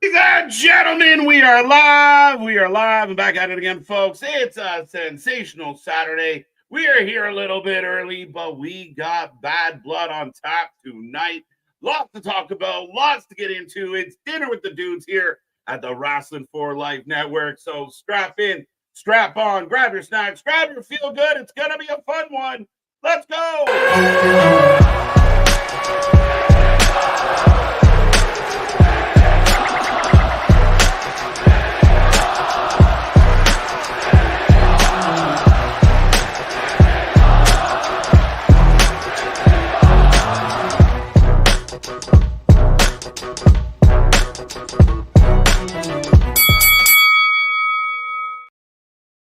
Ladies and gentlemen, we are live. We are live and back at it again, folks. It's a sensational Saturday. We are here a little bit early, but we got Bad Blood on tap tonight. Lots to talk about, lots to get into. It's dinner with the dudes here at the Wrestling for Life Network. So strap in, strap on, grab your snacks, grab your feel good. It's going to be a fun one. Let's go.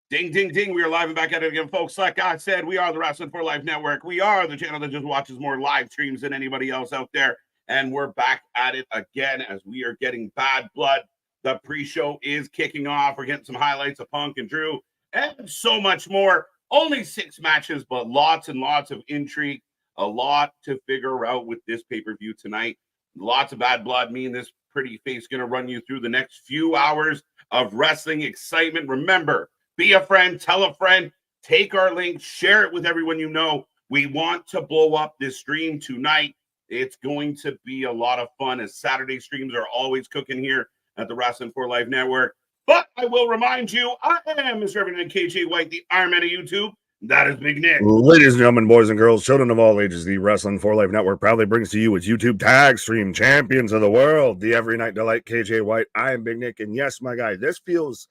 Ding, ding, ding. We are live and back at it again, folks. Like I said, we are the Wrestling for Life Network. We are the channel that just watches more live streams than anybody else out there. And we're back at it again as we are getting Bad Blood. The pre-show is kicking off. We're getting some highlights of Punk and Drew and so much more. Only 6 matches, but lots and lots of intrigue. A lot to figure out with this pay-per-view tonight. Lots of Bad Blood. Me and this pretty face going to run you through the next few hours of wrestling excitement. Remember, be a friend, tell a friend, take our link, share it with everyone you know. We want to blow up this stream tonight. It's going to be a lot of fun as Saturday streams are always cooking here at the Wrestling for Life Network. But I will remind you, I am Mr. Everything KJ White, the Iron Man of YouTube. That is Big Nick. Ladies and gentlemen, boys and girls, children of all ages, the Wrestling for Life Network proudly brings to you its YouTube tag stream champions of the world, the Every Night Delight KJ White. I am Big Nick, and yes, my guy, this feels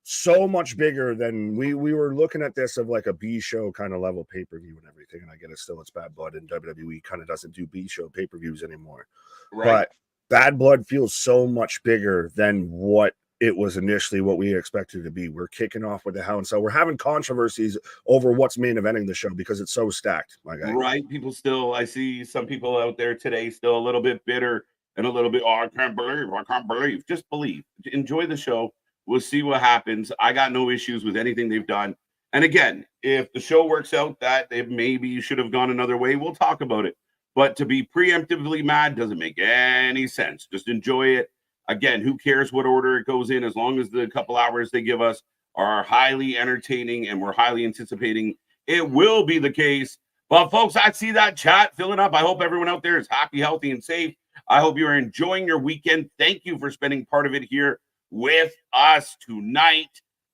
so much bigger than we were looking at this of like a B show kind of level pay-per-view and everything. And I get it, still it's Bad Blood, and WWE kind of doesn't do B show pay-per-views anymore. Right. But Bad Blood feels so much bigger than what it was initially what we expected it to be. We're kicking off with the Hell in Cell. We're having controversies over what's main eventing the show because it's so stacked, my guy. Right. People still, I see some people out there today still a little bit bitter and a little bit, oh, I can't believe. Just believe. Enjoy the show. We'll see what happens. I got no issues with anything they've done. And again, if the show works out that they maybe should have gone another way, we'll talk about it. But to be preemptively mad doesn't make any sense. Just enjoy it. Again, who cares what order it goes in, as long as the couple hours they give us are highly entertaining and we're highly anticipating it will be the case. But folks, I see that chat filling up. I hope everyone out there is happy, healthy, and safe. I hope you are enjoying your weekend. Thank you for spending part of it here with us tonight.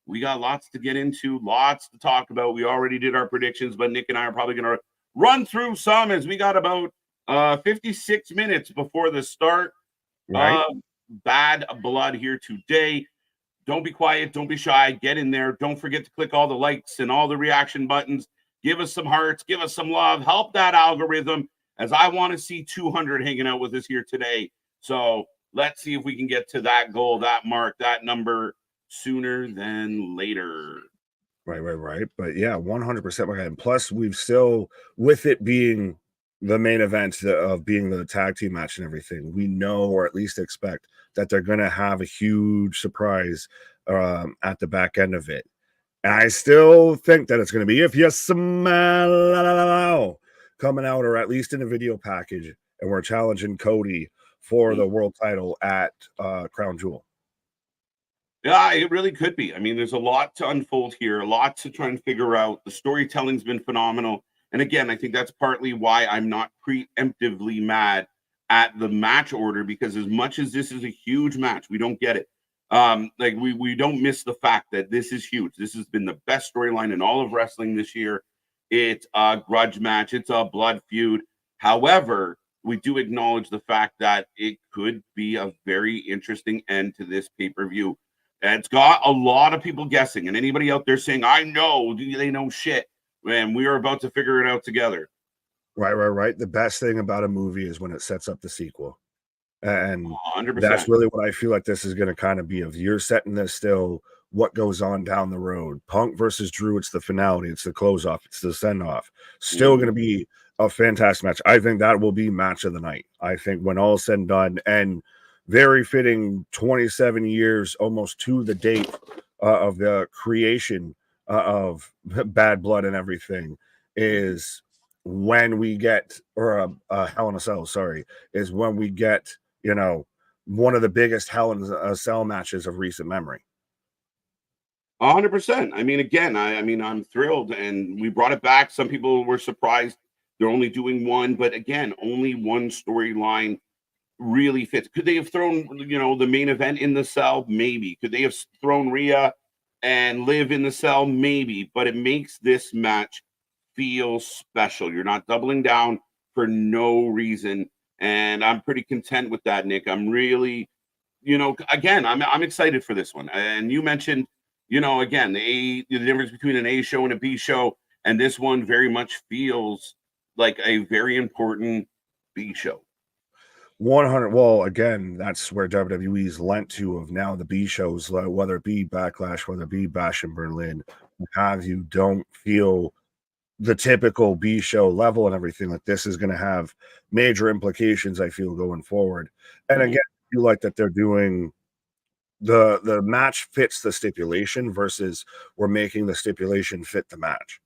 We got lots to get into, lots to talk about. We already did our predictions, but Nick and I are probably going to run through some as we got about 56 minutes before the start of Bad Blood here today. Don't be quiet. Don't be shy. Get in there. Don't forget to click all the likes and all the reaction buttons. Give us some hearts. Give us some love. Help that algorithm, as I want to see 200 hanging out with us here today. So let's see if we can get to that goal, that mark, that number sooner than later. Right. But yeah, 100%. And plus, we've still, with it being the main event of being the tag team match and everything, we know, or at least expect, that they're going to have a huge surprise at the back end of it. And I still think that it's going to be If You Smell coming out, or at least in a video package, and we're challenging Cody for the world title at Crown Jewel. Yeah, it really could be. I mean, there's a lot to unfold here, a lot to try and figure out. The storytelling's been phenomenal. And again, I think that's partly why I'm not preemptively mad at the match order, because as much as this is a huge match, we don't get it. We don't miss the fact that this is huge. This has been the best storyline in all of wrestling this year. It's a grudge match. It's a blood feud. However, we do acknowledge the fact that it could be a very interesting end to this pay-per-view. And it's got a lot of people guessing, and anybody out there saying, I know, they know shit. And we are about to figure it out together. Right. The best thing about a movie is when it sets up the sequel. And 100%. That's really what I feel like this is going to kind of be. Of you're setting this still, what goes on down the road. Punk versus Drew, it's the finality, it's the close off, it's the send off. Still going to be a fantastic match. I think that will be match of the night. I think when all is said and done, and very fitting 27 years almost to the date of the creation of Bad Blood and everything, is when we get, or Hell in a Cell, sorry, is when we get, one of the biggest Hell in a Cell matches of recent memory. 100%. I mean, again, I mean, I'm thrilled, and we brought it back. Some people were surprised they're only doing one, but again, only one storyline really fits. Could they have thrown, the main event in the cell? Maybe. Could they have thrown Rhea and Liv in the cell? Maybe. But it makes this match feel special. You're not doubling down for no reason, and I'm pretty content with that, Nick. I'm really, again, I'm excited for this one. And you mentioned, again, the difference between an A show and a B show, and this one very much feels like a very important B show. 100. Well, again, that's where WWE's lent to of now the B shows, whether it be Backlash, whether it be Bash in Berlin, have you don't feel the typical B show level and everything. Like this is going to have major implications, I feel, going forward. And again, I feel like that they're doing the match fits the stipulation versus we're making the stipulation fit the match.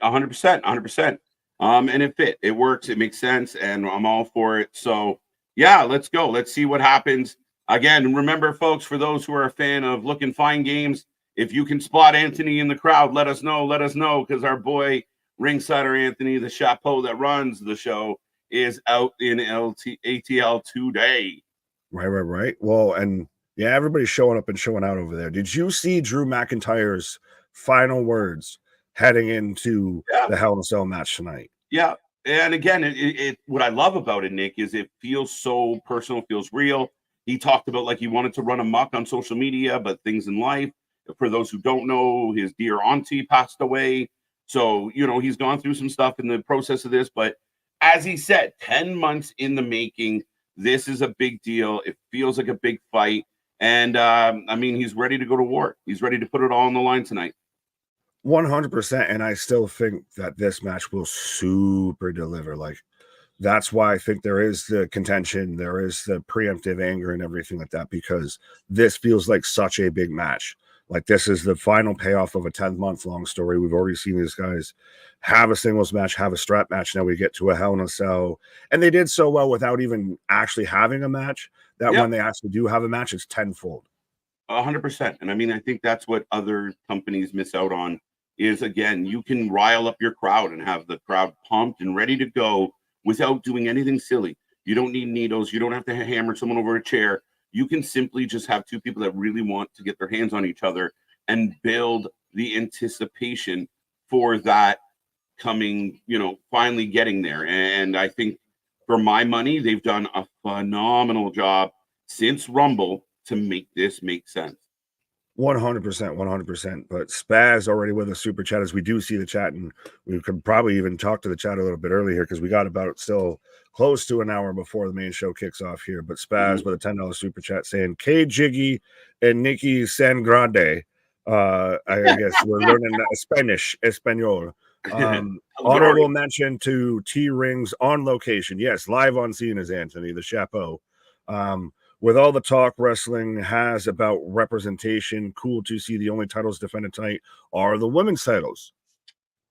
100%, 100%. And it fit. It works. It makes sense, and I'm all for it. So, yeah, let's go. Let's see what happens. Again, remember, folks, for those who are a fan of Look and Find Games, if you can spot Anthony in the crowd, let us know. Let us know, because our boy Ringsider Anthony, the chapeau that runs the show, is out in ATL today. Right. Well, and yeah, everybody's showing up and showing out over there. Did you see Drew McIntyre's final words heading into the Hell in a Cell match tonight? Yeah. And again, it what I love about it, Nick, is it feels so personal, feels real. He talked about like he wanted to run amok on social media, but things in life. For those who don't know, his dear auntie passed away. So, he's gone through some stuff in the process of this. But as he said, 10 months in the making, this is a big deal. It feels like a big fight. And I mean, he's ready to go to war. He's ready to put it all on the line tonight. 100%. And I still think that this match will super deliver. Like, that's why I think there is the contention, there is the preemptive anger and everything like that, because this feels like such a big match. Like, this is the final payoff of a 10-month long story. We've already seen these guys have a singles match, have a strap match. Now we get to a Hell in a Cell. And they did so well without even actually having a match that when they actually do have a match, it's tenfold. 100%. And I mean, I think that's what other companies miss out on is, again, you can rile up your crowd and have the crowd pumped and ready to go without doing anything silly. You don't need needles. You don't have to hammer someone over a chair. You can simply just have two people that really want to get their hands on each other and build the anticipation for that coming, finally getting there. And I think for my money, they've done a phenomenal job since Rumble to make this make sense. 100%. But Spaz already with a super chat, as we do see the chat, and we could probably even talk to the chat a little bit earlier because we got about still close to an hour before the main show kicks off here. But Spaz with a $10 super chat saying K Jiggy and Nikki Sangrande. I guess we're learning Spanish, Espanol. Honorable mention to T Rings on location. Yes, live on scene is Anthony, the chapeau. With all the talk wrestling has about representation, cool to see the only titles defended tonight are the women's titles.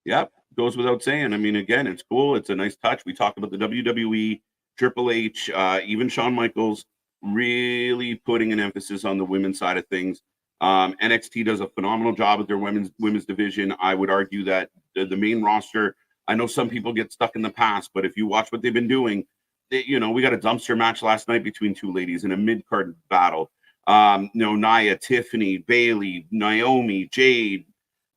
Yep, goes without saying. I mean, again, it's cool. It's a nice touch. We talked about the WWE, Triple H, even Shawn Michaels really putting an emphasis on the women's side of things. NXT does a phenomenal job with their women's division. I would argue that the main roster, I know some people get stuck in the past, but if you watch what they've been doing, we got a dumpster match last night between two ladies in a mid-card battle. Nia, Tiffany, Bailey, Naomi, Jade,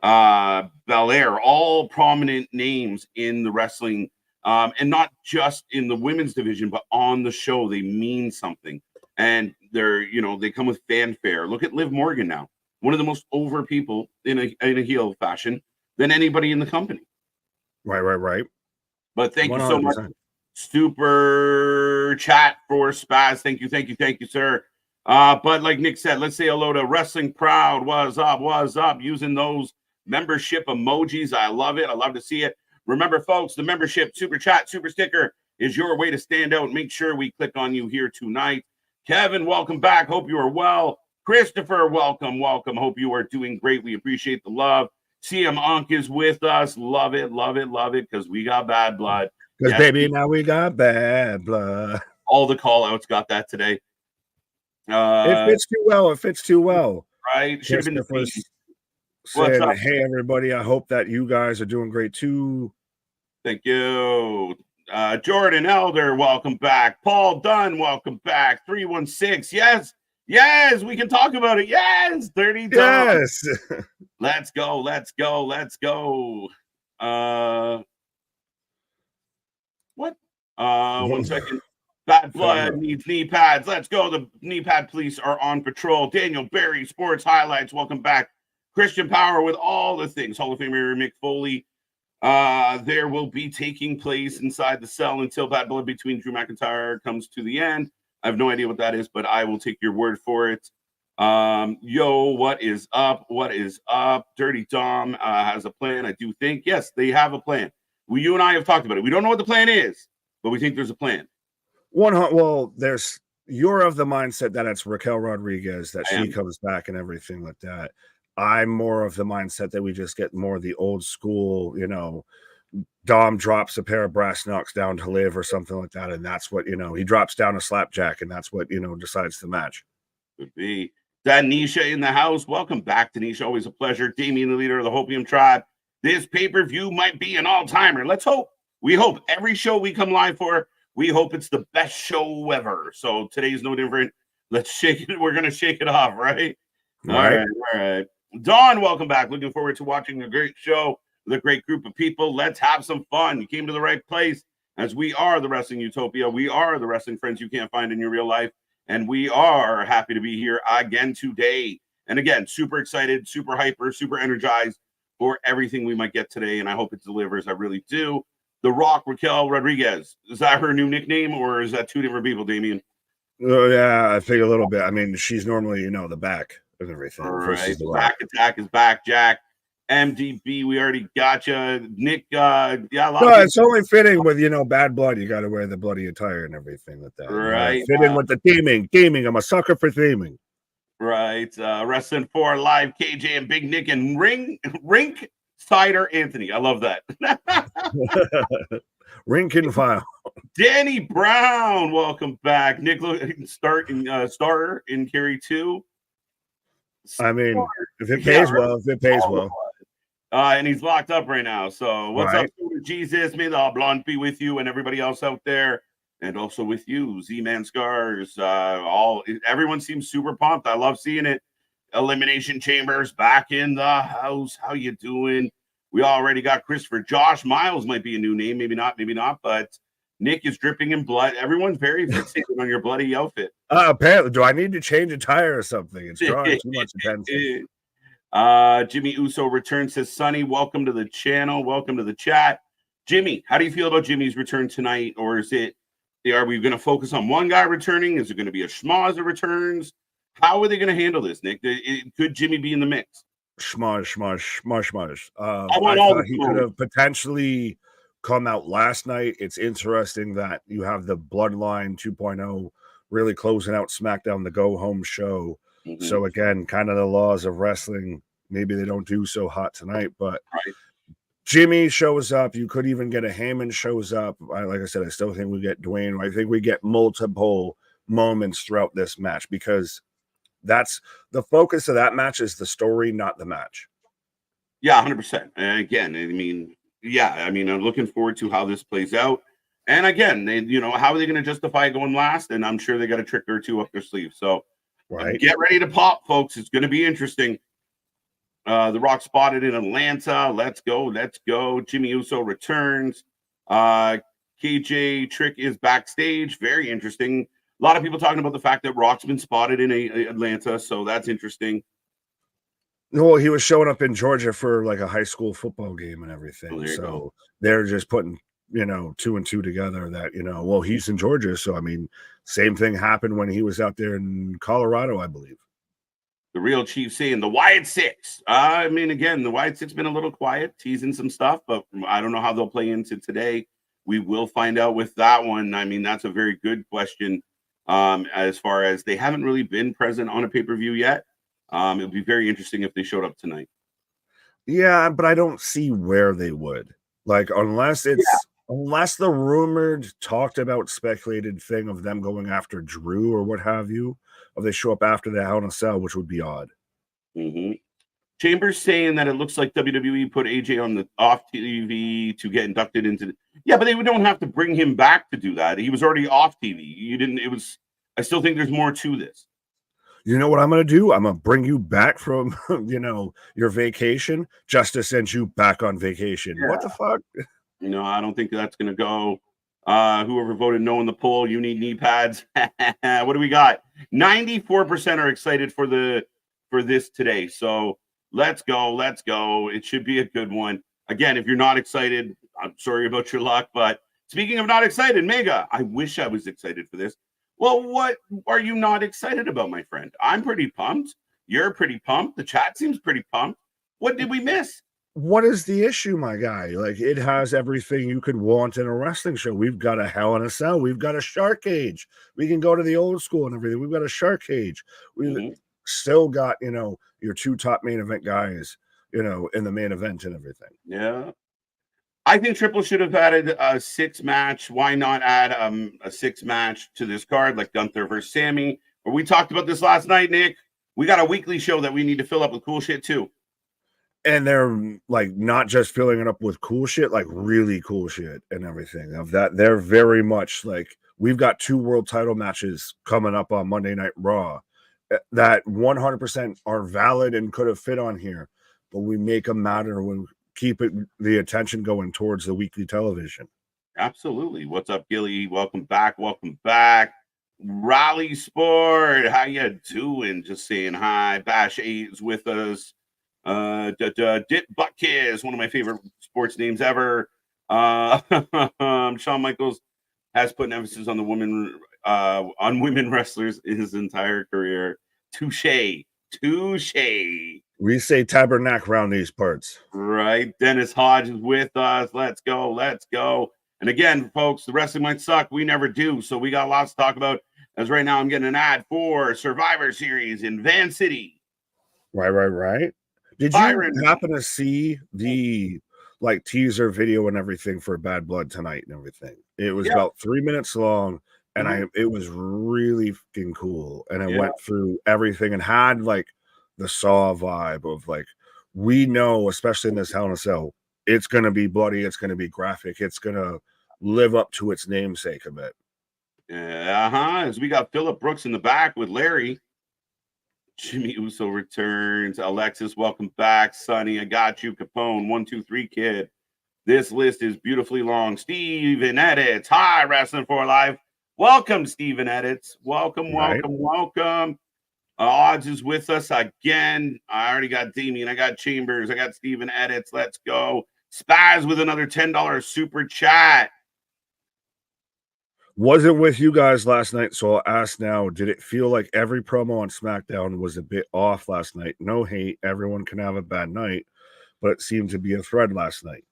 Belair, all prominent names in the wrestling, and not just in the women's division, but on the show. They mean something, and they come with fanfare. Look at Liv Morgan now, one of the most over people in a heel fashion than anybody in the company. Right. But thank 100%. You so much. Super chat for Spaz. Thank you, sir. But like Nick said, let's say hello to Wrestling Proud. What's up? Using those membership emojis. I love it. I love to see it. Remember, folks, the membership, super chat, super sticker is your way to stand out. Make sure we click on you here tonight. Kevin, welcome back. Hope you are well. Christopher, welcome. Hope you are doing great. We appreciate the love. CM Unk is with us. Love it, because we got bad blood. Because, baby, now we got bad blood. All the call-outs got that today. It fits too well. It fits too well. Right? Should have been the Christopher's What's saying, up? hey, everybody, I hope that you guys are doing great too. Thank you. Jordan Elder, welcome back. Paul Dunn, welcome back. 316. Yes, yes, we can talk about it. Yes, 30 Yes. Let's go. Let's go. Let's go. What? 1 second. Bad Blood needs knee pads. Let's go. The knee pad police are on patrol. Daniel Berry, Sports Highlights. Welcome back. Christian Power with all the things. Hall of Famer Mick Foley. There will be taking place inside the cell until Bad Blood between Drew McIntyre comes to the end. I have no idea what that is, but I will take your word for it. Yo, what is up? What is up? Dirty Dom has a plan, I do think. Yes, they have a plan. You and I have talked about it. We don't know what the plan is, but we think there's a plan. Well, you're of the mindset that it's Raquel Rodriguez, that she comes back and everything like that. I'm more of the mindset that we just get more of the old school, Dom drops a pair of brass knucks down to live or something like that. And that's what, he drops down a slapjack and that's what, decides the match. Could be. Danisha in the house. Welcome back, Danisha. Always a pleasure. Damian, the leader of the Hopium tribe. This pay-per-view might be an all-timer. Let's hope. We hope every show we come live for, we hope it's the best show ever. So today's no different. Let's shake it. We're going to shake it off, right? Right. All right. Dawn, welcome back. Looking forward to watching a great show with a great group of people. Let's have some fun. You came to the right place, as we are the Wrestling Utopia. We are the wrestling friends you can't find in your real life. And we are happy to be here again today. And again, super excited, super hyper, super energized for everything we might get today. And I hope it delivers. I really do. The Rock, Raquel Rodriguez. Is that her new nickname, or is that two different people, Damian? Oh, yeah, I think a little bit. I mean, she's normally, the back and everything. All right. Back Attack is back, Jack. MDB, we already got you. Nick, it's only fitting with, Bad Blood. You got to wear the bloody attire and everying like that. Right. Fit in with the theming. Theming. I'm a sucker for theming. Right. Wrestling 4 Live, KJ and Big Nick and Rink Cider Anthony. I love that. Rink and file. Danny Brown, welcome back. Nick starter in Carry 2. I mean, if it pays well. And he's locked up right now. So what's up, Jesus? May the blonde be with you and everybody else out there, and also with you, Z-Man Scars. Everyone seems super pumped. I love seeing it. Elimination Chambers back in the house. How you doing? We already got Christopher. Josh Miles might be a new name. Maybe not. But Nick is dripping in blood. Everyone's very fixated on your bloody outfit. Apparently, do I need to change a tire or something? It's drawing too much attention. Jimmy Uso returns, says Sonny, welcome to the channel. Welcome to the chat. Jimmy, how do you feel about Jimmy's return tonight? Or are we going to focus on one guy returning? Is it going to be a schmoz that returns? How are they going to handle this, Nick? Could Jimmy be in the mix? Schmoz. I thought he could have potentially come out last night. It's interesting that you have the Bloodline 2.0 really closing out SmackDown, the go-home show. Mm-hmm. So again, kind of the laws of wrestling. Maybe they don't do so hot tonight, but Jimmy shows up. You could even get a Heyman shows up. Like I said, I still think we get Dwayne. I think we get multiple moments throughout this match, because that's the focus of that match, is the story, not the match. Yeah, 100%. And again, I'm looking forward to how this plays out. And again, how are they going to justify going last? And I'm sure they got a trick or two up their sleeve. So get ready to pop, folks. It's going to be interesting. The Rock spotted in Atlanta. Let's go. Jimmy Uso returns. KJ Trick is backstage. Very interesting. A lot of people talking about the fact that Rock's been spotted in Atlanta, so that's interesting. Well, he was showing up in Georgia for like a high school football game and everything. So they're just putting, 2 and 2 together that, well, he's in Georgia. So, I mean, same thing happened when he was out there in Colorado, I believe. The real Chief saying the Wyatt Six. Again, the Wyatt Six been a little quiet, teasing some stuff, but I don't know how they'll play into today. We will find out with that one. I mean, that's a very good question. As far as they haven't really been present on a pay-per-view yet. It would be very interesting if they showed up tonight. Yeah, but I don't see where they would. Like, unless it's Unless the rumored, talked about, speculated thing of them going after Drew or what have you, or they show up after the Hell in a Cell, which would be odd. Mm-hmm. Chambers saying that it looks like WWE put AJ on the off TV to get inducted into. Yeah, but they don't have to bring him back to do that. He was already off TV. You didn't. It was. I still think there's more to this. You know what I'm going to do? I'm going to bring you back from, your vacation just to send you back on vacation. Yeah. What the fuck? No, I don't think that's going to go. Whoever voted no in the poll, you need knee pads. What do we got? 94% are excited for this today. So let's go. It should be a good one. Again, if you're not excited, I'm sorry about your luck. But speaking of not excited, Mega, I wish I was excited for this. Well, what are you not excited about, my friend? I'm pretty pumped. You're pretty pumped. The chat seems pretty pumped. What did we miss? What is the issue, my guy? Like, it has everything you could want in a wrestling show. We've got a Hell in a Cell. We've got a shark cage. We can go to the old school and everything. We've got a shark cage. We've still got, your two top main event guys, in the main event and everything. Yeah. I think Triple should have added a 6-match. Why not add a 6-match to this card, like Gunther versus Sammy? But we talked about this last night, Nick. We got a weekly show that we need to fill up with cool shit too. And they're like not just filling it up with cool shit, like really cool shit and everything. Of that, they're very much like, we've got 2 world title matches coming up on Monday Night Raw that 100% are valid and could have fit on here, but we make them matter when keep the attention going towards the weekly television. Absolutely. What's up, Gilly? Welcome back. Raleigh Sport, how you doing? Just saying hi. Bash 8 is with us. Dip Butt Kiss, one of my favorite sports names ever. Shawn Michaels has put an emphasis on on women wrestlers in his entire career. Touche. We say tabernacle around these parts. Right. Dennis Hodge is with us. Let's go. And again, folks, the wrestling might suck. We never do. So we got lots to talk about. As right now, I'm getting an ad for Survivor Series in Van City. Right. Did you happen to see the teaser video and everything for Bad Blood tonight and everything? It was about 3 minutes long, and it was really fucking cool. And it went through everything and had the Saw vibe of we know, especially in this Hell in a Cell, it's gonna be bloody, it's gonna be graphic, it's gonna live up to its namesake a bit. As we got Phillip Brooks in the back with Larry. Jimmy Uso returns. Alexis, welcome back. Sonny, I got you. Capone, 123 kid. This list is beautifully long. Steven Edits. Hi, Wrestling for Life. Welcome, Steven Edits. Welcome. Odds is with us again. I already got Damian. I got Chambers. I got Steven Edits. Let's go. Spaz with another $10 super chat. Wasn't with you guys last night, so I'll ask now, did it feel like every promo on SmackDown was a bit off last night? No hate, everyone can have a bad night, but it seemed to be a thread last night.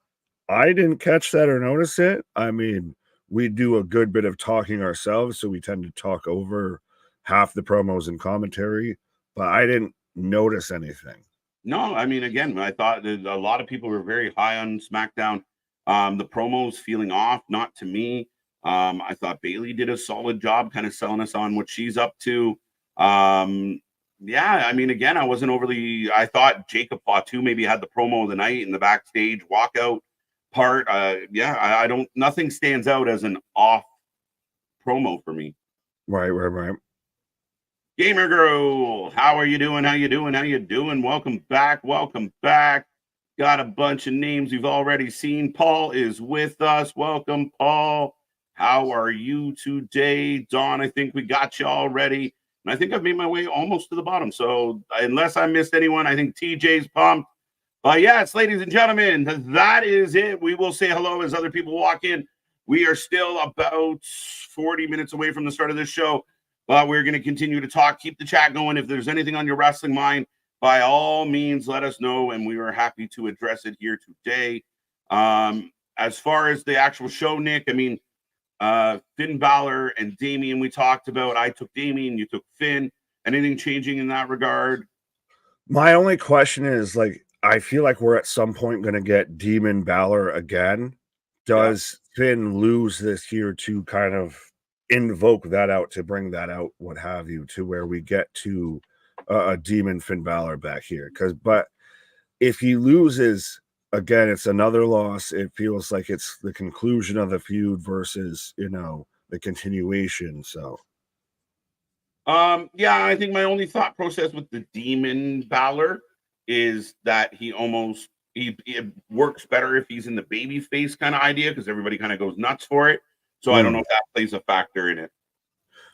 I didn't catch that or notice it. I mean, we do a good bit of talking ourselves, so we tend to talk over half the promos and commentary, but I didn't notice anything. No, I mean, again, I thought that a lot of people were very high on SmackDown. The promos feeling off, not to me. I thought Bayley did a solid job kind of selling us on what she's up to. I mean, again, I thought Jacob Fatu maybe had the promo of the night in the backstage walkout part. Nothing stands out as an off promo for me. Right. Gamer Girl, how are you doing? Welcome back. Got a bunch of names we've already seen. Paul is with us. Welcome, Paul. How are you today? Dawn, I think we got you already. And I think I've made my way almost to the bottom. So unless I missed anyone, I think TJ's pumped. But yes, ladies and gentlemen, that is it. We will say hello as other people walk in. We are still about 40 minutes away from the start of this show. But we're going to continue to talk. Keep the chat going. If there's anything on your wrestling mind, by all means, let us know. And we are happy to address it here today. As far as the actual show, Nick, I mean, Finn Balor and Damian we talked about. I took Damian, you took Finn. Anything changing in that regard? My only question is, I feel like we're at some point going to get Demon Balor again. Does Finn lose this here to kind of invoke that out, to bring that out, what have you, to where we get to a Demon Finn Balor back here. But if he loses again, it's another loss. It feels like it's the conclusion of the feud versus, the continuation. So, yeah, I think my only thought process with the Demon Balor is that it works better if he's in the baby face kind of idea, because everybody kind of goes nuts for it. So I don't know if that plays a factor in it.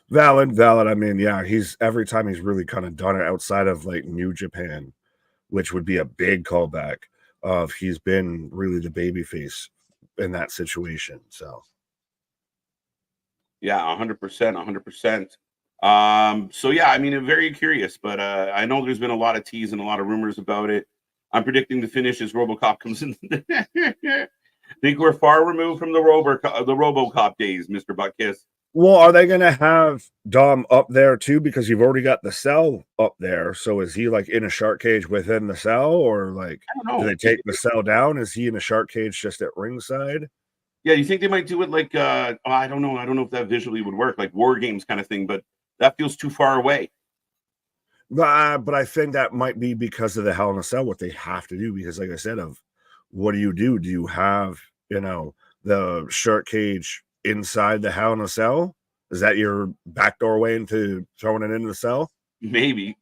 Valid. I mean, yeah, every time he's really kind of done it outside of like New Japan, which would be a big callback of he's been really the babyface in that situation. So yeah, 100%. So yeah, I mean, I'm very curious, but I know there's been a lot of tease and a lot of rumors about it. I'm predicting the finish as RoboCop comes in. Think we're far removed from the RoboCop days, Mr. Buttkiss. Well, are they going to have Dom up there too? Because you've already got the cell up there. So is he like in a shark cage within the cell, or like I don't know. do they take the cell down? Is he in a shark cage just at ringside? Yeah, you think they might do it like I don't know. I don't know if that visually would work, like War Games kind of thing, but that feels too far away. But I think that might be because of the Hell in a Cell, what they have to do. Because, like I said, what do you do? Do you have the shark cage inside the Hell in a Cell? Is that your backdoor way into throwing it into the cell? Maybe.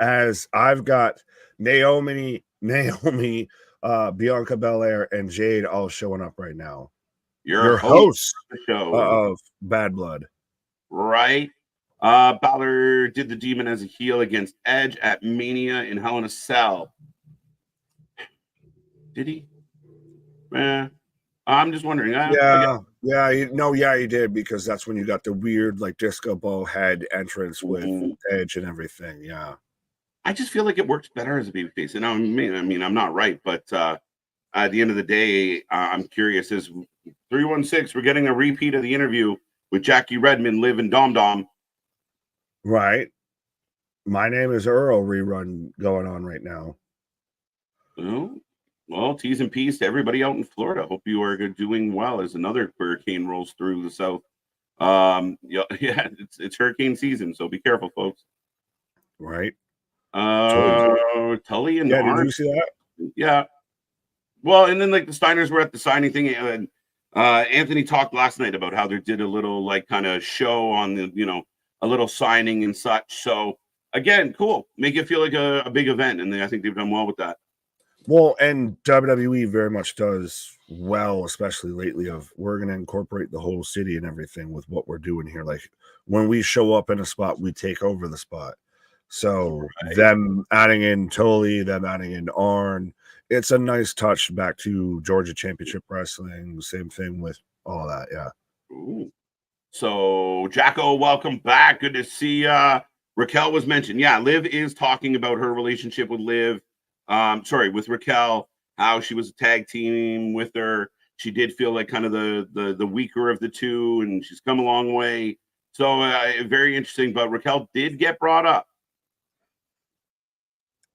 As I've got Naomi, Bianca Belair, and Jade all showing up right now. Your host of the show of Bad Blood, right? Balor did the Demon as a heel against Edge at Mania in Hell in a Cell. Did he? I'm just wondering. he did, because that's when you got the weird like disco ball head entrance with Edge and everything. Yeah, I just feel like it works better as a babyface. And I mean, I'm not right, but at the end of the day, I'm curious. Is 316? We're getting a repeat of the interview with Jackie Redmond, Liv, and Dom Dom. Right. My Name is Earl rerun going on right now. Well, T's and P's to everybody out in Florida. Hope you are doing well as another hurricane rolls through the south. It's hurricane season, so be careful, folks. Right. Tully and Arn. Did you see that? Yeah. Well, and then like the Steiners were at the signing thing, and Anthony talked last night about how they did a little like kind of show on the a little signing and such. So again, cool. Make it feel like a big event, and I think they've done well with that. Well, and WWE very much does well, especially lately, of we're going to incorporate the whole city and everything with what we're doing here. Like when we show up in a spot, we take over the spot. So them adding in Tully, them adding in Arn, it's a nice touch back to Georgia Championship Wrestling. Same thing with all of that. Yeah. Ooh. So Jacko, welcome back. Good to see Raquel was mentioned. Yeah, Liv is talking about her relationship with with Raquel, how she was a tag team with her. She did feel like kind of the weaker of the two, and she's come a long way. So very interesting. But Raquel did get brought up.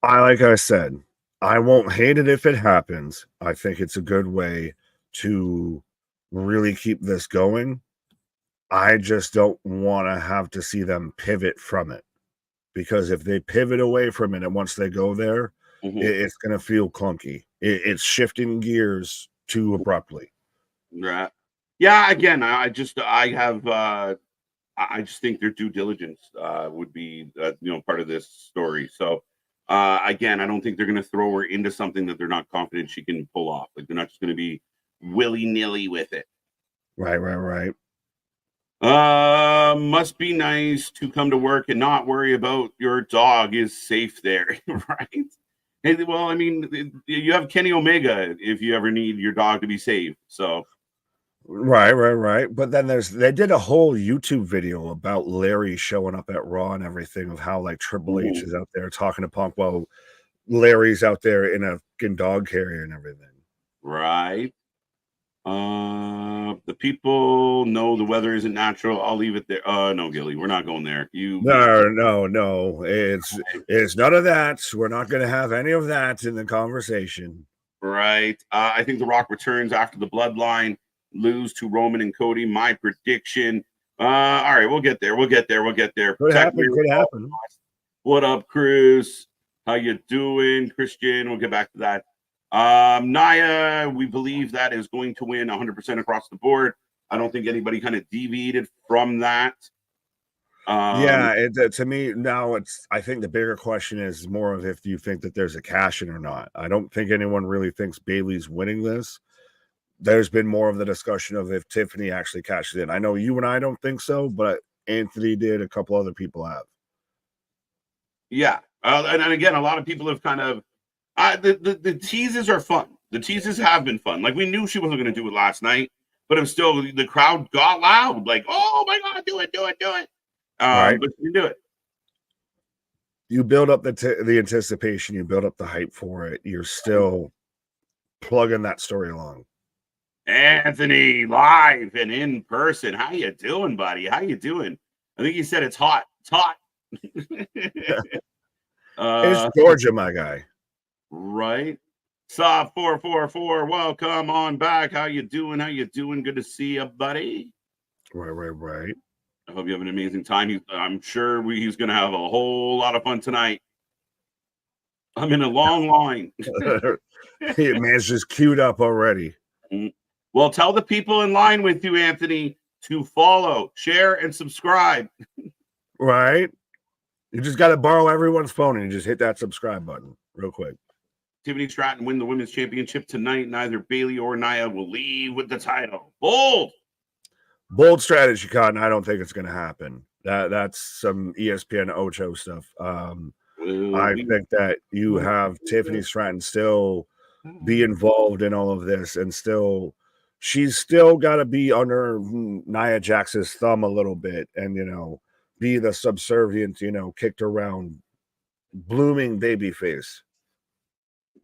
Like I said, I won't hate it if it happens. I think it's a good way to really keep this going. I just don't want to have to see them pivot from it, because if they pivot away from it and once they go there, it's going to feel clunky. It's shifting gears too abruptly. Right. Yeah. Again, I just think their due diligence would be part of this story. So again, I don't think they're going to throw her into something that they're not confident she can pull off. Like they're not just going to be willy-nilly with it. Right. Must be nice to come to work and not worry about your dog is safe there, right? Hey, well, I mean, you have Kenny Omega if you ever need your dog to be safe. So, right. But then they did a whole YouTube video about Larry showing up at Raw and everything, of how like Triple H is out there talking to Punk while Larry's out there in a dog carrier and everything. Right. The people know the weather isn't natural. I'll leave it there. No, Gilly, we're not going there. No. It's none of that. We're not going to have any of that in the conversation. Right. I think The Rock returns after the Bloodline. lose to Roman and Cody. My prediction. All right, we'll get there. We'll get there. Could happen. What up, Cruz? How you doing, Christian? We'll get back to that. Nia, we believe that is going to win 100% across the board. I don't think anybody kind of deviated from that. To me now, I think the bigger question is more of if you think that there's a cash in or not. I don't think anyone really thinks Bayley's winning this. There's been more of the discussion of if Tiffany actually cashes in. I know you and I don't think so, but Anthony did. A couple other people have. Yeah. And again, a lot of people have kind of the teases are fun. The teases have been fun. Like, we knew she wasn't going to do it last night, but it was still, the crowd got loud. Like, oh my God, do it. Right. But you do it. You build up the anticipation. You build up the hype for it. You're still plugging that story along. Anthony, live and in person. How you doing, buddy? How you doing? I think you said it's hot. It's hot. It's Georgia, my guy. Right. Soft 444. Welcome on back. How you doing? Good to see you, buddy. Right. I hope you have an amazing time. I'm sure he's going to have a whole lot of fun tonight. I'm in a long line. Man's just queued up already. Well, tell the people in line with you, Anthony, to follow, share, and subscribe. Right. You just got to borrow everyone's phone and you just hit that subscribe button real quick. Tiffany Stratton win the women's championship tonight. Neither Bayley or Nia will leave with the title. Bold strategy, Cotton. I don't think it's going to happen. That's some ESPN Ocho stuff. I think that you have Tiffany Stratton still be involved in all of this, and she's still got to be under Nia Jax's thumb a little bit, and be the subservient, kicked around, blooming baby face.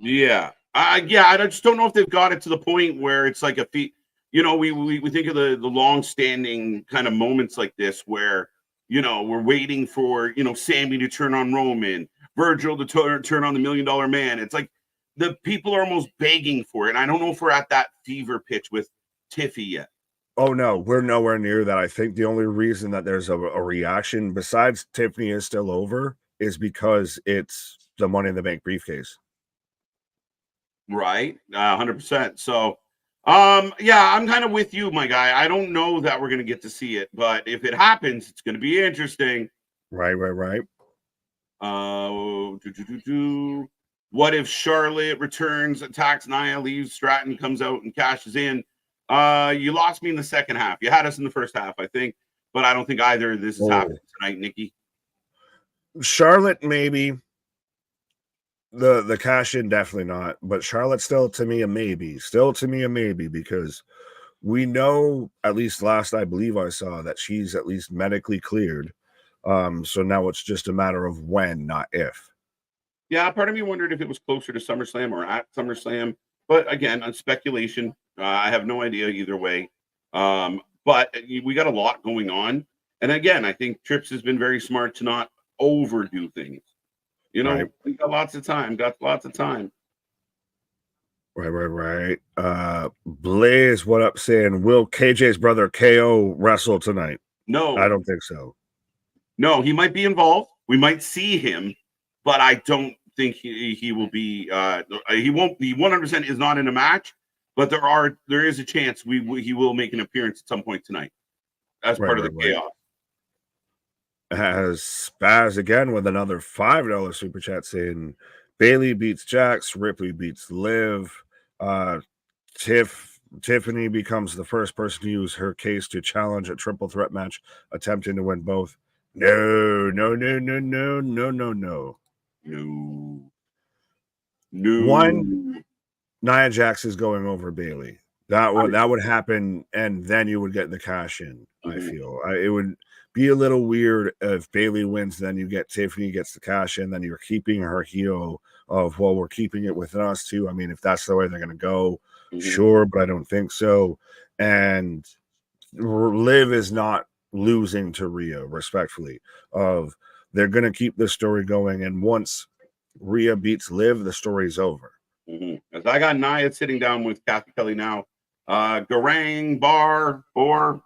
Yeah. I just don't know if they've got it to the point where it's like a feat. We think of the long-standing kind of moments like this where, we're waiting for, Sammy to turn on Roman, Virgil to turn on the $1 Million Man. It's like the people are almost begging for it. And I don't know if we're at that fever pitch with Tiffy yet. Oh, no, we're nowhere near that. I think the only reason that there's a reaction, besides Tiffany is still over, is because it's the Money in the Bank briefcase. Right. 100%. So, I'm kind of with you, my guy. I don't know that we're going to get to see it, but if it happens, it's going to be interesting. Right. What if Charlotte returns, attacks Nia, leaves, Stratton comes out and cashes in? You lost me in the second half. You had us in the first half, I think, but I don't think either of this is happening tonight, Nikki. Charlotte, maybe. The cash in, definitely not. But Charlotte still to me a maybe. Because we know, at least last I believe I saw, that she's at least medically cleared. So now it's just a matter of when, not if. Yeah, part of me wondered if it was closer to SummerSlam or at SummerSlam. But again, on speculation, I have no idea either way. But we got a lot going on. And again, I think Trips has been very smart to not overdo things. Right. We got lots of time. Right. Blaze, what up, saying, will KJ's brother KO wrestle tonight? No. I don't think so. No, he might be involved. We might see him, but I don't think he will be. He won't be 100% is not in a match, but there is a chance he will make an appearance at some point tonight as part of the chaos. Has Spaz again with another $5 super chat saying Bayley beats Jax, Ripley beats Liv, Tiffany becomes the first person to use her case to challenge a triple threat match, attempting to win both. No. One, Nia Jax is going over Bayley. That would happen, and then you would get the cash in. I feel it would be a little weird if Bayley wins, then you get Tiffany gets the cash in, then you're keeping her heel of, well, we're keeping it with us too. I mean, if that's the way they're going to go, sure, but I don't think so. And Liv is not losing to Rhea, respectfully. They're going to keep this story going, and once Rhea beats Liv, the story's over. As I got Nia sitting down with Kathy Kelly now, Garang Bar Bor.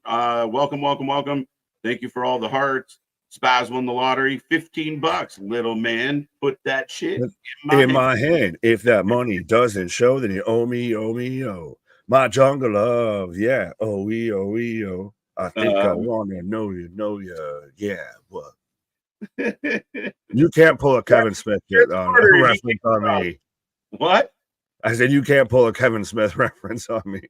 Welcome. Thank you for all the hearts. Spaz won the lottery, $15. Little man, put that shit in my hand. If that money doesn't show, then you owe me, oh. My jungle love, yeah. Oh. I think I wanna know you. Yeah, what? You can't pull a Kevin Smith reference on me. What? I said you can't pull a Kevin Smith reference on me.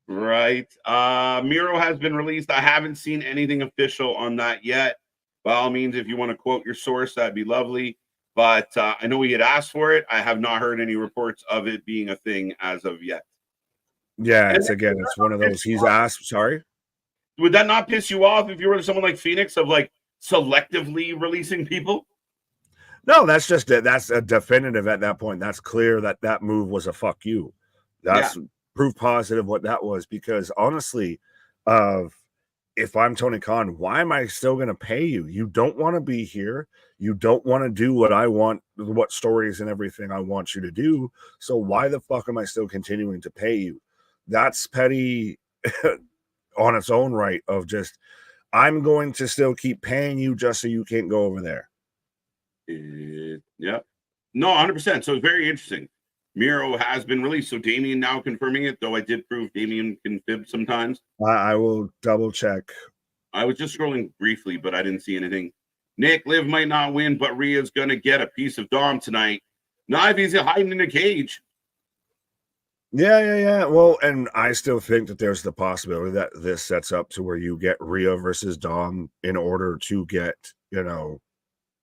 Right. Miro has been released. I haven't seen anything official on that yet. By all means, if you want to quote your source, that'd be lovely. But I know he had asked for it. I have not heard any reports of it being a thing as of yet. Yeah, it's one of those. He's asked. Sorry. Would that not piss you off if you were someone like Phoenix of like selectively releasing people? No, that's just it. That's a definitive at that point. That's clear that move was a fuck you. That's proof positive what that was. Because honestly, if I'm Tony Khan, why am I still going to pay you? You don't want to be here. You don't want to do what I want, what stories and everything I want you to do. So why the fuck am I still continuing to pay you? That's petty on its own right of just, I'm going to still keep paying you just so you can't go over there. Yeah. No, 100%. So it's very interesting. Miro has been released. So Damian now confirming it, though I did prove Damian can fib sometimes. I will double check. I was just scrolling briefly, but I didn't see anything. Nick, Liv might not win, but Rhea's going to get a piece of Dom tonight. Not if he's hiding in a cage. Yeah. Well, and I still think that there's the possibility that this sets up to where you get Rhea versus Dom in order to get,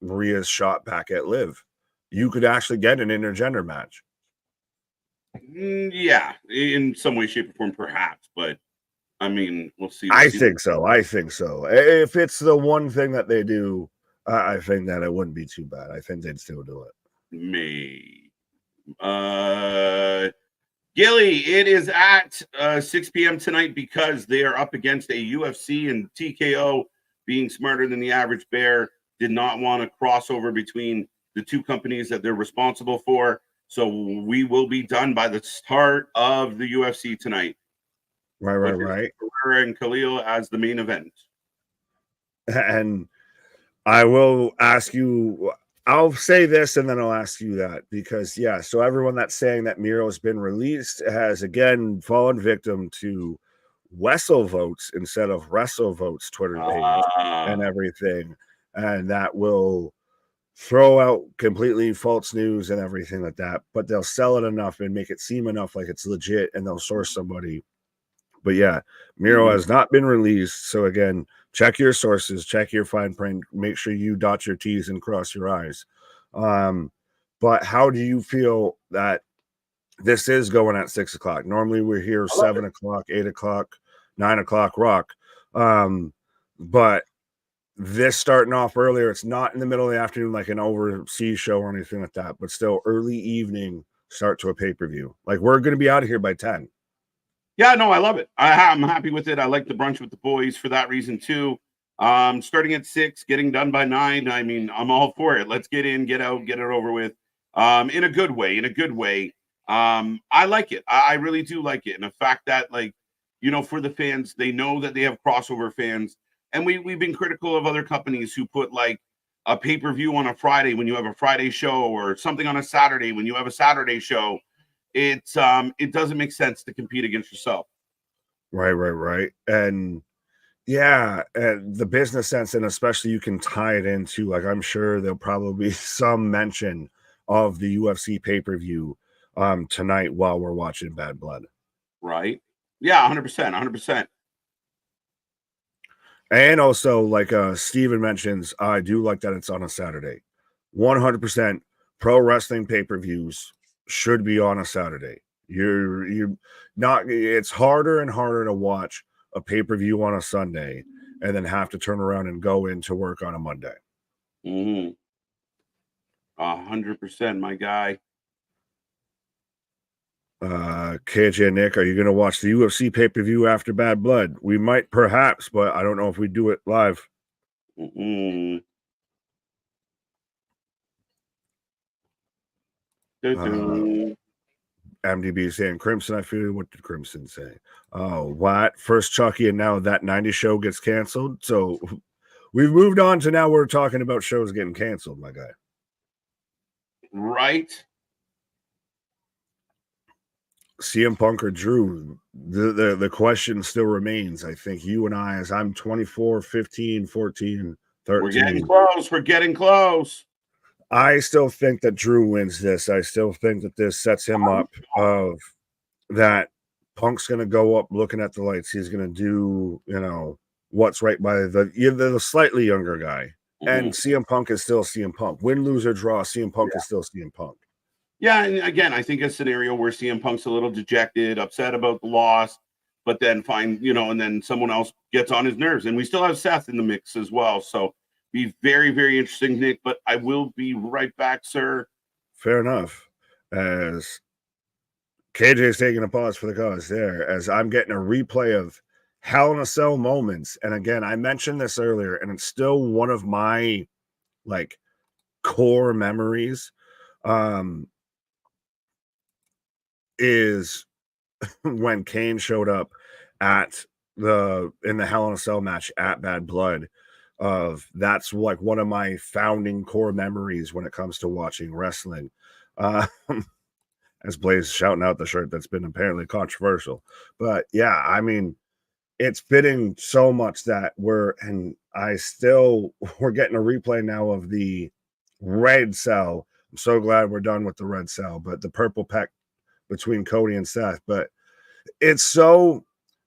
Rhea's shot back at Liv. You could actually get an intergender match. Yeah, in some way, shape, or form, perhaps. But I mean, we'll see. I think so. If it's the one thing that they do, I think that it wouldn't be too bad. I think they'd still do it. Gilly, it is at 6 p.m. tonight because they are up against a UFC, and TKO, being smarter than the average bear, did not want a crossover between the two companies that they're responsible for. So we will be done by the start of the UFC tonight. Right. Pereira and Khalil as the main event. And I will ask you, I'll say this and then I'll ask you that because, so everyone that's saying that Miro has been released has again fallen victim to Wessel votes instead of Wrestle votes Twitter page and everything. And that will throw out completely false news and everything like that. But they'll sell it enough and make it seem enough like it's legit and they'll source somebody. But Miro has not been released. So again, check your sources, check your fine print, make sure you dot your T's and cross your I's. But how do you feel that this is going at 6 o'clock? Normally we're here 7 o'clock, 8 o'clock, 9 o'clock rock. But this starting off earlier, it's not in the middle of the afternoon like an overseas show or anything like that, but still early evening start to a pay-per-view. Like we're going to be out of here by 10. Yeah, no, I love it. I'm happy with it. I like the brunch with the boys for that reason too. Starting at 6, getting done by 9. I mean, I'm all for it. Let's get in, get out, get it over with. In a good way. I like it. I really do like it. And the fact that, for the fans, they know that they have crossover fans. And we've been critical of other companies who put like a pay-per-view on a Friday when you have a Friday show or something on a Saturday when you have a Saturday show. It doesn't make sense to compete against yourself. Right. And and the business sense, and especially you can tie it into, like, I'm sure there'll probably be some mention of the UFC pay-per-view tonight while we're watching Bad Blood. Right. Yeah, 100%. And also, like Steven mentions, I do like that it's on a Saturday. 100% pro wrestling pay-per-views should be on a Saturday. You're not, it's harder and harder to watch a pay-per-view on a Sunday and then have to turn around and go into work on a Monday. 100%, my guy. KJ Nick, are you going to watch the UFC pay-per-view after Bad Blood? We might perhaps, but I don't know if we do it live. MDB saying Crimson, I feel. What did Crimson say? Oh, what? First Chucky, and now that 90 show gets canceled. So we've moved on to now we're talking about shows getting canceled, my guy. Right. CM Punk or Drew, the question still remains. I think you and I, as I'm 24, 15, 14, 13. We're getting close. We're getting close. I still think that Drew wins this. I still think that this sets him up of that Punk's going to go up looking at the lights. He's going to do, what's right by the slightly younger guy. Mm-hmm. And CM Punk is still CM Punk. Win, lose, or draw, CM Punk is still CM Punk. Yeah, and again, I think a scenario where CM Punk's a little dejected, upset about the loss, but then and then someone else gets on his nerves. And we still have Seth in the mix as well. So be very, very interesting, Nick, but I will be right back, sir. Fair enough. As KJ's taking a pause for the cause there, as I'm getting a replay of Hell in a Cell moments. And again, I mentioned this earlier, and it's still one of my core memories. Is when Kane showed up in the Hell in a Cell match at Bad Blood. That's one of my founding core memories when it comes to watching wrestling. As Blaze shouting out the shirt that's been apparently controversial. But yeah, I mean, it's fitting so much that we're getting a replay now of the red cell. I'm so glad we're done with the red cell, but the purple peck between Cody and Seth. But it's so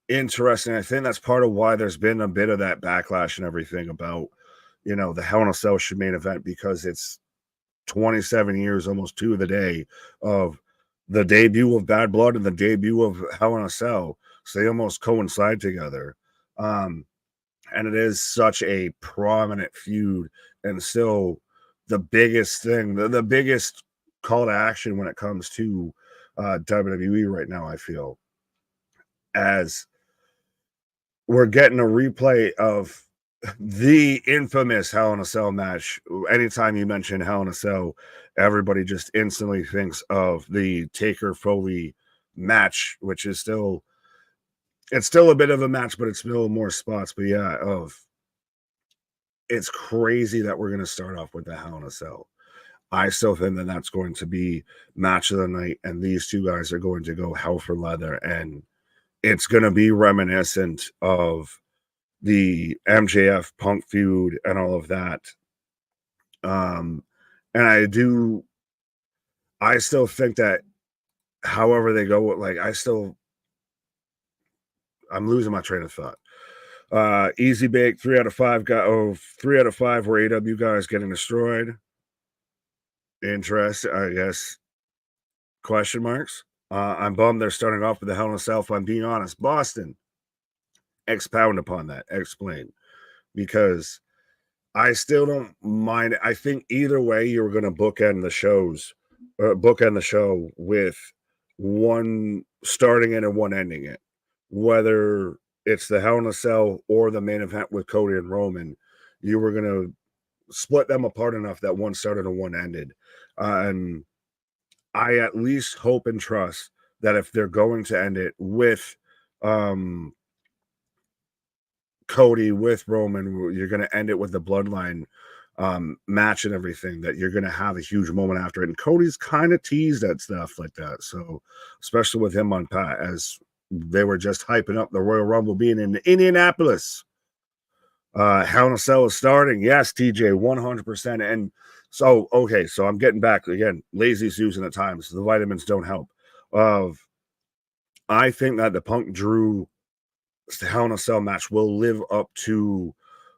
interesting. I think that's part of why there's been a bit of that backlash and everything about, the Hell in a Cell should main event, because it's 27 years, almost to the day, of the debut of Bad Blood and the debut of Hell in a Cell. So they almost coincide together. And it is such a prominent feud, and still the biggest thing, the biggest call to action when it comes to WWE right now, I feel, as we're getting a replay of the infamous Hell in a Cell match. Anytime you mention Hell in a Cell, everybody just instantly thinks of the Taker Foley match, which is still a bit of a match, but it's still more spots. But yeah, it's crazy that we're going to start off with the Hell in a Cell. I still think that that's going to be match of the night, and these two guys are going to go hell for leather, and it's going to be reminiscent of the MJF Punk feud and all of that. And I still think that however they go, I'm losing my train of thought. Easy Bake, 3 out of 5 3 out of 5 were AW guys getting destroyed. Interest, I guess. Question marks. I'm bummed they're starting off with the Hell in a Cell. If I'm being honest, Boston, expound upon that. Explain, because I still don't mind. I think either way, you're going to bookend the show with one starting it and one ending it. Whether it's the Hell in a Cell or the main event with Cody and Roman, you were going to split them apart enough that one started and one ended. And I at least hope and trust that if they're going to end it with Cody, with Roman, you're going to end it with the Bloodline match and everything, that you're going to have a huge moment after it. And Cody's kind of teased at stuff like that. So especially with him on Pat, as they were just hyping up the Royal Rumble being in Indianapolis. Hell in a Cell is starting. Yes, TJ, 100%. And so, okay, so I'm getting back again. Lazy Susan at times. The vitamins don't help. I think that the Punk Drew Hell in a Cell match will live up to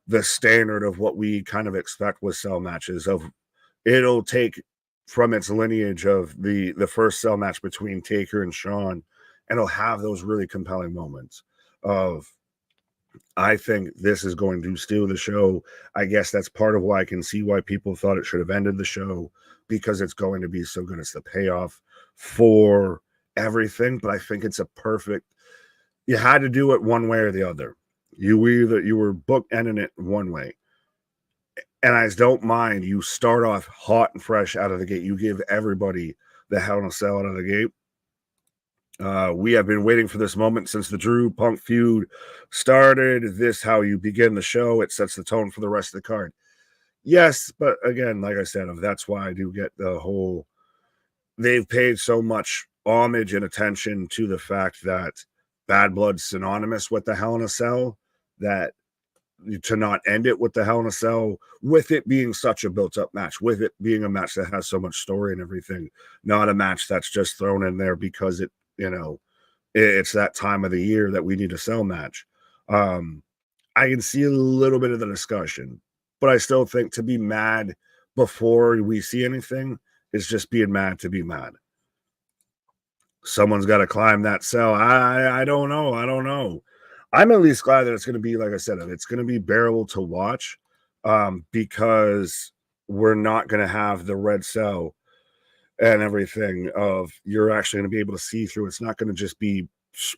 the standard of what we kind of expect with Cell matches. It'll take from its lineage of the first Cell match between Taker and Shawn, and it'll have those really compelling moments of, I think this is going to steal the show. I guess that's part of why I can see why people thought it should have ended the show, because it's going to be so good. It's the payoff for everything. But I think it's a perfect, you had to do it one way or the other. You were bookending it one way. And I don't mind, you start off hot and fresh out of the gate. You give everybody the Hell in a Cell out of the gate. We have been waiting for this moment since the Drew Punk feud started. This how you begin the show. It sets the tone for the rest of the card. Yes, but again, like I said, that's why I do get the whole. They've paid so much homage and attention to the fact that Bad Blood's synonymous with the Hell in a Cell, that to not end it with the Hell in a Cell, with it being such a built-up match, with it being a match that has so much story and everything, not a match that's just thrown in there because it's that time of the year that we need a cell match. I can see a little bit of the discussion, but I still think to be mad before we see anything is just being mad to be mad. Someone's got to climb that cell. I don't know. I don't know. I'm at least glad that it's going to be, like I said, it's going to be bearable to watch, because we're not going to have the red cell and everything of you're actually going to be able to see through. It's not going to just be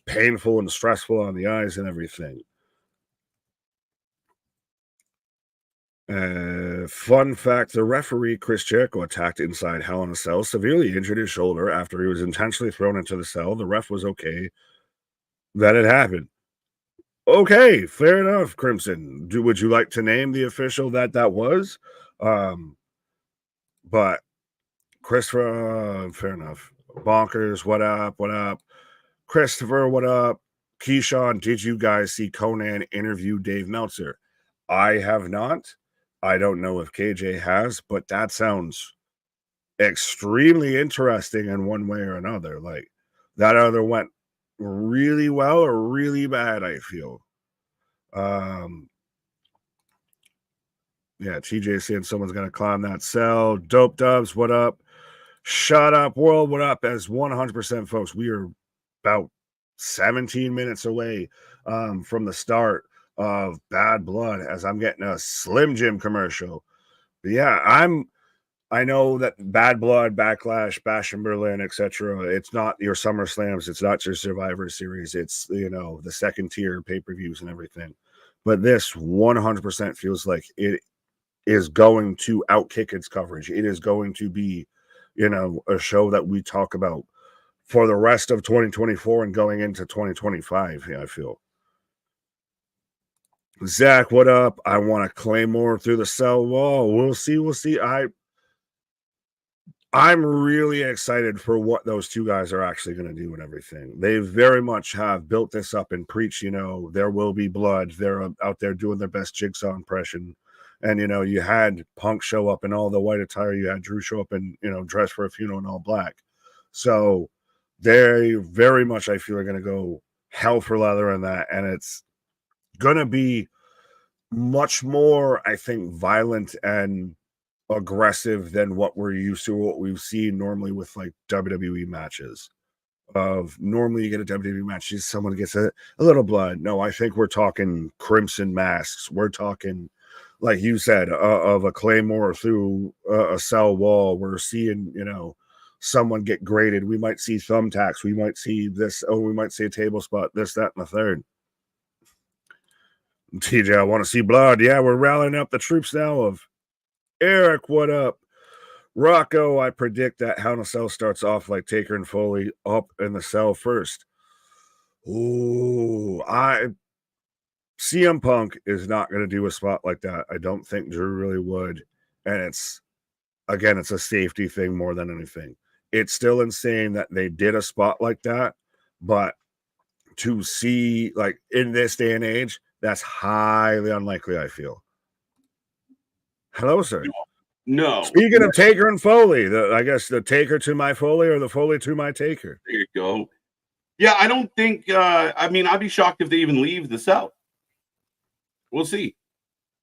painful and stressful on the eyes and everything. Fun fact, the referee Chris Jericho attacked inside Hell in a Cell, severely injured his shoulder after he was intentionally thrown into the cell. The ref was okay that it happened. Okay, fair enough, Crimson. Would you like to name the official that was? But Christopher, fair enough. Bonkers, what up? What up? Christopher, what up? Keyshawn, did you guys see Conan interview Dave Meltzer? I have not. I don't know if KJ has, but that sounds extremely interesting in one way or another. Like, that either went really well or really bad, I feel. Yeah, TJ saying someone's gonna climb that cell. Dope Dubs, what up? Shut up, world, what up? As 100%, folks, we are about 17 minutes away from the start of Bad Blood, as I'm getting a Slim Jim commercial. But yeah, I know that Bad Blood, Backlash, Bash in Berlin, etc. It's not your SummerSlams, it's not your Survivor Series, it's the second tier pay-per-views and everything. But this 100% feels like it is going to outkick its coverage. It is going to be, a show that we talk about for the rest of 2024 and going into 2025. Yeah, I feel. Zach, what up? I want to Claymore through the cell wall. We'll see. We'll see. I'm really excited for what those two guys are actually going to do and everything. They very much have built this up and preach, there will be blood. They're out there doing their best Jigsaw impression. And, you had Punk show up in all the white attire. You had Drew show up in, dressed for a funeral in all black. So they very much, I feel, are going to go hell for leather in that. And it's going to be much more, I think, violent and aggressive than what we're used to, what we've seen normally with like WWE matches. Normally you get a WWE match, someone gets a little blood. No, I think we're talking crimson masks. We're talking, like you said, of a Claymore through a cell wall. We're seeing, someone get graded. We might see thumbtacks. We might see this. Oh, we might see a table spot, this, that, and the third. TJ, I want to see blood. Yeah, we're rallying up the troops now of Eric, what up? Rocco, I predict that Hell in a Cell starts off like Taker and Foley up in the cell first. Ooh, CM Punk is not going to do a spot like that. I don't think Drew really would. And it's a safety thing more than anything. It's still insane that they did a spot like that, but to see, like, in this day and age, that's highly unlikely, I feel. Hello, sir. No. Speaking of Taker and Foley, I guess the Taker to my Foley or the Foley to my Taker. There you go. Yeah, I don't think, I'd be shocked if they even leave the cell. We'll see.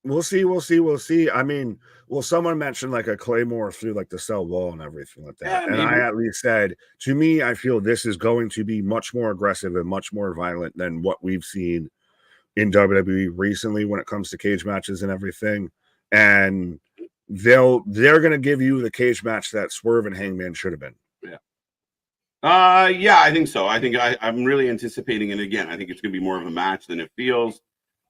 We'll see. I mean, someone mentioned like a Claymore through like the cell wall and everything like that. Yeah, and I at least said, to me, I feel this is going to be much more aggressive and much more violent than what we've seen in WWE recently when it comes to cage matches and everything. And they're going to give you the cage match that Swerve and Hangman should have been. Yeah, I think so. I think I'm really anticipating it again. I think it's going to be more of a match than it feels.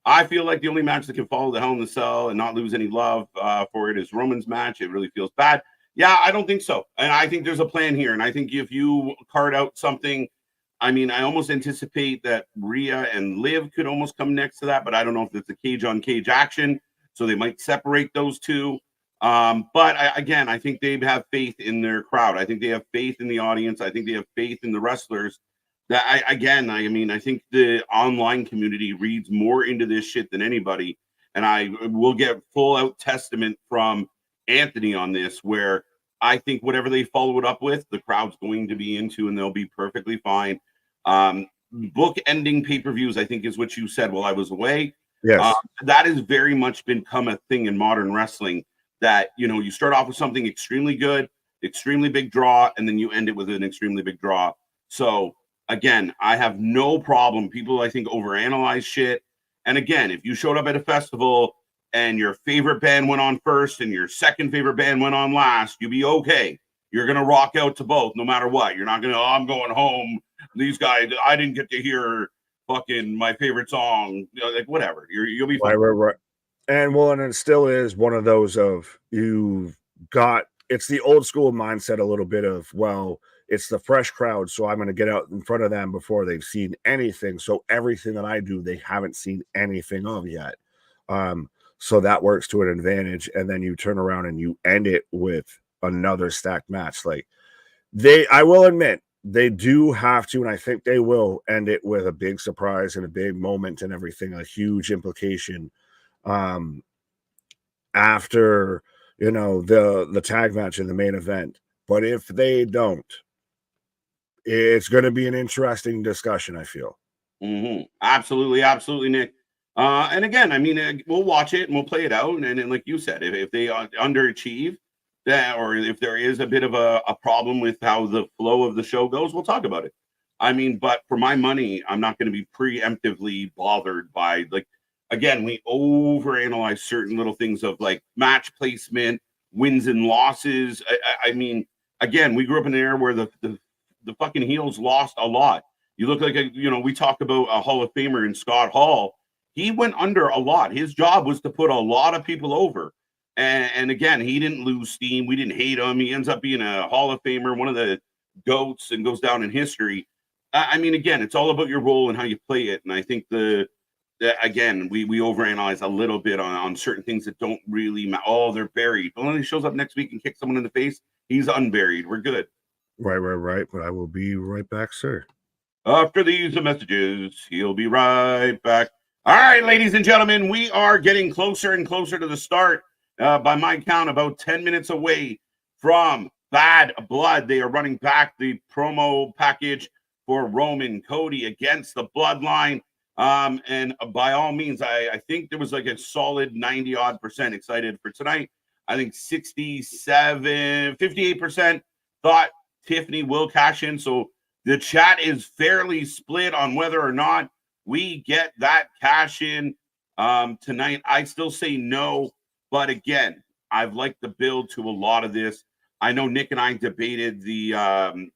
I feel like the only match that can follow the Hell in the Cell and not lose any love for it is Roman's match. It really feels bad. Yeah, I don't think so. And I think there's a plan here. And I think if you card out something I mean, I almost anticipate that Rhea and Liv could almost come next to that, but I don't know if it's a cage on cage action, so they might separate those two. But again, I think they have faith in their crowd. I think they have faith in the audience. I think they have faith in the wrestlers. I mean, I think the online community reads more into this shit than anybody, and I will get full out testament from Anthony on this, where I think whatever they follow it up with, the crowd's going to be into, and they'll be perfectly fine. Book ending pay-per-views, I think, is what you said while I was away. Yes. That has very much become a thing in modern wrestling, that, you know, you start off with something extremely good, extremely big draw, and then you end it with an extremely big draw. So again, I have no problem. People, I think, overanalyze shit. And again, if you showed up at a festival and your favorite band went on first and your second favorite band went on last, you'll be okay. You're going to rock out to both no matter what. You're not going to, oh, I'm going home. These guys, I didn't get to hear fucking my favorite song. You know, like, whatever. You'll be fine. Right. And well, and it still is one of those of you've got, it's the old school mindset a little bit of, well, it's the fresh crowd, so I'm going to get out in front of them before they've seen anything. So everything that I do, they haven't seen anything of yet. So that works to an advantage. And then you turn around and you end it with another stacked match. Like I will admit, they do have to, and I think they will end it with a big surprise and a big moment and everything, a huge implication after, you know, the tag match in the main event. But if they don't, it's going to be an interesting discussion, I feel. Absolutely, Nick. And again, I mean, we'll watch it and we'll play it out. And like you said, if they underachieve that, or if there is a bit of a problem with how the flow of the show goes, we'll talk about it. I mean, but for my money, I'm not going to be preemptively bothered by, like, again, we overanalyze certain little things of like match placement, wins and losses. I mean, again, we grew up in an era where the fucking heels lost a lot. You look like we talked about a Hall of Famer in Scott Hall. He went under a lot. His job was to put a lot of people over. And again, he didn't lose steam. We didn't hate him. He ends up being a Hall of Famer, one of the GOATs, and goes down in history. I mean, again, it's all about your role and how you play it. And I think again, we overanalyze a little bit on certain things that don't really matter. Oh, they're buried. But when he shows up next week and kicks someone in the face, he's unburied. We're good. Right. But I will be right back, sir. After these messages, he'll be right back. All right, ladies and gentlemen, we are getting closer and closer to the start. By my count, about 10 minutes away from Bad Blood. They are running back the promo package for Roman Cody against the Bloodline. And by all means, I think there was like a solid 90-odd% excited for tonight. I think 58% thought Tiffany will cash in. So the chat is fairly split on whether or not we get that cash in tonight. I still say no. But again, I've liked the build to a lot of this. I know Nick and I debated the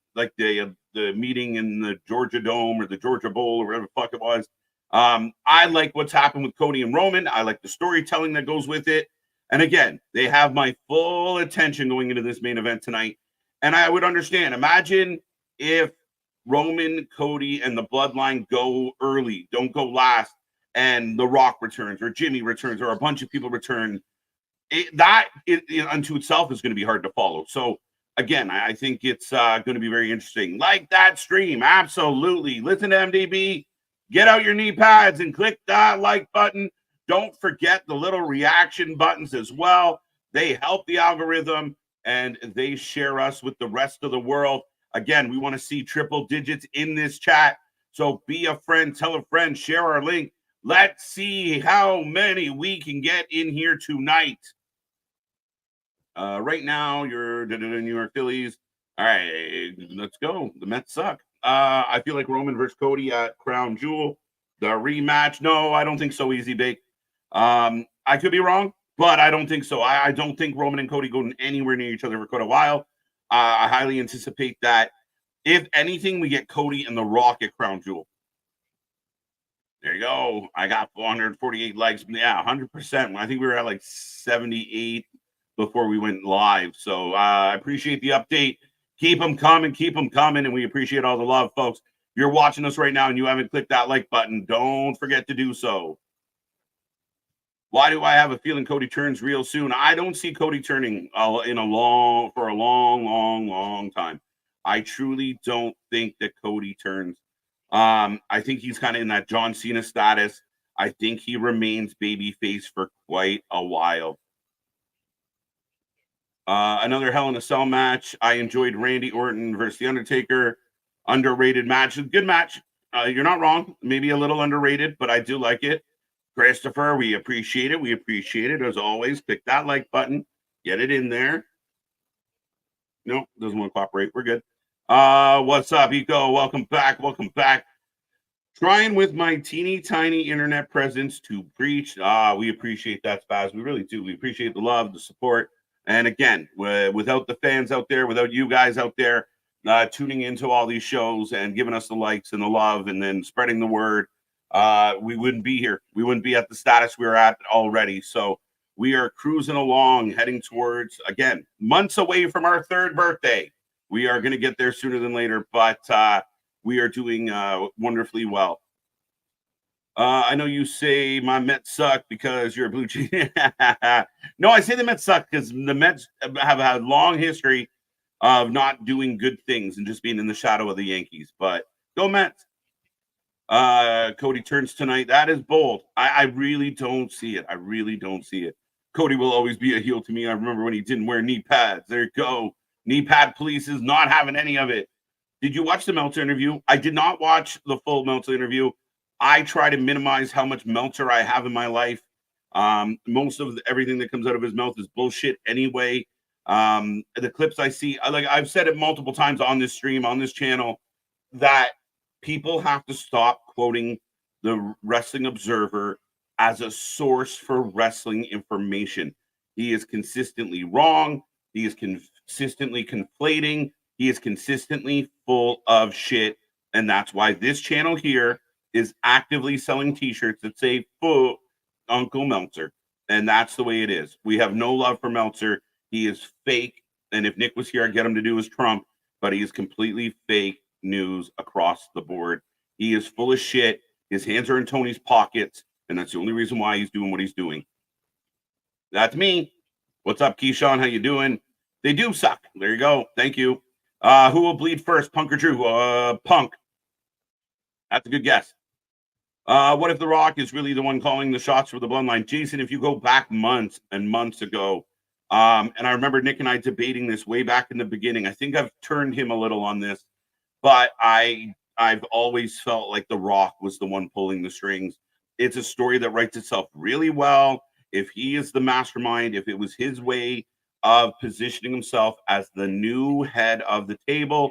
meeting in the Georgia Dome or the Georgia Bowl or whatever the fuck it was. I like what's happened with Cody and Roman. I like the storytelling that goes with it. And again, they have my full attention going into this main event tonight. And I would understand. Imagine if Roman, Cody, and the Bloodline go early, don't go last, and The Rock returns or Jimmy returns or a bunch of people return. That unto itself is going to be hard to follow. So again, I think it's going to be very interesting. Like that stream, absolutely. Listen to MDB. Get out your knee pads and click that like button. Don't forget the little reaction buttons as well. They help the algorithm and they share us with the rest of the world. Again, we want to see triple digits in this chat. So be a friend, tell a friend, share our link. Let's see how many we can get in here tonight. Right now, you're the New York Phillies. All right, let's go. The Mets suck. I feel like Roman versus Cody at Crown Jewel. The rematch. No, I don't think so, Easy Bake. I could be wrong, but I don't think so. I don't think Roman and Cody go anywhere near each other for quite a while. I highly anticipate that. If anything, we get Cody and The Rock at Crown Jewel. There you go. I got 448 likes. Yeah, 100%. I think we were at like 78 before we went live. So I appreciate the update. Keep them coming. And we appreciate all the love, folks. you're watching us right now and you haven't clicked that like button, don't forget to do so. Why do I have a feeling Cody turns real soon? I don't see Cody turning for a long time. I truly don't think that Cody turns. I think he's kind of in that John Cena status. I think he remains babyface for quite a while. Another Hell in a Cell match. I enjoyed Randy Orton versus The Undertaker. Underrated match. Good match. You're not wrong. Maybe a little underrated, but I do like it. Christopher, we appreciate it. We appreciate it as always. Click that like button. Get it in there. Nope, doesn't want to cooperate. We're good. What's up, Eco? Welcome back. Welcome back. Trying with my teeny tiny internet presence to preach. We appreciate that, Spaz. We really do. We appreciate the love, the support. And again, without the fans out there, without you guys out there tuning into all these shows and giving us the likes and the love and then spreading the word, we wouldn't be here. We wouldn't be at the status we were at already. So we are cruising along, heading towards, again, months away from our 3rd birthday. We are going to get there sooner than later, but we are doing wonderfully well. I know you say my Mets suck because you're a Blue Jay. No, I say the Mets suck because the Mets have a long history of not doing good things and just being in the shadow of the Yankees. But go Mets. Cody turns tonight. That is bold. I really don't see it. I really don't see it. Cody will always be a heel to me. I remember when he didn't wear knee pads. There you go. Knee pad police is not having any of it. Did you watch the Meltzer interview? I did not watch the full Meltzer interview. I try to minimize how much Meltzer I have in my life. Most of everything that comes out of his mouth is bullshit anyway. The clips I see, I've said it multiple times on this stream, on this channel, that people have to stop quoting the Wrestling Observer as a source for wrestling information. He is consistently wrong. He is consistently conflating. He is consistently full of shit. And that's why this channel here is actively selling t-shirts that say "Full Uncle Meltzer." And that's the way it is. We have no love for Meltzer. He is fake. And if Nick was here, I'd get him to do his Trump, but he is completely fake news across the board. He is full of shit. His hands are in Tony's pockets, and that's the only reason why he's doing what he's doing. That's me. What's up, Keyshawn? How you doing? They do suck. There you go. Thank you. Who will bleed first, Punk or Drew? Punk. That's a good guess. What if The Rock is really the one calling the shots for the bloodline? Jason, if you go back months and months ago, and I remember Nick and I debating this way back in the beginning. I think I've turned him a little on this, but I've always felt like The Rock was the one pulling the strings. It's a story that writes itself really well. If he is the mastermind, if it was his way of positioning himself as the new head of the table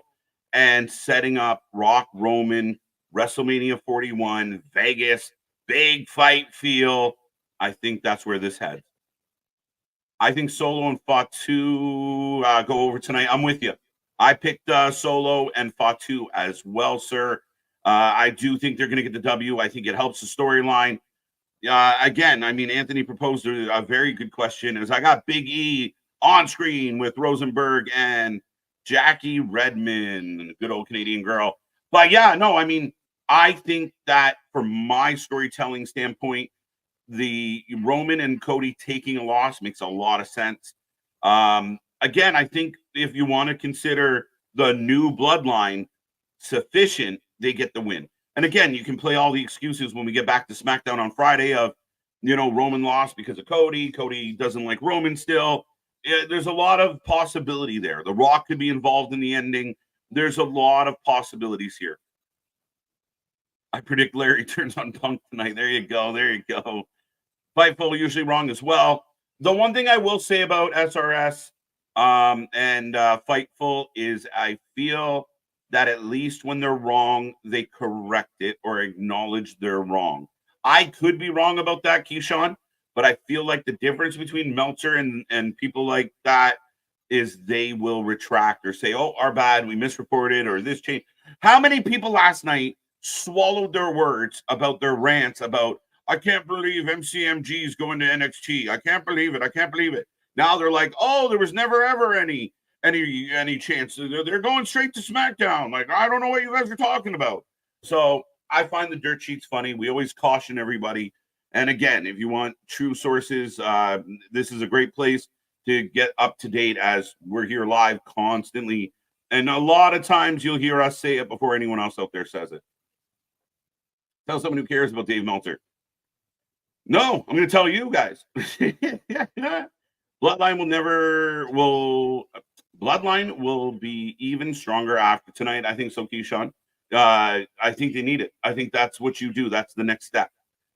and setting up Rock Roman, WrestleMania 41, Vegas, big fight feel, I think that's where this heads. I think Solo and Fatu go over tonight. I'm with you. I picked Solo and Fatu as well, sir. I do think they're going to get the W. I think it helps the storyline. Again, I mean, Anthony proposed a very good question. As I got Big E on screen with Rosenberg and Jackie Redmond, good old Canadian girl. But yeah, no, I mean, I think that from my storytelling standpoint, the Roman and Cody taking a loss makes a lot of sense. Again, I think if you want to consider the new bloodline sufficient, they get the win. And again, you can play all the excuses when we get back to SmackDown on Friday of, Roman lost because of Cody. Cody doesn't like Roman still. There's a lot of possibility there. The Rock could be involved in the ending. There's a lot of possibilities here. I predict Larry turns on Punk tonight. There you go. There you go. Fightful, usually wrong as well. The one thing I will say about SRS and Fightful is I feel that at least when they're wrong, they correct it or acknowledge they're wrong. I could be wrong about that, Keyshawn, but I feel like the difference between Meltzer and people like that is they will retract or say, oh, our bad, we misreported, or this changed. How many people last night swallowed their words about their rants about, I can't believe MCMG is going to NXT. I can't believe it. I can't believe it. Now they're like, oh, there was never, ever any chance. They're going straight to SmackDown. Like, I don't know what you guys are talking about. So I find the dirt sheets funny. We always caution everybody. And again, if you want true sources, this is a great place to get up to date as we're here live constantly. And a lot of times you'll hear us say it before anyone else out there says it. Tell someone who cares about Dave Meltzer. No, I'm going to tell you guys. Bloodline will be even stronger after tonight. I think so, Keyshawn. I think they need it. I think that's what you do. That's the next step.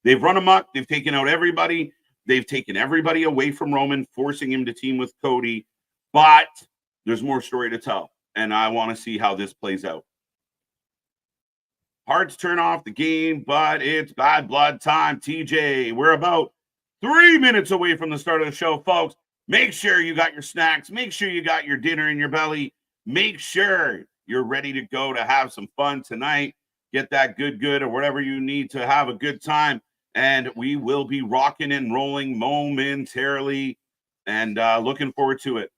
They've run amok. They've taken out everybody. They've taken everybody away from Roman, forcing him to team with Cody. But there's more story to tell, and I want to see how this plays out. Hard to turn off the game, but it's bad blood time. TJ, we're about 3 minutes away from the start of the show, folks. Make sure you got your snacks. Make sure you got your dinner in your belly. Make sure you're ready to go to have some fun tonight. Get that good or whatever you need to have a good time. And we will be rocking and rolling momentarily and looking forward to it.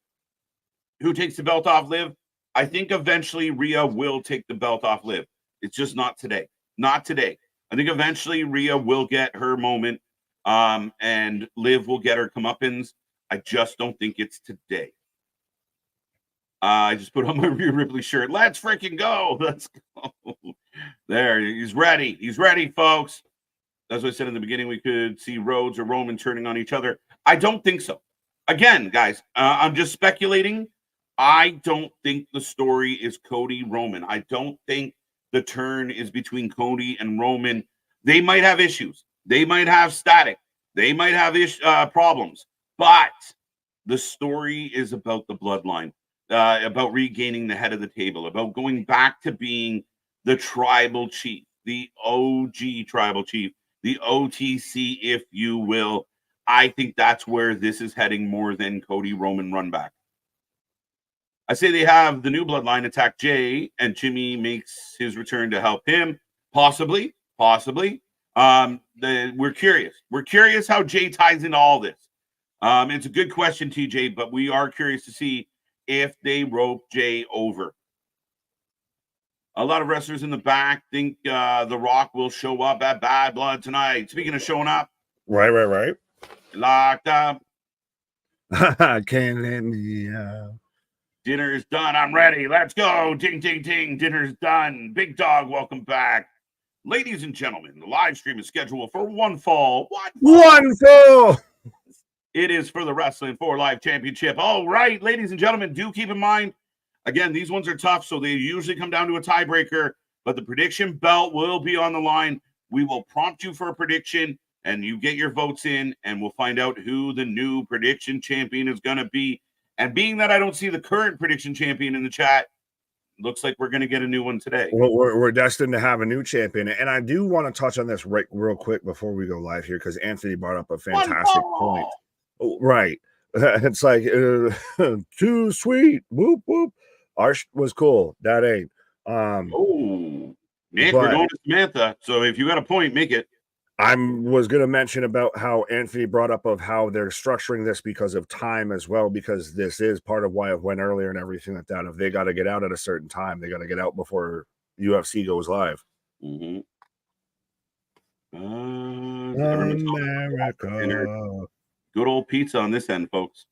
Who takes the belt off Liv? I think eventually Rhea will take the belt off Liv. It's just not today. Not today. I think eventually Rhea will get her moment and Liv will get her comeuppance. I just don't think it's today. I just put on my Rhea Ripley shirt. Let's freaking go. Let's go. There, he's ready. He's ready, folks. As I said in the beginning, we could see Rhodes or Roman turning on each other. I don't think so. Again, guys, I'm just speculating. I don't think the story is Cody Roman. I don't think the turn is between Cody and Roman. They might have issues. They might have static. They might have problems. But the story is about the bloodline, about regaining the head of the table, about going back to being the tribal chief, the OG tribal chief, the OTC, if you will. I think that's where this is heading more than Cody Roman run back. I say they have the new bloodline attack Jay, and Jimmy makes his return to help him. Possibly. We're curious. We're curious how Jay ties into all this. It's a good question, TJ, but we are curious to see if they rope Jay over. A lot of wrestlers in the back think The Rock will show up at Bad Blood tonight. Speaking of showing up. Right. Locked up. Can't let me out. Dinner's done. I'm ready. Let's go. Ding, ding, ding. Dinner's done. Big Dog, welcome back. Ladies and gentlemen, the live stream is scheduled for one fall. One fall. It is for the Wrestling for Life Championship. All right, ladies and gentlemen, do keep in mind, again, these ones are tough, so they usually come down to a tiebreaker, but the prediction belt will be on the line. We will prompt you for a prediction, and you get your votes in, and we'll find out who the new prediction champion is going to be. And being that I don't see the current prediction champion in the chat, looks like we're going to get a new one today. Well, we're destined to have a new champion. And I do want to touch on this real quick before we go live here, because Anthony brought up a fantastic point. Oh, right. It's like, too sweet. Whoop, whoop. Arsh was cool. That ain't. Nick, we're going to Samantha. So if you got a point, make it. I was going to mention about how Anthony brought up of how they're structuring this because of time as well, because this is part of why it went earlier and everything like that. If they got to get out at a certain time, they got to get out before UFC goes live. Mm-hmm. America. Good old pizza on this end, folks.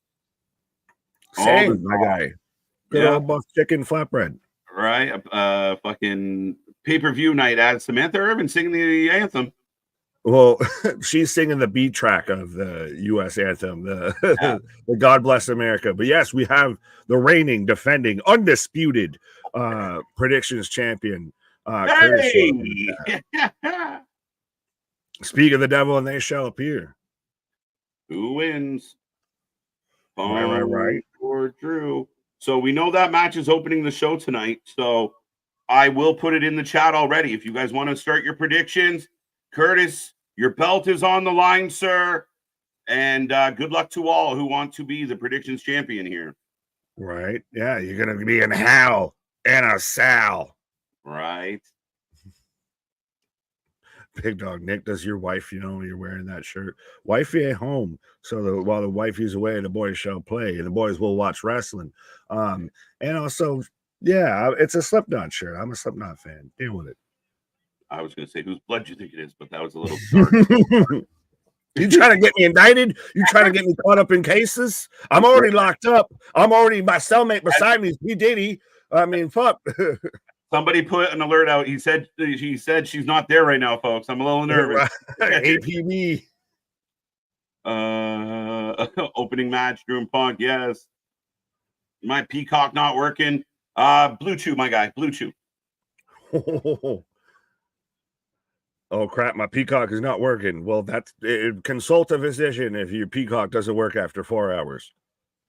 Same, my guy. Good old buff chicken flatbread. Right. Fucking pay-per-view night at Samantha Irvin singing the anthem. Well, she's singing the B track of the U.S. anthem, the God Bless America. But yes, we have the reigning, defending, undisputed predictions champion. Hey! Speak of the devil and they shall appear. Who wins? Right. Or Drew. So we know that match is opening the show tonight. So I will put it in the chat already. If you guys want to start your predictions, Curtis, your belt is on the line, sir. And good luck to all who want to be the predictions champion here. Right. Yeah, you're going to be in Hal and a Sal. Right. Big Dog, Nick, does your wife, you're wearing that shirt? Wifey at home. So while the wifey's away, the boys shall play, and the boys will watch wrestling. And also, yeah, it's a Slipknot shirt. I'm a Slipknot fan. Deal with it. I was going to say, whose blood do you think it is? But that was a little dark. You trying to get me indicted? You trying to get me caught up in cases? I'm already locked up. I'm already, my cellmate beside me is P. Diddy. I mean, fuck. Somebody put an alert out. She said she's not there right now, folks. I'm a little nervous. APB. Opening match, Drew and Punk. Yes. My Peacock not working. Blue Chew, my guy. Blue Chew. Oh crap, my Peacock is not working. Well, that's consult a physician if your Peacock doesn't work after 4 hours.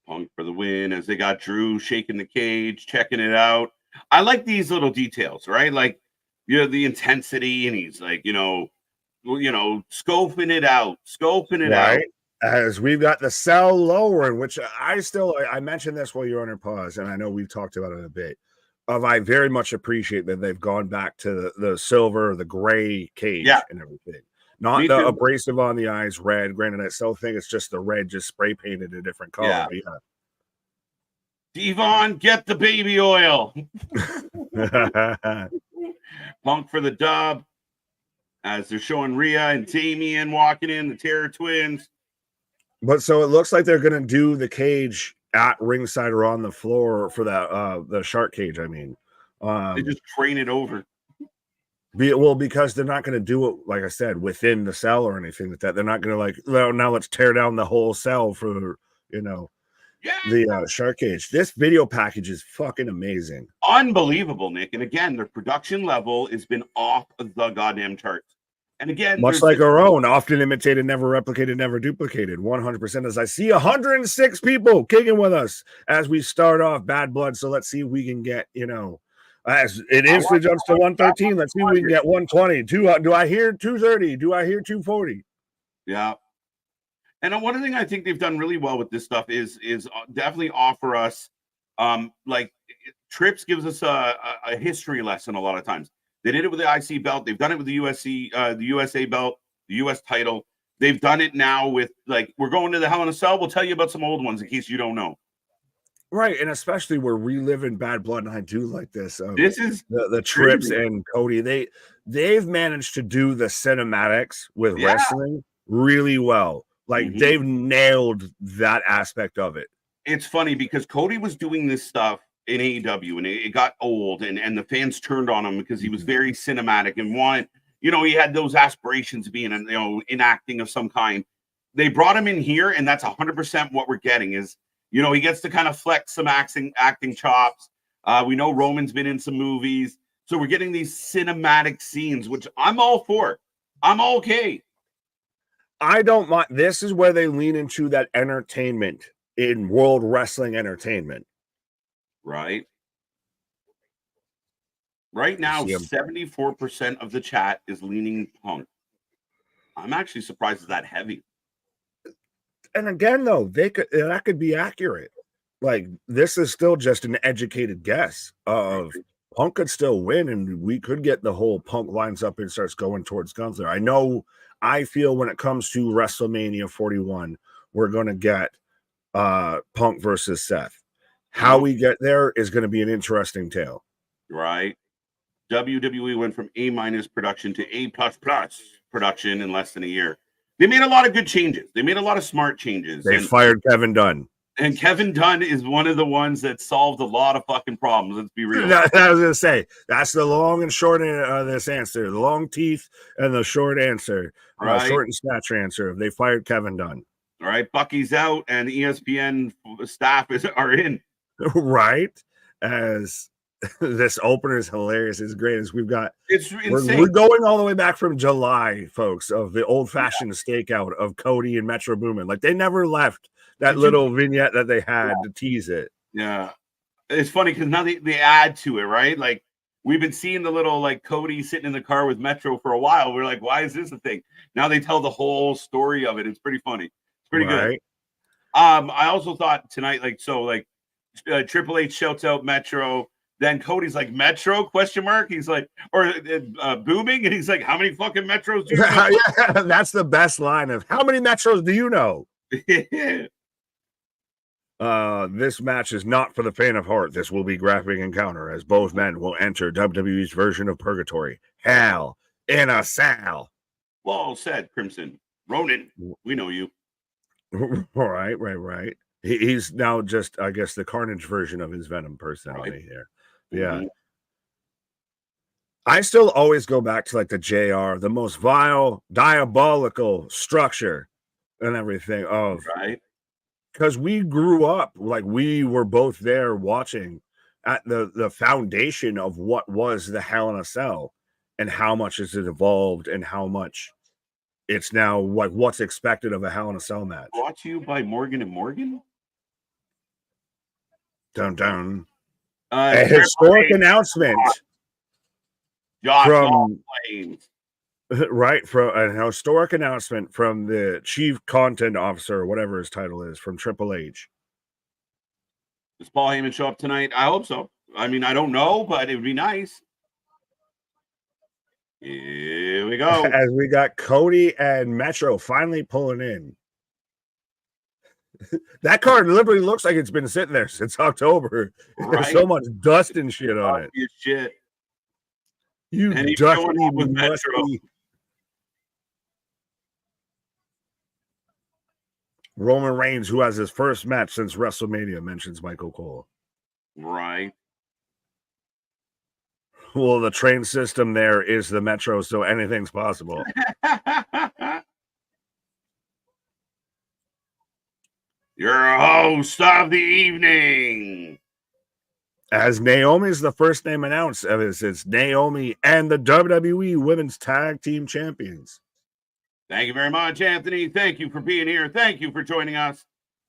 Punk for the win as they got Drew shaking the cage, checking it out. I like these little details, right? Like, the intensity, and he's like, scoping it out. As we've got the cell lowering, which I mentioned this while you're on your pause, and I know we've talked about it a bit. I very much appreciate that they've gone back to the silver, the gray cage, and everything. Not the abrasive on the eyes, red. Granted, I still think it's just the red, just spray painted a different color. Yeah. But yeah. Devon, get the baby oil. Punk for the dub. As they're showing Rhea and Damian walking in, the Terror Twins. But so it looks like they're going to do the cage at ringside or on the floor for that the shark cage. I mean, they just train it over. Because they're not going to do it, like I said, within the cell or anything like that. They're not going to now let's tear down the whole cell for the shark cage. This video package is fucking amazing, unbelievable, Nick. And again, their production level has been off the goddamn charts. And again, much like our own, often imitated, never replicated, never duplicated. 100%. As I see 106 people kicking with us as we start off Bad Blood. So let's see if we can get, as it instantly jumps to 113. Let's see if we can get 120. Do I hear 230? Do I hear 240? Yeah. And one thing I think they've done really well with this stuff is definitely offer us, like Trips gives us a history lesson a lot of times. They did it with the IC belt. They've done it with the the USA belt, the US title. They've done it now with, like, we're going to the Hell in a Cell. We'll tell you about some old ones in case you don't know. Right, and especially we're reliving Bad Blood, and I do like this. This is the Trips and Cody. They've managed to do the cinematics with wrestling really well. Like, they've nailed that aspect of it. It's funny because Cody was doing this stuff in AEW, and it got old, and the fans turned on him because he was very cinematic and he had those aspirations of being in acting of some kind. They brought him in here, and that's 100% what we're getting is, he gets to kind of flex some acting chops. We know Roman's been in some movies, so we're getting these cinematic scenes, which I'm all for. I'm okay. I don't mind. This is where they lean into that entertainment in world wrestling entertainment. Right. Right now, 74% of the chat is leaning Punk. I'm actually surprised it's that heavy. And again, though, that could be accurate. Like, this is still just an educated guess of Punk could still win, and we could get the whole Punk lines up and starts going towards Gunther. I feel when it comes to WrestleMania 41, we're going to get Punk versus Seth. How we get there is going to be an interesting tale. Right. WWE went from A- production to A++ production in less than a year. They made a lot of good changes. They made a lot of smart changes. They fired Kevin Dunn. And Kevin Dunn is one of the ones that solved a lot of fucking problems. Let's be real. I was going to say, that's the long and short of this answer. The long teeth and the short answer. Right. Short and stature answer. They fired Kevin Dunn. All right. Bucky's out, and ESPN staff are in. Right. As this opener is hilarious. It's great. As we've got, insane. We're going all the way back from July, folks, of the old-fashioned stakeout of Cody and Metro Boomin. Like, they never left that little vignette that they had to tease it. Yeah. It's funny because now they add to it, right? Like, we've been seeing the little, like, Cody sitting in the car with Metro for a while. We're like, why is this a thing? Now they tell the whole story of it. It's pretty funny. It's pretty good. I also thought tonight, Triple H shouts out Metro. Then Cody's like, Metro? ? He's like, or booming, and he's like, how many fucking Metros do you know? Yeah, that's the best line of how many Metros do you know? This match is not for the faint of heart. This will be graphic encounter as both men will enter WWE's version of purgatory. Hell, in a cell. Well said, Crimson. Ronan, we know you. Right. He's now just, I guess, the Carnage version of his Venom personality here. Yeah. I still always go back to like the JR, the most vile, diabolical structure and everything of because we grew up like we were both there watching at the foundation of what was the Hell in a Cell and how much has it evolved and how much it's now like what's expected of a Hell in a Cell match. Brought to you by Morgan and Morgan. Dun. A historic announcement from right from a historic announcement from the chief content officer, or whatever his title is, from Triple H. Does Paul Heyman show up tonight? I hope so. I mean, I don't know, but it would be nice. Here we go. As we got Cody and Metro finally pulling in. That card literally looks like it's been sitting there since October. There's so much dust and shit on it. Shit. You dusty musty. Roman Reigns, who has his first match since WrestleMania, mentions Michael Cole. Right. Well, the train system there is the Metro, so anything's possible. Your host of the evening. As Naomi's the first name announced, it's Naomi and the WWE Women's Tag Team Champions. Thank you very much, Anthony. Thank you for being here. Thank you for joining us.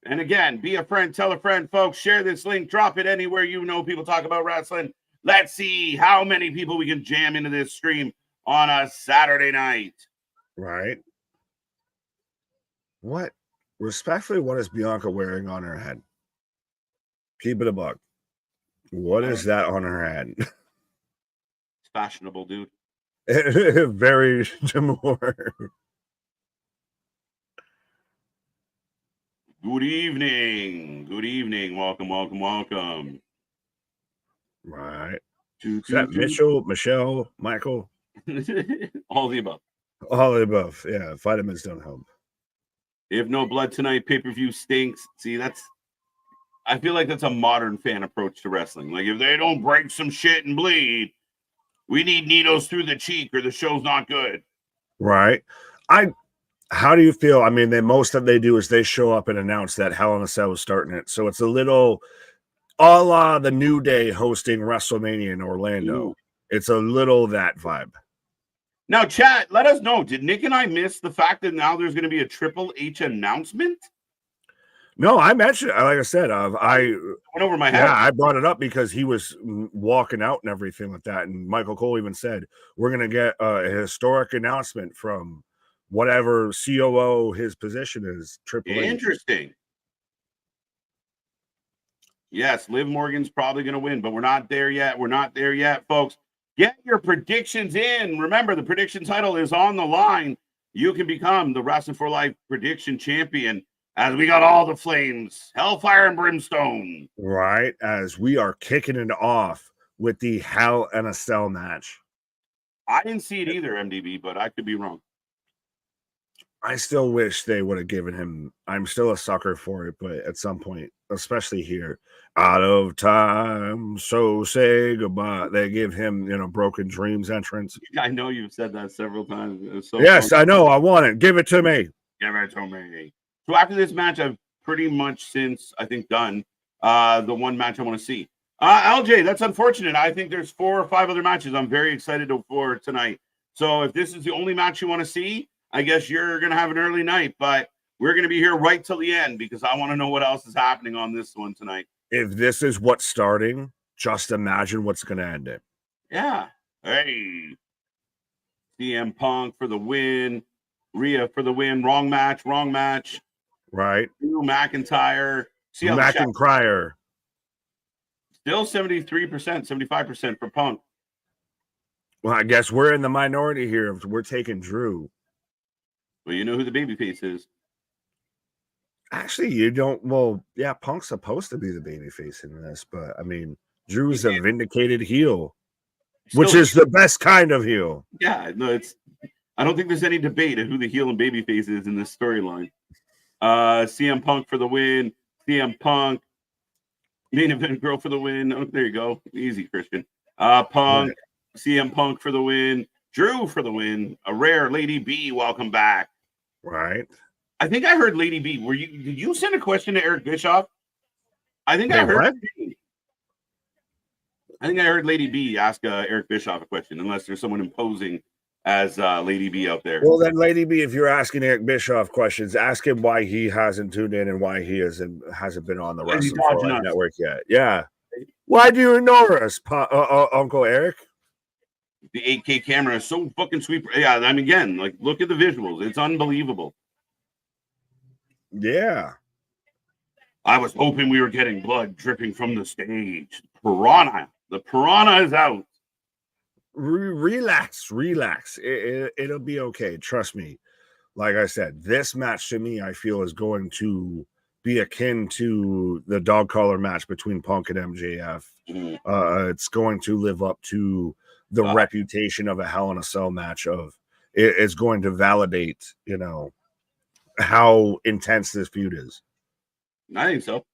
And again, be a friend, tell a friend, folks. Share this link, drop it anywhere you know people talk about wrestling. Let's see how many people we can jam into this stream on a Saturday night. Right. What? Respectfully, what is Bianca wearing on her head? Keep it a buck. What is that on her head? It's fashionable, dude. Very demure. Good evening. Good evening. Welcome. Right. Is that Michelle, Michael? All the above. All the above. Yeah. Vitamins don't help. If no blood tonight, pay-per-view stinks. See, I feel like that's a modern fan approach to wrestling. Like, if they don't break some shit and bleed, we need needles through the cheek or the show's not good. Right. How do you feel? I mean, most that they do is they show up and announce that Hell in a Cell is starting it. So it's a little a la the New Day hosting WrestleMania in Orlando. Ooh. It's a little that vibe. Now, chat, let us know. Did Nick and I miss the fact that now there's going to be a Triple H announcement? No, I mentioned, like I said, I went over my head. Yeah, I brought it up because he was walking out and everything like that. And Michael Cole even said, we're going to get a historic announcement from whatever COO his position is. Triple H. Interesting. Yes, Liv Morgan's probably going to win, but we're not there yet. We're not there yet, folks. Get your predictions in. Remember, the prediction title is on the line. You can become the Wrestling for Life prediction champion as we got all the flames, hellfire and brimstone. Right, as we are kicking it off with the Hell in a Cell match. I didn't see it either, MDB, but I could be wrong. I still wish they would have given him. I'm still a sucker for it, but at some point, especially here, out of time, so say goodbye. They give him, Broken Dreams entrance. I know you've said that several times. Yes, fun. I know. I want it. Give it to me. Give it to me. So after this match, I've pretty much since I think done the one match I want to see. LJ, that's unfortunate. I think there's 4 or 5 other matches I'm very excited for tonight. So if this is the only match you want to see, I guess you're going to have an early night, but we're going to be here right till the end because I want to know what else is happening on this one tonight. If this is what's starting, just imagine what's going to end it. Yeah. Hey. CM Punk for the win. Rhea for the win. Wrong match. Right. McIntyre. McIntyre. Still 73%, 75% for Punk. Well, I guess we're in the minority here. We're taking Drew. Well, you know who the babyface is. Actually, you don't. Well, yeah, Punk's supposed to be the babyface in this, but I mean, Drew's a vindicated heel. which is the best kind of heel. Yeah, no, I don't think there's any debate of who the heel and babyface is in this storyline. CM Punk for the win. CM Punk. Main event girl for the win. Oh, there you go. Easy, Christian. Punk. Right. CM Punk for the win. Drew for the win. A rare Lady B. Welcome back. Right. I think I heard Lady B. Did you send a question to Eric Bischoff? I think I heard. What? I think I heard Lady B ask Eric Bischoff a question, unless there's someone imposing as Lady B out there. Well, then, Lady B, if you're asking Eric Bischoff questions, ask him why he hasn't tuned in and why he hasn't been on the Wrestling for Life Network yet. Yeah. Why do you ignore us, Uncle Eric? The 8K camera is so fucking sweet. Yeah, I mean, again, like, look at the visuals. It's unbelievable. Yeah. I was hoping we were getting blood dripping from the stage. Piranha. The piranha is out. Relax. It'll be okay. Trust me. Like I said, this match to me, I feel, is going to be akin to the dog collar match between Punk and MJF. It's going to live up to the reputation of a Hell in a Cell match. It's going to validate, how intense this feud is. I think so.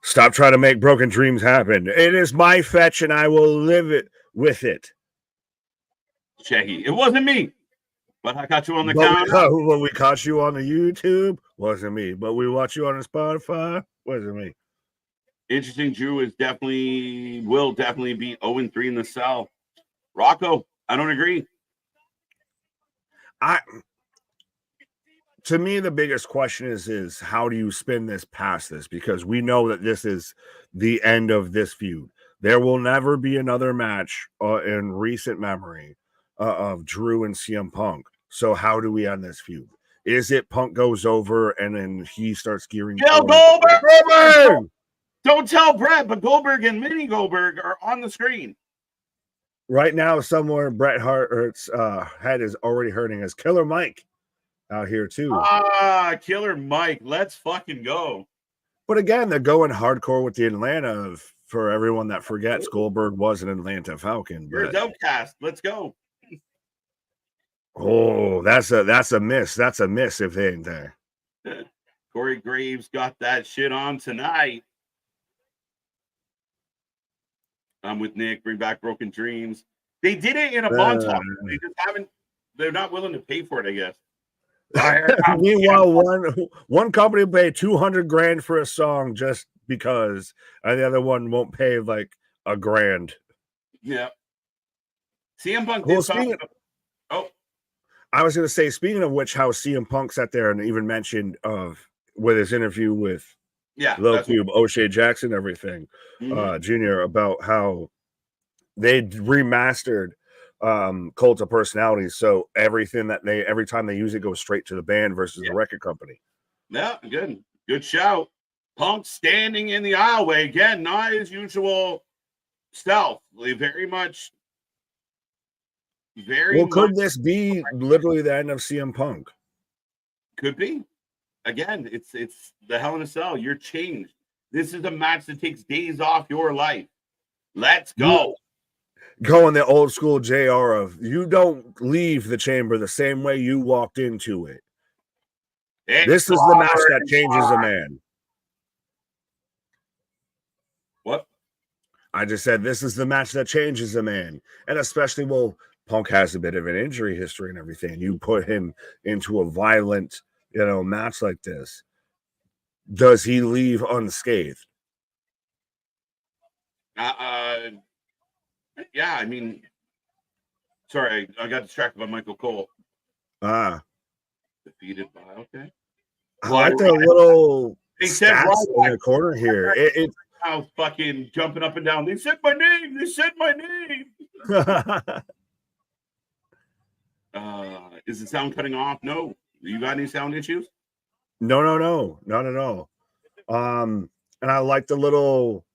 Stop trying to make broken dreams happen. It is my fetch, and I will live it with it. Shaggy, it wasn't me, but I caught you on the counter. When we caught you on the YouTube, wasn't me. But we watched you on the Spotify, wasn't me. Interesting. Drew will definitely be 0-3 in the cell. Rocco, I don't agree. To me, the biggest question is how do you spin this past this? Because we know that this is the end of this feud. There will never be another match in recent memory of Drew and CM Punk. So how do we end this feud? Is it Punk goes over and then he starts gearing? Tell Goldberg! Don't tell Brett, but Goldberg and Mini Goldberg are on the screen. Right now, somewhere Bret Hart's head is already hurting as Killer Mike out here too. Killer Mike, let's fucking go. But again, they're going hardcore with the Atlanta. For everyone that forgets, Goldberg was an Atlanta Falcon. You're an outcast. Let's go. Oh, that's a miss. That's a miss if they ain't there. Corey Graves got that shit on tonight. I'm with Nick. Bring back Broken Dreams. They did it in a montage. They just haven't. They're not willing to pay for it, I guess. Meanwhile, one company paid $200,000 for a song just because, and the other one won't pay like $1,000. Yeah. CM Punk did I was going to say, speaking of which, how CM Punk sat there and even mentioned with his interview with Lil Cube, O'Shea Jackson, everything, Junior, about how they remastered Cult of Personality, so every time they use it goes straight to the band versus the record company. Yeah, good shout. Punk standing in the aisleway again, not his usual stealth. Very much. Could this be literally the end of CM Punk? Could be. Again, it's the Hell in a Cell. You're changed. This is a match that takes days off your life. Let's go. Going the old school JR of you don't leave the chamber the same way you walked into it. This is the match that changes a man. What? I just said this is the match that changes a man. And especially, Punk has a bit of an injury history and everything. You put him into a violent, match like this. Does he leave unscathed? Yeah, I mean, sorry, I got distracted by Michael Cole. Defeated by, okay. I like the little stats in the corner here. It's how fucking jumping up and down. They said my name. Is the sound cutting off? No. You got any sound issues? No, not at all. And I like the little.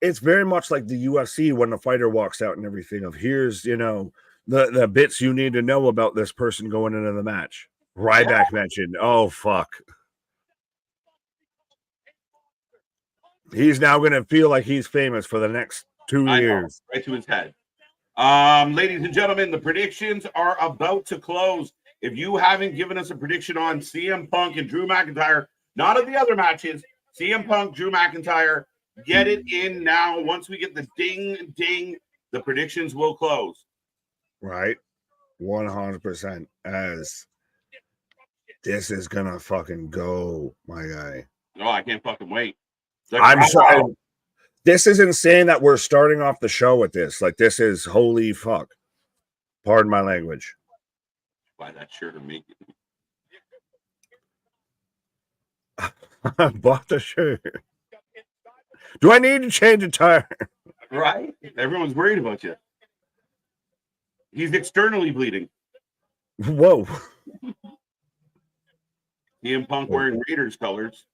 It's very much like the UFC when the fighter walks out and everything. Of here's the bits you need to know about this person going into the match. Ryback mentioned. Oh fuck. He's now going to feel like he's famous for the next 2 years. Right to his head. Ladies and gentlemen, the predictions are about to close. If you haven't given us a prediction on CM Punk and Drew McIntyre, not of the other matches, CM Punk, Drew McIntyre, get it in now. Once we get the ding, ding, the predictions will close. Right? 100%. As this is going to fucking go, my guy. Oh, I can't fucking wait. I'm sorry. This is insane that we're starting off the show with this. Like, this is holy fuck. Pardon my language. Buy that shirt or make it. I bought the shirt. Do I need to change a tire? Right? Everyone's worried about you. He's externally bleeding. Whoa. CM Punk wearing Raiders colors.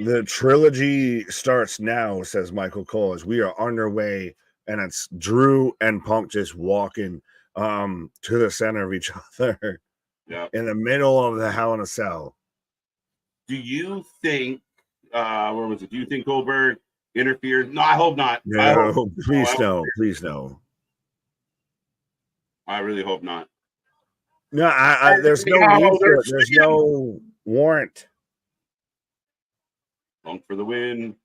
The trilogy starts now, says Michael Cole, as we are underway, and it's Drew and Punk just walking to the center of each other in the middle of the Hell in a Cell. Do you think, where was it? Do you think Goldberg interfered? No, I hope not. No, please no. Please no. I really hope not. No, there's no need for it. There's no warrant. Punk for the win.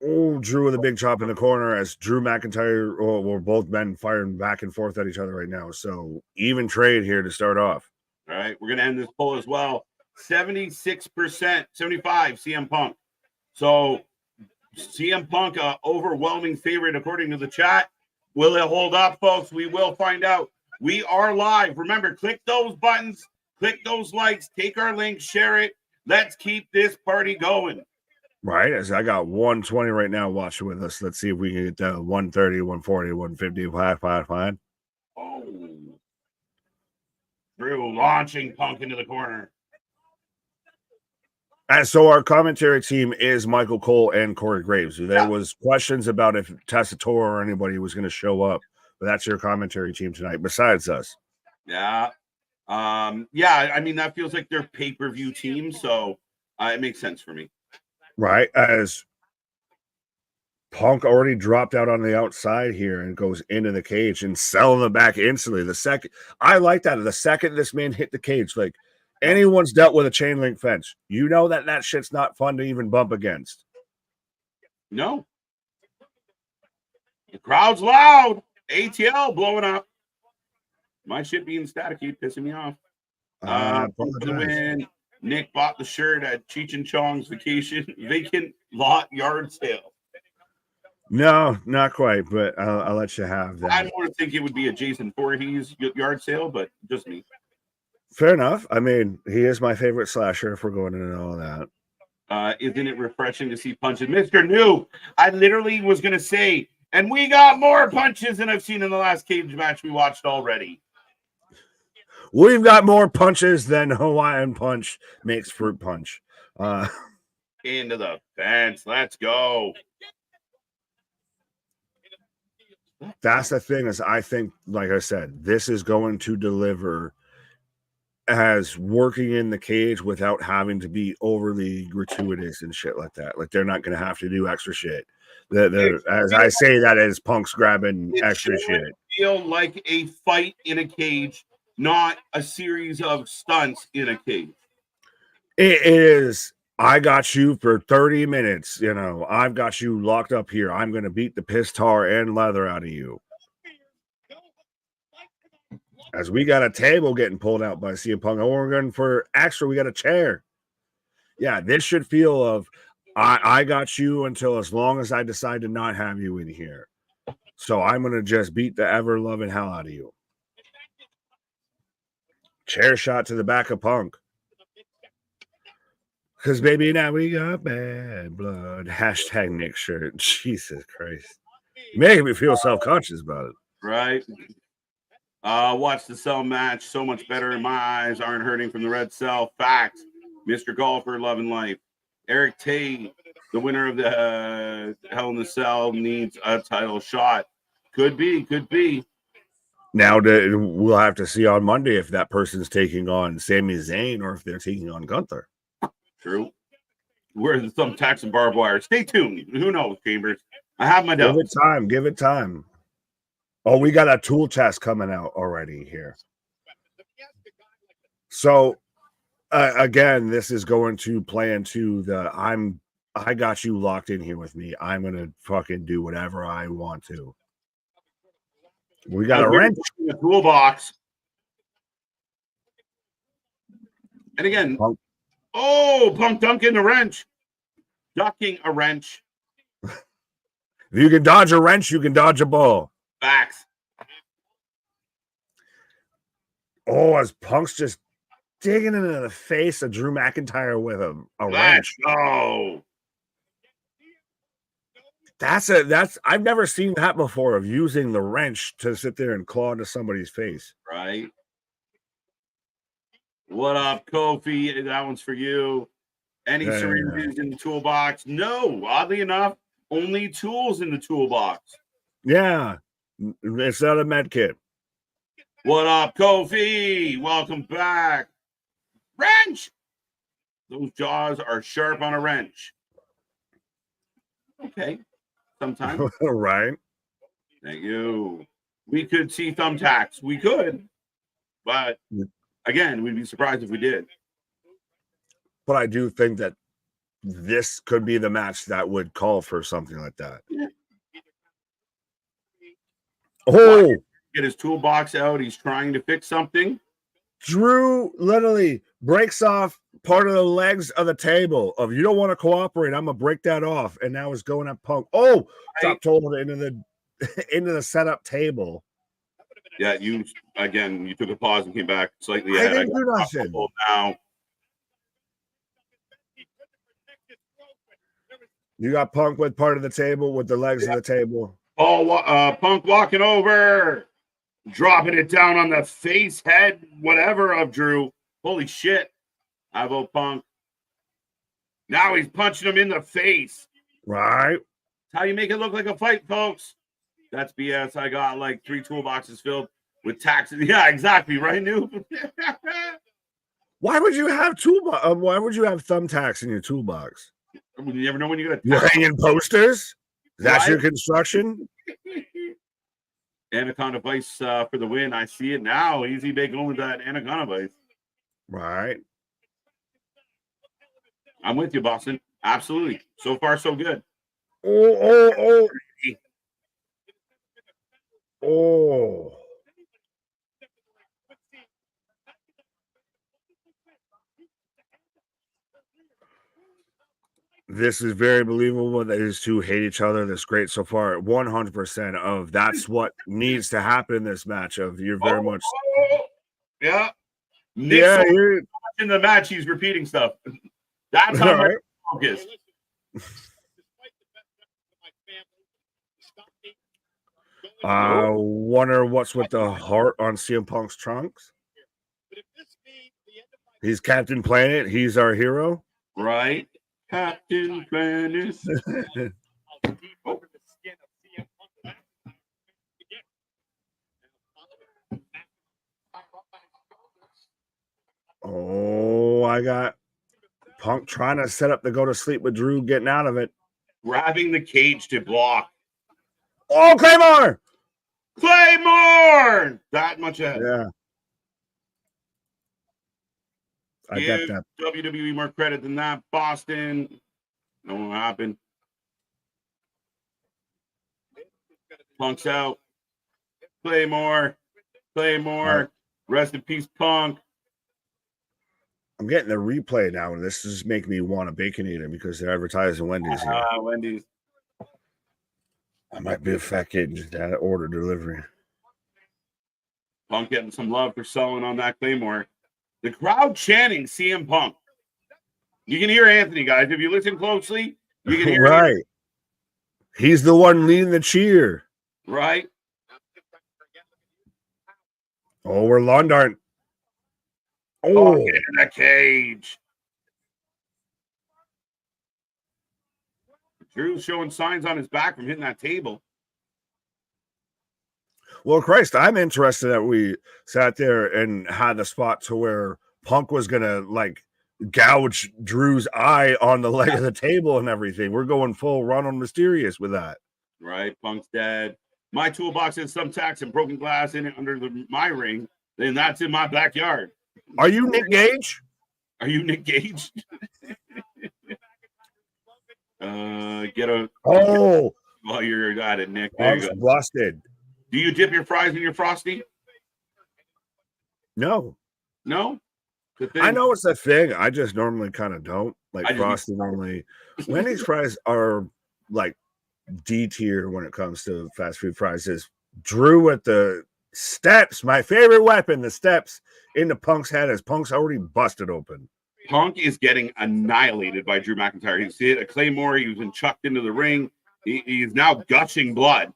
Oh, Drew with a big chop in the corner as Drew McIntyre, we're both men firing back and forth at each other right now. So even trade here to start off. All right, we're going to end this poll as well. 76%, 75 CM Punk. So CM Punk, overwhelming favorite according to the chat. Will it hold up, folks? We will find out. We are live. Remember, click those buttons, click those likes, take our link, share it. Let's keep this party going. Right, as I got 120 right now watching with us. Let's see if we can get to 130, 140, 150. Fine. Oh. Drew launching Punk into the corner. And so our commentary team is Michael Cole and Corey Graves. There was questions about if Tessator or anybody was going to show up, but that's your commentary team tonight, besides us. Yeah. I mean, that feels like their pay-per-view team, so it makes sense for me. Right, as Punk already dropped out on the outside here and goes into the cage and selling the back instantly. I like that. The second this man hit the cage, like anyone's dealt with a chain link fence, you know that shit's not fun to even bump against. No. The crowd's loud. ATL blowing up. My shit being staticky, pissing me off. For the win. Nick bought the shirt at Cheech and Chong's vacant lot yard sale. No, not quite, but I'll let you have that. I don't think it would be a Jason Voorhees yard sale, but just me. Fair enough. I mean, he is my favorite slasher if we're going into all that. Isn't it refreshing to see punches? Mr. New, I literally was going to say, and we got more punches than I've seen in the last cage match we watched already. We've got more punches than Hawaiian Punch makes fruit punch. Into the fence. Let's go. That's the thing is I think, like I said, this is going to deliver as working in the cage without having to be overly gratuitous and shit like that. Like they're not going to have to do extra shit. As I say that as Punk's grabbing extra shit. Feel like a fight in a cage, not a series of stunts in a cage. It is. I got you for 30 minutes. You know, I've got you locked up here. I'm going to beat the piss tar and leather out of you. As we got a table getting pulled out by CM Punk. Oh, we're going for extra. We got a chair. Yeah, this should feel of I got you until as long as I decide to not have you in here. So I'm going to just beat the ever-loving hell out of you. Chair shot to the back of Punk. Because, baby, now we got bad blood. Hashtag Nick shirt. Jesus Christ. Making me feel self-conscious about it. Right. Watch the cell match. So much better in my eyes. Aren't hurting from the red cell. Fact. Mr. Golfer, love and life. Eric Tate, the winner of the Hell in the Cell, needs a title shot. Could be. Now, we'll have to see on Monday if that person's taking on Sami Zayn or if they're taking on Gunther. True. Where the thumbtacks and barbed wire. Stay tuned. Who knows, Chambers? I have my doubts. Give it time. Give it time. Oh, we got a tool test coming out already here. So, again, this is going to play into the I got you locked in here with me. I'm going to fucking do whatever I want to. We got a wrench. In the toolbox. And again, Punk dunking a wrench. Ducking a wrench. If you can dodge a wrench, you can dodge a ball. Facts. Oh, as Punk's just digging into the face of Drew McIntyre with a wrench. Oh, that's I've never seen that before, of using the wrench to sit there and claw into somebody's face. Right. What up, Kofi? That one's for you. Any syringes in the toolbox? No. Oddly enough, only tools in the toolbox. Yeah. It's not a med kit. What up, Kofi? Welcome back. Wrench! Those jaws are sharp on a wrench. Okay. Sometimes. Right. Thank you. We could see thumbtacks. We could. But again, we'd be surprised if we did. But I do think that this could be the match that would call for something like that. Yeah. Oh! Get his toolbox out. He's trying to fix something. Drew literally breaks off part of the legs of the table. Of, you don't want to cooperate, I'm gonna break that off. And now it's going at Punk. Oh, top told into the setup table. Yeah, you took a pause and came back slightly I ahead. didn't do nothing. Now you got Punk with part of the table, with the legs of the table. Oh, Punk walking over, dropping it down on the face, head, whatever of Drew. Holy shit. I vote Punk. Now he's punching him in the face. Right. That's how you make it look like a fight, folks. That's BS. I got like 3 toolboxes filled with taxes. Yeah, exactly. Right, Noob? Why would you have why would you have thumbtacks in your toolbox? You never know when you're going to. You're hanging posters? That's your construction? Anaconda Vice for the win. I see it now. Easy bake only that Anaconda Vice. Right. I'm with you, Boston. Absolutely. So far, so good. Oh. This is very believable that these two hate each other. That's great so far. 100% of that's what needs to happen in this match. Of you're very much. Yeah. Nick's in the match, he's repeating stuff. That's how much focus. Wonder what's with the heart on CM Punk's trunks. He's Captain Planet. He's our hero. Right. Captain Planet. Oh, I got Punk trying to set up to go to sleep with Drew, getting out of it. Grabbing the cage to block. Oh, Claymore! Claymore! That much ahead. Yeah. I Give got that. WWE more credit than that. Boston. No one happened. Punk's out. Claymore. Right. Rest in peace, Punk. I'm getting the replay now, and this is making me want a Baconator because they're advertising Wendy's here. Wendy's. I might be a fat kid and just had order delivery. Punk getting some love for selling on that Claymore. The crowd chanting CM Punk. You can hear Anthony, guys. If you listen closely, you can hear right. him. He's the one leading the cheer. Right. Oh, we're London. Oh, get in the cage. Drew's showing signs on his back from hitting that table. Well, Christ, I'm interested that we sat there and had the spot to where Punk was going to, like, gouge Drew's eye on the leg of the table and everything. We're going full Ronald Mysterious with that. Right, Punk's dead. My toolbox has thumbtacks and broken glass in it under my ring. Then that's in my backyard. Are you Nick Gage? Are you Nick Gage? Get a while you're at it, Nick. There you go. Busted. Do you dip your fries in your Frosty? No. I know it's a thing. I just normally kind of don't. Like Frosty normally. Wendy's fries are like D tier when it comes to fast food fries. Is Drew at the steps, my favorite weapon, the steps into Punk's head as Punk's already busted open. Punk is getting annihilated by Drew McIntyre. He's hit a Claymore. He was been chucked into the ring. He is now gushing blood.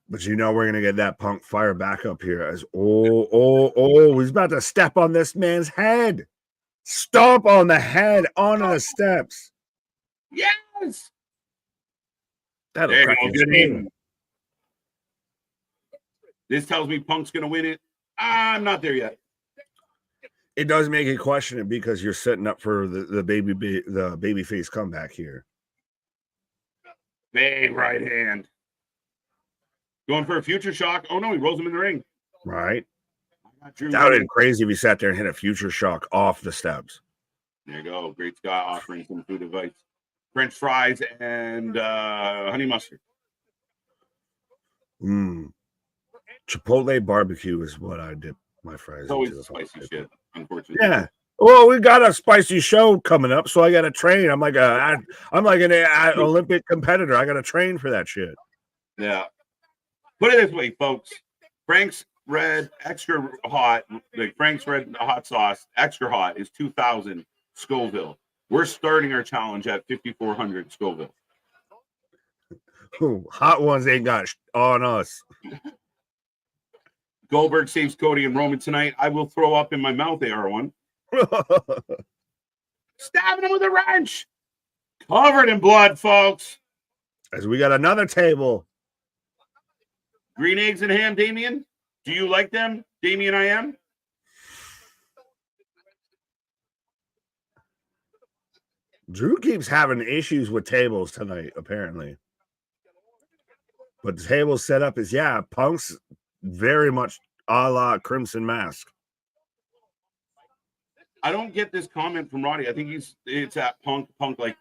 But you know we're going to get that Punk fire back up here as, he's about to step on this man's head. Stomp on the head onto the steps. Yes! That'll crack his game. This tells me Punk's going to win it. I'm not there yet. It does make you question it because you're setting up for the babyface comeback here. Big right hand. Going for a future shock. Oh, no, he rolls him in the ring. Right. That would have been crazy if he sat there and hit a future shock off the steps. There you go. Great Scott offering some food advice. French fries and honey mustard. Chipotle barbecue is what I dip my fries it's always into. Spicy shit, unfortunately. Yeah. Well, we got a spicy show coming up, so I got to train. I'm like an Olympic competitor. I got to train for that shit. Yeah. Put it this way, folks. Frank's Red Extra Hot, like Frank's Red Hot Sauce Extra Hot is 2,000 Scoville. We're starting our challenge at 5,400 Scoville. Hot ones ain't got on us. Goldberg saves Cody and Roman tonight. I will throw up in my mouth, AR1. Stabbing him with a wrench. Covered in blood, folks. As we got another table. Green eggs and ham, Damian. Do you like them? Damian, I am. Drew keeps having issues with tables tonight, apparently. But the table set up is, Punk's very much a la Crimson Mask. I don't get this comment from Roddy. I think it's at Punk like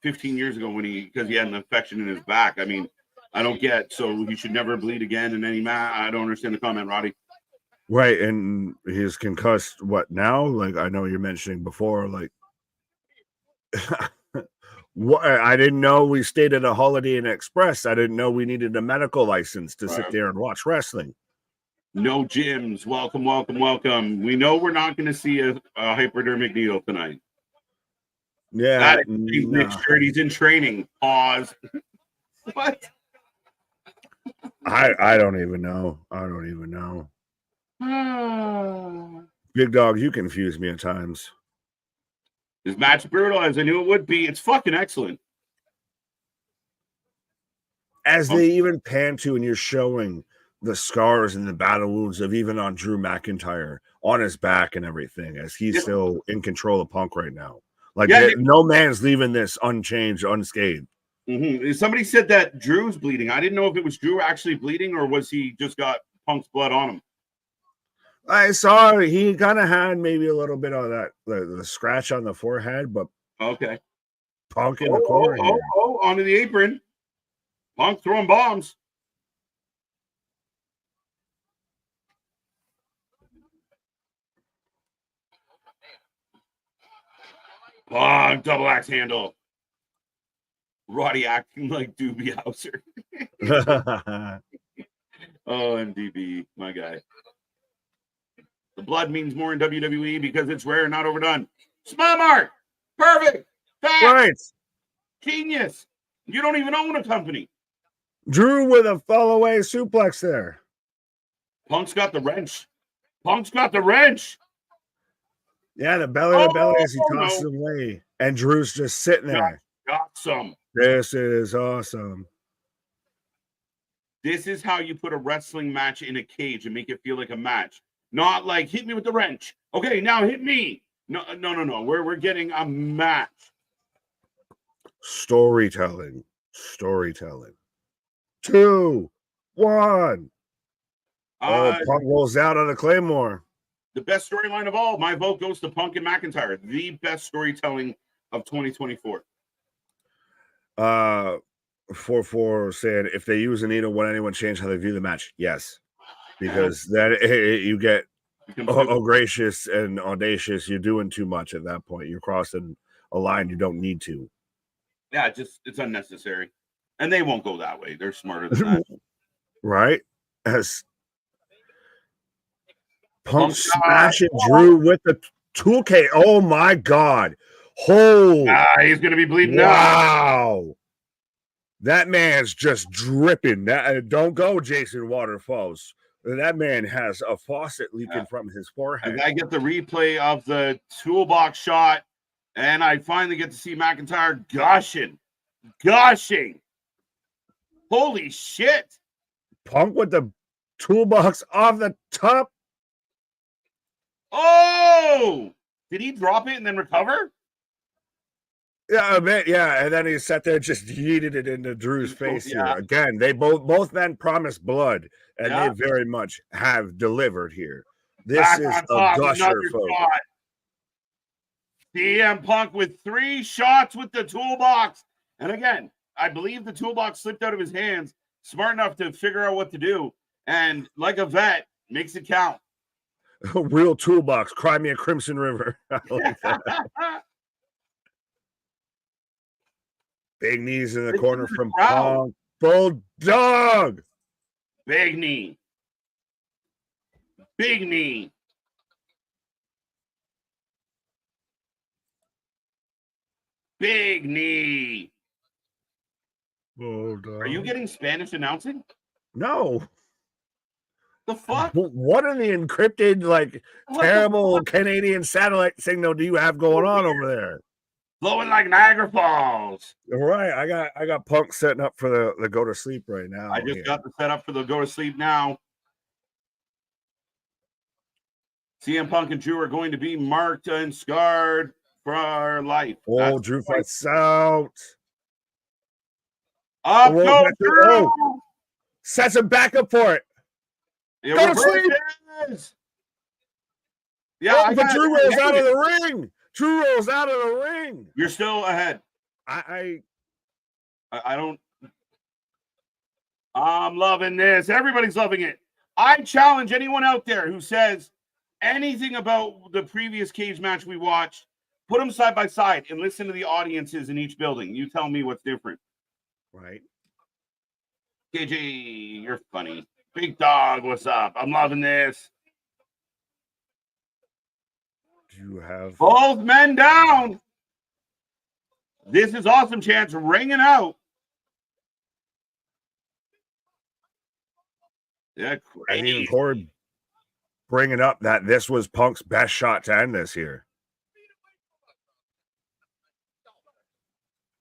15 years ago because he had an infection in his back. I mean, I don't get, so he should never bleed again in any match. I don't understand the comment, Roddy. Right, and he's concussed what now? Like I know you're mentioning before, like what I didn't know we stayed at a Holiday Inn Express. I didn't know we needed a medical license to sit there and watch wrestling. No gyms. Welcome. We know we're not going to see a hypodermic needle tonight. Yeah. Nick's shirt. He's in training. Pause. What? I don't even know. Big dog, you confuse me at times. This match brutal as I knew it would be. It's fucking excellent. As they even pan to and you're showing the scars and the battle wounds of even on Drew McIntyre on his back and everything, as he's still in control of Punk right now. Like no man's leaving this unchanged, unscathed. Somebody said that Drew's bleeding. I didn't know if it was Drew actually bleeding or was he just got Punk's blood on him. I saw he kind of had maybe a little bit of that the scratch on the forehead, but okay. Punk in the corner. Onto the apron. Punk throwing bombs. Punk double axe handle. Roddy acting like Doobie Hauser. Oh, MDB, my guy. The blood means more in WWE because it's rare, not overdone. Small mark. Perfect. Fact. Right. Genius. You don't even own a company. Drew with a fall-away suplex there. Punk's got the wrench. Yeah, the belly to belly as he tosses it away. And Drew's just sitting there. Got some. This is awesome. This is how you put a wrestling match in a cage and make it feel like a match. Not like hit me with the wrench. Okay, now hit me. No. We're getting a match. Storytelling. 2, 1. Punk rolls out on a Claymore. The best storyline of all. My vote goes to Punk and McIntyre. The best storytelling of 2024. 4 saying if they use Anita, would anyone change how they view the match? Yes, because then you get gracious and audacious. You're doing too much at that point. You're crossing a line you don't need to. Yeah, it's unnecessary, and they won't go that way. They're smarter than that, right? As Punk smashing Drew with the toolkit. Oh my God! He's gonna be bleeding out. Wow. That man's just dripping. Don't go, Jason Waterfalls. That man has a faucet leaking from his forehead. I get the replay of the toolbox shot, and I finally get to see McIntyre gushing. Holy shit. Punk with the toolbox off the top. Oh! Did he drop it and then recover? Yeah, I bet. Yeah, and then he sat there, just yeeted it into Drew's face here. Again, they both men promised blood, and they very much have delivered here. This is a gusher, folks. CM Punk with 3 shots with the toolbox, and again, I believe the toolbox slipped out of his hands. Smart enough to figure out what to do, and like a vet, makes it count. Real toolbox. Cry me a Crimson River. I like that. Big knees in the corner from Punk. Bulldog. Big knee. Bulldog. Are you getting Spanish announcing? No. The fuck? What in the encrypted, terrible Canadian satellite signal do you have going on over there? Flowing like Niagara Falls. Right. I got Punk setting up for the go to sleep right now. I just got the setup for the go to sleep now. CM Punk and Drew are going to be marked and scarred for life. Oh, Drew fights out. Up go Drew. Sets him back up for it. Yeah, go to sleep. Yeah, but Drew rolls out of the ring. You're still ahead. I don't. I'm loving this. Everybody's loving it. I challenge anyone out there who says anything about the previous cage match we watched, put them side by side and listen to the audiences in each building. You tell me what's different. Right. KJ, you're funny. Big dog, what's up? I'm loving this. You have both men down. This is awesome chance ringing out. Yeah, crazy. And even Corey bringing up that this was Punk's best shot to end this here.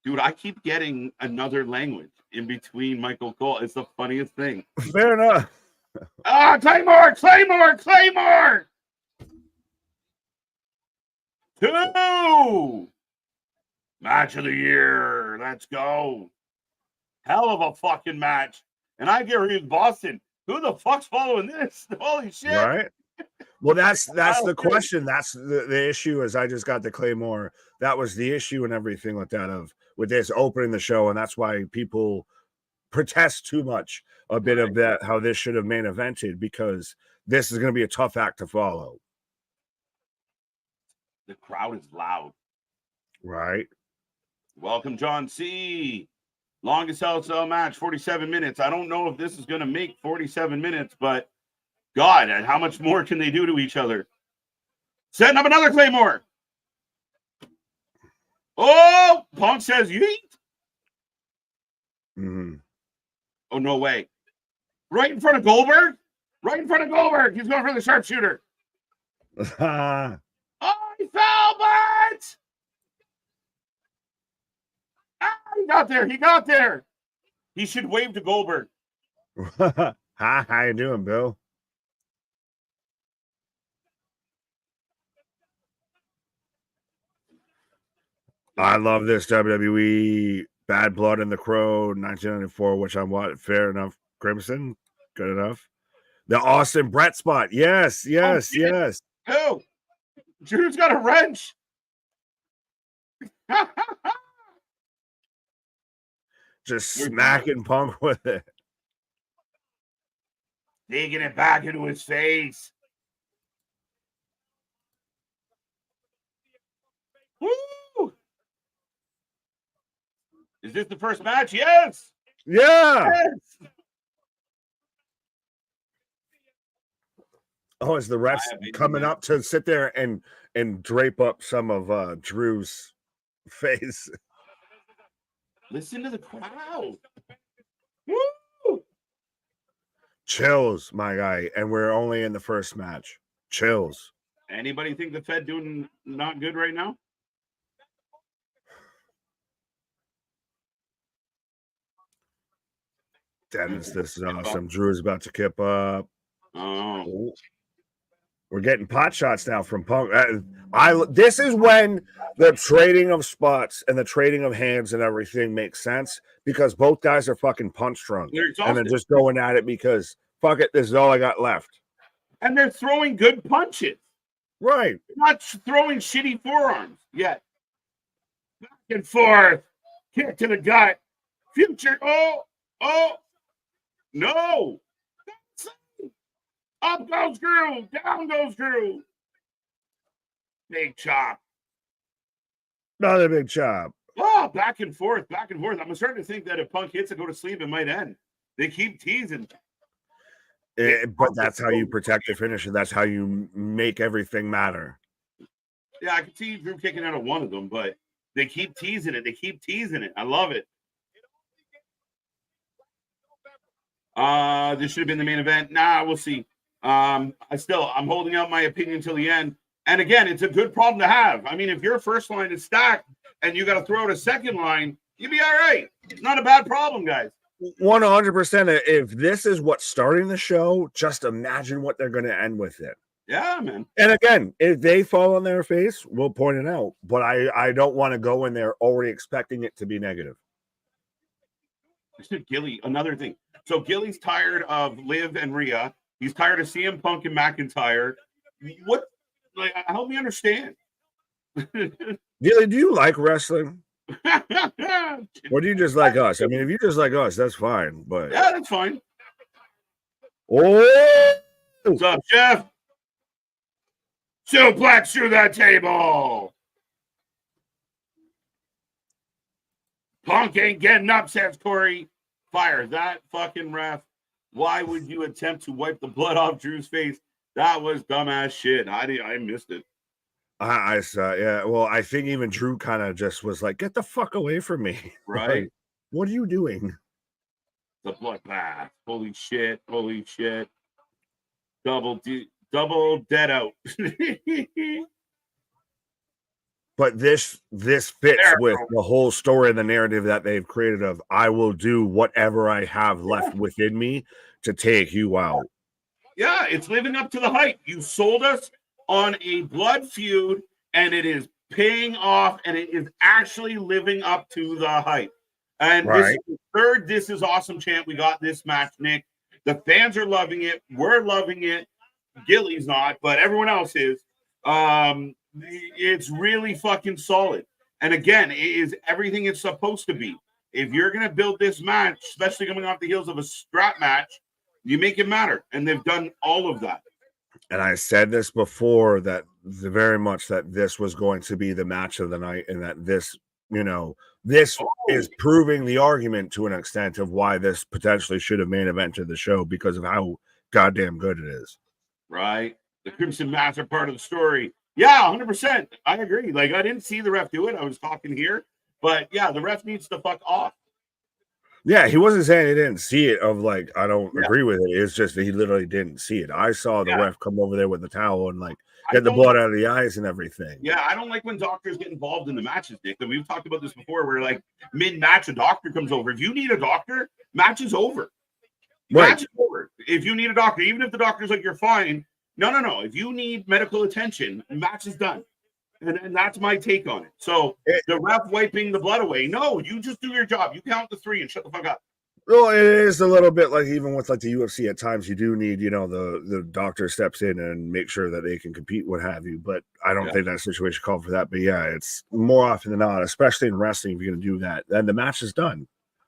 Dude, I keep getting another language in between Michael Cole. It's the funniest thing. Fair enough. Claymore! 2! Match of the year. Let's go. Hell of a fucking match. And I guarantee Boston. Who the fuck's following this? Holy shit. Right. Well, that's the question. That's the issue is I just got the Claymore. That was the issue and everything like that with this opening the show. And that's why people protest too much a bit of that, how this should have main evented, because this is going to be a tough act to follow. The crowd is loud. Right. Welcome, John C. Longest Hell Cell match, 47 minutes. I don't know if this is going to make 47 minutes, but God, how much more can they do to each other? Setting up another Claymore. Oh, Punk says yeet. Mm-hmm. Oh, no way. Right in front of Goldberg? He's going for the sharpshooter. Oh, he fell, but he got there. He should wave to Goldberg. Hi, how you doing, Bill? I love this WWE Bad Blood in the Crow 1994, which I'm what? Fair enough. Crimson, good enough. The Austin Brett spot. Yes, yes, yes. Oh, Drew's got a wrench. Just smacking Punk with it. Digging it back into his face. Woo! Is this the first match? Yes. Yeah. Yes. Oh, is the refs coming up to sit there and drape up some of Drew's face? Listen to the crowd. Woo! Chills, my guy. And we're only in the first match. Chills. Anybody think the Fed doing not good right now? Dennis, this is awesome. Drew is about to kip up. Oh. We're getting pot shots now from Punk. This is when the trading of spots and the trading of hands and everything makes sense, because both guys are fucking punch drunk and they're just going at it because fuck it, this is all I got left. And they're throwing good punches. Right. They're not throwing shitty forearms yet. Back and forth. Kick to the gut. Future. Oh. No. Up goes Drew. Down goes Drew. Big chop. Another big chop. Oh, back and forth, back and forth. I'm starting to think that if Punk hits it, go to sleep, it might end. They keep teasing. But that's how you protect the finish, and that's how you make everything matter. Yeah, I can see Drew kicking out of one of them, but they keep teasing it. They keep teasing it. I love it. This should have been the main event. Nah, we'll see. I'm holding out my opinion until the end. And again, it's a good problem to have. I mean, if your first line is stacked and you got to throw out a second line, you'll be all right. It's not a bad problem, guys. 100%. If this is what's starting the show, just imagine what they're going to end with it. Yeah, man. And again, if they fall on their face, we'll point it out. But I don't want to go in there already expecting it to be negative. Gilly, another thing. So Gilly's tired of Liv and Rhea. He's tired of CM Punk and McIntyre. What? Like, help me understand. Gilly, do you like wrestling? Or do you just like us? I mean, if you just like us, that's fine. But yeah, that's fine. Oh, what's up, Jeff? Suplex through that table. Punk ain't getting up, says Corey. Fire that fucking ref. Why would you attempt to wipe the blood off Drew's face? That was dumbass shit. I missed it. I saw, yeah. Well, I think even Drew kind of just was like, "Get the fuck away from me!" Right? Like, what are you doing? The bloodbath. Holy shit! Holy shit! Double dead out. But this fits with the whole story and the narrative that they've created of I will do whatever I have left within me to take you out. Yeah, it's living up to the hype. You sold us on a blood feud, and it is paying off, and it is actually living up to the hype. And This is the third This Is Awesome chant we got this match, Nick. The fans are loving it. We're loving it. Gilly's not, but everyone else is. It's really fucking solid. And again, it is everything it's supposed to be. If you're going to build this match, especially coming off the heels of a strap match, you make it matter. And they've done all of that. And I said this before, that very much that this was going to be the match of the night, and that this, this is proving the argument to an extent of why this potentially should have main evented the show because of how goddamn good it is. Right. The Crimson Mats are part of the story. Yeah, 100%. I agree. Like, I didn't see the ref do it. I was talking here. But, yeah, the ref needs to fuck off. Yeah, he wasn't saying he didn't see it of like, I don't agree with it. It's just that he literally didn't see it. I saw the ref come over there with the towel and like get the blood out of the eyes and everything. Yeah, I don't like when doctors get involved in the matches, Nick. And we've talked about this before where like mid-match a doctor comes over. If you need a doctor, match is over. Right. Match is over. If you need a doctor, even if the doctor's like, you're fine. No. If you need medical attention, match is done. And that's my take on it. So the ref wiping the blood away. No, you just do your job. You count the 3 and shut the fuck up. Well, it is a little bit like even with like the UFC at times you do need, the doctor steps in and make sure that they can compete, what have you. But I don't think that situation called for that. But yeah, it's more often than not, especially in wrestling, if you're going to do that, then the match is done.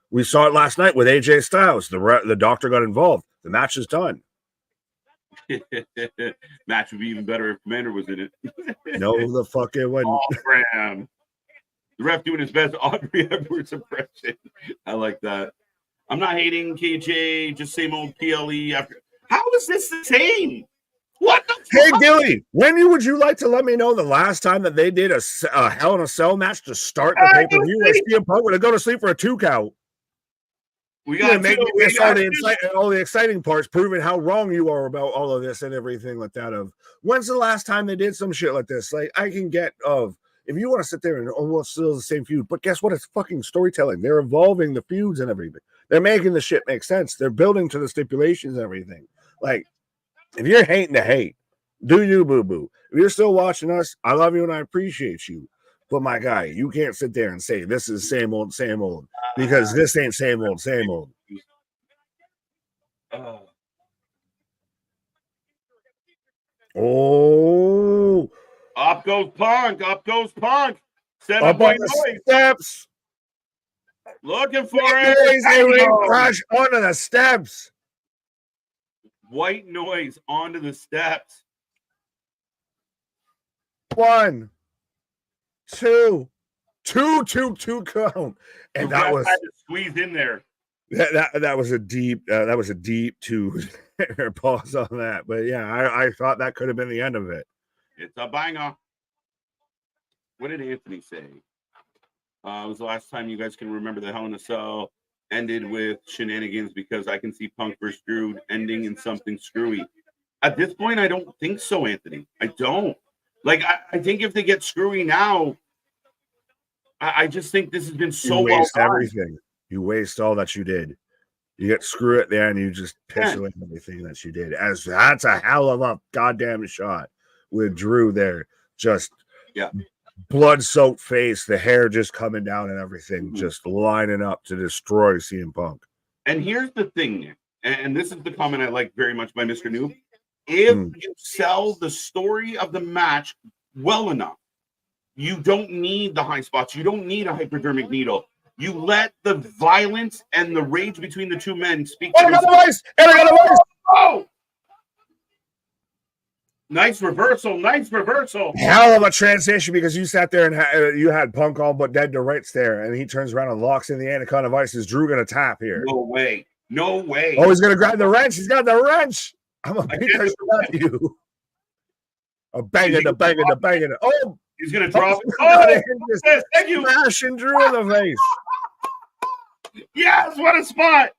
We saw it last night with AJ Styles. The doctor got involved. The match is done. Match would be even better if Commander was in it. No, the fuck it wouldn't. The ref doing his best Audrey Edwards impression. I like that. I'm not hating KJ, just same old PLE. After how is this the same? What the Hey, fuck? Gilly, when would you like to let me know the last time that they did a Hell in a Cell match to start the pay-per-view? CM Punk would have gone to sleep for a 2 count. We got make me miss all the exciting parts, proving how wrong you are about all of this and everything like that. Of when's the last time they did some shit like this? Like I can get of if you want to sit there and almost still the same feud, but guess what? It's fucking storytelling. They're evolving the feuds and everything. They're making the shit make sense. They're building to the stipulations and everything. Like if you're hating to hate, do you, boo boo? If you're still watching us, I love you and I appreciate you. But my guy, you can't sit there and say this is same old, because this ain't same old, same old. Oh, up goes Punk, Set up on the steps. Looking for it. Crash onto the steps. White noise onto the steps. 1, 2 count, and that was had to squeeze in there. That was a deep two pause on that, but yeah, I thought that could have been the end of it. It's a banger. What did Anthony say? It was the last time you guys can remember the Hell in a Cell ended with shenanigans because I can see Punk versus Drew ending in something screwy. At this point, I don't think so, Anthony. I don't. Like, I think if they get screwy now, I just think this has been so well done. Everything. You waste all that you did. You get screw at the end, you just piss away everything that you did. As that's a hell of a goddamn shot with Drew there. Just blood-soaked face, the hair just coming down and everything, just lining up to destroy CM Punk. And here's the thing, Nick, and this is the comment I like very much by Mr. Noob. If you sell the story of the match well enough, you don't need the high spots. You don't need a hypodermic needle. You let the violence and the rage between the two men speak. I got a voice! Oh! Nice reversal. Hell of a transition because you sat there and you had Punk all but dead to rights there, and he turns around and locks in the Anaconda Vice. Is Drew going to tap here? No way. Oh, he's going to grab the wrench. He's got the wrench. I'm going to beat the shit out of you. A banging. Oh! He's going to drop it. Oh! Thank you. Smashing Drew in the face. Yes, what a spot.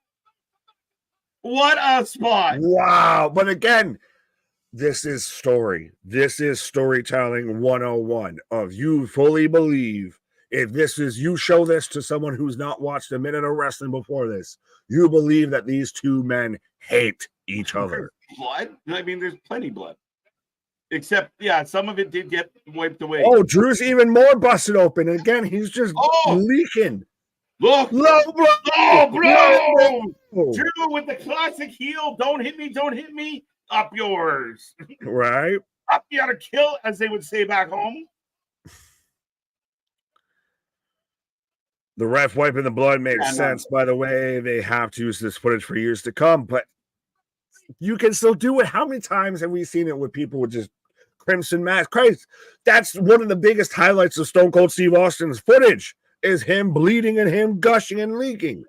Wow. But again, this is story. This is storytelling 101 of you fully believe if this is you show this to someone who's not watched a minute of wrestling before this, you believe that these two men hate each other. Blood? I mean, there's plenty of blood. Except, some of it did get wiped away. Oh, Drew's even more busted open. Again, he's just leaking. Look. Low blow. Bro. Drew with the classic heel. Don't hit me. Up yours. Right. Up you gotta kill, as they would say back home. The ref wiping the blood makes sense. By the way, they have to use this footage for years to come, but you can still do it. How many times have we seen it with people with just crimson mask? Christ, that's one of the biggest highlights of Stone Cold Steve Austin's footage is him bleeding and him gushing and leaking.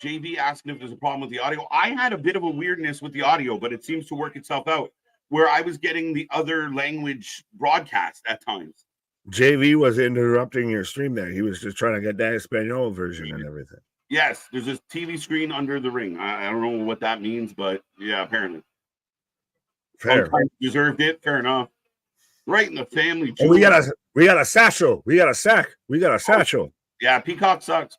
JV asking if there's a problem with the audio. I had a bit of a weirdness with the audio, but it seems to work itself out where I was getting the other language broadcast at times. JV was interrupting your stream there. He was just trying to get that Espanol version and everything. Yes, there's this TV screen under the ring. I don't know what that means, but yeah, apparently. Fair. Deserved it. Fair enough. Right in the family. Oh, we got a satchel. We got a sack. We got a satchel. Yeah, Peacock sucks.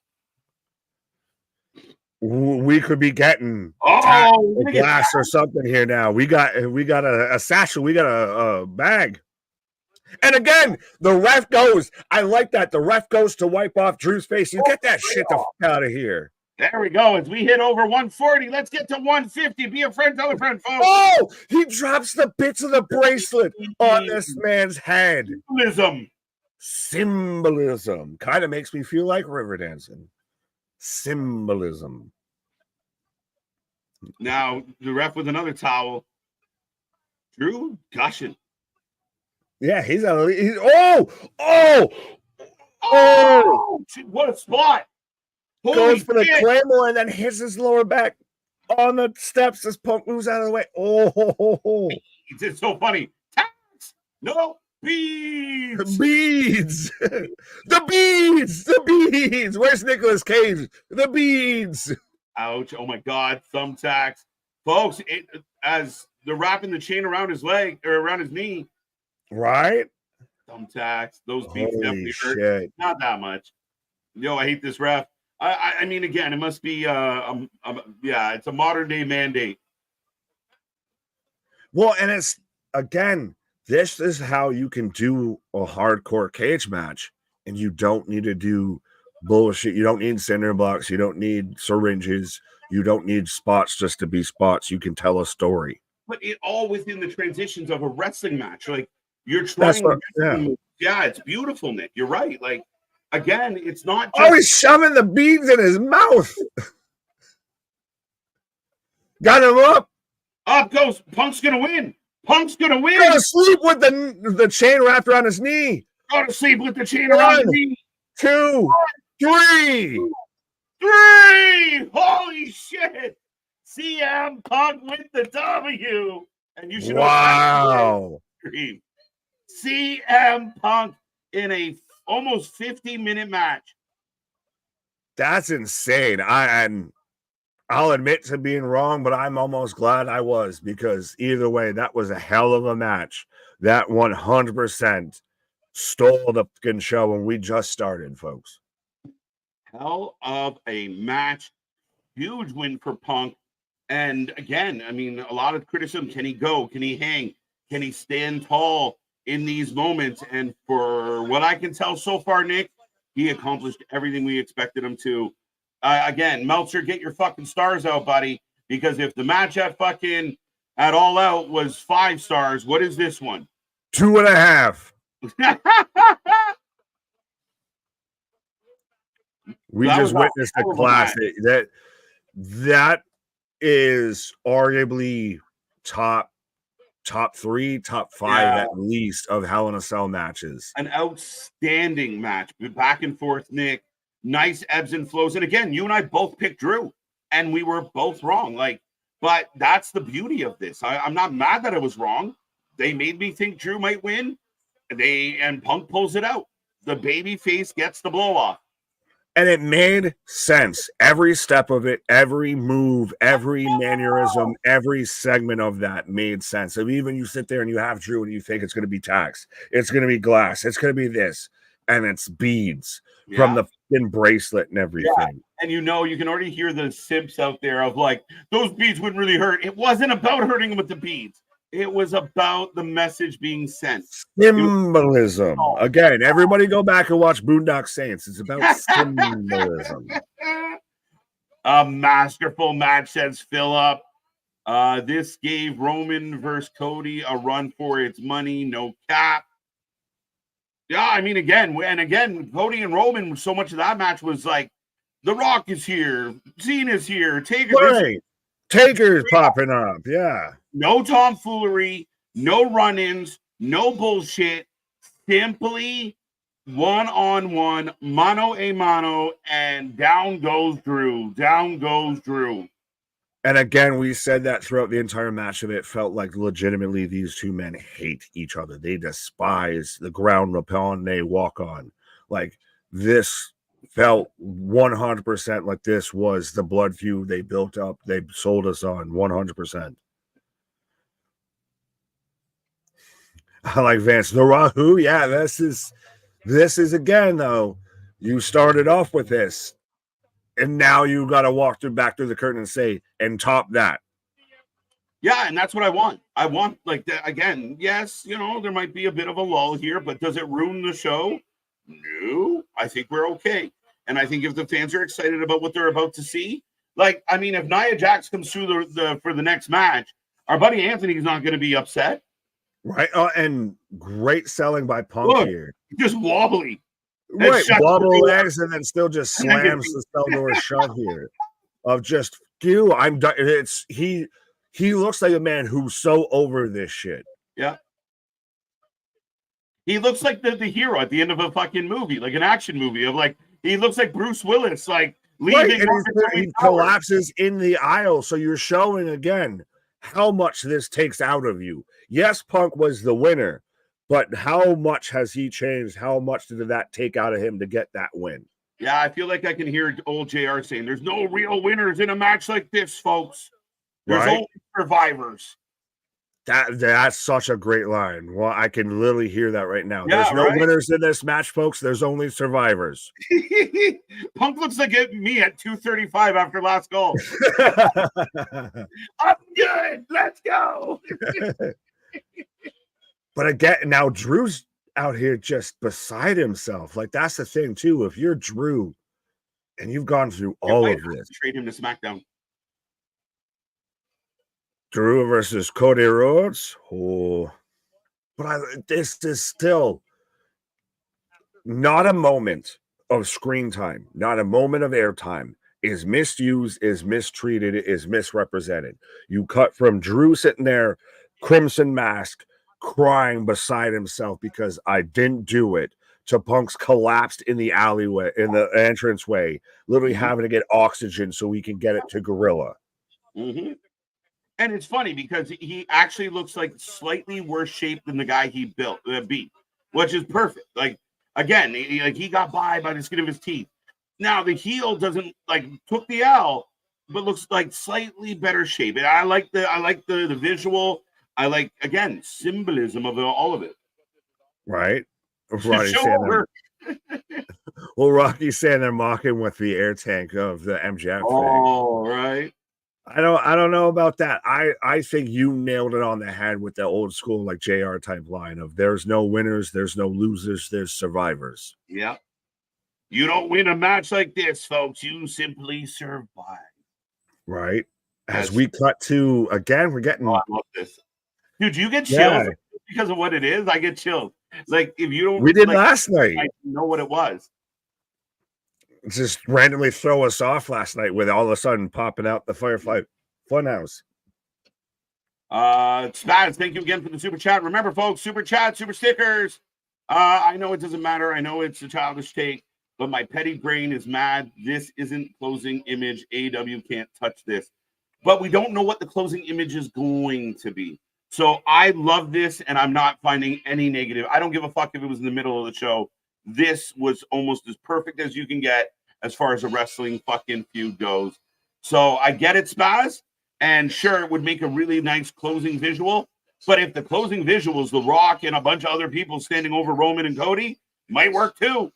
We could be getting a glass or something here now. We got a satchel. We got a bag. And again, the ref goes. I like that. The ref goes to wipe off Drew's face. You get that shit the fuck out of here. There we go. As we hit over 140, let's get to 150. Be a friend, tell a friend, folks. Oh, he drops the bits of the bracelet on this man's head. Symbolism. Kind of makes me feel like river dancing. Symbolism. Now, the ref with another towel. Drew gushing. Yeah, he's oh, what a spot. Goes for the Claymore and then hits his lower back on the steps as Punk moves out of the way. Oh, it's so funny. Tax! No, beads! Beads! The beads! The beads! Where's Nicolas Cage? The beads! Ouch. Oh my God. Thumbtacks. Folks, as they're wrapping the chain around his leg or around his knee. Right? Thumbtacks. Those beats Holy definitely hurt. shit. Not that much. I hate this ref. I mean, again, it must be, it's a modern day mandate. Well, and it's, again, this is how you can do a hardcore cage match, and you don't need to do bullshit. You don't need cinder blocks. You don't need syringes. You don't need spots just to be spots. You can tell a story. But it all within the transitions of a wrestling match. Like, you're trying yeah, it's beautiful, Nick. You're right. Like, again, it's not just... Oh, he's shoving the beads in his mouth. Got him up. Up goes. Punk's going to win. Punk's going to win. Go to sleep with the chain wrapped around his knee. Go to sleep with the chain around his knee. 2, 3. 3. Holy shit. CM Punk with the W. And you should wow. CM Punk in a almost 50-minute match. That's insane. I'll admit to being wrong, but I'm almost glad I was, because either way, that was a hell of a match. That 100% stole the fucking show when we just started, folks. Hell of a match. Huge win for Punk. And again, I mean, a lot of criticism. Can he go? Can he hang? Can he stand tall in these moments? And for what I can tell so far, Nick, he accomplished everything we expected him to. Again, Meltzer, get your fucking stars out, buddy. Because if the match at All Out was 5 stars, what is this one? 2.5. We just witnessed a classic. That is arguably top 3, top 5 at least of Hell in a Cell matches. An outstanding match. Back and forth, Nick. Nice ebbs and flows. And again, you and I both picked Drew, and we were both wrong. But that's the beauty of this. I'm not mad that I was wrong. They made me think Drew might win. And Punk pulls it out. The baby face gets the blow off. And it made sense. Every step of it, every move, every mannerism, every segment of that made sense. So even you sit there and you have Drew and you think it's going to be tax, it's going to be glass, it's going to be this, and it's beads from the fucking bracelet and everything. Yeah. And you can already hear the simps out there of like, those beads wouldn't really hurt. It wasn't about hurting him with the beads. It was about the message being sent. Symbolism. Again, everybody go back and watch Boondock Saints. It's about symbolism. A masterful match, says Phillip. This gave Roman versus Cody a run for its money. No cap. Yeah, I mean, again, Cody and Roman, so much of that match was like, The Rock is here. Cena's here. Taker's popping up. Yeah. No tomfoolery, no run-ins, no bullshit. Simply one-on-one, mano a mano, and down goes Drew. Down goes Drew. And again, we said that throughout the entire match of it. Felt like legitimately these two men hate each other. They despise the ground upon they walk on. Like, this felt 100% like this was the blood feud they built up. They sold us on 100%. I like Vance. The Rock, who? Yeah, this is again, though. You started off with this, and now you got to walk back through the curtain and say, and top that. Yeah, and that's what I want. I want, like, again, yes, there might be a bit of a lull here, but does it ruin the show? No, I think we're okay. And I think if the fans are excited about what they're about to see, like, I mean, if Nia Jax comes through for the next match, our buddy Anthony's not going to be upset. Right. And great selling by Punk Look, here. just wobbly. Right. Wobble legs and then still just slams the cell door shut here. Of just, I'm done. He looks like a man who's so over this shit. Yeah. He looks like the hero at the end of a fucking movie, like an action movie of like, he looks like Bruce Willis, like leaving. Right, and he collapses in the aisle. So you're showing again how much this takes out of you. Yes, Punk was the winner, but how much has he changed? How much did that take out of him to get that win? Yeah, I feel like I can hear old JR saying, there's no real winners in a match like this, folks. There's only survivors. That's such a great line. Well, I can literally hear that right now. Yeah, there's no winners in this match, folks. There's only survivors. Punk looks like me at 2:35 after last goal. I'm good. Let's go. But again, now Drew's out here just beside himself. Like, that's the thing, too. If you're Drew and you've gone through all of this, trade him to SmackDown. Drew versus Cody Rhodes. Oh, but this is still not a moment of screen time, not a moment of airtime. Is misused, is mistreated, is misrepresented. You cut from Drew sitting there, crimson mask, crying beside himself because I didn't do it, to Punk's collapsed in the alleyway, in the entranceway, literally having to get oxygen so he can get it to Gorilla. Mm-hmm. And it's funny because he actually looks like slightly worse shape than the guy he beat, which is perfect. Like, again, he got by the skin of his teeth. Now the heel doesn't took the L, but looks like slightly better shape. And I like the visual. I like, again, symbolism of all of it. Right. Rocky's saying they're mocking with the air tank of the MJF thing. Right. I don't know about that. I think you nailed it on the head with the old school, like JR type line of there's no winners, there's no losers, there's survivors. Yeah. You don't win a match like this, folks. You simply survive. Right. As we cut to, again, we're getting. Oh, I love this. Dude, you get chills because of what it is. I get chills. Like, if you don't. We did last night. I know what it was. Just randomly throw us off last night with all of a sudden popping out the Firefly Funhouse. Spaz, thank you again for the super chat. Remember, folks, super chat, super stickers. I know it doesn't matter. I know it's a childish take, but my petty brain is mad. This isn't closing image. AEW can't touch this. But we don't know what the closing image is going to be. So I love this, and I'm not finding any negative. I don't give a fuck if it was in the middle of the show. This was almost as perfect as you can get as far as a wrestling fucking feud goes. So I get it, Spaz. And sure, it would make a really nice closing visual. But if the closing visual is The Rock and a bunch of other people standing over Roman and Cody, might work too.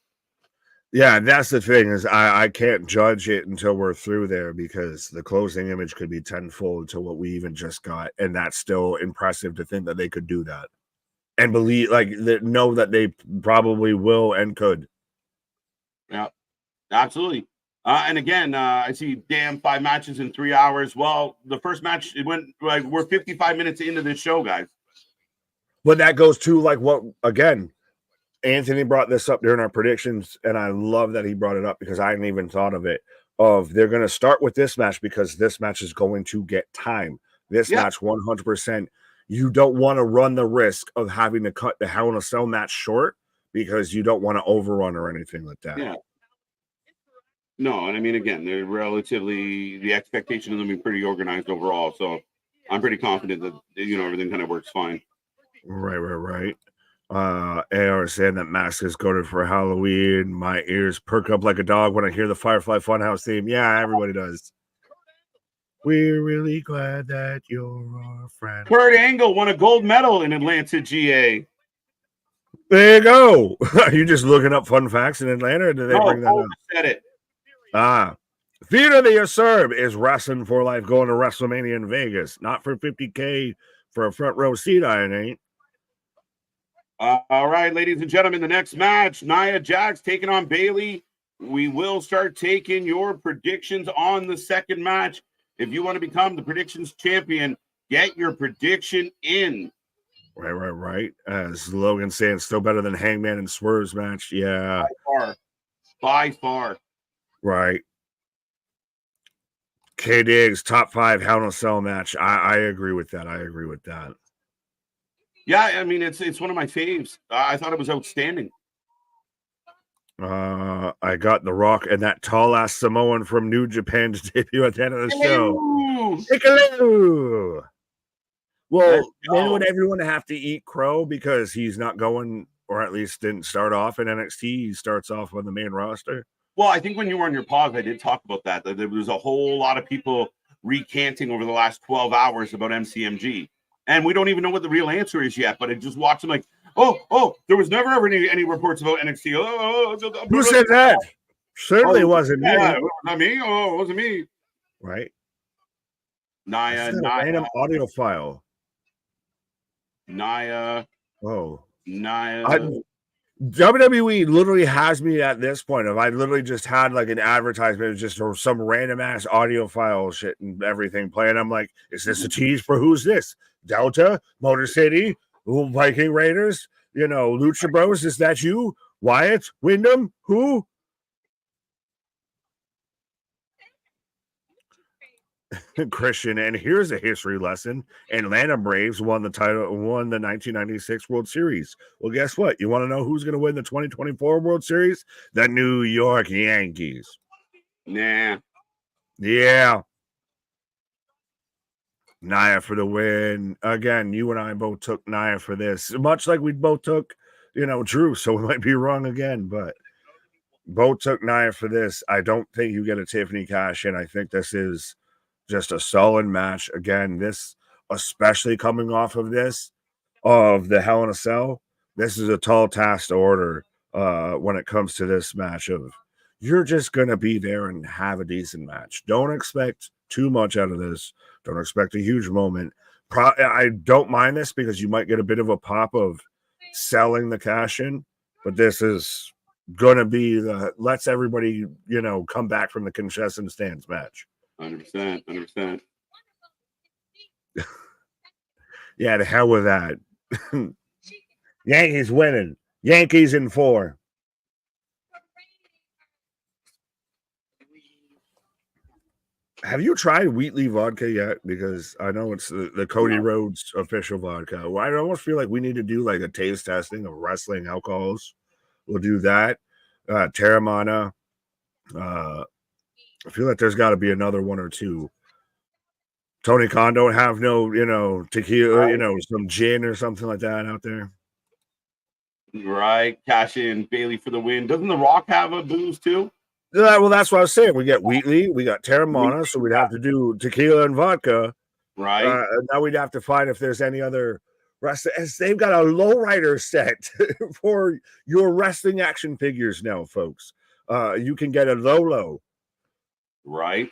Yeah, that's the thing is I can't judge it until we're through there because the closing image could be tenfold to what we even just got. And that's still impressive to think that they could do that. And believe, know that they probably will and could. Yeah, absolutely. And again, I see 5 matches in 3 hours. Well, the first match, it went we're 55 minutes into this show, guys. But that goes to what, again, Anthony brought this up during our predictions, and I love that he brought it up because I hadn't even thought of it. They're going to start with this match because this match is going to get time. This match, 100%. You don't want to run the risk of having to cut the Hell in a Cell match short because you don't want to overrun or anything like that. Yeah. No, and I mean, again, they're the expectation of them being pretty organized overall. So I'm pretty confident that, everything kind of works fine. Right. AR saying that Max is goaded for Halloween. My ears perk up like a dog when I hear the Firefly Funhouse theme. Yeah, everybody does. We're really glad that you're our friend. Kurt Angle won a gold medal in Atlanta, GA. There you go. Are you just looking up fun facts in Atlanta, or did they bring that up? Said it. Theater the Usurb is wrestling for life, going to WrestleMania in Vegas. Not for $50K for a front row seat, I ain't. All right, ladies and gentlemen, the next match, Nia Jax taking on Bayley. We will start taking your predictions on the second match. If you want to become the predictions champion, get your prediction in. Right. As Logan saying, still better than Hangman and Swerve's match. Yeah. By far. Right. K Diggs, top 5 Hell in a Cell match. I agree with that. Yeah, I mean, it's one of my faves. I thought it was outstanding. I got The Rock and that tall ass Samoan from New Japan to debut at the end of the show. Hello. Well, then would everyone have to eat crow because he's not going, or at least didn't start off in NXT? He starts off on the main roster. Well, I think when you were on your pause, I did talk about that. There was a whole lot of people recanting over the last 12 hours about MCMG. And we don't even know what the real answer is yet, but I just watched them like, oh, there was never ever any reports about NXT. Who said that? Certainly wasn't me. Yeah, it was not me. Oh, it wasn't me. Right. Nia. Random audio file. Nia. Oh. Nia. WWE literally has me at this point. If I literally just had like an advertisement, just some random ass audio file shit and everything playing, I'm like, is this a tease for who's this? Delta, Motor City, Viking Raiders, Lucha Bros? Is that you? Wyatt, Wyndham, who? Christian, and here's a history lesson. Atlanta Braves won the 1996 World Series. Well, guess what? You want to know who's going to win the 2024 World Series? The New York Yankees. Nah. Yeah. Nia for the win. Again, you and I both took Nia for this. Much like we both took, Drew, so we might be wrong again, but both took Nia for this. I don't think you get a Tiffany cash in. I think this is just a solid match. Again, this, especially coming off of the Hell in a Cell, this is a tall task to order when it comes to this match of you're just going to be there and have a decent match. Don't expect too much out of this. Don't expect a huge moment. I don't mind this because you might get a bit of a pop of selling the cash in, but this is going to be lets everybody, come back from the concession stands match. 100%. Yeah, the hell with that. Yankees winning. Yankees in 4. Have you tried Wheatley vodka yet? Because I know it's the Cody Rhodes official vodka. Well, I almost feel like we need to do like a taste testing of wrestling alcohols. We'll do that. Terramana. I feel like there's got to be another one or two. Tony Khan don't have no, tequila, some gin or something like that out there. Right. Cash in Bayley for the win. Doesn't The Rock have a booze too? Yeah, well, that's what I was saying. We get Wheatley, we got Terramana, so we'd have to do tequila and vodka. Right. Now we'd have to find if there's any other wrestling. They've got a lowrider set for your wrestling action figures now, folks. You can get a Lolo. Right.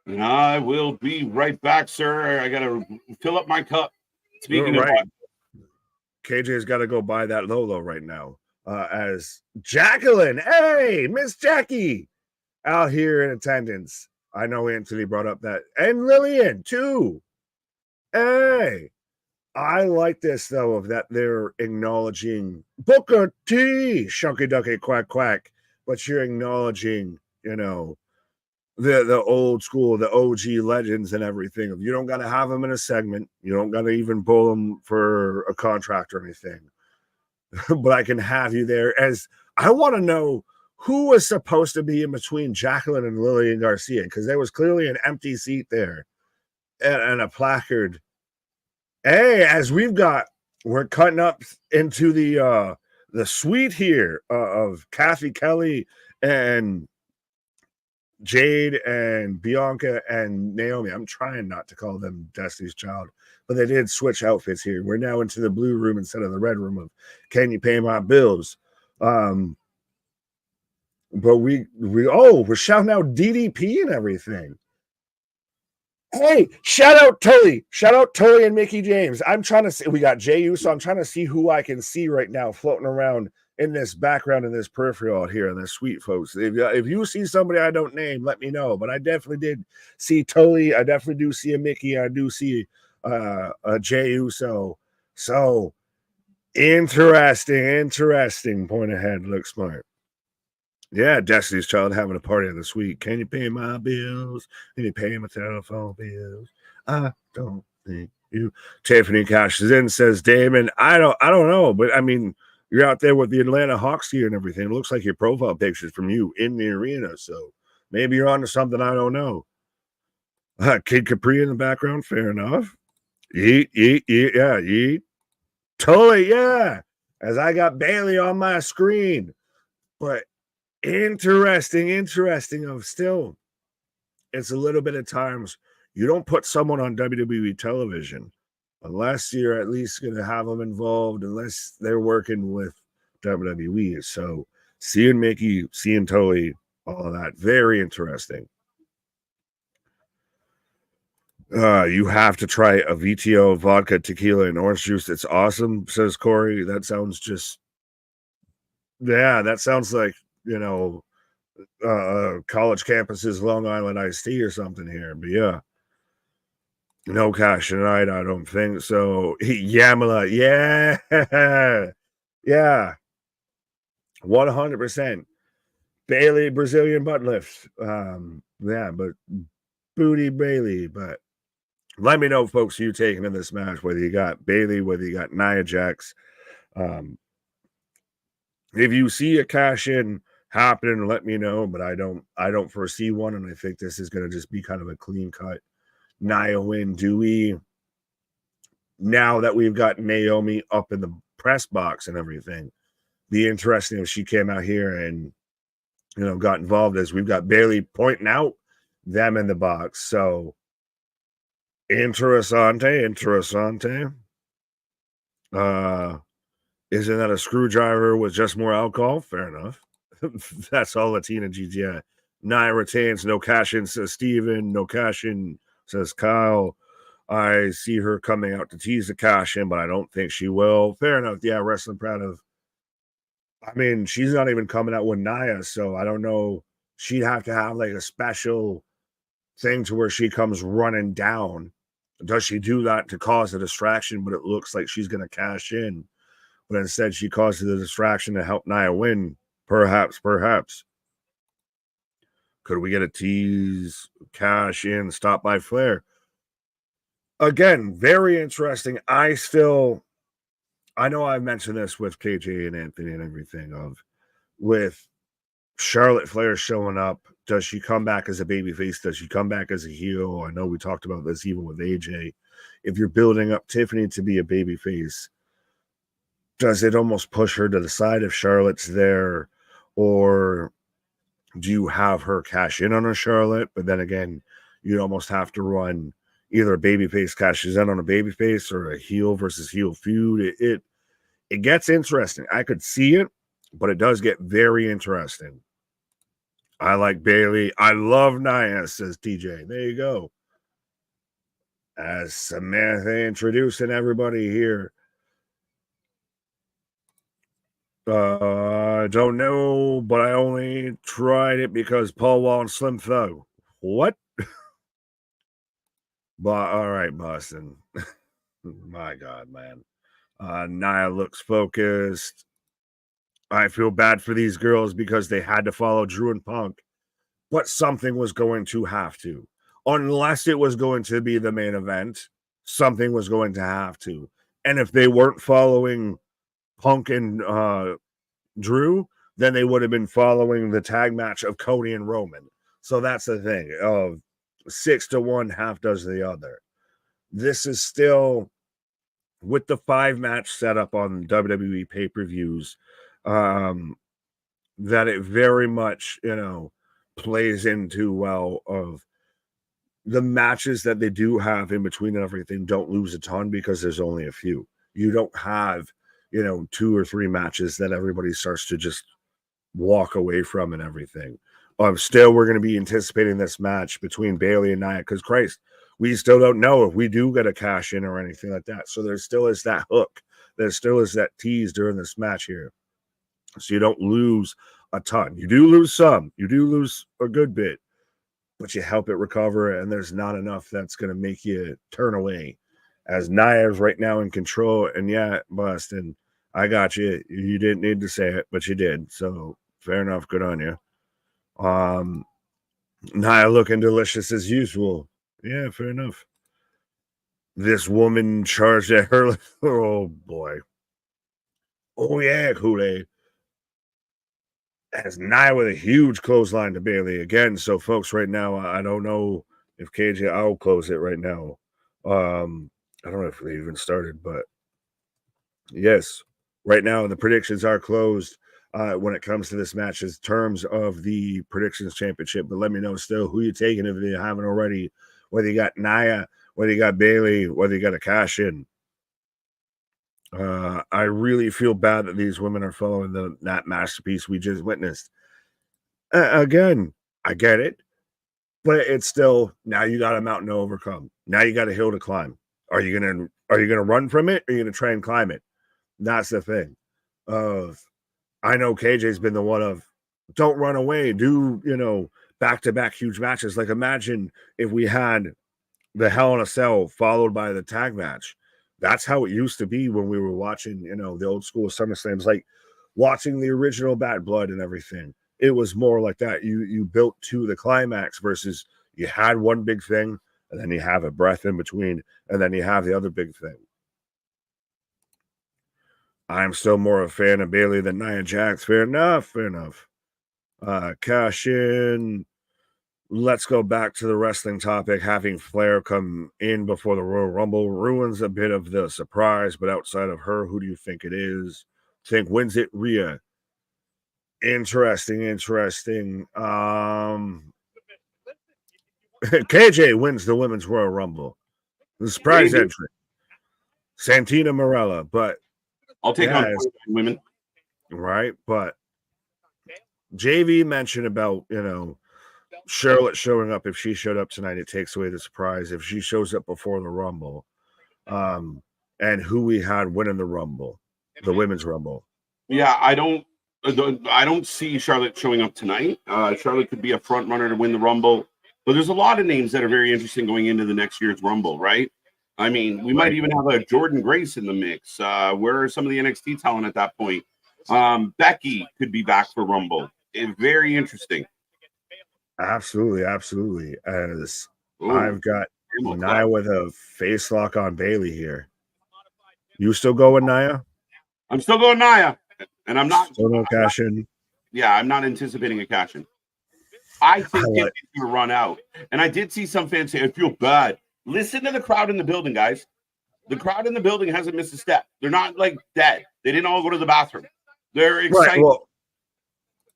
And I will be right back, sir. I got to fill up my cup. Speaking of what, KJ's got to go buy that Lolo right now. As Jacqueline, hey, Miss Jackie, out here in attendance. I know Anthony brought up that. And Lillian, too. Hey, I like this, though, of that they're acknowledging Booker T, Shunky Ducky Quack Quack, but you're acknowledging, the old school, the OG legends and everything. You don't got to have them in a segment. You don't got to even pull them for a contract or anything. But I can have you there. As I want to know who was supposed to be in between Jacqueline and Lillian Garcia, because there was clearly an empty seat there and a placard. Hey, as we're cutting up into the suite here of Kathy Kelly and Jade and Bianca and Naomi. I'm trying not to call them Destiny's Child, but they did switch outfits here. We're now into the blue room instead of the red room of Can You Pay My Bills? But we're shouting out DDP and everything. Hey, shout out Tully and Mickey James. I'm trying to see, we got JU, so I'm trying to see who I can see right now floating around in this background, in this peripheral out here, in this sweet folks. If you see somebody I don't name, let me know. But I definitely did see Tully. I definitely do see a Mickey. I do see a JU. So interesting. Point ahead. Look smart. Yeah, Destiny's Child having a party this week. Can you pay my bills? Can you pay my telephone bills? I don't think you. Tiffany cashes in, says Damon. I don't know, but I mean, you're out there with the Atlanta Hawks gear and everything. It looks like your profile pictures from you in the arena. So maybe you're onto something I don't know. Kid Capri in the background, fair enough. Yeet, yeah, yeet. Totally, yeah. As I got Bailey on my screen. But interesting of still, it's a little bit of times you don't put someone on WWE television unless you're at least going to have them involved, unless they're working with WWE. So seeing Mickey, seeing Tully, all of that, very interesting. You have to try a VTO vodka, tequila, and orange juice. It's awesome, says Corey. That sounds just, yeah, that sounds like, college campuses, Long Island iced tea or something here. But yeah, no cash tonight, I don't think so. Yamala, yeah, 100%. Bailey Brazilian butt lift. Yeah, but booty Bailey. But let me know, folks, who you taking in this match, whether you got Bailey, whether you got Nia Jax. If you see a cash in happening, let me know. But I don't foresee one, and I think this is going to just be kind of a clean cut Nia win. Dewey. Now that we've got Naomi up in the press box and everything, be interesting if she came out here and got involved, as we've got Bailey pointing out them in the box. So interessante. Isn't that a screwdriver with just more alcohol? Fair enough. That's all Latina G's. Yeah. Nia retains. No cash in, says Steven. No cash in, says Kyle. I see her coming out to tease the cash in, but I don't think she will. Fair enough. Yeah, wrestling proud of. I mean, she's not even coming out with Nia, so I don't know. She'd have to have like a special thing to where she comes running down. Does she do that to cause a distraction? But it looks like she's going to cash in. But instead, she causes the distraction to help Nia win. Perhaps. Could we get a tease, cash in, stop by Flair? Again, very interesting. I know I've mentioned this with KJ and Anthony and everything, with Charlotte Flair showing up. Does she come back as a babyface? Does she come back as a heel? I know we talked about this even with AJ. If you're building up Tiffany to be a babyface, does it almost push her to the side if Charlotte's there? Or do you have her cash in on a Charlotte? But then again, you'd almost have to run either a babyface cashes in on a babyface or a heel versus heel feud. It gets interesting. I could see it, but it does get very interesting. I like Bailey. I love Nia, says TJ. There you go. As Samantha introducing everybody here. I don't know, but I only tried it because Paul Wall and Slim Thug. What? But all right, Boston. My God, man. Nia looks focused. I feel bad for these girls because they had to follow Drew and Punk, but something was going to have to. Unless it was going to be the main event, something was going to have to. And if they weren't following Punk and Drew, then they would have been following the tag match of Cody and Roman. So that's the thing of 6-1, half does the other. This is still with the 5-match setup on WWE pay-per-views, that it very much, plays into well of the matches that they do have in between and everything don't lose a ton because there's only a few. You don't have, 2 or 3 matches that everybody starts to just walk away from and everything. Still, we're going to be anticipating this match between Bayley and Nia because, Christ, we still don't know if we do get a cash in or anything like that. So there still is that hook. There still is that tease during this match here. So you don't lose a ton. You do lose some. You do lose a good bit, but you help it recover, and there's not enough that's going to make you turn away. As Nia is right now in control, and yeah, Boston, I got you. You didn't need to say it, but you did. So fair enough. Good on you. Nia looking delicious as usual. Yeah, fair enough. This woman charged at her. Oh boy. Oh yeah, Kool-Aid. As Nia with a huge clothesline to Bayley again. So folks, right now, I don't know if KJ, I'll close it right now. I don't know if they even started, but yes, right now the predictions are closed when it comes to this match in terms of the predictions championship. But let me know still who you're taking if you haven't already, whether you got Nia, whether you got Bayley, whether you got a cash in. I really feel bad that these women are following that masterpiece we just witnessed. Again, I get it, but it's still, now you got a mountain to overcome. Now you got a hill to climb. Are you gonna run from it, or are you gonna try and climb it? That's the thing. I know KJ's been the one of, don't run away, do back-to-back huge matches. Like, imagine if we had the Hell in a Cell followed by the tag match. That's how it used to be when we were watching, the old school SummerSlams, like watching the original Bad Blood and everything. It was more like that. You built to the climax versus you had one big thing, and then you have a breath in between, and then you have the other big thing. I'm still more a fan of Bayley than Nia Jax. Fair enough. Fair enough. Cash in. Let's go back to the wrestling topic. Having Flair come in before the Royal Rumble ruins a bit of the surprise, but outside of her, who do you think it is? Think wins it? Rhea. Interesting. KJ wins the Women's Royal Rumble. The surprise entry. Santina Morella, but I'll take on women. Right, but JV mentioned about, Charlotte showing up. If she showed up tonight, it takes away the surprise. If she shows up before the Rumble, and who we had winning the Rumble, the Women's Rumble. Yeah, I don't see Charlotte showing up tonight. Charlotte could be a front runner to win the Rumble, but there's a lot of names that are very interesting going into the next year's Rumble, right? I mean, we might even have a Jordan Grace in the mix. Where are some of the NXT talent at that point? Becky could be back for Rumble. It's very interesting. Absolutely. As I've got Nia with a face lock on Bayley here. You still going Nia? I'm still going Nia, and I'm not. Still no cash in. Yeah, I'm not anticipating a cash in. I think it's going to run out. And I did see some fans say, I feel bad. Listen to the crowd in the building, guys. The crowd in the building hasn't missed a step. They're not like dead. They didn't all go to the bathroom. They're excited. Right, well,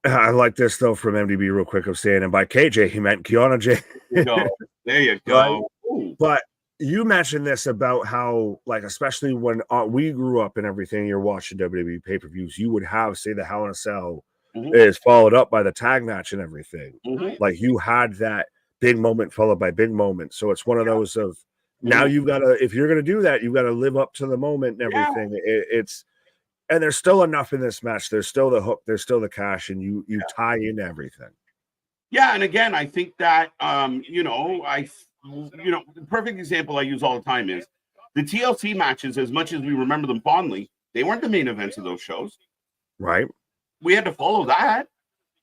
I like this though from MDB real quick of saying, and by KJ he meant Kiana J. There you go. But you mentioned this about how, like, especially when we grew up and everything, you're watching WWE pay-per-views, you would have, say, the Hell in a Cell is followed up by the tag match and everything. Like, you had that big moment followed by big moment. So it's one of those of, now you've got to, if you're going to do that, you've got to live up to the moment and everything. And there's still enough in this match. There's still the hook. There's still the cash, and you tie in everything. Yeah, and again, I think that the perfect example I use all the time is the TLC matches. As much as we remember them fondly, they weren't the main events of those shows. Right. We had to follow that.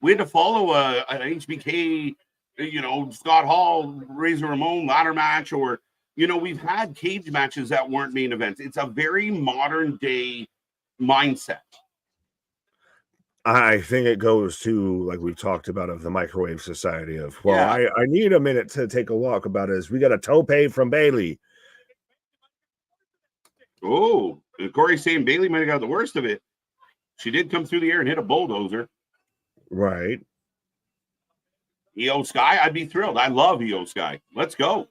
We had to follow an HBK, Scott Hall, Razor Ramon ladder match, or we've had cage matches that weren't main events. It's a very modern day mindset. I think it goes to, like we've talked about, of the microwave society of, I need a minute to take a walk about it. We got a tope from Bayley. Oh, Corey's saying Bayley might have got the worst of it. She did come through the air and hit a bulldozer. Right. EO Sky, I'd be thrilled. I love EO Sky. Let's go.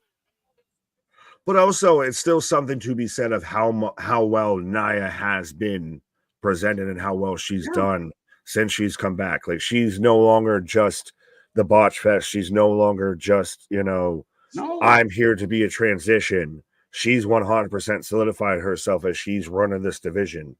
But also, it's still something to be said of how well Nia has been presented and how well she's done since she's come back. Like, she's no longer just the botch fest. She's no longer just, No. I'm here to be a transition. She's 100% solidified herself as she's running this division.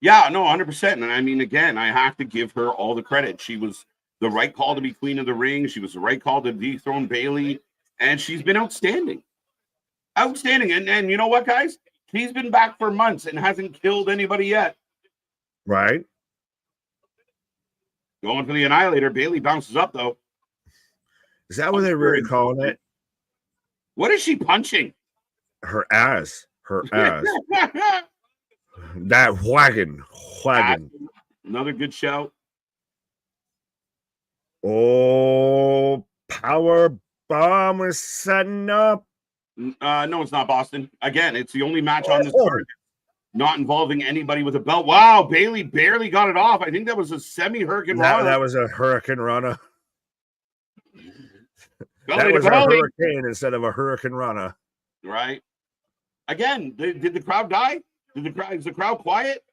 Yeah, no, 100%. And I mean, again, I have to give her all the credit. She was the right call to be queen of the ring. She was the right call to dethrone Bayley. And she's been outstanding. Outstanding. And you know what, guys? She's been back for months and hasn't killed anybody yet. Right? Going for the Annihilator. Bayley bounces up, though. Is that what they're really calling it? What is she punching? Her ass. Her ass. That wagon. Another good shout. Oh, power bomb is setting up. No, it's not Boston. Again, it's the only match on this card not involving anybody with a belt. Wow, Bayley barely got it off. I think that was a semi-hurricane rana. That was a hurricane rana. That was a hurricane instead of a hurricane rana. Right. Again, did the crowd die? Is the crowd quiet?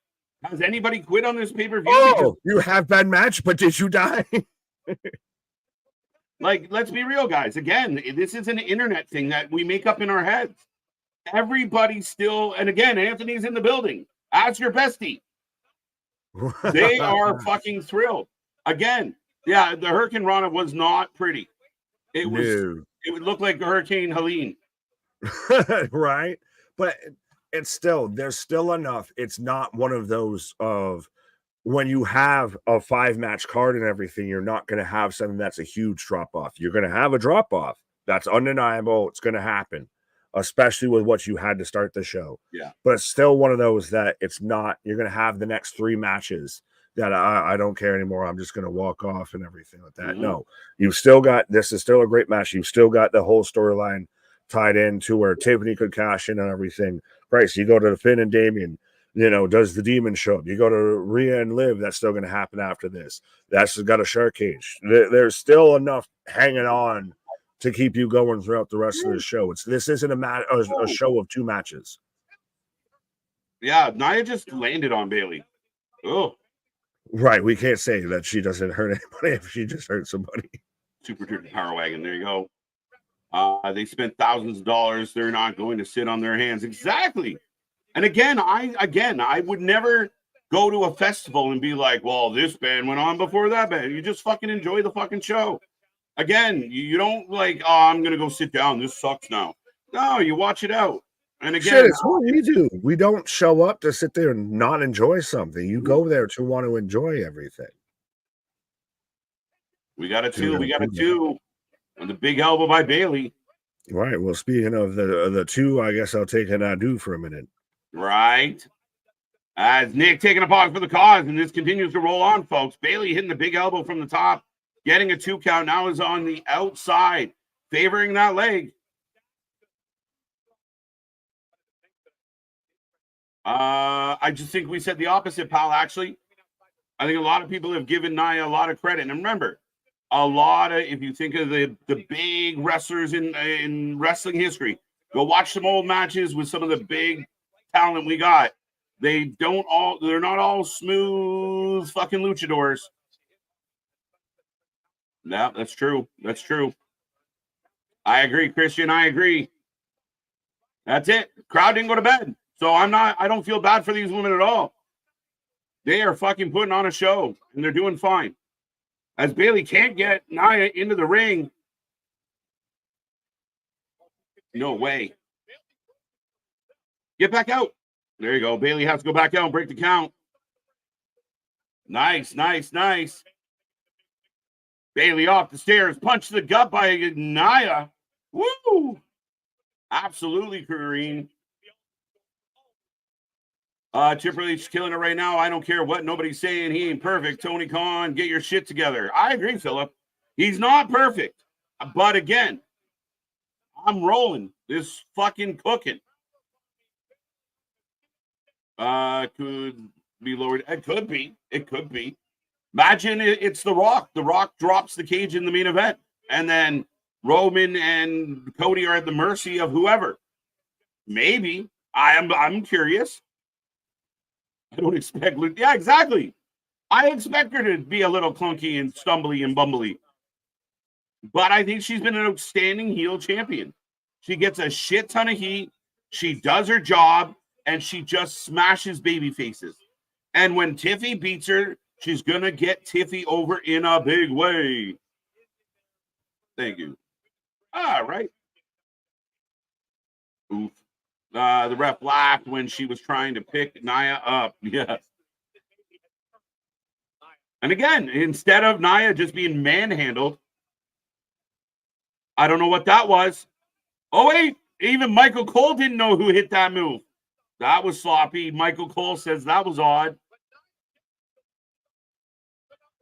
Has anybody quit on this pay-per-view? Oh, you have bad match, but did you die? Like, let's be real, guys. Again, this is an internet thing that we make up in our heads. Everybody still, and again, Anthony's in the building. Ask your bestie. They are fucking thrilled. Again, yeah, the Hurricane Rana was not pretty. It would look like Hurricane Helene. Right? But it's still, there's still enough. It's not one of those of when you have a 5-match card and everything, you're not going to have something that's a huge drop off. You're going to have a drop off. That's undeniable. It's going to happen, especially with what you had to start the show. Yeah. But it's still one of those that it's not, you're going to have the next 3 matches that I don't care anymore. I'm just going to walk off and everything like that. Mm-hmm. No, you've still got, this is still a great match. You've still got the whole storyline tied in to where Tiffany could cash in and everything. Bryce, you go to the Finn and Damian, does the demon show up? You go to Rhea and Liv, that's still going to happen after this. That's got a shark cage. There's still enough hanging on to keep you going throughout the rest of the show. This isn't a show of 2 matches. Yeah, Nia just landed on Bayley. Oh. Right, we can't say that she doesn't hurt anybody if she just hurt somebody. Super Turkey Power Wagon, there you go. They spent thousands of dollars. They're not going to sit on their hands. Exactly. And again, I would never go to a festival and be like, well, this band went on before that band. You just fucking enjoy the fucking show. Again, you don't like, oh, I'm going to go sit down. This sucks now. No, you watch it out. And again, shit, it's what we do. We don't show up to sit there and not enjoy something. You go there to want to enjoy everything. We got a 2. We got a 2 on the big elbow by Bayley. Right. Well, speaking of the 2, I guess I'll take an ado for a minute. Right. As Nick taking a pause for the cause, and this continues to roll on, folks. Bayley hitting the big elbow from the top, getting a 2 count. Now is on the outside, favoring that leg. I just think we said the opposite, pal, actually. I think a lot of people have given Nia a lot of credit. And remember, if you think of the big wrestlers in wrestling history, go watch some old matches with some of the big talent we got. They're not all smooth fucking luchadors. Yeah, that's true. That's true. I agree, Christian. I agree. That's it. Crowd didn't go to bed. So I don't feel bad for these women at all. They are fucking putting on a show and they're doing fine. As Bayley can't get Nia into the ring. No way. Get back out. There you go. Bayley has to go back out and break the count. Nice. Bayley off the stairs. Punch to the gut by Nia. Woo! Absolutely, Kareen. Triple H killing it right now. I don't care what nobody's saying. He ain't perfect. Tony Khan, get your shit together. I agree, Philip. He's not perfect. But again, I'm rolling. This fucking cooking. Could be lowered. It could be. Imagine it's The Rock. The Rock drops the cage in the main event. And then Roman and Cody are at the mercy of whoever. Maybe. I'm curious. I don't expect. Yeah, exactly. I expect her to be a little clunky and stumbly and bumbly. But I think she's been an outstanding heel champion. She gets a shit ton of heat. She does her job, and she just smashes baby faces. And when Tiffy beats her, she's going to get Tiffy over in a big way. Thank you. All right. Oof. The ref laughed when she was trying to pick Nia up. Yeah. And again, instead of Nia just being manhandled, I don't know what that was. Oh, wait. Even Michael Cole didn't know who hit that move. That was sloppy. Michael Cole says that was odd.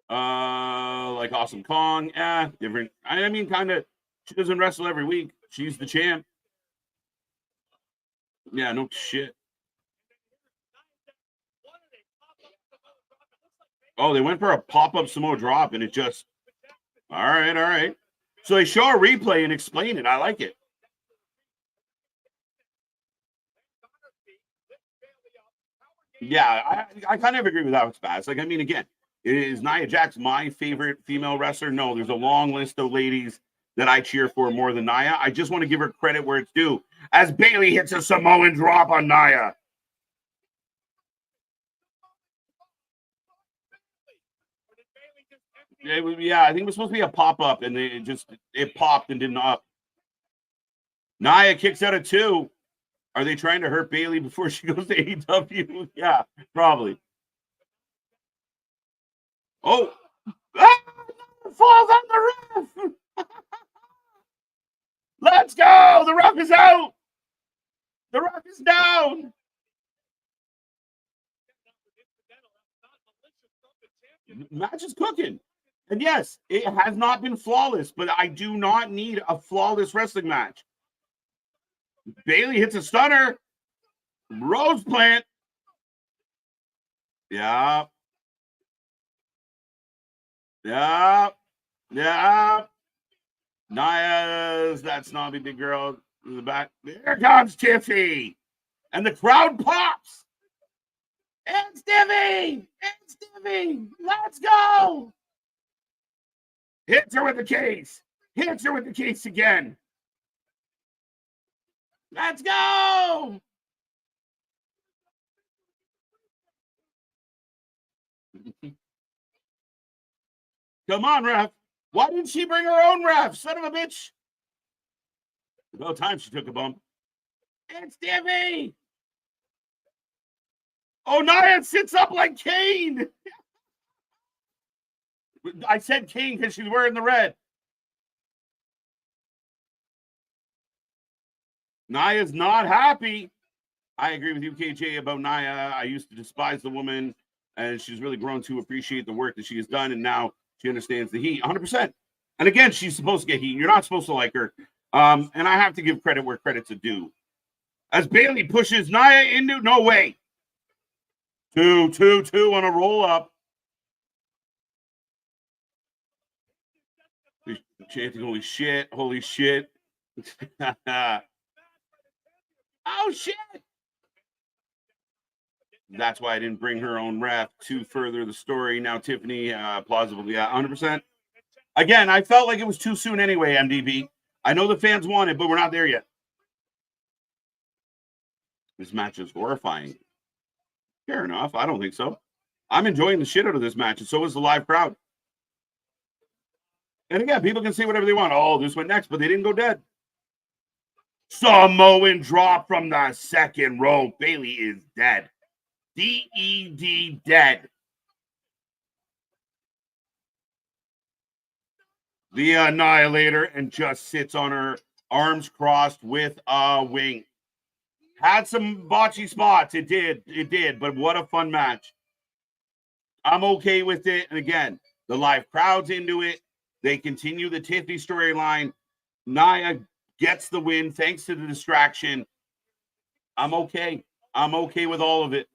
Like Awesome Kong. Different. I mean, kind of. She doesn't wrestle every week. She's the champ. Yeah, no shit. Oh, they went for a pop-up Samoa drop, and it just... All right. So they show a replay and explain it. I like it. Yeah, I kind of agree with that. It's bad. Like, I mean, again, is Nia Jax my favorite female wrestler? No, there's a long list of ladies that I cheer for more than Nia. I just want to give her credit where it's due. As Bayley hits a Samoan drop on Nia. Yeah, I think it was supposed to be a pop-up, and it popped and didn't up. Nia kicks out of 2. Are they trying to hurt Bayley before she goes to AEW? Yeah, probably. Oh, falls on the ref. Let's go. The ref is out. The ref is down. Match is cooking. And yes, it has not been flawless, but I do not need a flawless wrestling match. Bayley hits a stunner. Rhodes plant. Yeah. Nia's that snobby big girl in the back. There comes Tiffy. And the crowd pops. It's Tiffy. It's Tiffy. Let's go. Hits her with the case. Hits her with the case again. Let's go. Come on, ref. Why didn't she bring her own ref? Son of a bitch. About time she took a bump. It's Tiffy. Oh, Nia sits up like Kane. I said Kane because she's wearing the red. Nia's not happy. I agree with you, KJ, about Nia. I used to despise the woman, and she's really grown to appreciate the work that she has done, and now she understands the heat 100%. And again, she's supposed to get heat. You're not supposed to like her. And I have to give credit where credit's due. As Bayley pushes Nia into no way. 2-2-2 on a roll up. Chanting, holy shit. Oh, shit. That's why I didn't bring her own ref to further the story. Now, Tiffany, plausible. Yeah, 100%. Again, I felt like it was too soon anyway, MDB. I know the fans want it, but we're not there yet. This match is horrifying. Fair enough. I don't think so. I'm enjoying the shit out of this match, and so is the live crowd. And again, people can say whatever they want. Oh, this went next, but they didn't go dead. Samoan drop from the second row. Bayley is dead. D-E-D, dead. The Annihilator, and just sits on her, arms crossed with a wing. Had some botchy spots. It did. But what a fun match. I'm okay with it. And again, the live crowd's into it. They continue the Tiffy storyline. Nia gets the win thanks to the distraction. I'm okay. I'm okay with all of it.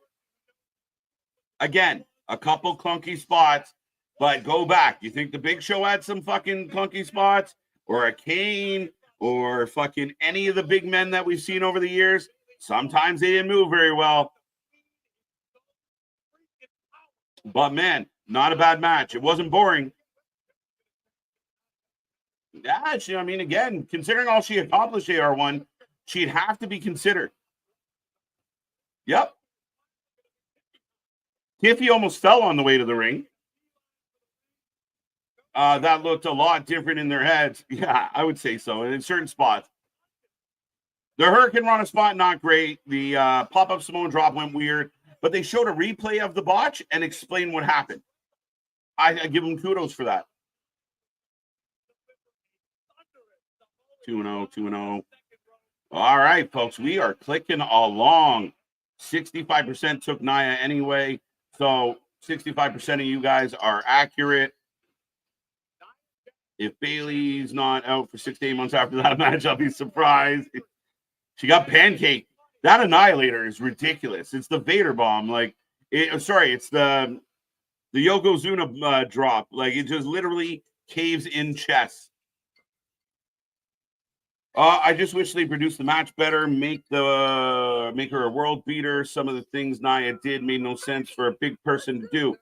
Again, a couple clunky spots, but go back. You think the Big Show had some fucking clunky spots? Or a Kane? Or fucking any of the big men that we've seen over the years? Sometimes they didn't move very well. But man, Not a bad match. It wasn't boring. Yeah, I mean, again, considering all she accomplished, AR1, she'd have to be considered. Yep. Tiffy almost fell on the way to the ring. That looked a lot different in their heads. Yeah, I would say so. In certain spots. The Hurricane Rana spot, not great. The pop-up Samoan drop went weird. But they showed a replay of the botch and explained what happened. I give them kudos for that. 2-0, 2-0. All right, folks, we are clicking along. 65% took Nia anyway. So 65% of you guys are accurate. If Bayley's not out for 6 to 8 months after that match, I'll be surprised. She got pancaked. That Annihilator is ridiculous. It's the Vader bomb. Like, it's the Yokozuna drop. Like, it just literally caves in chest. I just wish they produced the match better, make her a world beater. Some of the things Nia did made no sense for a big person to do.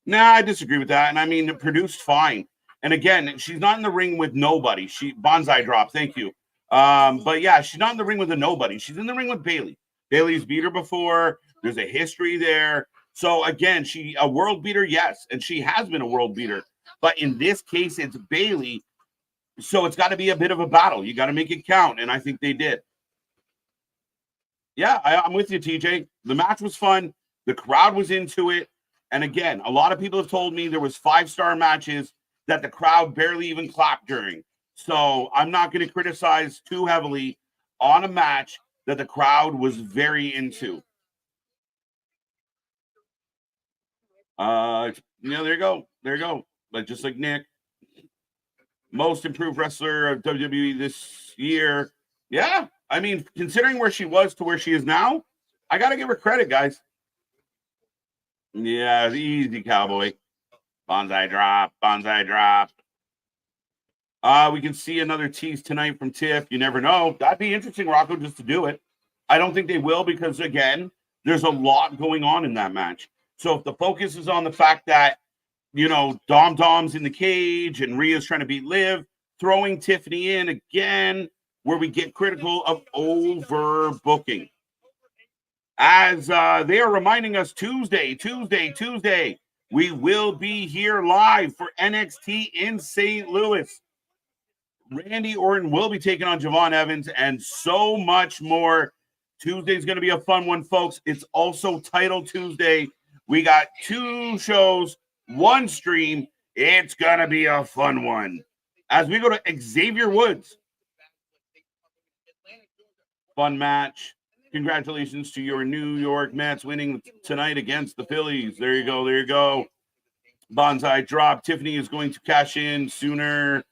Nah, I disagree with that. And I mean, it produced fine. And again, she's not in the ring with nobody. Bonsai drop, thank you. But yeah, she's not in the ring with a nobody. She's in the ring with Bayley. Bayley's beat her before. There's a history there. So again, she a world beater, yes, and she has been a world beater. But in this case, it's Bayley. So it's got to be a bit of a battle. You got to make it count, and I think they did. Yeah, I'm with you, TJ. The match was fun. The crowd was into it. And again, a lot of people have told me there was 5-star matches that the crowd barely even clapped during. So I'm not going to criticize too heavily on a match that the crowd was very into. There you go. There you go. But just like Nick. Most improved wrestler of WWE this year. Yeah, I mean, considering where she was to where she is now, I got to give her credit, guys. Yeah, easy, cowboy. Bonsai drop, bonsai drop. We can see another tease tonight from Tiff. You never know. That'd be interesting, Rocco, just to do it. I don't think they will because, again, there's a lot going on in that match. So if the focus is on the fact that, you know, Dom's in the cage and Rhea's trying to beat Liv, throwing Tiffany in again, where we get critical of overbooking. As they are reminding us Tuesday, we will be here live for NXT in St. Louis. Randy Orton will be taking on Javon Evans and so much more. Tuesday's going to be a fun one, folks. It's also Title Tuesday. We got 2 shows, 1 stream. It's going to be a fun one. As we go to Xavier Woods. Fun match. Congratulations to your New York Mets winning tonight against the Phillies. There you go. There you go. Bonsai drop. Tiffany is going to cash in sooner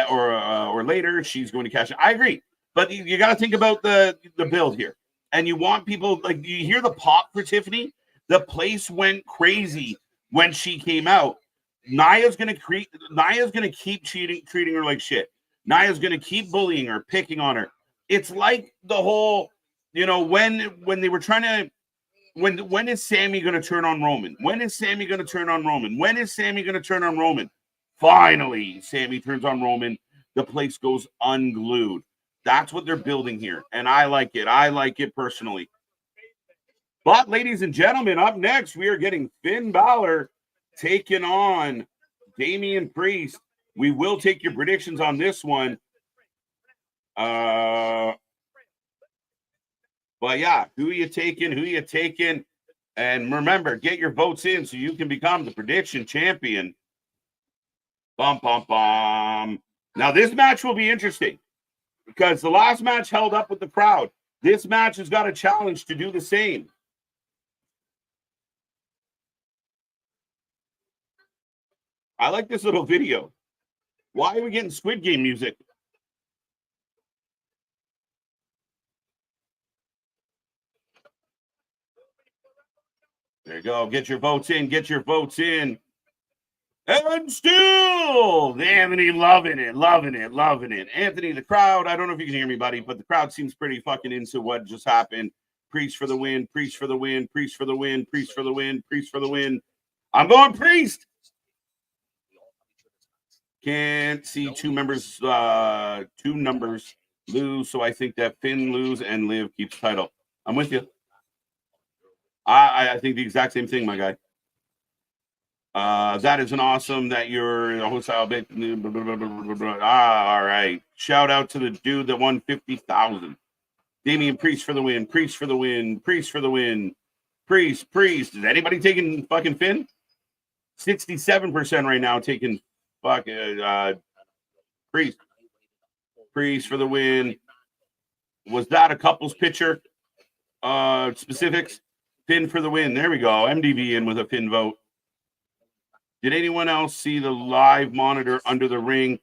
or later. She's going to cash in. I agree. But you got to think about the build here. And you want people, like, you hear the pop for Tiffany. The place went crazy when she came out. Nia's gonna keep treating her like shit. Nia's gonna keep bullying her, picking on her. It's like the whole, you know, when they were trying to, when is Sammy gonna turn on Roman? When is Sammy gonna turn on Roman? When is Sammy gonna turn on Roman? Finally, Sammy turns on Roman. The place goes unglued. That's what they're building here, and I like it. I like it personally. But, ladies and gentlemen, up next, we are getting Finn Balor taking on Damian Priest. We will take your predictions on this one. But, yeah, who are you taking? Who are you taking? And remember, get your votes in so you can become the prediction champion. Bum, bum, bum. Now, this match will be interesting because the last match held up with the crowd. This match has got a challenge to do the same. I like this little video. Why are we getting Squid Game music? There you go. Get your votes in. Get your votes in. And still, Anthony loving it. Anthony, the crowd, I don't know if you can hear me, buddy, but the crowd seems pretty fucking into what just happened. Priest for the win. Priest for the win. Priest for the win. Priest for the win. Priest for the win. I'm going Priest. Can't see two numbers lose, so I think that Finn lose and Liv keeps title. I'm with you. I think the exact same thing, my guy. That is an awesome that you're a hostile bit. All right. Shout out to the dude that won 50,000. Damian Priest for the win. Priest for the win. Priest for the win. Priest. Is anybody taking fucking Finn? 67% right now taking fucking Priest. Priest for the win. Was that a couple's picture? Specifics. Finn for the win. There we go. MDV in with a Finn vote. Did anyone else see the live monitor under the ring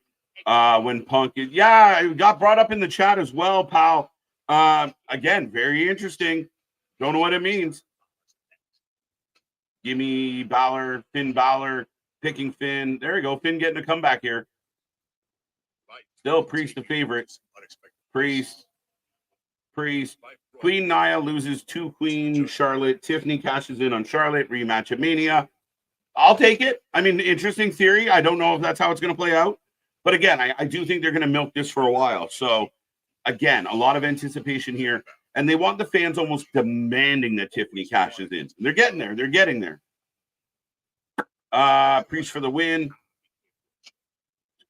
when Punk? Yeah, it got brought up in the chat as well, pal. Again, very interesting. Don't know what it means. Give me Balor, Finn Balor, picking Finn. There we go. Finn getting a comeback here. Still Priest the favorite. Priest. Queen Nia loses to Queen Charlotte. Tiffany cashes in on Charlotte. Rematch at Mania. I'll take it. I mean, interesting theory. I don't know if that's how it's going to play out. But again, I do think they're going to milk this for a while. So, again, a lot of anticipation here. And they want the fans almost demanding that Tiffany cashes in. They're getting there. They're getting there. Priest for the win.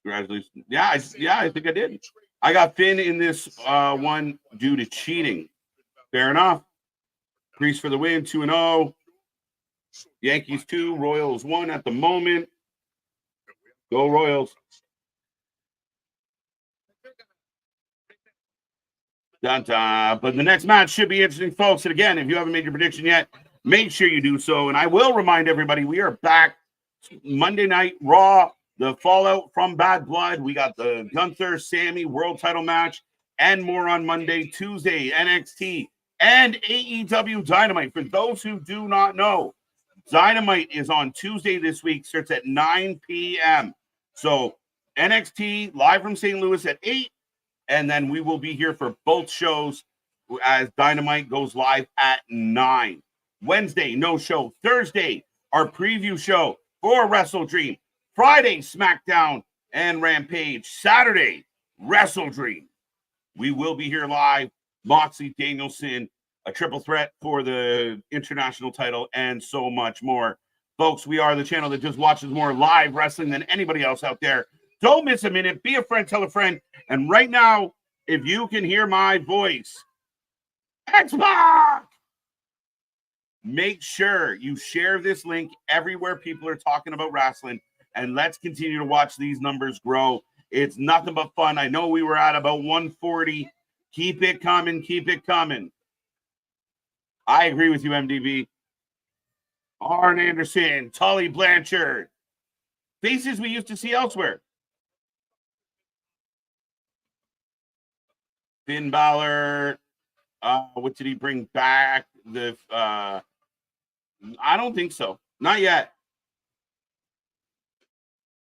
Congratulations. Yeah, I think I did. I got Finn in this one due to cheating. Fair enough. Priest for the win, 2-0. Yankees 2, Royals 1 at the moment. Go Royals. Dun-dun. But the next match should be interesting, folks. And again, if you haven't made your prediction yet, make sure you do so. And I will remind everybody, we are back Monday Night Raw, the fallout from Bad Blood. We got the Gunther, Sammy world title match and more on Monday. Tuesday, NXT and AEW Dynamite. For those who do not know, Dynamite is on Tuesday this week, starts at 9 p.m. So NXT live from St. Louis at 8, and then we will be here for both shows as Dynamite goes live at 9. Wednesday, no show. Thursday, our preview show for Wrestle Dream. Friday, SmackDown and Rampage. Saturday, Wrestle Dream. We will be here live. Moxley, Danielson, a triple threat for the international title, and so much more. Folks, we are the channel that just watches more live wrestling than anybody else out there. Don't miss a minute. Be a friend, tell a friend. And right now, if you can hear my voice, Xbox! Make sure you share this link everywhere people are talking about wrestling, and let's continue to watch these numbers grow. It's nothing but fun. I know we were at about 140. Keep it coming. Keep it coming. I agree with you, MDB. Arn Anderson, Tully Blanchard. Faces we used to see elsewhere. Finn Balor. What did he bring back? I don't think so. Not yet.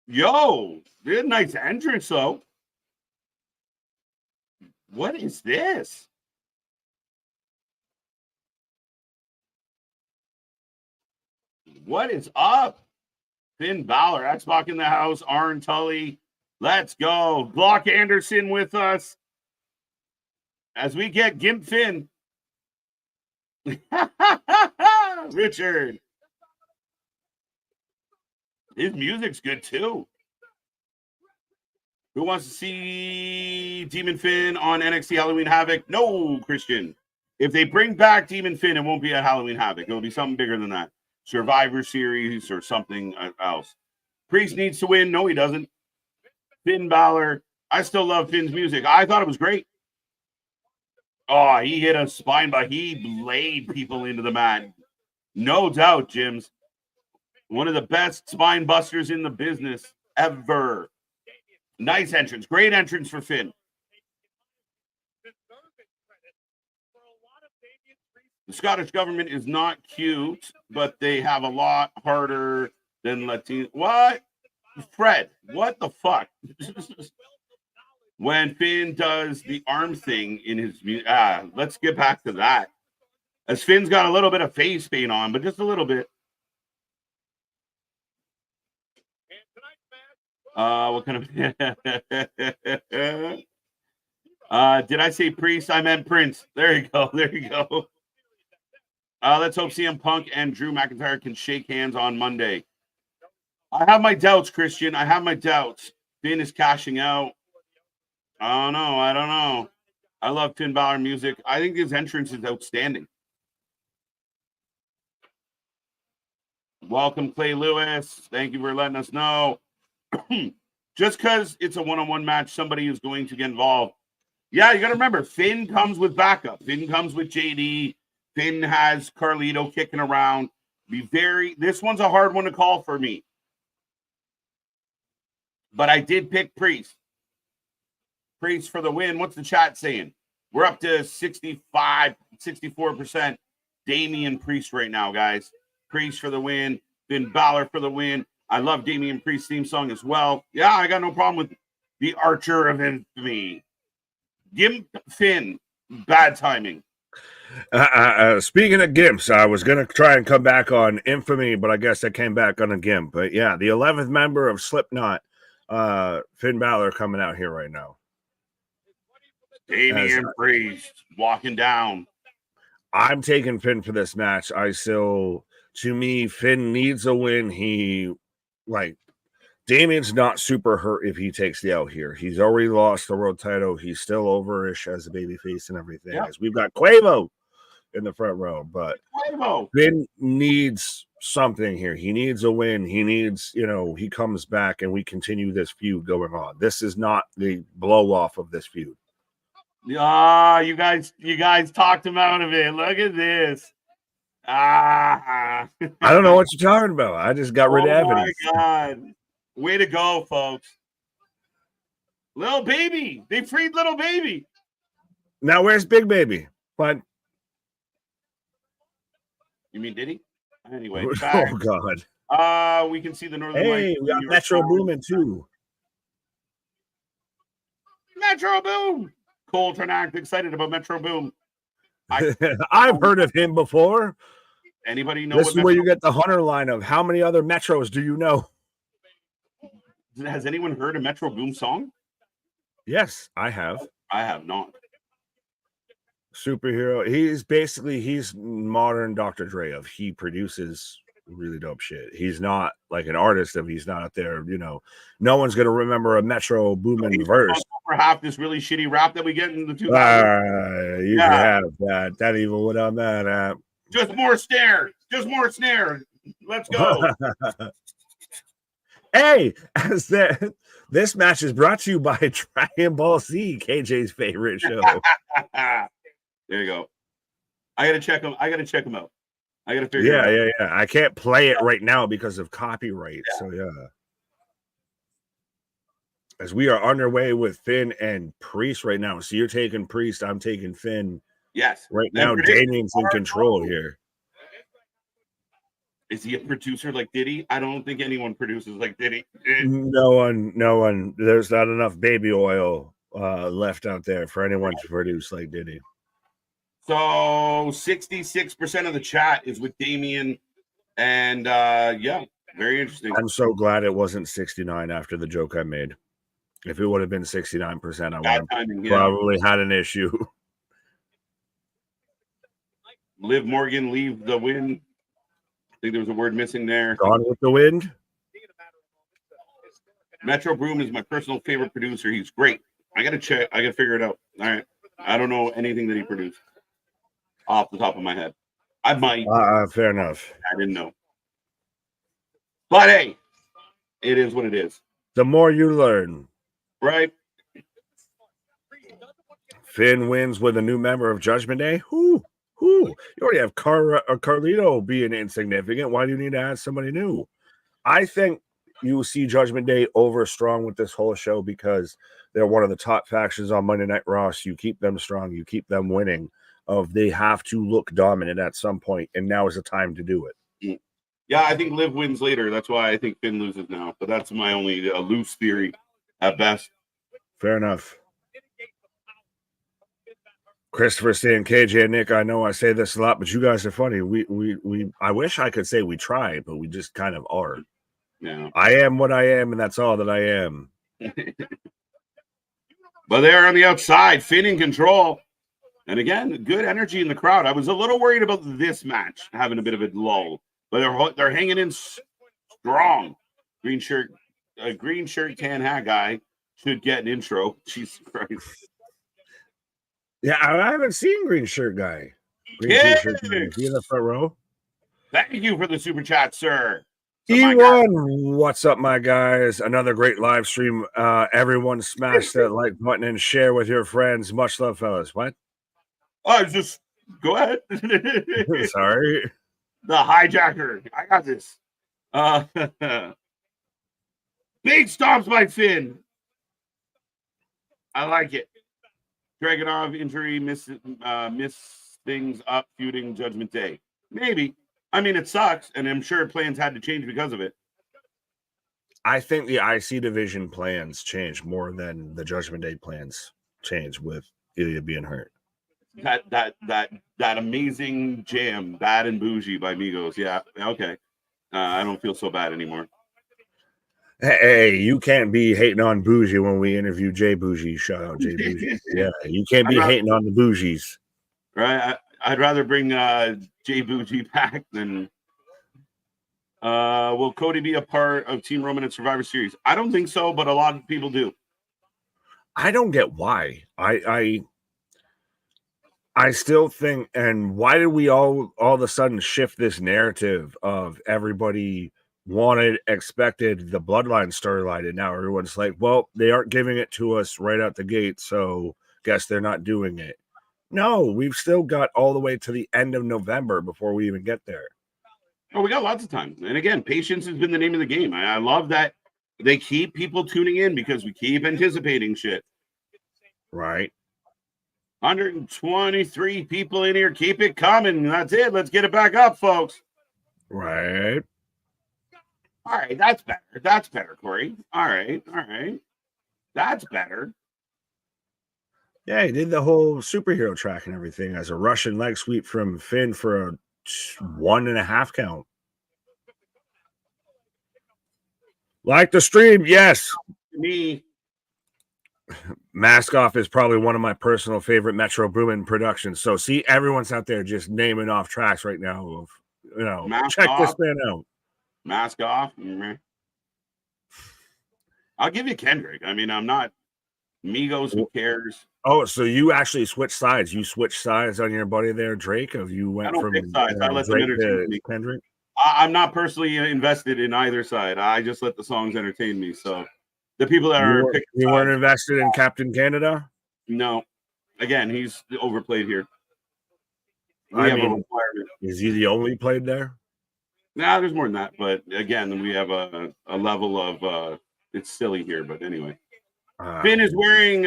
Yo, this is a nice entrance, though. What is this? What is up? Finn Balor, Xbox in the house, Arn Tully. Let's go. Glock Anderson with us as we get Gimp Finn. Richard. His music's good too. Who wants to see Demon Finn on NXT Halloween Havoc? No, Christian. If they bring back Demon Finn, it won't be a Halloween Havoc. It'll be something bigger than that. Survivor Series or something else. Priest needs to win. No, he doesn't. Finn Balor. I still love Finn's music. I thought it was great. Oh, he hit a spine, but he laid people into the mat. No doubt, Jims. One of the best spine busters in the business ever. Nice entrance. Great entrance for Finn. The Scottish government is not cute, but they have a lot harder than Latino. What? Fred, what the fuck? When Finn does the arm thing in his let's get back to that. As Finn's got a little bit of face paint on, but just a little bit. What kind of did I say priest? I meant prince. There you go. There you go. Let's hope CM Punk and Drew McIntyre can shake hands on Monday. I have my doubts, Christian. I have my doubts. Finn is cashing out. I don't know. I don't know. I love Finn Balor music. I think his entrance is outstanding. Welcome, Clay Lewis. Thank you for letting us know. Just because it's a one-on-one match, somebody is going to get involved. Yeah, you got to remember, Finn comes with backup. Finn comes with JD. Finn has Carlito kicking around. This one's a hard one to call for me. But I did pick Priest. Priest for the win. What's the chat saying? We're up to 65, 64% Damian Priest right now, guys. Priest for the win. Finn Balor for the win. I love Damian Priest's theme song as well. Yeah, I got no problem with the Archer of Infamy. Give Finn bad timing. Speaking of gimps, I was going to try and come back on Infamy, but I guess I came back on a gimp. But yeah, the 11th member of Slipknot, Finn Balor, coming out here right now. Damian Priest walking down. I'm taking Finn for this match. To me, Finn needs a win. Damian's not super hurt if he takes the out here. He's already lost the world title. He's still overish as a babyface and everything. Yep. We've got Quavo in the front row, but Finn needs something here. He needs a win. He needs, he comes back and we continue this feud going on. This is not the blow off of this feud. Ah, you guys talked him out of it. Look at this. I don't know what you're talking about. I just got rid of evidence. Oh my God. Way to go, folks. Little baby. They freed little baby. Now where's Big Baby? What? You mean did he? Anyway. Oh God. We can see the Northern Lights. Hey, we got Metro Boomin too. Metro Boom. Colton Act excited about Metro Boom. I've heard of him before. Anybody know? This is where you get the Hunter line of how many other Metros do you know? Has anyone heard a Metro Boom song? Yes, I have. I have not. Superhero. He's modern Dr. Dre of he produces really dope shit. He's not like an artist of he's not out there, no one's gonna remember a Metro Boomin verse. For half this really shitty rap that we get in the 2000s. You can have that. That even what I'm at. Just more snare. Let's go. Hey, this match is brought to you by Dragon Ball Z, KJ's favorite show. There you go. I gotta check him out. I gotta figure it out. Yeah. I can't play it right now because of copyright. Yeah. So yeah. As we are underway with Finn and Priest right now. So you're taking Priest, I'm taking Finn. Yes. Right now, Damian's in control here. Is he a producer like Diddy? I don't think anyone produces like Diddy. No one. There's not enough baby oil left out there for anyone to produce like Diddy. So 66% of the chat is with Damian. And very interesting. I'm so glad it wasn't 69 after the joke I made. If it would have been 69%, I would have probably had an issue. Liv Morgan, leave the win. I think there was a word missing there. Gone with the wind. Metro Boom is my personal favorite producer. He's great. I got to check. I got to figure it out. All right. I don't know anything that he produced off the top of my head. I might. Fair enough. I didn't know. But hey, it is what it is. The more you learn. Right. Finn wins with a new member of Judgment Day. Who? You already have Carlito being insignificant. Why do you need to add somebody new? I think you see Judgment Day over strong with this whole show because they're one of the top factions on Monday Night Raw. So you keep them strong. You keep them winning. They have to look dominant at some point, and now is the time to do it. Yeah, I think Liv wins later. That's why I think Finn loses now. But that's my only loose theory at best. Fair enough. Christopher saying, KJ and Nick, I know I say this a lot, but you guys are funny. We I wish I could say we try, but we just kind of are. Yeah. I am what I am, and that's all that I am. But they're on the outside, Finn in control. And again, good energy in the crowd. I was a little worried about this match having a bit of a lull, but they're hanging in strong. Green shirt tan hat guy should get an intro. Jesus Christ. Yeah, I haven't seen green shirt guy. Green t-shirt guy. Is he in the front row? Thank you for the super chat, sir. So E1, what's up, my guys? Another great live stream. Everyone smash that like button and share with your friends. Much love, fellas. What? Oh, just go ahead. Sorry. The hijacker. I got this. Big stomps by Finn. I like it. Dragunov injury, miss things up, feuding Judgment Day. Maybe. I mean, it sucks, and I'm sure plans had to change because of it. I think the IC division plans changed more than the Judgment Day plans changed with Ilya being hurt. That amazing jam, Bad and Bougie by Migos. Yeah, okay. I don't feel so bad anymore. Hey, you can't be hating on Bougie when we interview Jay Bougie. Shout out Jay Bougie. Yeah, you can't be hating on the Bougies. Right? I'd rather bring Jay Bougie back than... will Cody be a part of Team Roman and Survivor Series? I don't think so, but a lot of people do. I don't get why. I still think, and why did we all of a sudden shift this narrative of everybody expected the Bloodline storyline, and now everyone's like, well, they aren't giving it to us right out the gate, so guess they're not doing it. No, we've still got all the way to the end of November before we even get there. Oh, we got lots of time. And again, patience has been the name of the game. I love that they keep people tuning in because we keep anticipating shit. Right. 123 people in here. Keep it coming. That's it. Let's get it back up, folks. Right. All right. That's better. That's better, Corey. All right. That's better. Yeah, he did the whole superhero track and everything as a Russian leg sweep from Finn for a 1.5 count. Like the stream, yes. Me. Mask Off is probably one of my personal favorite Metro Boomin productions. So see, everyone's out there just naming off tracks right now of, check this man out. Mask Off. I'll give you Kendrick. I mean, I'm not Migos. Who cares? Oh, so you actually switched sides. You switched sides on your buddy there, Drake. Of you went from sides. I let them entertain me. Kendrick. I'm not personally invested in either side. I just let the songs entertain me. So the people that you weren't invested in Captain Canada? No. Again, he's overplayed here. Is he the only played there? Nah, there's more than that. But again, we have a level of it's silly here. But anyway. Finn is wearing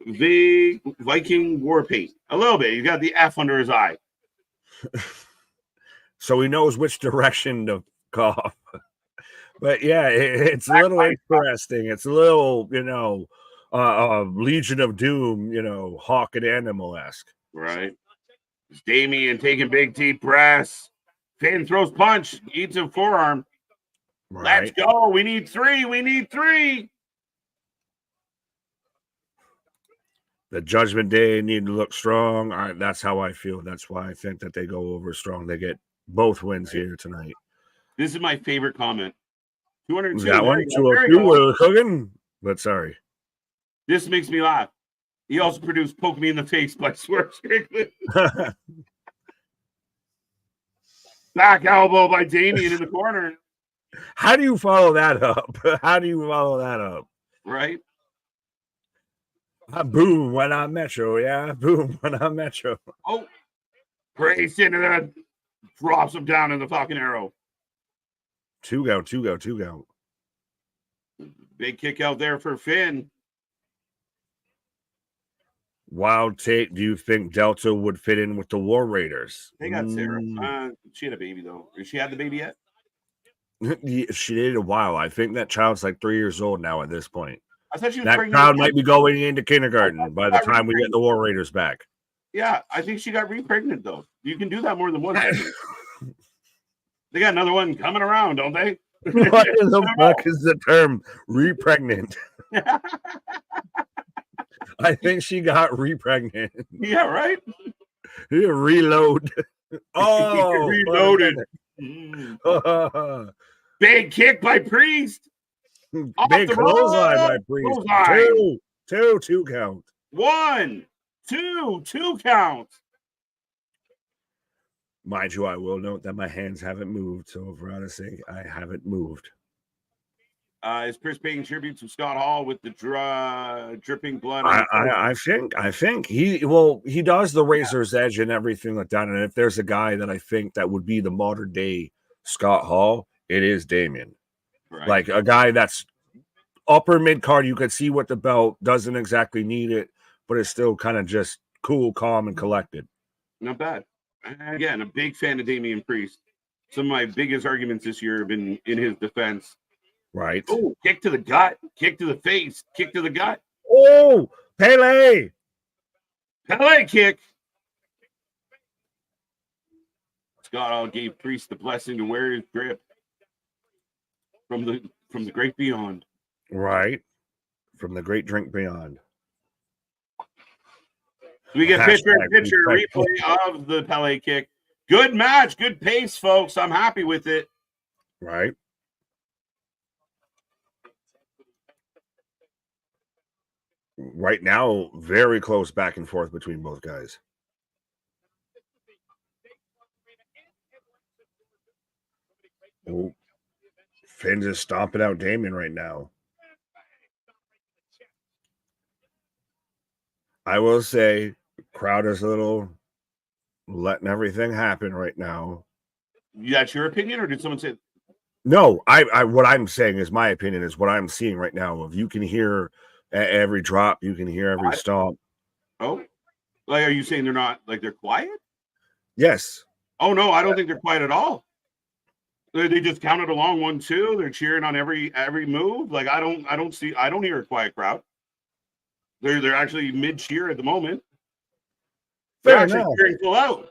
the Viking war paint. A little bit. He's got the F under his eye. So he knows which direction to cough. But yeah, it's a little interesting. It's a little, Legion of Doom, Hawk and Animal-esque. Right. It's Damian taking big deep breaths. Finn throws punch, eats a forearm. Right. Let's go. We need 3. The Judgment Day need to look strong. All right, that's how I feel. That's why I think that they go over strong. They get both wins here tonight. This is my favorite comment. 202. That one, 202. We're cooking. But sorry. This makes me laugh. He also produced "Poke Me in the Face" by Swerve Strickland. Back elbow by Damian in the corner. How do you follow that up? Right. Boom when I'm Metro, yeah. Boom when I'm Metro. Oh, Grace into that. Drops him down in the fucking arrow. Two go. Big kick out there for Finn. Wild take. Do you think Delta would fit in with the War Raiders? They got Sarah. She had a baby, though. Has she had the baby yet? She did a while. I think that child's like 3 years old now at this point. I thought she was that child might be going into kindergarten by the time we get the War Raiders back. Yeah, I think she got re-pregnant, though. You can do that more than once. They got another one coming around, don't they? What in the fuck is the term repregnant? I think she got repregnant. Yeah, right. Reload. Oh, Reloaded. Big kick by Priest. Big clothesline by Priest. Two count. 1, 2, 2 counts. Mind you, I will note that my hands haven't moved. So for honest's sake, I haven't moved. Is Chris paying tribute to Scott Hall with the dripping blood? I think he does the Razor's Edge and everything like that. And if there's a guy that I think that would be the modern day Scott Hall, it is Damian. Right. Like a guy that's upper mid card. You could see what the belt doesn't exactly need it, but it's still kind of just cool, calm, and collected. Not bad. Again, a big fan of Damian Priest. Some of my biggest arguments this year have been in his defense. Right. Oh, kick to the gut, kick to the face, kick to the gut. Oh, Pele kick. Scott Hall gave Priest the blessing to wear his grip from the great beyond. Right. From the great drink beyond. We get picture replay of the Pele kick. Good match, good pace, folks. I'm happy with it. Right. Right now, very close back and forth between both guys. Oh, Finn's just stomping out Damian right now. I will say, crowd is a little letting everything happen right now. That's your opinion, or did someone say? No, I what I'm saying is my opinion is what I'm seeing right now. If you can hear every drop, you can hear every stomp. Oh, like, are you saying they're not like they're quiet? Yes. Oh no, I don't think they're quiet at all. They just counted along 1, 2. They're cheering on every move. Like I don't hear a quiet crowd. They're actually mid cheer at the moment. They're actually cheering full out.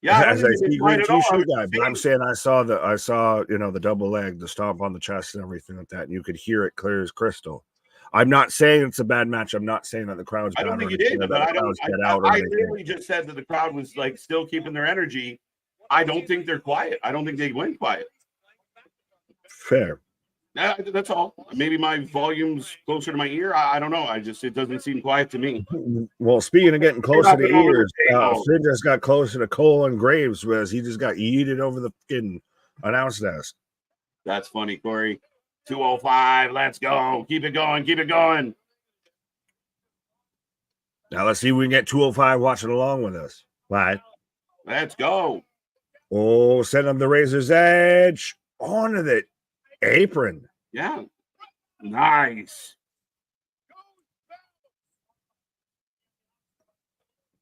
Yeah, as I see green t-shirt guy, but I'm saying I saw the double leg, the stomp on the chest and everything like that, and you could hear it clear as crystal. I'm not saying it's a bad match. I'm not saying that the crowd's bad. I don't think it is, but I literally just said that the crowd was like still keeping their energy. I don't think they're quiet. I don't think they went quiet. Fair. That's all. Maybe my volume's closer to my ear. I don't know. It doesn't seem quiet to me. Well, speaking of getting closer to ears, Finn just got closer to Cole and Graves, whereas he just got yeeted over the fucking announce desk. That's funny, Corey. 205. Let's go. Keep it going. Keep it going. Now let's see if we can get 205 watching along with us. Right. Let's go. Oh, send him the Razor's Edge onto the apron. Yeah. Nice.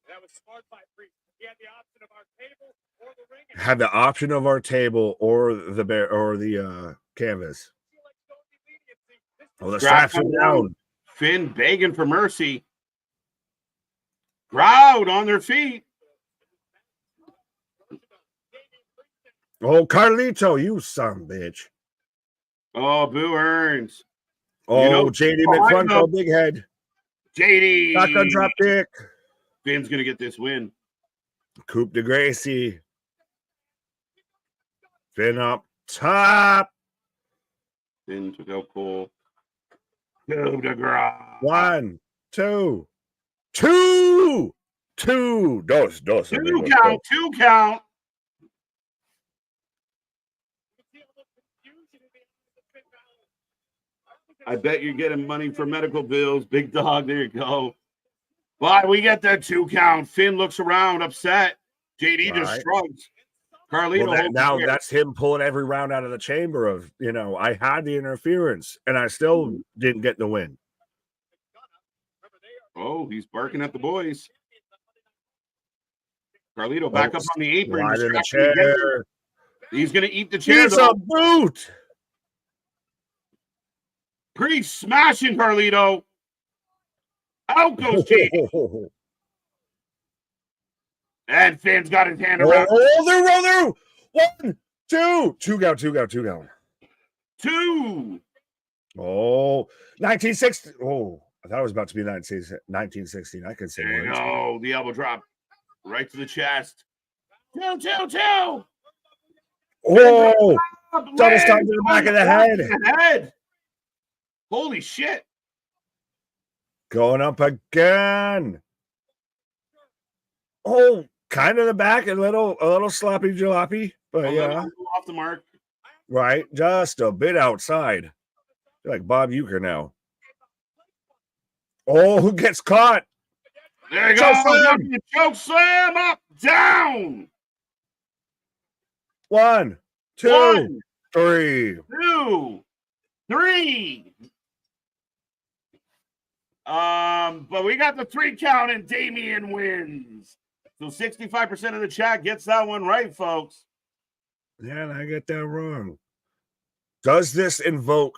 That was smart by Priest. He had the option of our table or the ring. Had the option of our table or the canvas. Oh, the straps are down. Finn begging for mercy. Crowd on their feet. Oh, Carlito, you son of a bitch. Oh, Boo Earns. Oh, JD McFrunko, big head. JD. Shotgun drop kick. Finn's going to get this win. Coupe de Gracie. Finn up top. Finn took out Cole. Coup de grace. 1, 2, 2. Dos. Two count. I bet you're getting money for medical bills. Big dog, there you go. But we get that 2 count. Finn looks around, upset. JD just shrugs. Carlito. Now that's him pulling every round out of the chamber of, I had the interference and I still didn't get the win. Oh, he's barking at the boys. Carlito back up on the apron. Right in the chair. He's going to eat the chair. He's a boot. Priest smashing Carlito. Out goes JD. And Finn's got his hand around. Oh, they're 1, 2 count. 2. Oh, 1960. Oh, I thought it was about to be 1916. I could say There you words. go. The elbow drop right to the chest. 2, 2, 2. Oh, double stomp Lands to the on back of the head. head. Holy shit. Going up again. Oh, kind of the back, a little sloppy jalopy, but A yeah, little off the mark. right. Just a bit outside. I feel like Bob Uecker now. Oh, who gets caught? There you Choke go. slam. Choke slam up, down. 1, 2, 1, 3. 2, 3. But we got the 3 count and Damian wins. So 65% of the chat gets that one right, folks. Yeah, and I get that wrong. Does this invoke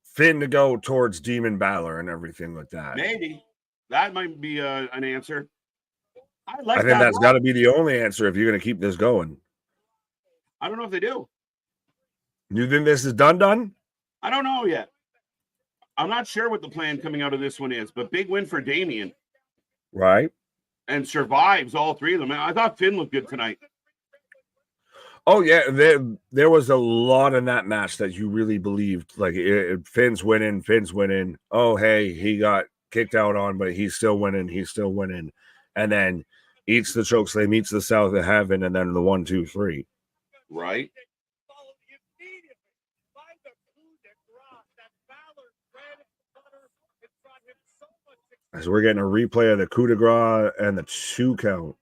Finn to go towards Demon Balor and everything like that? Maybe. That might be an answer. I I like think that. that's got to be the only answer if you're going to keep this going. I don't know if they do. You think this is done? I don't know yet. I'm not sure what the plan coming out of this one is, but big win for Damian. Right. And survives all 3 of them. I thought Finn looked good tonight. Oh, yeah. There was a lot in that match that you really believed. Like, Finn's winning. Oh, hey, he got kicked out on, but he's still winning. And then eats the chokeslam, eats the South of Heaven, and then the 1, 2, 3. Right. As we're getting a replay of the coup de grace and the 2 count.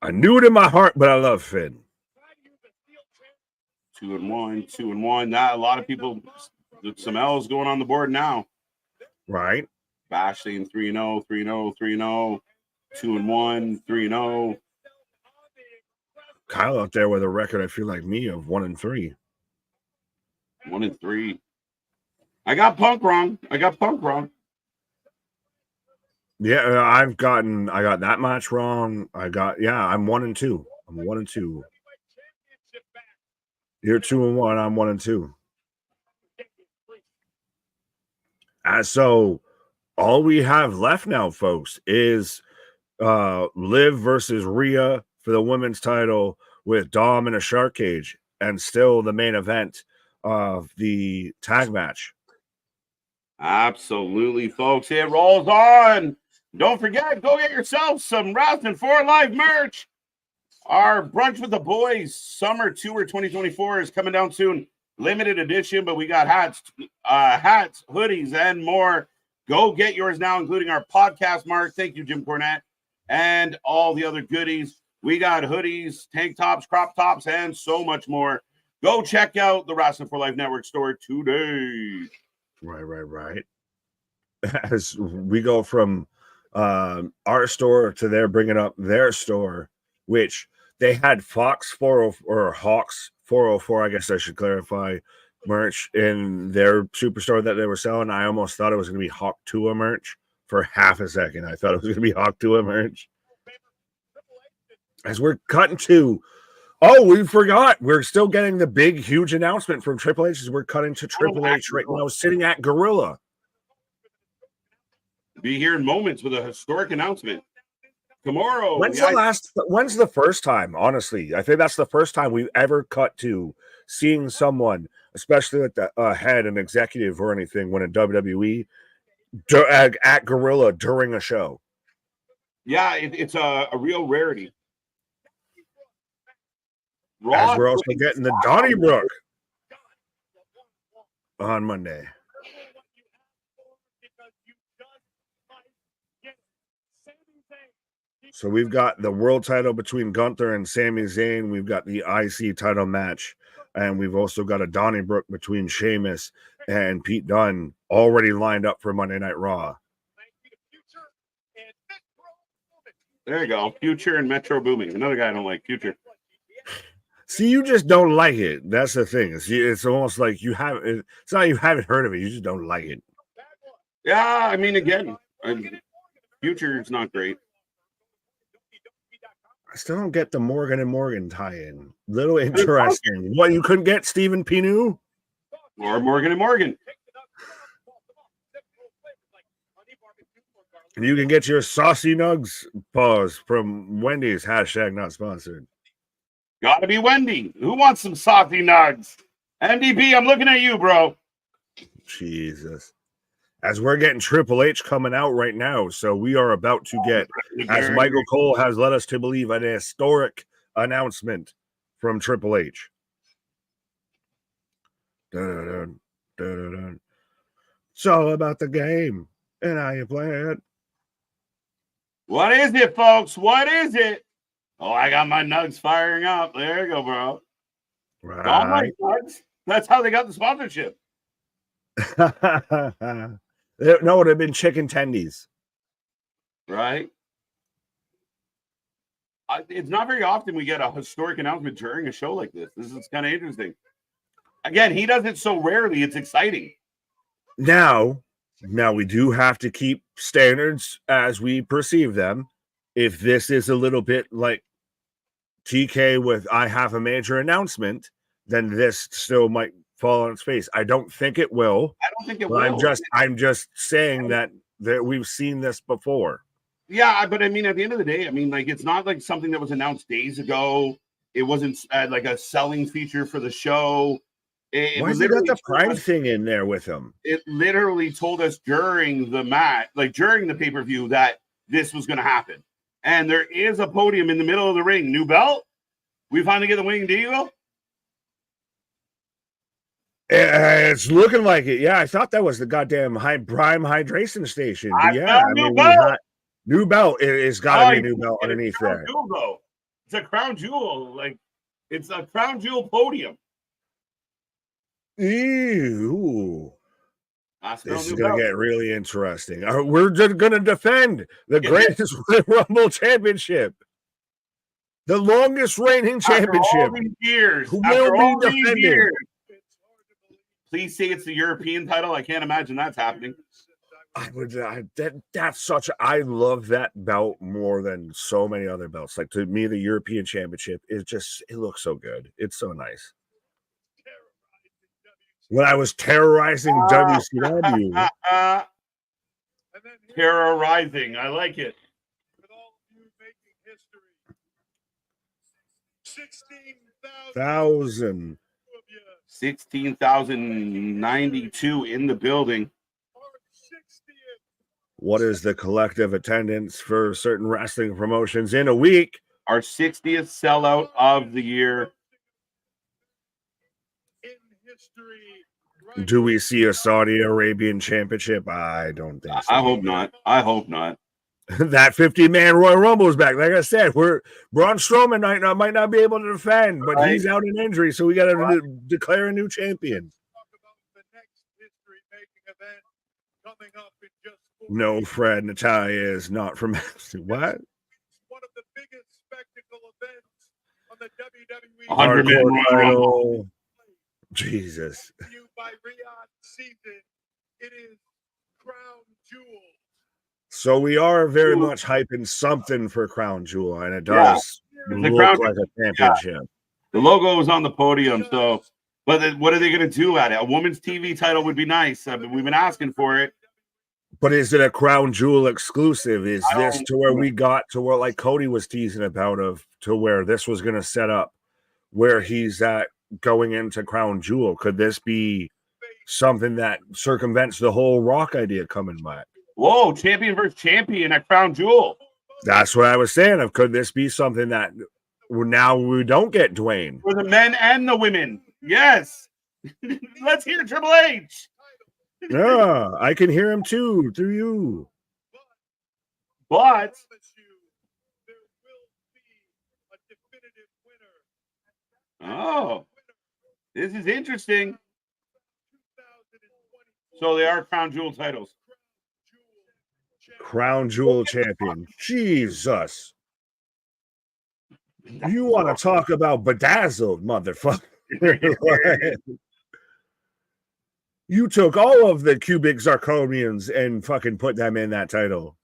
I knew it in my heart, but I love Finn. 2 and 1, 2 and 1. Not a lot of people. Some L's going on the board now. Right. Bash saying 3-0, 3-0, 3-0, 2 and 1, 3-0. Kyle out there with a record, I feel like me, of 1 and 3. 1 and 3. I got Punk wrong. Yeah, I got that match wrong. I'm 1 and 2. I'm 1 and 2. You're 2 and 1. I'm 1 and 2. So all we have left now, folks, is Liv versus Rhea for the women's title with Dom in a shark cage, and still the main event of the tag match. Absolutely, folks. It rolls on. Don't forget, go get yourself some Wrestling for Life merch. Our Brunch with the Boys Summer Tour 2024 is coming down soon. Limited edition, but we got hats, hoodies, and more. Go get yours now, including our podcast mark. Thank you, Jim Cornette, and all the other goodies. We got hoodies, tank tops, crop tops, and so much more. Go check out the Wrestling for Life Network store today. Right. As we go from our store to their bringing up their store, which they had Fox 404 or Hawks 404, I guess I should clarify, merch in their superstore that they were selling. I almost thought it was going to be Hawk Tua merch for half a second. I thought it was going to be Hawk Tua merch. As we're cutting to, we forgot. We're still getting the big, huge announcement from Triple H as we're cutting to Triple H right now, sitting at Gorilla. Be here in moments with a historic announcement. Tomorrow. When's the first time, honestly? I think that's the first time we've ever cut to seeing someone, especially at the head, an executive or anything, when in WWE, at Gorilla during a show. Yeah, it's a real rarity. As we're also getting the Donnybrook on Monday. So we've got the world title between Gunther and Sami Zayn. We've got the IC title match. And we've also got a Donnybrook between Sheamus and Pete Dunne already lined up for Monday Night Raw. There you go. Future and Metro Booming. Another guy I don't like. Future. See, you just don't like it. That's the thing. It's almost like you have. It's not you haven't heard of it. You just don't like it. Yeah, I mean, again, Future is not great. I still don't get the Morgan and Morgan tie-in. Little interesting. What, you couldn't get Stephen Pinu? Or Morgan and Morgan. You can get your saucy nugs pause from Wendy's. Hashtag not sponsored. Gotta be Wendy. Who wants some saucy nugs? MDP, I'm looking at you, bro. Jesus. As we're getting Triple H coming out right now, so we are about to get, as Michael Cole has led us to believe, an historic announcement from Triple H. Dun, dun, dun. It's all about the game and how you play it. What is it, folks? What is it? Oh, I got my nugs firing up. There you go, bro. Right. Don't like nugs. That's how they got the sponsorship. No, it would have been chicken tendies. Right? It's not very often we get a historic announcement during a show like this. This is kind of interesting. Again, he does it so rarely. It's exciting. Now we do have to keep standards as we perceive them. If this is a little bit like TK with I have a major announcement, then this still might fall on its face. I don't think it will. I don't think it will. I'm just saying that we've seen this before. Yeah, but I mean, at the end of the day, I mean, like, it's not like something that was announced days ago. It wasn't like a selling feature for the show. Why has he got the Prime thing in there with him? It literally told us during the match, like during the pay-per-view, that this was going to happen. And there is a podium in the middle of the ring. New belt? We finally get the Winged Eagle? It's looking like it. Yeah, I thought that was the goddamn Prime hydration station. But yeah, I mean, new belt. It's got to be a new belt underneath there. Jewel, it's a crown jewel. Like, it's a crown jewel podium. Ew. This is going to get really interesting. We're just going to defend the greatest Rumble championship. The longest reigning championship. After all these years. Who will be defended? Please say it's the European title. I can't imagine that's happening. I love that belt more than so many other belts. Like, to me, the European Championship it looks so good. It's so nice. When I was terrorizing WCW. Terrorizing. I like it. With all of you making history. 16,092 in the building. What is the collective attendance for certain wrestling promotions in a week? Our 60th sellout of the year. Do we see a Saudi Arabian championship? I don't think so. I hope not. I hope not. That 50-man Royal Rumble is back. Like I said, Braun Strowman might not be able to defend, but he's out in injury, so we got to declare a new champion. No, Fred Natalia is not from what? One of the biggest spectacle events on the WWE 100-man Royal Rumble. Jesus. By Rhea season, it is Crown Jewel. So we are very much hyping something for Crown Jewel, and it does look like a championship. Yeah. The logo is on the podium, so but what are they going to do at it? A women's TV title would be nice. I mean, we've been asking for it. But is it a Crown Jewel exclusive? Is this to where we got to where, like Cody was teasing about, to where this was going to set up where he's at going into Crown Jewel? Could this be something that circumvents the whole Rock idea coming back? Whoa, champion versus champion at Crown Jewel. That's what I was saying. Could this be something that now we don't get Dwayne? For the men and the women. Yes. Let's hear Triple H. Yeah, I can hear him too through you. But oh, this is interesting. So they are Crown Jewel titles. Crown Jewel champion. Jesus. You want to talk about bedazzled, motherfucker. You took all of the cubic zirconians and fucking put them in that title.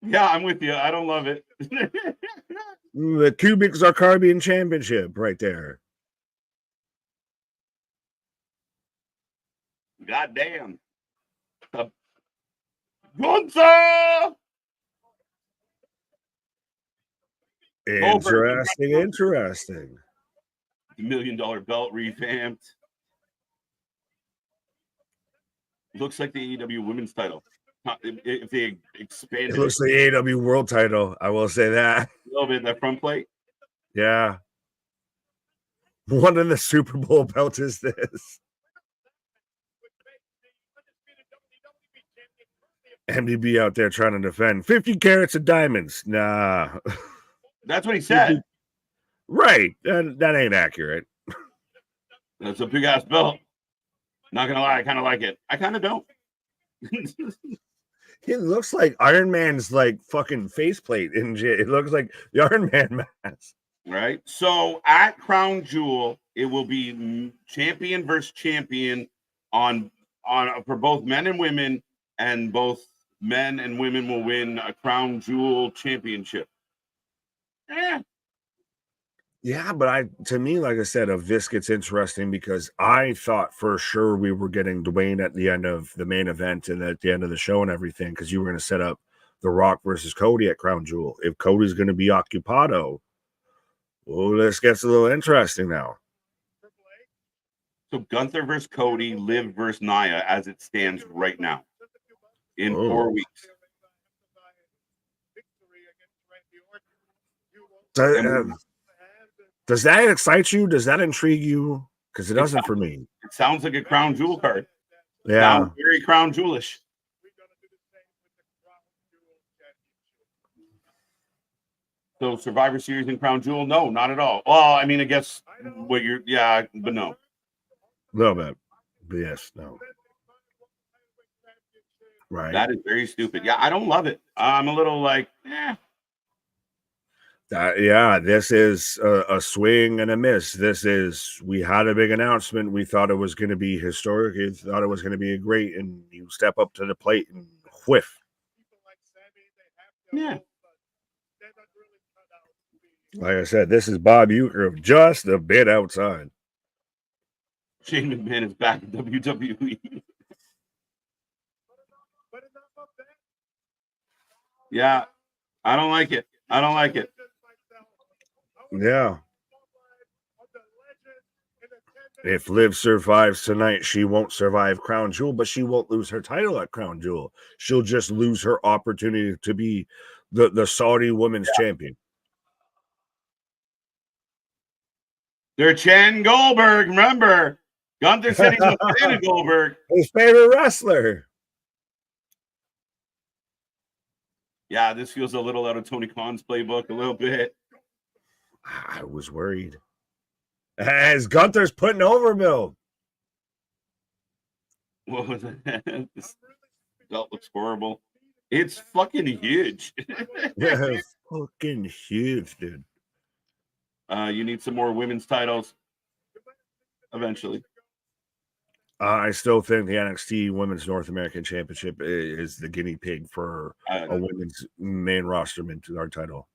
Yeah, I'm with you. I don't love it. The Cubic Zarkarbian Championship right there. God damn. Gunther! Interesting. $1 million belt revamped. Looks like the AEW women's title. If they expanded It looks like the AEW world title. I will say that. a little bit, that front plate. Yeah. What in the Super Bowl belt is this? MDB out there trying to defend 50 carats of diamonds. Nah. That's what he said. Right. That ain't accurate. That's a big ass belt. Not gonna lie, I kind of like it. I kind of don't. It looks like Iron Man's like fucking faceplate in jail. It looks like the Iron Man mask. Right. So at Crown Jewel, it will be champion versus champion on for both men and women, and both men and women will win a Crown Jewel championship. Yeah, but to me, like I said, this gets interesting because I thought for sure we were getting Dwayne at the end of the main event and at the end of the show and everything, because you were going to set up The Rock versus Cody at Crown Jewel. If Cody's going to be occupado, well, this gets a little interesting now. So Gunther versus Cody, Liv versus Nia as it stands right now in 4 weeks. Does that excite you? Does that intrigue you? Because it doesn't for me. It sounds like a Crown Jewel card. Yeah. Sounds very Crown Jewelish. So Survivor Series and Crown Jewel? No, not at all. Well, I mean, I guess what you're, yeah, but no. A little bit. But yes, no. Right. That is very stupid. Yeah, I don't love it. I'm a little like, yeah, this is a swing and a miss. We had a big announcement. We thought it was going to be historic. We thought it was going to be great, and you step up to the plate and whiff. Yeah. Like I said, this is Bob Uecker just a bit outside. Shane McMahon is back in WWE. Yeah, I don't like it. I don't like it. Yeah. If Liv survives tonight, she won't survive Crown Jewel, but she won't lose her title at Crown Jewel. She'll just lose her opportunity to be the Saudi women's champion. They're chanting Goldberg. Remember, Gunther said he's a fan of Goldberg. His favorite wrestler. Yeah, this feels a little out of Tony Khan's playbook, a little bit. I was worried. As Gunther's putting over Bill. What was that? This belt looks horrible. It's fucking huge. Yeah, fucking huge, dude. You need some more women's titles eventually. I still think the NXT Women's North American Championship is the guinea pig for a women's main roster our title.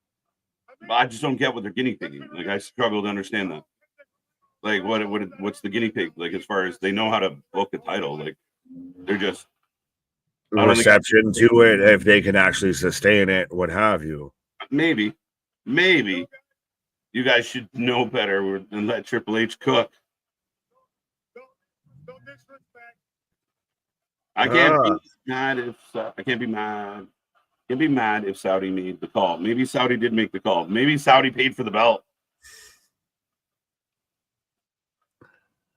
I just don't get what they're guinea pigging. Like, I struggle to understand that. Like, what's the guinea pig? Like, as far as they know how to book a title, like they're just reception to it, if they can actually sustain it, what have you. Maybe you guys should know better and let Triple H cook. I can't be mad if I can't be mad. Can't be mad if Saudi made the call. Maybe Saudi did make the call. Maybe Saudi paid for the belt.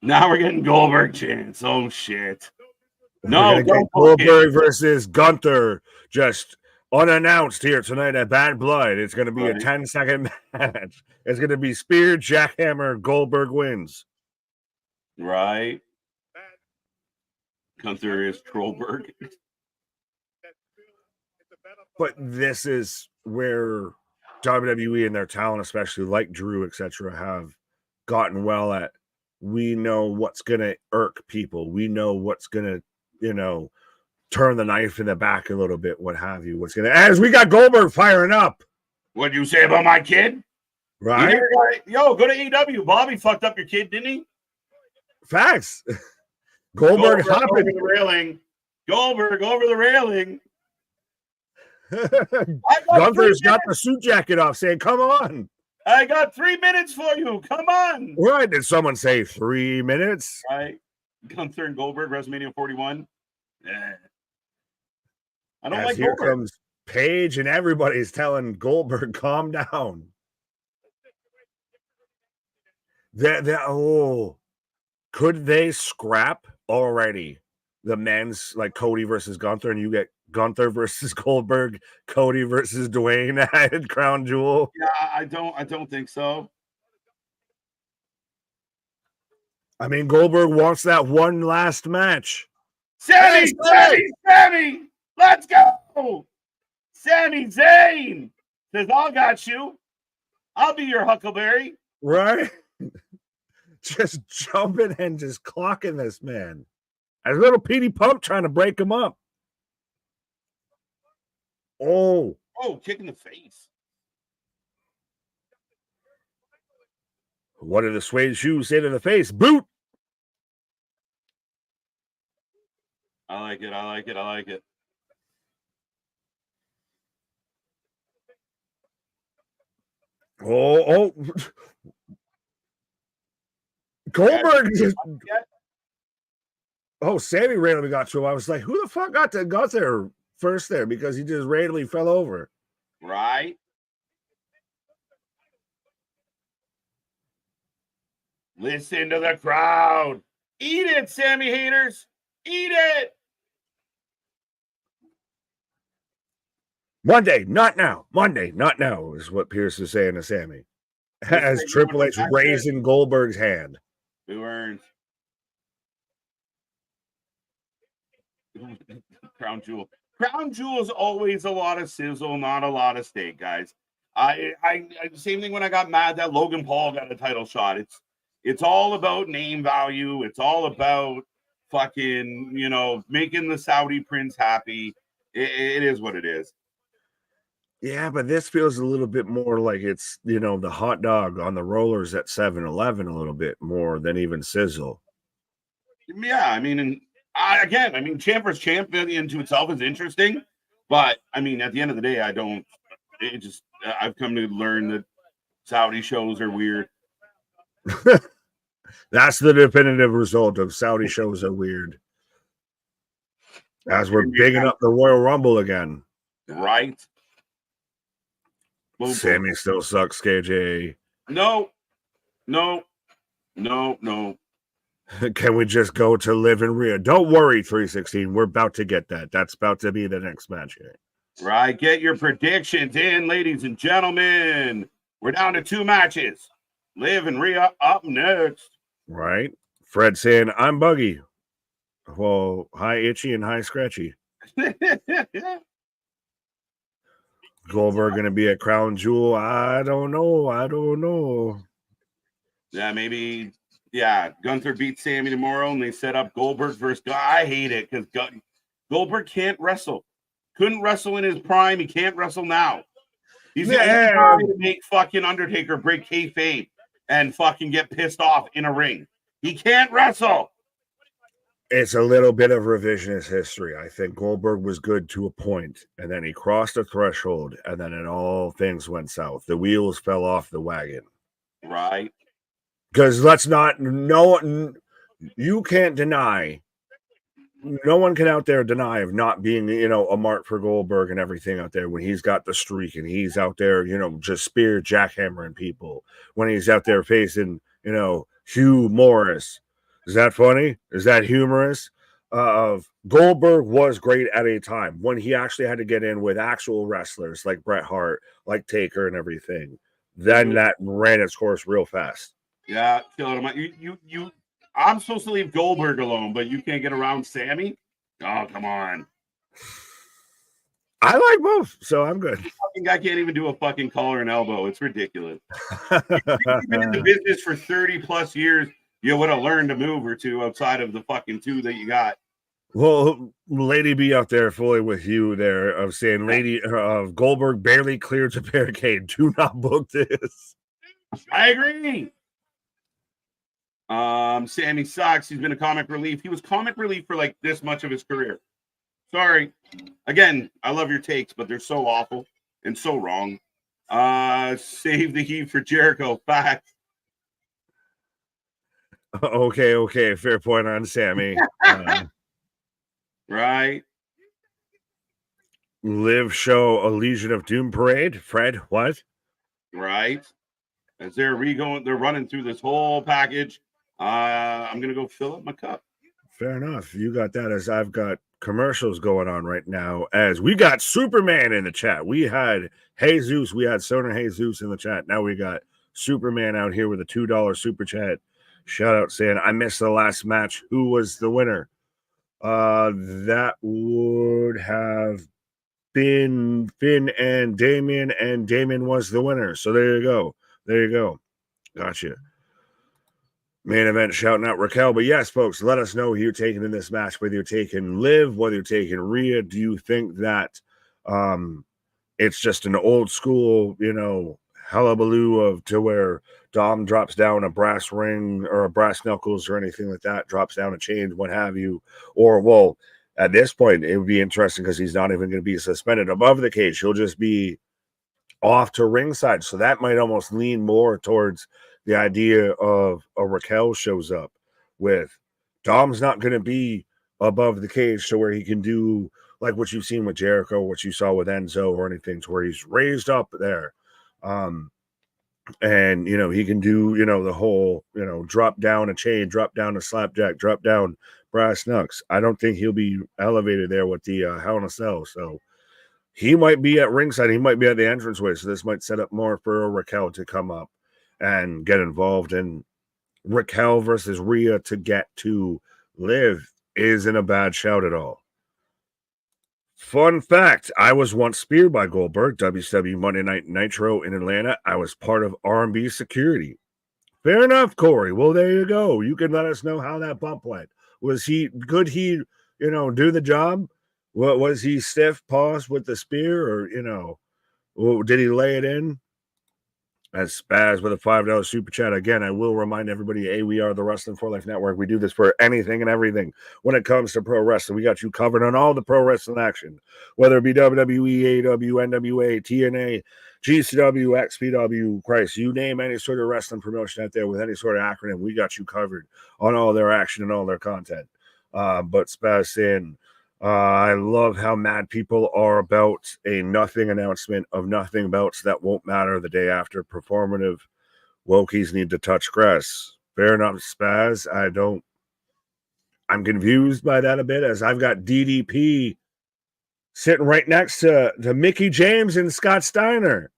Now we're getting Goldberg chance. Oh shit! No, Goldberg versus Gunther just unannounced here tonight at Bad Blood. It's going to be a 10-second match. It's going to be Spear, Jackhammer, Goldberg wins. Right. Gunther is Trollberg. But this is where WWE and their talent, especially like Drew, etc., have gotten well at. We know what's going to irk people. We know what's going to, turn the knife in the back a little bit, what have you. As we got Goldberg firing up. What'd you say about my kid? Right? Yo, go to AEW. Bobby fucked up your kid, didn't he? Facts. Goldberg over hopping. the railing. Goldberg over the railing. Gunther's got the suit jacket off saying, come on. I got 3 minutes for you. Come on. Right. Did someone say 3 minutes? Right. Gunther and Goldberg, WrestleMania 41. Yeah. I don't like here Goldberg. Comes Paige and everybody's telling Goldberg, calm down. Could they scrap already the men's like Cody versus Gunther, and you get Gunther versus Goldberg, Cody versus Dwayne at Crown Jewel? Yeah, I don't think so. I mean, Goldberg wants that one last match. Sammy, let's go. Sami Zayn says, I got you. I'll be your Huckleberry. Right? Just jumping and just clocking this man. A little Petey Pump trying to break him up. Oh, kick in the face. What did the suede shoes say to the face? Boot. I like it. Oh. Goldberg just. Oh, Sammy randomly got to him. I was like, who the fuck got there first there? Because he just randomly fell over. Right. Listen to the crowd. Eat it, Sammy haters. Eat it. Monday, not now. Monday, not now, is what Pierce is saying to Sammy. As Triple H raising Goldberg's hand. Who earns? Crown Jewel. Crown Jewel is always a lot of sizzle, not a lot of steak, guys. I same thing when I got mad that Logan Paul got a title shot. It's all about name value. It's all about fucking, making the Saudi prince happy. It is what it is. Yeah, but this feels a little bit more like it's, the hot dog on the rollers at 7-Eleven a little bit more than even sizzle. Yeah, I mean, champ versus champ into itself is interesting, but I mean, at the end of the day, I've come to learn that Saudi shows are weird. That's the definitive result of Saudi shows are weird. As we're bigging up the Royal Rumble again. Right. Sammy still sucks, KJ. No. Can we just go to Liv and Rhea? Don't worry, 316. We're about to get that. That's about to be the next match here. Right. Get your predictions in, ladies and gentlemen. We're down to 2 matches. Liv and Rhea up next. Right. Fred saying, I'm buggy. Well, hi, Itchy, and hi, Scratchy. Goldberg going to be at Crown Jewel? I don't know. Yeah, maybe. Yeah, Gunther beats Sammy tomorrow, and they set up Goldberg versus. I hate it because Goldberg can't wrestle. Couldn't wrestle in his prime. He can't wrestle now. He's the only guy to make fucking Undertaker break kayfabe and fucking get pissed off in a ring. He can't wrestle. It's a little bit of revisionist history. I think Goldberg was good to a point, and then he crossed a threshold, and then all things went south. The wheels fell off the wagon. Right. Because you can't deny, no one can out there deny of not being, a mark for Goldberg and everything out there when he's got the streak and he's out there, just spear jackhammering people. When he's out there facing, Hugh Morris. Is that funny? Is that humorous? Goldberg was great at a time when he actually had to get in with actual wrestlers like Bret Hart, like Taker and everything. Then that ran its course real fast. Yeah, killing him. I'm supposed to leave Goldberg alone, but you can't get around Sammy? Oh, come on. I like both, so I'm good. Fucking guy can't even do a fucking collar and elbow. It's ridiculous. You've been in the business for 30 plus years. You would have learned a move or two outside of the fucking 2 that you got. Well, Lady B out there fully with you there of saying Lady of Goldberg barely cleared the barricade. Do not book this. I agree. Sammy sucks. He's been a comic relief. He was comic relief for like this much of his career. Sorry. Again, I love your takes, but they're so awful and so wrong. Save the heat for Jericho. Fact. Okay. Fair point on Sammy. Right. Live show a Legion of Doom parade. Fred, what? Right. As they're running through this whole package. I'm gonna go fill up my cup. Fair enough. You got that as I've got commercials going on right now. As we got Superman in the chat. We had Jesus. We had Sonar Jesus in the chat. Now we got Superman out here with a $2 super chat. Shout out saying, I missed the last match. Who was the winner? That would have been Finn and Damian was the winner. So there you go. Gotcha. Main event shouting out Raquel. But yes, folks, let us know who you're taking in this match, whether you're taking Liv, whether you're taking Rhea. Do you think that it's just an old school, hullabaloo of to where Dom drops down a brass ring or a brass knuckles or anything like that, drops down a chain, what have you? Or, well, at this point, it would be interesting because he's not even going to be suspended above the cage. He'll just be off to ringside. So that might almost lean more towards the idea of a Raquel shows up with Dom's not going to be above the cage to where he can do like what you've seen with Jericho, what you saw with Enzo or anything to where he's raised up there. And, he can do, the whole, drop down a chain, drop down a slapjack, drop down brass knucks. I don't think he'll be elevated there with the Hell in a Cell. So he might be at ringside. He might be at the entranceway. So this might set up more for Raquel to come up and get involved. And Raquel versus Rhea to get to Liv isn't a bad shout at all. Fun fact, I was once speared by Goldberg, WCW Monday Night Nitro in Atlanta. I was part of R&B security. Fair enough, Corey. Well, there you go. You can let us know how that bump went. Could he, do the job? What was he stiff, paused with the spear, or, did he lay it in? That's Spaz with a $5 super chat. Again, I will remind everybody, we are the Wrestling for Life Network. We do this for anything and everything when it comes to pro wrestling. We got you covered on all the pro wrestling action, whether it be WWE, AEW, NWA, TNA, GCW, XPW, Christ, you name any sort of wrestling promotion out there with any sort of acronym, we got you covered on all their action and all their content. But Spaz saying, I love how mad people are about a nothing announcement of nothing belts that won't matter the day after. Performative Wokies need to touch grass. Fair enough, Spaz. I'm confused by that a bit as I've got DDP sitting right next to Mickey James and Scott Steiner.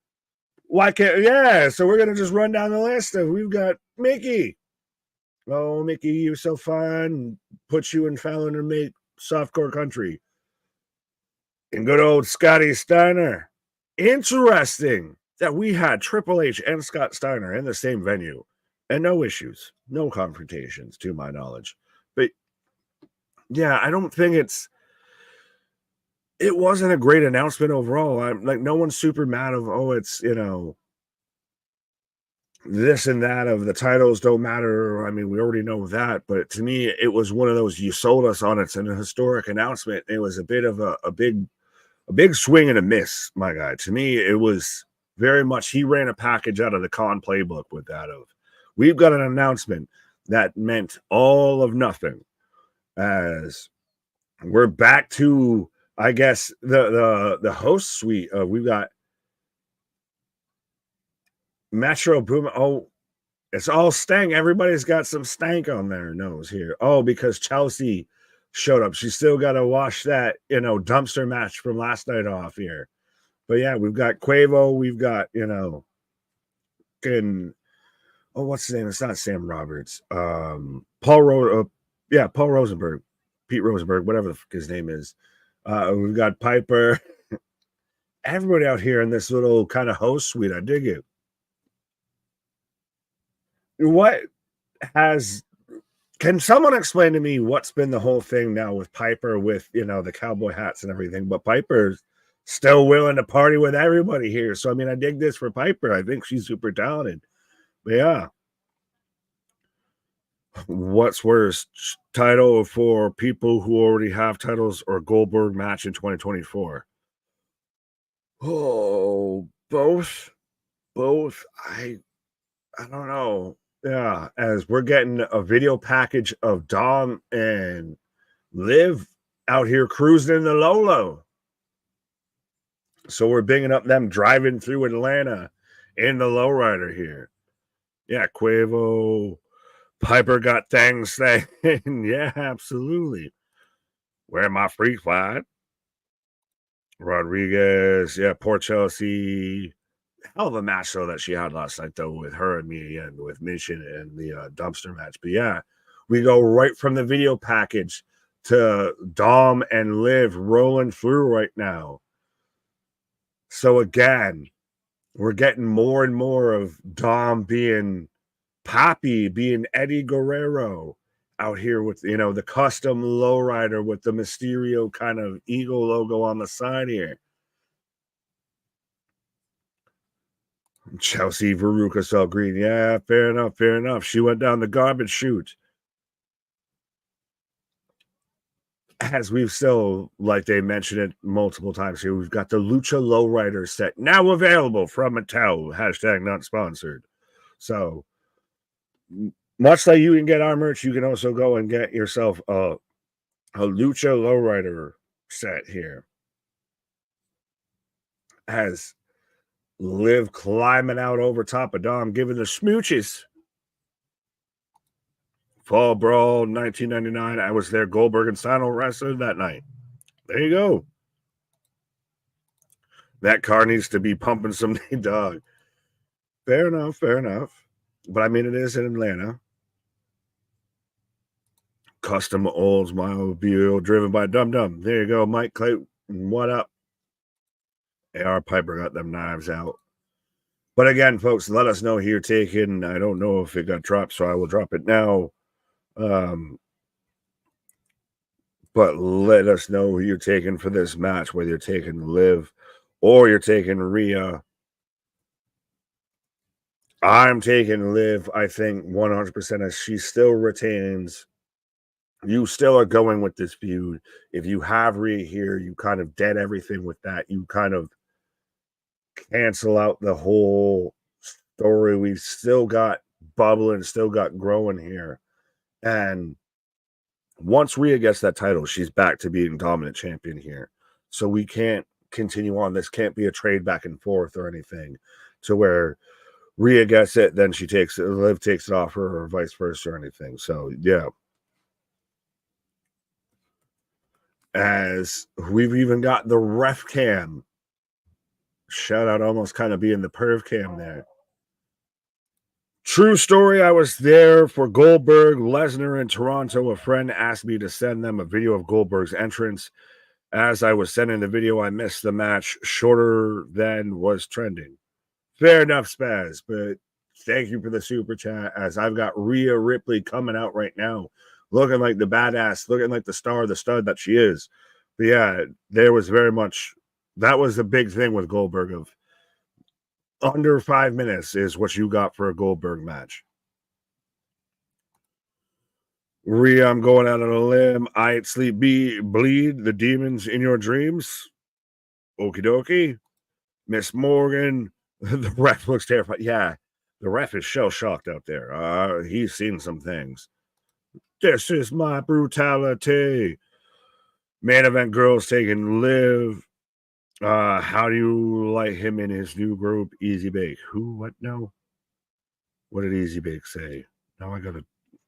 Why can't, so we're going to just run down the list of we've got Mickey. Oh, Mickey, you're so fun. Put you in Fallon and make softcore country. And good old Scotty Steiner. Interesting that we had Triple H and Scott Steiner in the same venue and no issues, no confrontations to my knowledge. But yeah, I don't think it wasn't a great announcement overall. I'm like, no one's super mad of, it's, this and that of the titles don't matter. I mean, we already know that, but to me, it was one of those you sold us on. It's an historic announcement. It was a bit of a big swing and a miss, my guy. To me, it was very much he ran a package out of the con playbook with that of we've got an announcement that meant all of nothing. As we're back to, I guess, the host suite. We've got Metro Boom. Oh, it's all stank. Everybody's got some stank on their nose here. Oh, because Chelsea showed up. She's still got to wash that, dumpster match from last night off here. But yeah, we've got Quavo. We've got, what's his name? It's not Sam Roberts. Paul Rosenberg. Pete Rosenberg, whatever the fuck his name is. We've got Piper. Everybody out here in this little kind of host suite. I dig it. What has Can someone explain to me what's been the whole thing now with Piper, with, you know, the cowboy hats and everything? But Piper's still willing to party with everybody here. So, I mean, I dig this for Piper. I think she's super talented. But yeah. What's worse, title for people who already have titles or Goldberg match in 2024? Oh, both. I don't know. Yeah, as we're getting a video package of Dom and Liv out here cruising in the Lolo. So we're bigging up them driving through Atlanta in the lowrider here. Yeah, Quavo, Piper got things saying. Yeah, absolutely. Where my freak flag? Rodriguez, yeah, poor Chelsea. Hell of a match though that she had last night though, with her and me and with Mission and the dumpster match. But yeah, we go right from the video package to Dom and Liv rolling through right now. So again, we're getting more and more of Dom being Poppy, being Eddie Guerrero out here with, you know, the custom lowrider with the Mysterio kind of eagle logo on the side here. Chelsea Veruca saw green. Yeah, fair enough, fair enough. She went down the garbage chute. As we've still, like they mentioned it multiple times here, we've got the Lucha Lowrider set now available from Mattel. Hashtag not sponsored. So, much like you can get our merch, you can also go and get yourself a Lucha Lowrider set here. As Liv climbing out over top of Dom, giving the smooches. Fall Brawl 1999. I was there. Goldberg and Steiner wrestled that night. There you go. That car needs to be pumping some dog. Fair enough, fair enough. But I mean, it is in Atlanta. Custom Oldsmobile driven by Dum Dum. There you go, Mike Clayton. What up? AR Piper got them knives out. But again, folks, let us know who you're taking. I don't know if it got dropped, so I will drop it now. But let us know who you're taking for this match, whether you're taking Liv or you're taking Rhea. I'm taking Liv, I think, 100%, as she still retains. You still are going with this feud. If you have Rhea here, you kind of dead everything with that. You kind of cancel out the whole story. We've still got bubbling, still got growing here. And once Rhea gets that title, she's back to being dominant champion here. So we can't continue on. This can't be a trade back and forth or anything to where Rhea gets it, then she takes it, Liv takes it off her, or vice versa or anything. So, yeah. As we've even got the ref cam. Shout out almost kind of being the perv cam there. True story, I was there for Goldberg, Lesnar in Toronto. A friend asked me to send them a video of Goldberg's entrance. As I was sending the video, I missed the match. Shorter than was trending. Fair enough, Spaz, but thank you for the super chat, as I've got Rhea Ripley coming out right now, looking like the badass, looking like the star, the stud that she is. But yeah, there was very much, that was the big thing with Goldberg, of under 5 minutes is what you got for a Goldberg match. Rhea, I'm going out on a limb. I sleep, bleed the demons in your dreams. Okie dokie. Miss Morgan. The ref looks terrified. Yeah, the ref is shell-shocked out there. He's seen some things. This is my brutality. Main event girls taking Liv. How do you like him in his new group, Easy Bake? Who? What? No. What did Easy Bake say? Now I gotta.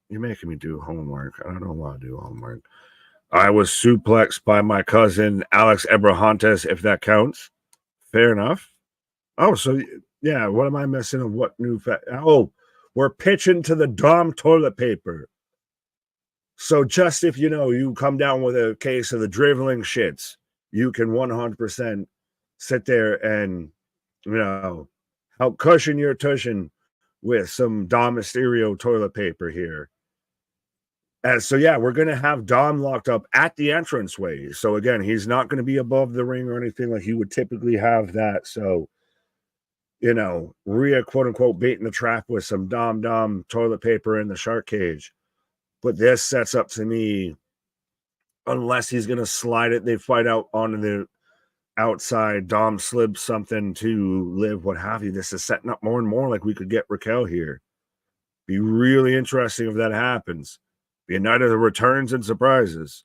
You're making me do homework. I don't want to do homework. I was suplexed by my cousin Alex Abrahantes, if that counts. Fair enough. Oh, so yeah, what am I missing of what new oh, we're pitching to the Dom toilet paper. So just if you know you come down with a case of the driveling shits, you can 100% sit there and, you know, help cushion your tushin with some Dom Mysterio toilet paper here. And so, yeah, we're going to have Dom locked up at the entranceway. So, again, he's not going to be above the ring or anything like you would typically have that. So, you know, Rhea, quote unquote, baiting the trap with some Dom toilet paper in the shark cage. But this sets up to me, unless he's going to slide it, they fight out onto the outside. Dom slips something to Liv, what have you. This is setting up more and more like we could get Raquel here. Be really interesting if that happens. Be a night of the returns and surprises.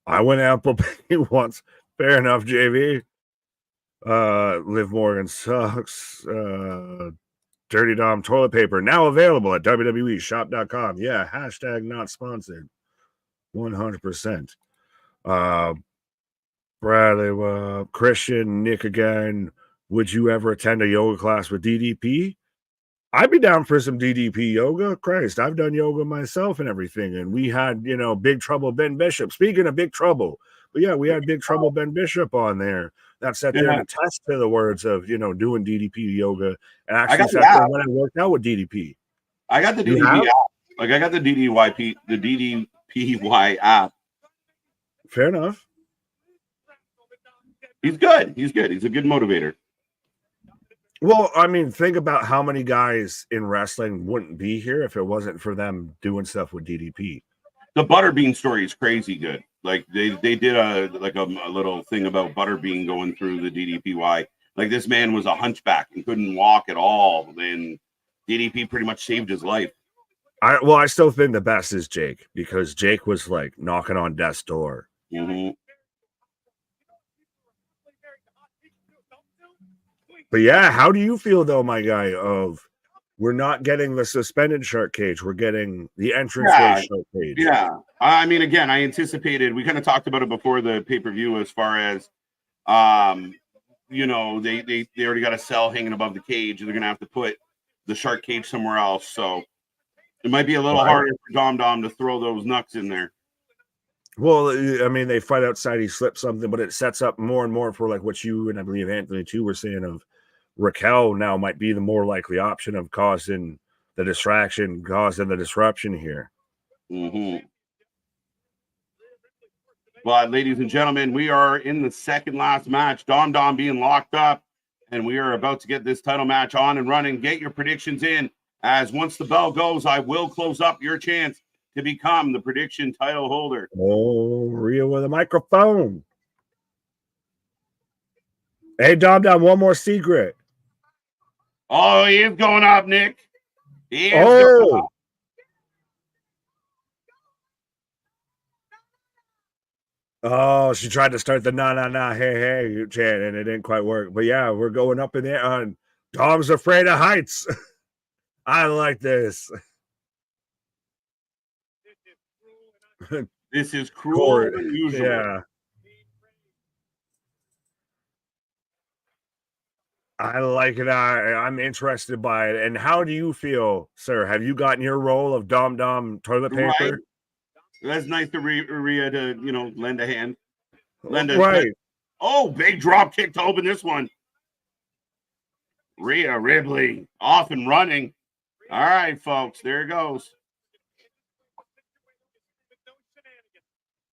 I went Apple Pay once. Fair enough, JV. Liv Morgan sucks. Dirty Dom toilet paper now available at WWEshop.com. Yeah, hashtag not sponsored. 100%. Bradley, Christian, Nick again. Would you ever attend a yoga class with DDP? I'd be down for some DDP yoga. Christ, I've done yoga myself and everything. And we had, you know, Big Trouble Ben Bishop. Speaking of Big Trouble, but yeah, we had Big Trouble Ben Bishop on there. That sat there and attest to the words of, you know, doing DDP yoga. And actually sat there when I worked out with DDP. I got the DDP app. Like, I got the DDPY app. Fair enough. He's good. He's good. He's a good motivator. Well, I mean, think about how many guys in wrestling wouldn't be here if it wasn't for them doing stuff with DDP. The Butterbean story is crazy good. Like they did a little thing about Butterbean going through the DDPY. Like, this man was a hunchback and couldn't walk at all, and DDP pretty much saved his life. I still think the best is Jake, because Jake was like knocking on death's door. Mm-hmm. But yeah, how do you feel though, my guy, of we're not getting the suspended shark cage, we're getting the entrance shark cage? Yeah. I mean, again, I anticipated, we kind of talked about it before the pay-per-view as far as you know, they already got a cell hanging above the cage, and they're gonna have to put the shark cage somewhere else. So it might be a little harder for Dom to throw those nuts in there. Well, I mean, they fight outside, he slips something, but it sets up more and more for like what you and I believe Anthony too were saying of Raquel now might be the more likely option of causing the distraction, causing the disruption here. Mm-hmm. But ladies and gentlemen, we are in the second last match. Dom being locked up, and we are about to get this title match on and running. Get your predictions in, as once the bell goes, I will close up your chance to become the prediction title holder. Oh, Rhea with a microphone. Hey, Dom, one more secret. Oh, he is going up, Nick. He is going up. Oh, she tried to start the nah, hey chant, and it didn't quite work. But yeah, we're going up in there on Dom's afraid of heights. I like this. This is cruel and unusual. Yeah. I like it. I'm interested by it. And how do you feel, sir? Have you gotten your roll of Dom toilet paper? Right. That's nice to Rhea to, you know, lend a hand. Right. Oh, big drop kick to open this one. Rhea Ripley off and running. All right, folks, there it goes.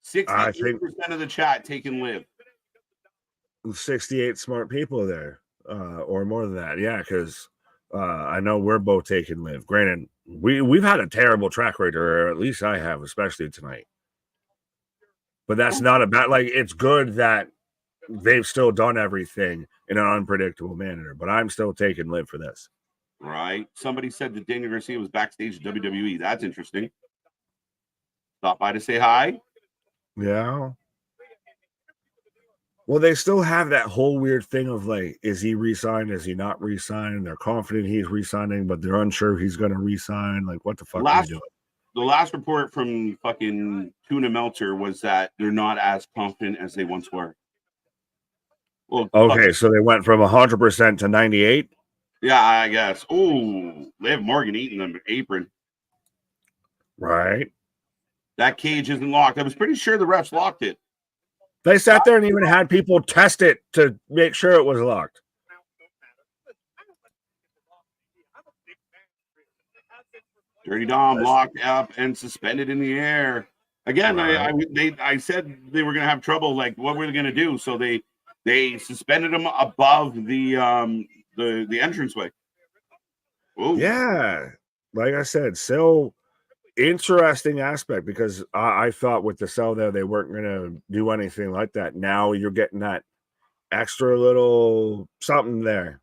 68% of the chat taking Liv. 68 smart people there, or more than that. Yeah, because I know we're both taking Liv. Granted, we've had a terrible track record, or at least I have, especially tonight. But that's not a bad. Like, it's good that they've still done everything in an unpredictable manner. But I'm still taking Liv for this. Right. Somebody said that Daniel Garcia was backstage at WWE. That's interesting. Stop by to say hi. Yeah. Well, they still have that whole weird thing of like, is he re-signed? Is he not re-signed? They're confident he's re-signing, but they're unsure he's going to re-sign. Like, what the fuck are they doing? The last report from fucking Tuna Meltzer was that they're not as confident as they once were. Well, okay, so they went from 100% to 98. Yeah, I guess. Oh, Liv Morgan eating the apron. Right. That cage isn't locked. I was pretty sure the refs locked it. They sat there and even had people test it to make sure it was locked. Dirty Dom locked up and suspended in the air. Again, I said they were going to have trouble. Like, what were they going to do? So they suspended him above the entranceway. Ooh. Yeah, like I said, so interesting aspect because I thought with the cell there they weren't going to do anything like that. Now you're getting that extra little something there.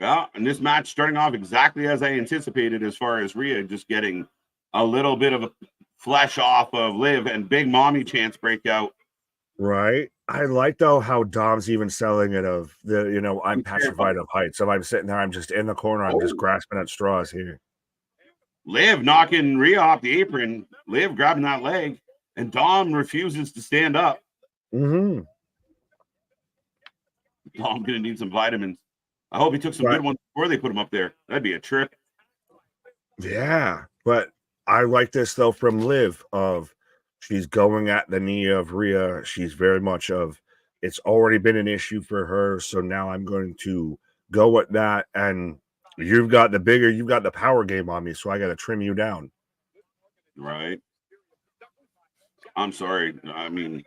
Yeah, and this match starting off exactly as I anticipated, as far as Rhea just getting a little bit of a flesh off of Liv and big mommy chance breakout. Right. I like though how Dom's even selling it of the, I'm petrified of heights. So I'm sitting there, I'm just in the corner, I'm just grasping at straws here. Liv knocking Rhea off the apron, Liv grabbing that leg, and Dom refuses to stand up. Mm-hmm. Dom gonna need some vitamins. I hope he took some good ones before they put him up there. That'd be a trip. Yeah, but I like this though from Liv of she's going at the knee of Rhea. She's very much of it's already been an issue for her, so now I'm going to go at that. And you've got the power game on me, so I got to trim you down. Right. I'm sorry. I mean,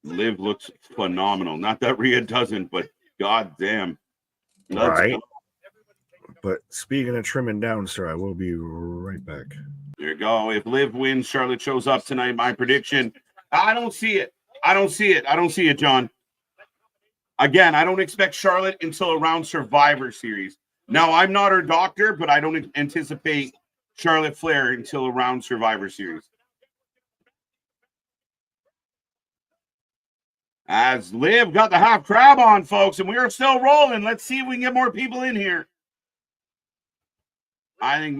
Liv looks phenomenal. Not that Rhea doesn't, but goddamn. Right. But speaking of trimming down, sir, I will be right back. There you go. If Liv wins, Charlotte shows up tonight. My prediction. I don't see it. I don't see it, John. Again, I don't expect Charlotte until around Survivor Series. Now, I'm not her doctor, but I don't anticipate Charlotte Flair until around Survivor Series. As Liv got the half crab on, folks, and we are still rolling. Let's see if we can get more people in here. I think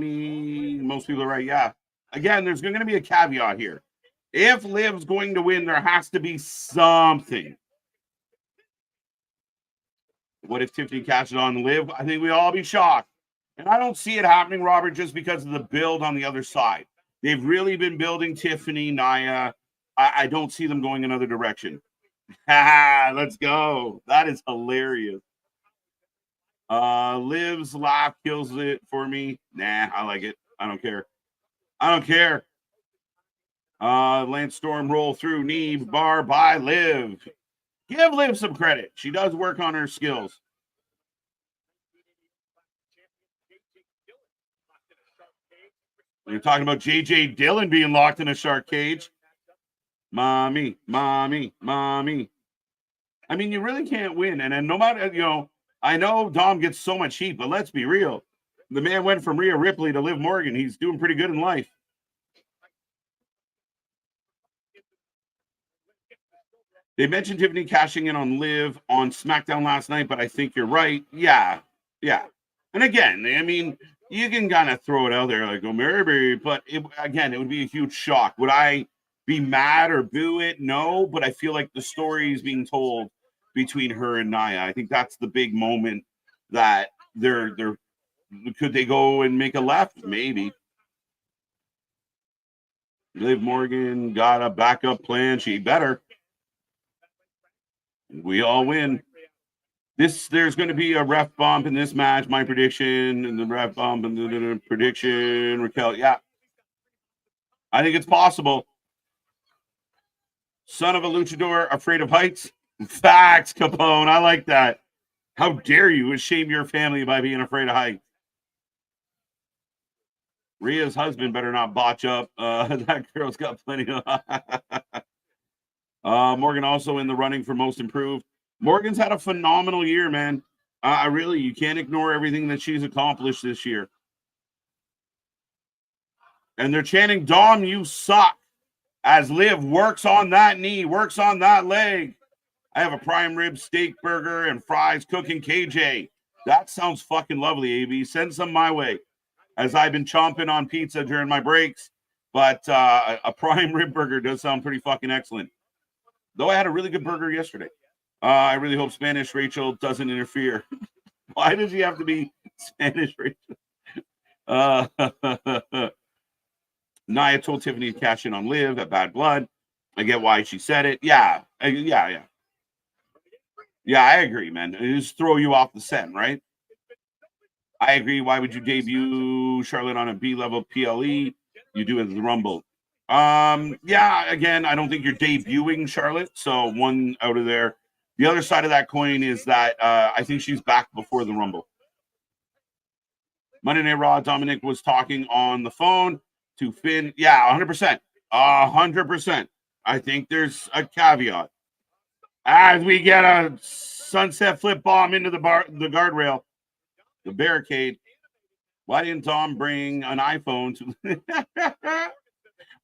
most people are right. Yeah. Again, there's going to be a caveat here. If Liv's going to win, there has to be something. What if Tiffany cashes on Liv? I think we all be shocked. And I don't see it happening, Robert, just because of the build on the other side. They've really been building Tiffany, Nia. I don't see them going another direction. Let's go. That is hilarious. Liv's laugh kills it for me. Nah, I like it. I don't care. Lance Storm roll through knee bar by Liv. Give Liv some credit. She does work on her skills. We're talking about JJ Dillon being locked in a shark cage. Mommy. I mean, you really can't win. And then no matter, I know Dom gets so much heat, but let's be real. The man went from Rhea Ripley to Liv Morgan. He's doing pretty good in life. They mentioned Tiffany cashing in on Liv on SmackDown last night, but I think you're right. Yeah. And again, I mean, you can kind of throw it out there like, oh, maybe, but it would be a huge shock. Would I be mad or boo it? No, but I feel like the story is being told between her and Nia. I think that's the big moment that they're could they go and make a left? Maybe. Liv Morgan got a backup plan. She better. We all win. There's going to be a ref bump in this match. My prediction and the ref bump and the prediction. Raquel, yeah. I think it's possible. Son of a luchador, afraid of heights. Facts, Capone. I like that. How dare you shame your family by being afraid of heights? Rhea's husband better not botch up. That girl's got plenty of. Morgan also in the running for most improved. Morgan's had a phenomenal year, man. You can't ignore everything that she's accomplished this year. And they're chanting, Dom, you suck. As Liv works on that knee, works on that leg. I have a prime rib steak burger and fries cooking KJ. That sounds fucking lovely, AB. Send some my way. As I've been chomping on pizza during my breaks. But a prime rib burger does sound pretty fucking excellent. Though I had a really good burger yesterday. I really hope Spanish Rachel doesn't interfere. Why does he have to be Spanish Rachel? Nia told Tiffany to cash in on Liv at Bad Blood. I get why she said it. Yeah, I agree, man. It just throw you off the scent, right? I agree. Why would you debut Charlotte on a B-level PLE? You do it at the Rumble. Yeah, again, I don't think you're debuting Charlotte. So one out of there. The other side of that coin is that I think she's back before the Rumble. Monday Night Raw, Dominik was talking on the phone to Finn. Yeah, 100%. 100%. I think there's a caveat. As we get a sunset flip bomb into the guardrail, the barricade. Why didn't Dom bring an iPhone to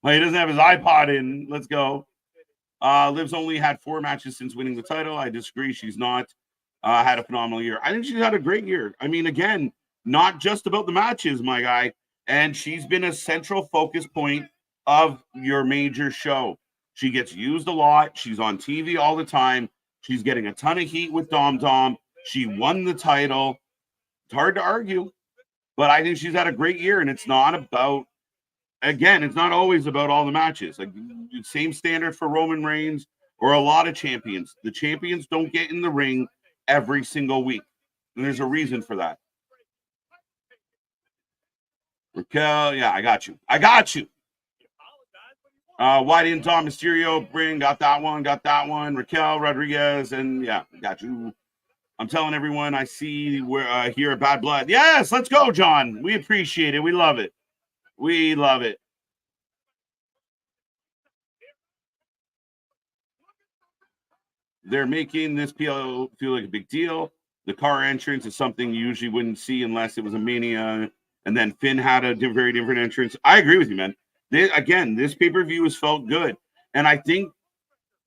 well, he doesn't have his iPod in. Let's go. Liv's only had 4 matches since winning the title. I disagree. She's not had a phenomenal year. I think she's had a great year. I mean, again, not just about the matches, my guy. And she's been a central focus point of your major show. She gets used a lot. She's on TV all the time. She's getting a ton of heat with Dom. She won the title. It's hard to argue. But I think she's had a great year. And it's not about, again, it's not always about all the matches. Like, same standard for Roman Reigns or a lot of champions. The champions don't get in the ring every single week. And there's a reason for that. Raquel, yeah, I got you. Why didn't Dom Mysterio bring? Got that one. Raquel, Rodriguez, and yeah, got you. I'm telling everyone I see we're here at Bad Blood. Yes, let's go, John. We appreciate it. We love it. They're making this PL feel like a big deal. The car entrance is something you usually wouldn't see unless it was a Mania. And then Finn had a very different entrance. I agree with you, man. This pay-per-view has felt good. And I think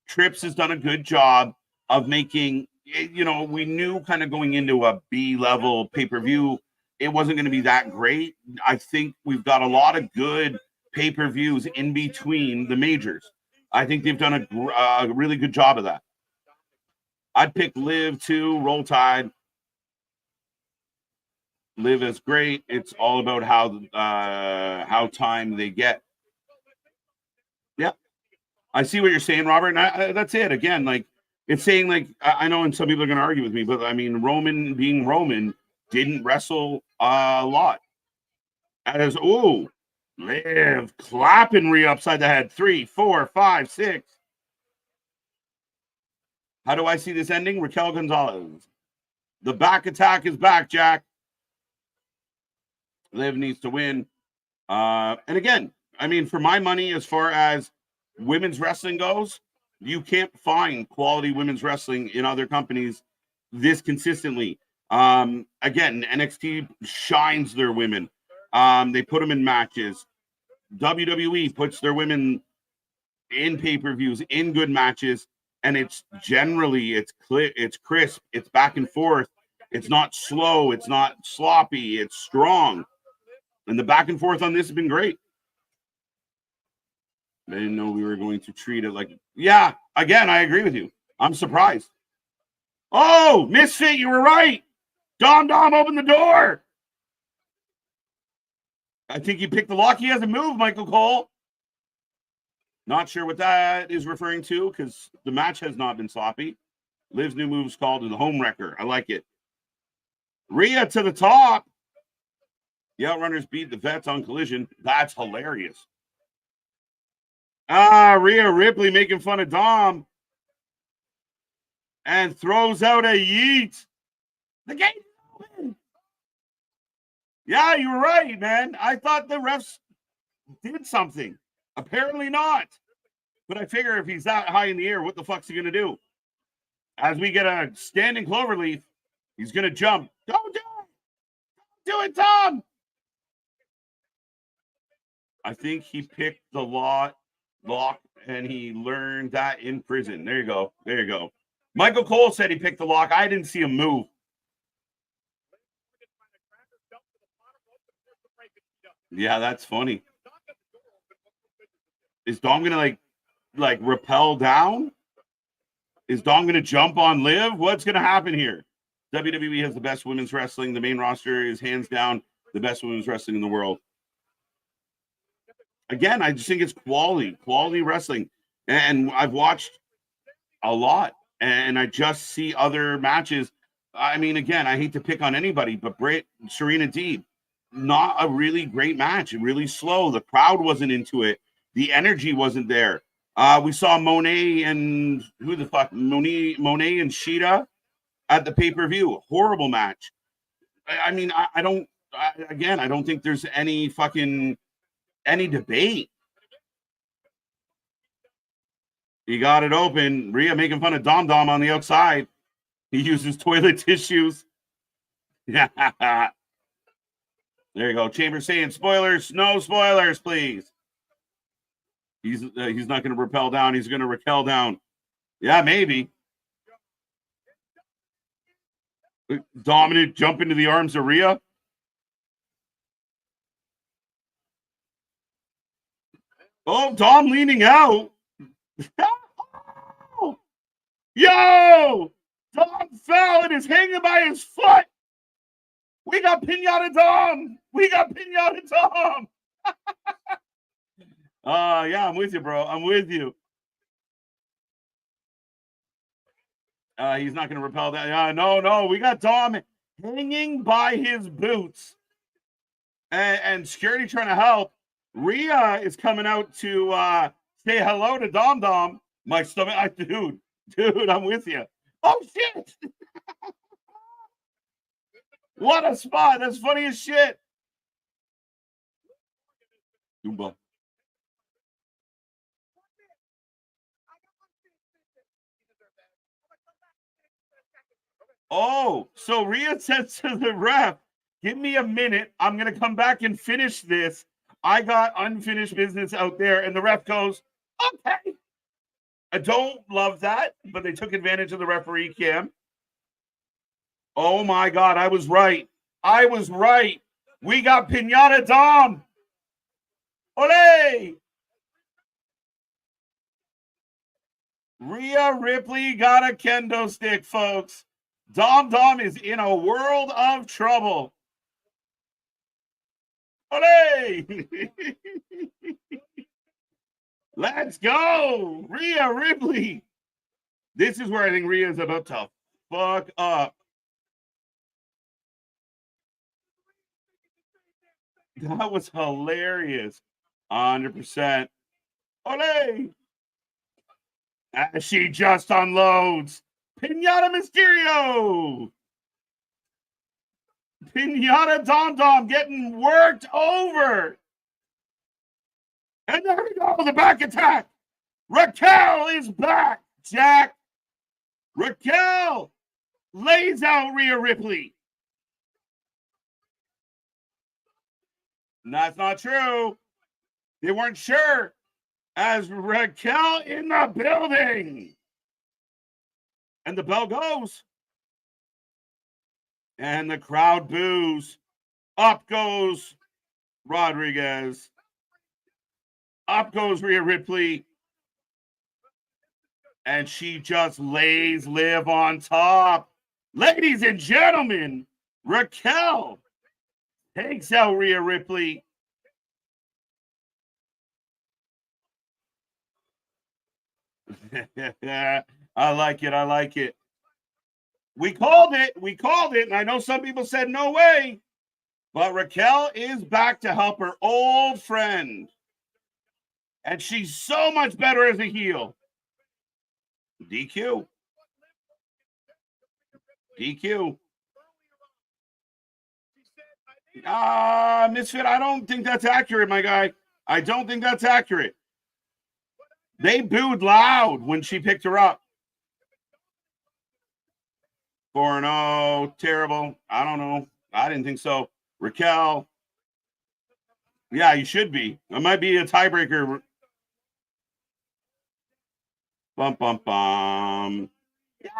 Trips has done a good job of making, we knew kind of going into a B-level pay-per-view, it wasn't going to be that great. I think we've got a lot of good pay-per-views in between the majors. I think they've done a really good job of that. I'd pick Liv too, Roll Tide. Liv is great. It's all about how time they get. Yeah. I see what you're saying, Robert. And that's it. Again, like, it's saying, like, I know, and some people are going to argue with me, but I mean, Roman being Roman didn't wrestle a lot. As, Liv clapping Rhea upside the head. 3, 4, 5, 6. How do I see this ending? Raquel Gonzalez. The back attack is back, Jack. Liv needs to win. And again, I mean, for my money, as far as women's wrestling goes, you can't find quality women's wrestling in other companies this consistently. Again, NXT shines their women. They put them in matches. WWE puts their women in pay-per-views, in good matches. And it's generally, it's crisp, it's back and forth. It's not slow, it's not sloppy, it's strong. And the back and forth on this has been great. I didn't know we were going to treat it like, yeah, again, I agree with you. I'm surprised. Oh, Misfit, you were right. Dom, open the door. I think he picked the lock. He hasn't moved, Michael Cole. Not sure what that is referring to because the match has not been sloppy. Liv's new move is called the Home Wrecker. I like it. Rhea to the top. The Outrunners beat the Vets on Collision. That's hilarious. Rhea Ripley making fun of Dom. And throws out a yeet. The gate's open. Yeah, you were right, man. I thought the refs did something. Apparently not. But I figure if he's that high in the air, what the fuck's he going to do? As we get a standing cloverleaf, he's going to jump. Don't do it. Don't do it, Tom. I think he picked the lock, and he learned that in prison. There you go. Michael Cole said he picked the lock. I didn't see him move. Yeah, that's funny. Is Dom gonna like rappel down? Is Dom gonna jump on Liv? What's gonna happen here? WWE has the best women's wrestling. The main roster is hands down the best women's wrestling in the world. Again, I just think it's quality wrestling. And I've watched a lot, and I just see other matches I mean, again, I hate to pick on anybody, but Serena Deeb, not a really great match. Really slow. The crowd wasn't into it. The energy wasn't there. We saw Monet and Monet and Sheeta at the pay-per-view. Horrible match. I mean, I don't think there's any debate. He got it open. Rhea making fun of Dom Dom on the outside. He uses toilet tissues. There you go. Chambers saying spoilers. No spoilers, please. He's not going to rappel down. He's going to Raquel down. Yeah, maybe. Dominant jump into the arms of Rhea. Oh, Dom leaning out. Yo! Dom fell and is hanging by his foot. We got Pinata Dom. Yeah, I'm with you, bro. I'm with you. He's not going to repel that. No. We got Dom hanging by his boots. And security trying to help. Rhea is coming out to say hello to Dom Dom. My stomach, dude, I'm with you. Oh, shit. What a spot. That's funny as shit. Dumba. Oh, so Rhea said to the ref, give me a minute. I'm going to come back and finish this. I got unfinished business out there. And the ref goes, okay. I don't love that, but they took advantage of the referee cam. Oh, my God. I was right. We got Pinata Dom. Ole! Rhea Ripley got a kendo stick, folks. Dom Dom is in a world of trouble. Ole! Let's go! Rhea Ripley. This is where I think Rhea is about to fuck up. That was hilarious. 100%. Ole! As she just unloads. Pinata Mysterio. Pinata Dom Dom getting worked over. And there we go, the back attack. Raquel is back, Jack. Raquel lays out Rhea Ripley. And that's not true. They weren't sure. As Raquel in the building. And the bell goes. And the crowd boos. Up goes Rodriguez. Up goes Rhea Ripley. And she just lays Liv on top. Ladies and gentlemen, Raquel takes out Rhea Ripley. I like it. We called it. And I know some people said no way. But Raquel is back to help her old friend. And she's so much better as a heel. DQ. Misfit, I don't think that's accurate, my guy. I don't think that's accurate. They booed loud when she picked her up. 4-0, terrible. I don't know. I didn't think so. Raquel. Yeah, you should be. It might be a tiebreaker. Bum, bum, bum. Yeah,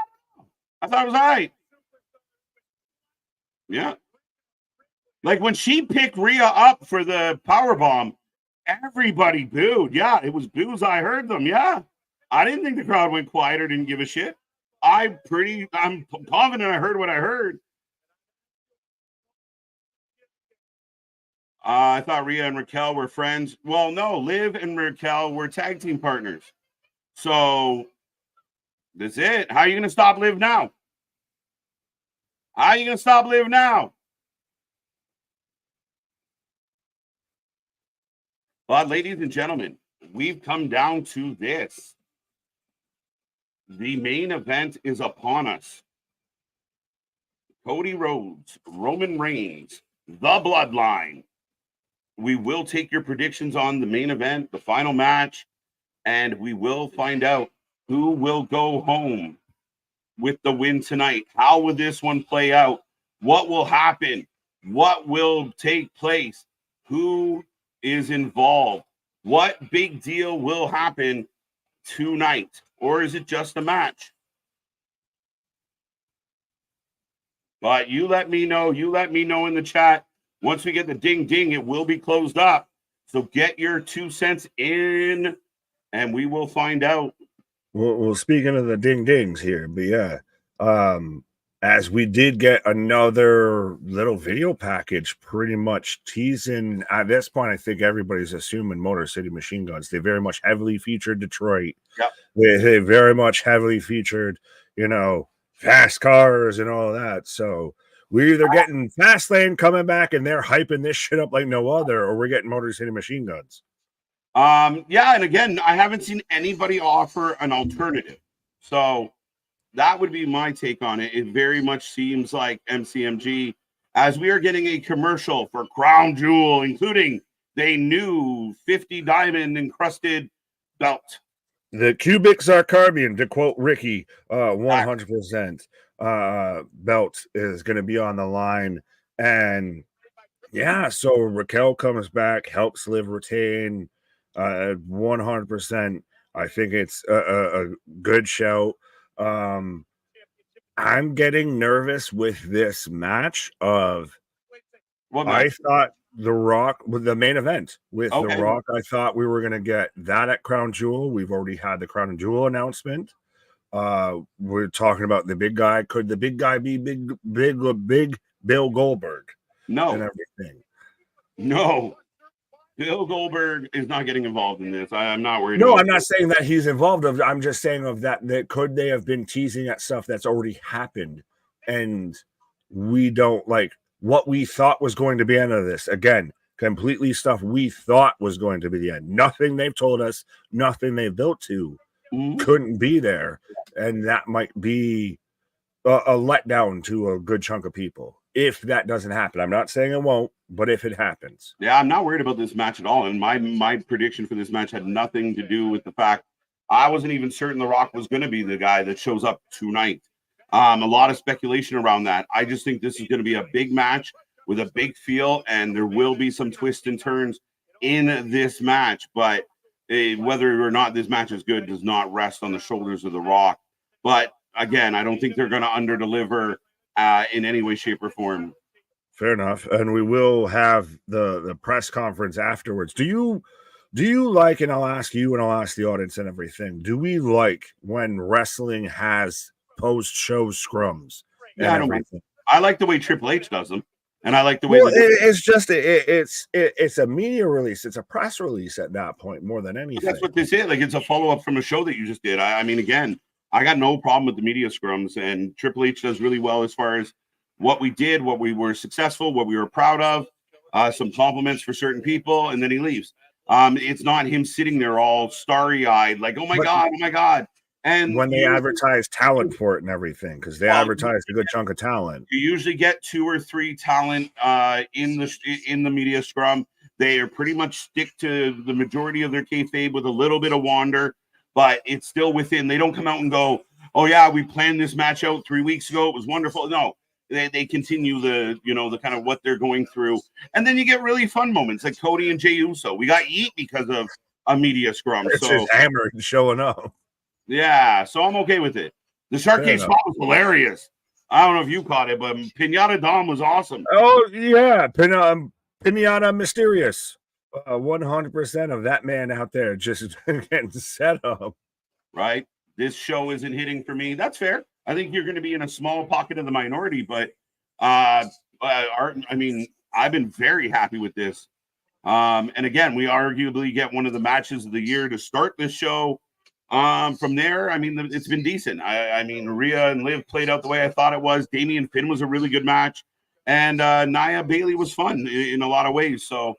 I thought it was all right. Yeah. Like when she picked Rhea up for the powerbomb, everybody booed. Yeah, it was boos. I heard them. Yeah. I didn't think the crowd went quiet or didn't give a shit. I'm confident I heard what I heard. I thought Rhea and Raquel were friends. Well, no, Liv and Raquel were tag team partners. So that's it. How are you going to stop Liv now? How are you going to stop Liv now? But ladies and gentlemen, we've come down to this. The main event is upon us. Cody Rhodes, Roman Reigns, the Bloodline. We will take your predictions on the main event, the final match, and we will find out who will go home with the win tonight. How will this one play out? What will happen? What will take place? Who is involved? What big deal will happen tonight? Or is it just a match? But you let me know. You let me know in the chat. Once we get the ding ding, it will be closed up. So get your 2 cents in, and we will find out. Well, speaking of the ding dings here, but yeah, as we did get another little video package pretty much teasing, at this point, I think everybody's assuming Motor City Machine Guns. They very much heavily featured Detroit. Yep. They very much heavily featured, you know, fast cars and all that. So we're either getting Fastlane coming back and they're hyping this shit up like no other, or we're getting Motor City Machine Guns. Yeah, and again, I haven't seen anybody offer an alternative. So that would be my take on it. It very much seems like MCMG, as we are getting a commercial for Crown Jewel, including the new 50 diamond encrusted belt. The cubic zirconium, to quote Ricky, 100% belt is going to be on the line. And yeah, so Raquel comes back, helps Liv retain 100%. I think it's a good show. I'm getting nervous with this match of I thought The Rock with the main event with The Rock. I thought we were going to get that at Crown Jewel. We've already had the Crown Jewel announcement. We're talking about the big guy. Could the big guy be big Bill Goldberg? No. And everything. No. Bill Goldberg is not getting involved in this. I'm not worried. No, I'm not saying that he's involved. I'm just saying of that could they have been teasing at stuff that's already happened, and we don't like what we thought was going to be end of this. Again, completely stuff we thought was going to be the end. Nothing they've told us, nothing they've built to couldn't be there, and that might be a letdown to a good chunk of people if that doesn't happen. I'm not saying it won't, but if it happens. Yeah, I'm not worried about this match at all. And my prediction for this match had nothing to do with the fact I wasn't even certain The Rock was going to be the guy that shows up tonight. A lot of speculation around that. I just think this is going to be a big match with a big feel, and there will be some twists and turns in this match. But whether or not this match is good does not rest on the shoulders of The Rock. But again, I don't think they're going to underdeliver in any way, shape, or form. Fair enough. And we will have the press conference afterwards. Do you like, and I'll ask you and I'll ask the audience and everything, do we like when wrestling has post-show scrums? Yeah, I like the way Triple H does them. And I like the way it's a media release, it's a press release at that point more than anything. That's what this is. Like, it's a follow-up from a show that you just did. I mean, again, I got no problem with the media scrums, and Triple H does really well as far as what we did, what we were successful, what we were proud of, some compliments for certain people, and then he leaves. It's not him sitting there all starry-eyed, like, oh my God. And when they advertise talent for it and everything, because they advertised a good chunk of talent. You usually get 2 or 3 talent in the media scrum. They are pretty much stick to the majority of their kayfabe with a little bit of wander, but it's still within. They don't come out and go, oh yeah, we planned this match out 3 weeks ago. It was wonderful. No, they continue the kind of what they're going through. And then you get really fun moments like Cody and Jey Uso. We got eat because of a media scrum. It's just hammered showing up. Yeah, so I'm okay with it. The Sharkade spot was hilarious. I don't know if you caught it, but Pinata Dom was awesome. Oh, yeah. Pinata Mysterious. 100% of that man out there just getting set up. Right? This show isn't hitting for me. That's fair. I think you're going to be in a small pocket of the minority, but I mean, I've been very happy with this. And again, we arguably get one of the matches of the year to start this show. From there, I mean, it's been decent. I mean, Rhea and Liv played out the way I thought it was. Damian Finn was a really good match, and Nia Bailey was fun in a lot of ways. So,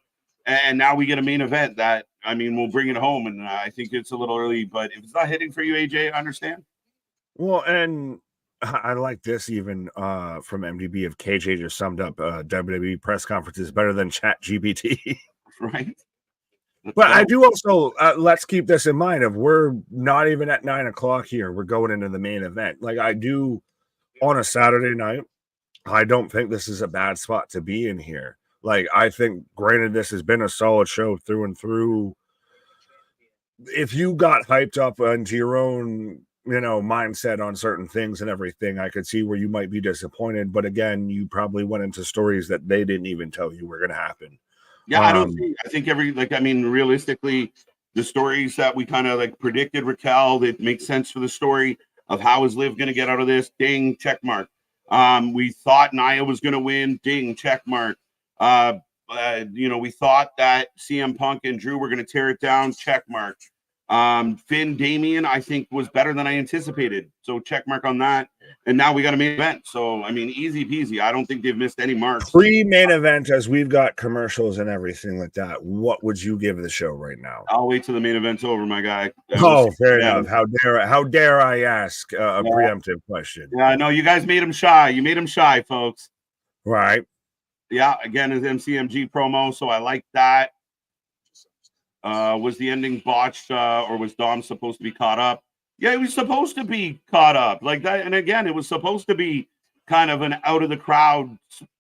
and now we get a main event that, I mean, we'll bring it home, and I think it's a little early, but if it's not hitting for you, AJ, I understand. Well, and I like this even from MDB of KJ just summed up WWE press conferences better than Chat GPT. Right. But I do also, let's keep this in mind of we're not even at 9 o'clock here. We're going into the main event. Like I do on a Saturday night, I don't think this is a bad spot to be in here. Like I think, granted, this has been a solid show through and through. If you got hyped up into your own, mindset on certain things and everything, I could see where you might be disappointed. But again, you probably went into stories that they didn't even tell you were going to happen. Yeah, I think realistically, the stories that we kind of predicted, Raquel, it makes sense for the story of how is Liv going to get out of this? Ding, check mark. We thought Nia was going to win. Ding, check mark. We thought that CM Punk and Drew were going to tear it down. Check mark. Finn Damian, I think, was better than I anticipated. So check mark on that. And now we got a main event. So, I mean, easy peasy. I don't think they've missed any marks. Pre-main event, as we've got commercials and everything like that, what would you give the show right now? I'll wait till the main event's over, my guy. Fair enough. How dare I ask a preemptive question? Yeah, no, you guys made him shy. You made him shy, folks. Right. Yeah, again, it's MCMG promo, so I like that. Was the ending botched, or was Dom supposed to be caught up? Yeah, he was supposed to be caught up like that. And again, it was supposed to be kind of an out of the crowd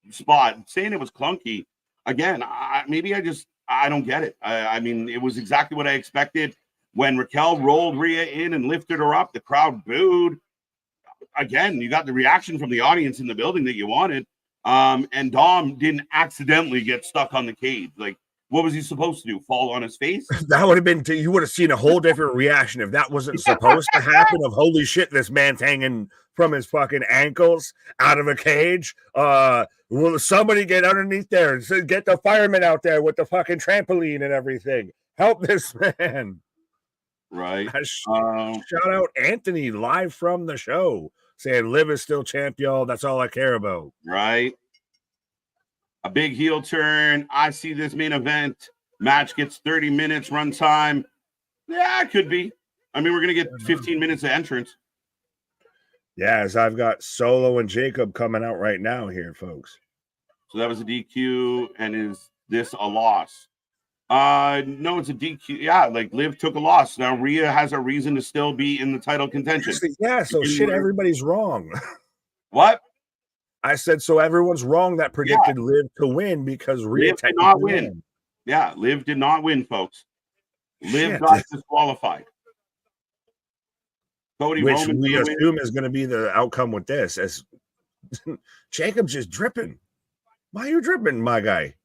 spot. Saying it was clunky, again, I don't get it. I mean, it was exactly what I expected. When Raquel rolled Rhea in and lifted her up, the crowd booed. Again, you got the reaction from the audience in the building that you wanted. And Dom didn't accidentally get stuck on the cage. Like, what was he supposed to do? Fall on his face? That would have been, you would have seen a whole different reaction if that wasn't supposed to happen. Of holy shit, this man's hanging from his fucking ankles out of a cage. Will somebody get underneath there and get the firemen out there with the fucking trampoline and everything? Help this man. Right. Shout out Anthony live from the show saying Liv is still champ, y'all. That's all I care about. Right. A big heel turn. I see this main event. Match gets 30 minutes runtime. Yeah, it could be. I mean, we're going to get 15 minutes of entrance. Yeah, as I've got Solo and Jacob coming out right now here, folks. So that was a DQ. And is this a loss? No, it's a DQ. Yeah, Liv took a loss. Now Rhea has a reason to still be in the title contention. Yeah, so everybody's wrong. What? I said, so everyone's wrong that predicted Liv to win because Rhea did not win. Yeah, Liv did not win, folks. Liv got disqualified. Cody, which we assume is going to be the outcome with this. As Jacob's just dripping. Why are you dripping, my guy?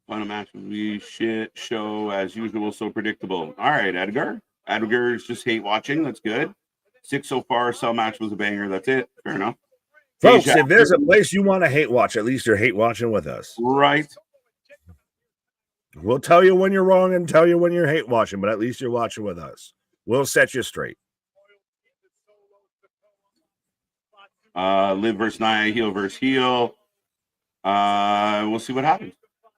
Final match will be shit show as usual, so predictable. All right, Edgar. Edgar's just hate watching. That's good. 6 so far. Cell match was a banger. That's it. Fair enough. Folks, if there's a place you want to hate watch, at least you're hate watching with us. Right. We'll tell you when you're wrong and tell you when you're hate watching, but at least you're watching with us. We'll set you straight. Liv versus Nia, heel versus heel. We'll see what happens.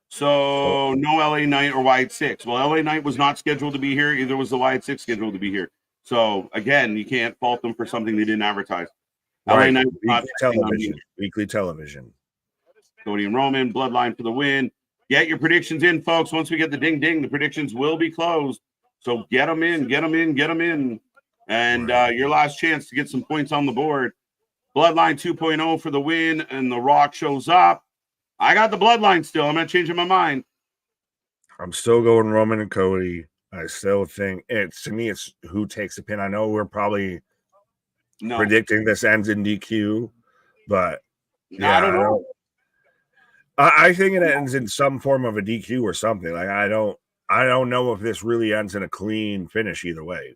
So no LA Knight or Wyatt 6. Well, LA Knight was not scheduled to be here. Either was the Wyatt 6 scheduled to be here. So again, you can't fault them for something they didn't advertise. Right. LA Knight weekly television. Cody and Roman, Bloodline for the win. Get your predictions in, folks. Once we get the ding ding, the predictions will be closed. So get them in. And your last chance to get some points on the board. Bloodline 2.0 for the win, and The Rock shows up. I got the Bloodline still. I'm not changing my mind. I'm still going Roman and Cody. I still think to me, it's who takes the pin. I know we're probably predicting this ends in DQ, but I don't know. I think it ends in some form of a DQ or something. Like I don't know if this really ends in a clean finish either way.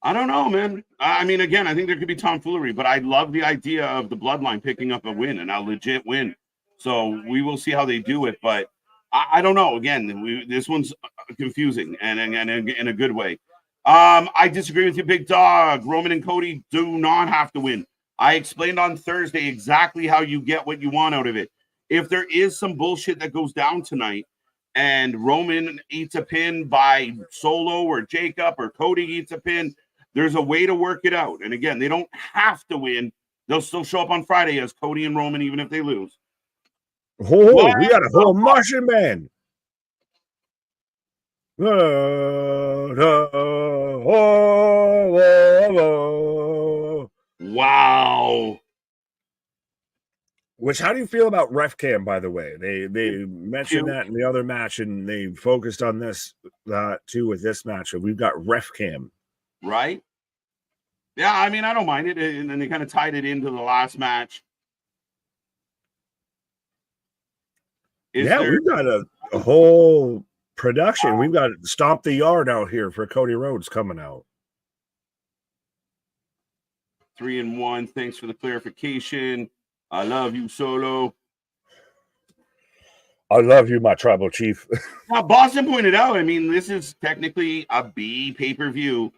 I don't know, man. I mean, again, I think there could be tomfoolery, but I love the idea of the Bloodline picking up a win and a legit win. So we will see how they do it. But I don't know. Again, this one's confusing and in a good way. I disagree with you, Big Dog. Roman and Cody do not have to win. I explained on Thursday exactly how you get what you want out of it. If there is some bullshit that goes down tonight and Roman eats a pin by Solo or Jacob or Cody eats a pin, there's a way to work it out. And again, they don't have to win. They'll still show up on Friday as Cody and Roman, even if they lose. Oh, we got a whole Martian man. Wow. Which, how do you feel about ref cam, by the way? They mentioned that in the other match, and they focused on this too with this match. We've got ref cam. Right? Yeah, I mean, I don't mind it. And then they kind of tied it into the last match. We've got a whole production. We've got Stomp the Yard out here for Cody Rhodes coming out. 3-1. Thanks for the clarification. I love you, Solo. I love you, my tribal chief. Now, Boston pointed out, I mean, this is technically a B pay-per-view.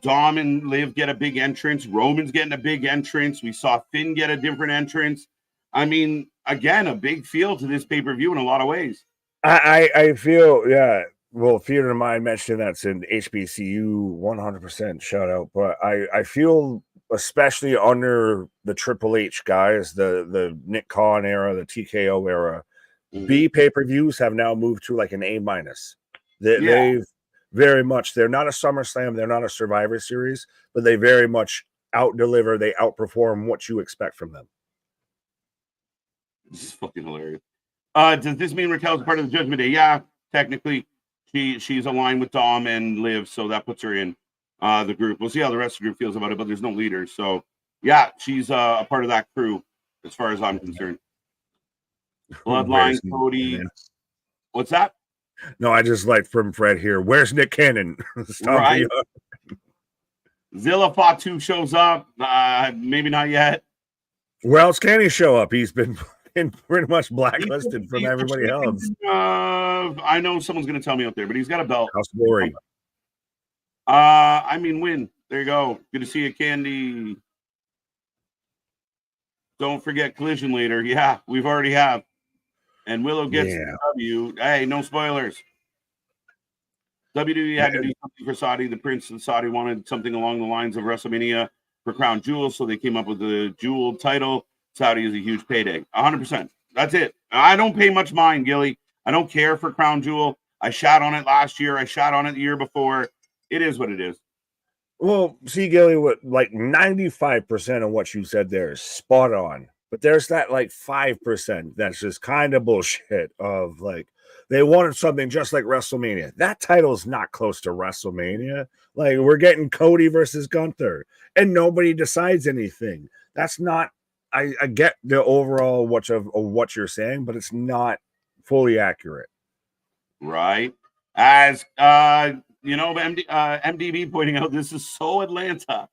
Dom and Liv get a big entrance. Roman's getting a big entrance. We saw Finn get a different entrance. I mean, again, a big feel to this pay-per-view in a lot of ways. I feel, yeah. Well, Theater of Mind mentioned that's in HBCU 100% shout out. But I feel, especially under the Triple H guys, the Nick Khan era, the TKO era, B pay-per-views have now moved to like an A-. They've very much, they're not a SummerSlam, they're not a Survivor Series, but they very much out-deliver, they outperform what you expect from them. This is fucking hilarious. Does this mean Raquel's part of the Judgment Day? Yeah, technically. She's aligned with Dom and Liv, so that puts her in the group. We'll see how the rest of the group feels about it, but there's no leaders. So, yeah, she's a part of that crew as far as I'm concerned. Bloodline, Cody. What's that? No, I just like from Fred here. Where's Nick Cannon? Right. Zilla Fatu shows up. Maybe not yet. Where else can he show up? He's been pretty much blacklisted from everybody else. I know someone's going to tell me out there, but he's got a belt. House of Glory. I mean, win. There you go. Good to see you, Candy. Don't forget Collision later. Yeah, we've already have. And Willow gets the W. Hey, no spoilers. WWE had to do something for Saudi. The Prince of Saudi wanted something along the lines of WrestleMania for Crown Jewel, so they came up with the Jewel title. Saudi is a huge payday. 100%. That's it. I don't pay much mind, Gilly. I don't care for Crown Jewel. I shot on it last year. I shot on it the year before. It is what it is. Well, see, Gilly, what like 95% of what you said there is spot on. But there's that like 5% that's just kind of bullshit of like they wanted something just like WrestleMania. That title's not close to WrestleMania. Like we're getting Cody versus Gunther and nobody decides anything. That's not, I get the overall of what you're saying, but it's not fully accurate. Right. As MDB pointing out, this is so Atlanta.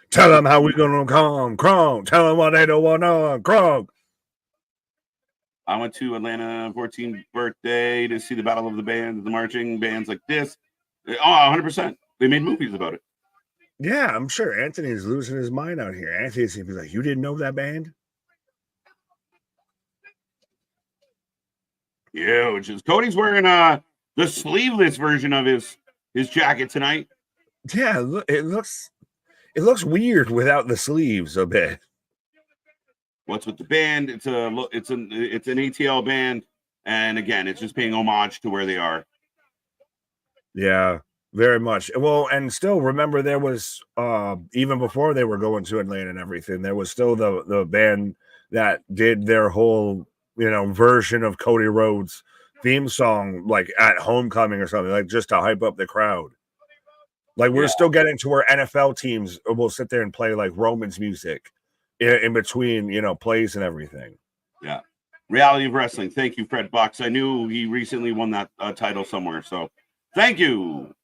Tell them how we gonna come, Kronk. Tell them what they don't want to, Kronk. I went to Atlanta 14th birthday to see the Battle of the Bands, the marching bands like this. Oh, 100%. They made movies about it. Yeah, I'm sure Anthony's losing his mind out here. Anthony's gonna be like, you didn't know that band? Yeah, which is Cody's wearing the sleeveless version of his jacket tonight. Yeah, it looks weird without the sleeves a bit. What's with the band? It's an ATL band, and again, it's just paying homage to where they are. Yeah, very much. Well, and still remember there was even before they were going to Atlanta and everything, there was still the band that did their whole version of Cody Rhodes theme song like at homecoming or something, like just to hype up the crowd. Like we're still getting to where NFL teams will sit there and play like Roman's music in between, plays and everything. Yeah. Reality of Wrestling. Thank you, Fred Bucks. I knew he recently won that title somewhere. So thank you.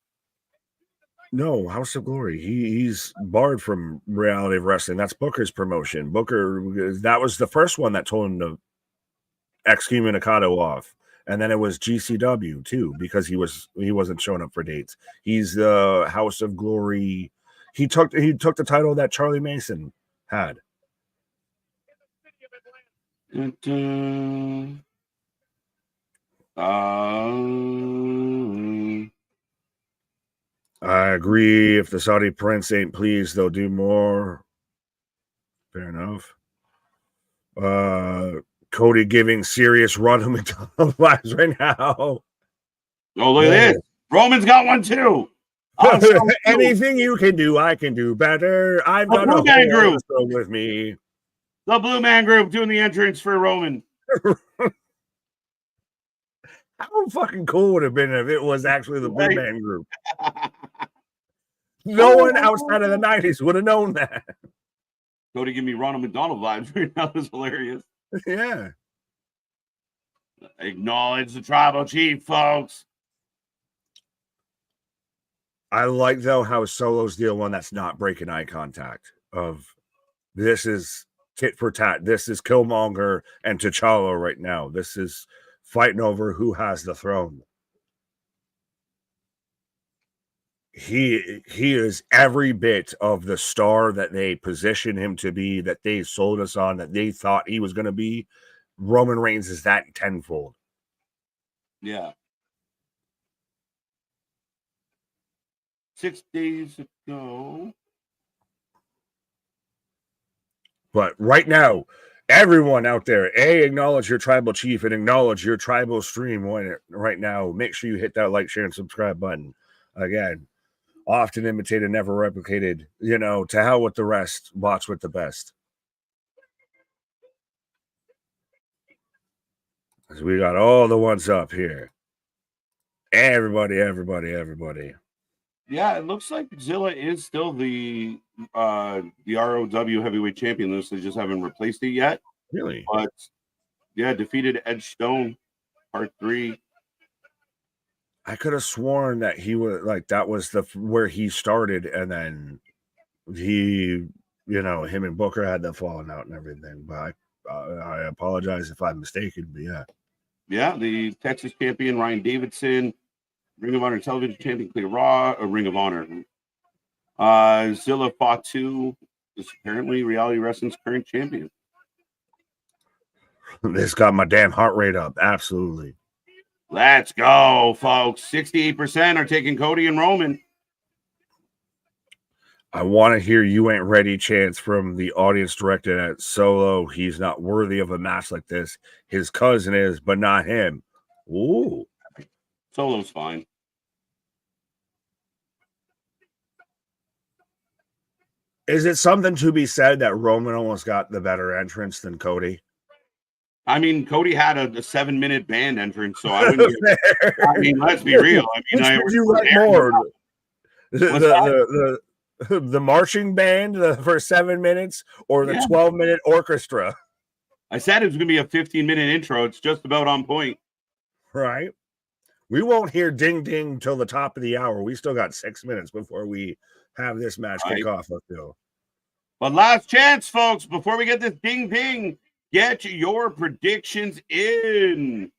No, House of Glory. He's barred from Reality of Wrestling. That's Booker's promotion. Booker, that was the first one that told him to excommunicado off. And then it was GCW too, because he wasn't showing up for dates. He's the House of Glory. He took the title that Charlie Mason had. I agree. If the Saudi prince ain't pleased, they'll do more. Fair enough. Cody giving serious run to McDonald's lives right now. Oh, look at this. Roman's got one too. Anything you can do, I can do better. I've got a Man group with me. The Blue Man Group doing the entrance for Roman. How fucking cool would it have been if it was actually the Blue Man Group? No one outside of the 90s would have known that. Cody give me Ronald McDonald vibes right now. Is hilarious. Yeah. Acknowledge the tribal chief, folks. I like, though, how Solo's the one that's not breaking eye contact. Of this is tit for tat. This is Killmonger and T'Challa right now. This is fighting over who has the throne. He is every bit of the star that they position him to be, that they sold us on, that they thought he was going to be. Roman Reigns is that tenfold. Yeah. 6 days ago. But right now, everyone out there, acknowledge your tribal chief and acknowledge your tribal stream right now. Make sure you hit that like, share, and subscribe button. Again, often imitated, never replicated. You know, to hell with the rest. Watch with the best. So we got all the ones up here. Everybody. Yeah, it looks like Zilla is still the ROW heavyweight champion. They just haven't replaced it yet. Really? But yeah, defeated Edge Stone, part 3. I could have sworn that he was like, that was where he started, and then he, him and Booker had the falling out and everything. But I apologize if I'm mistaken. But yeah. Yeah, the Texas champion Ryan Davidson, Ring of Honor television champion Clear Raw, or Ring of Honor. Zilla Fatu is apparently Reality Wrestling's current champion. This got my damn heart rate up. Absolutely. Let's go, folks. 68% are taking Cody and Roman. I want to hear "You Ain't Ready" chants from the audience directed at Solo. He's not worthy of a match like this. His cousin is, but not him. Ooh. Solo's fine. Is it something to be said that Roman almost got the better entrance than Cody? I mean, Cody had a 7-minute band entrance, so I wouldn't. I mean, let's be real. I mean, which would you like more? The marching band for 7 minutes, or the 12-minute orchestra? I said it was going to be a 15-minute intro. It's just about on point. Right. We won't hear ding ding till the top of the hour. We still got 6 minutes before we have this match kick off. Let's go. But last chance, folks, before we get this ding ding, get your predictions in.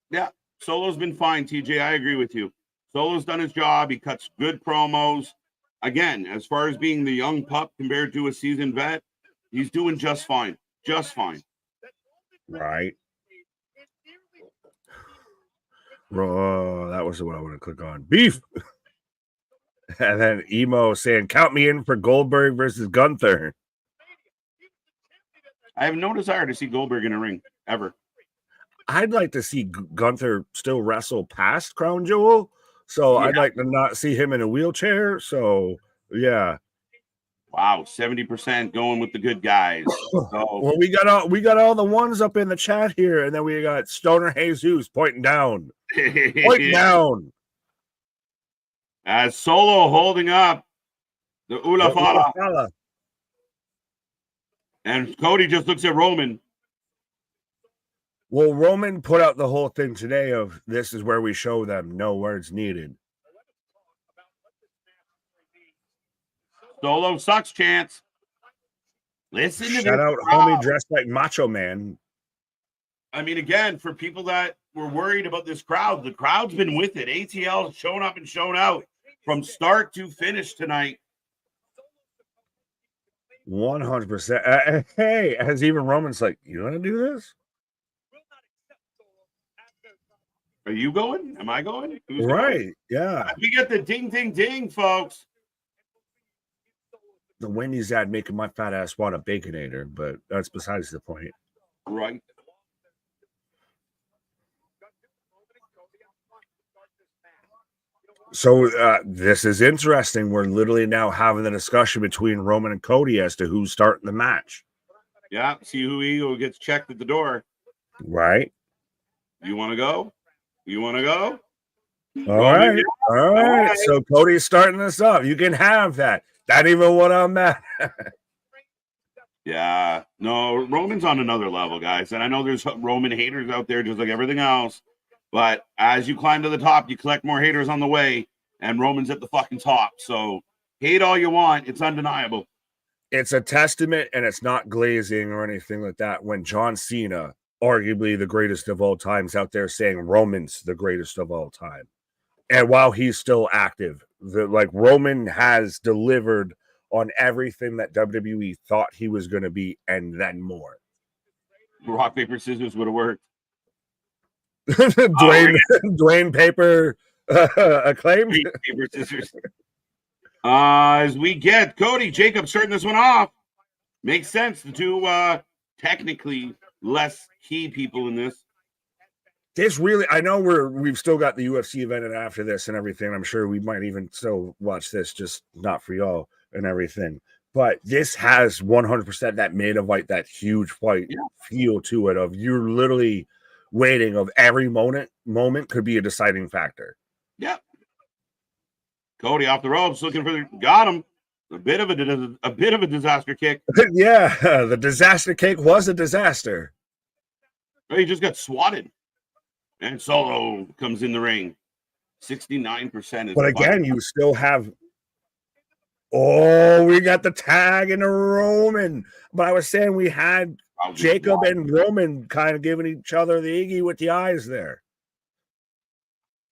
Yeah, Solo's been fine, TJ. I agree with you. Solo's done his job. He cuts good promos. Again, as far as being the young pup compared to a seasoned vet, he's doing just fine. Just fine. Right. Oh, that was what I want to click on. Beef. And then Emo saying, count me in for Goldberg versus Gunther. I have no desire to see Goldberg in a ring, ever. I'd like to see Gunther still wrestle past Crown Jewel. So I'd like to not see him in a wheelchair. So, yeah. Wow, 70% going with the good guys. So, well, we got all the ones up in the chat here, and then we got Stoner Jesus pointing down. Pointing down. As Solo holding up the Ula Fala. And Cody just looks at Roman. Well, Roman put out the whole thing today of this is where we show them no words needed. Solo sucks, chance. Listen to Shout out, homie dressed like Macho Man. I mean, again, for people that we're worried about this crowd. The crowd's been with it. ATL showing up and showing out from start to finish tonight. 100%. Hey, as even Roman's like, you want to do this? Are you going? Am I going? Who's Right. going? Yeah. We get the ding, ding, ding, folks. The Wendy's ad making my fat ass want a Baconator, but that's besides the point. Right. So this is interesting. We're literally now having the discussion between Roman and Cody as to who's starting the match. Yeah. See who gets checked at the door. Right. You want to go? You want to go? All right. All right. So Cody's starting this up. You can have that. Not even what I'm at. Yeah. No, Roman's on another level, guys. And I know there's Roman haters out there just like everything else. But as you climb to the top, you collect more haters on the way. And Roman's at the fucking top. So hate all you want. It's undeniable. It's a testament, and it's not glazing or anything like that. When John Cena, arguably the greatest of all time, is out there saying Roman's the greatest of all time. And while he's still active, Roman has delivered on everything that WWE thought he was going to be, and then more. Rock, paper, scissors would have worked. Dwayne Paper acclaimed. Paper, scissors. As we get Cody, Jacob starting this one off. Makes sense. The two technically less key people in this. This really, I know we've still got the UFC event and after this and everything. I'm sure we might even still watch this, just not for y'all and everything. But this has 100% that made of like that huge fight feel to it. Of you're literally waiting of every moment could be a deciding factor. Yeah. Cody off the ropes, looking for got him. A bit of a disaster kick. Yeah, the disaster kick was a disaster. He just got swatted. And Solo comes in the ring. 69%. But again, you still have. Oh, we got the tag and a Roman. But I was saying we had Jacob and Roman kind of giving each other the Iggy with the eyes there.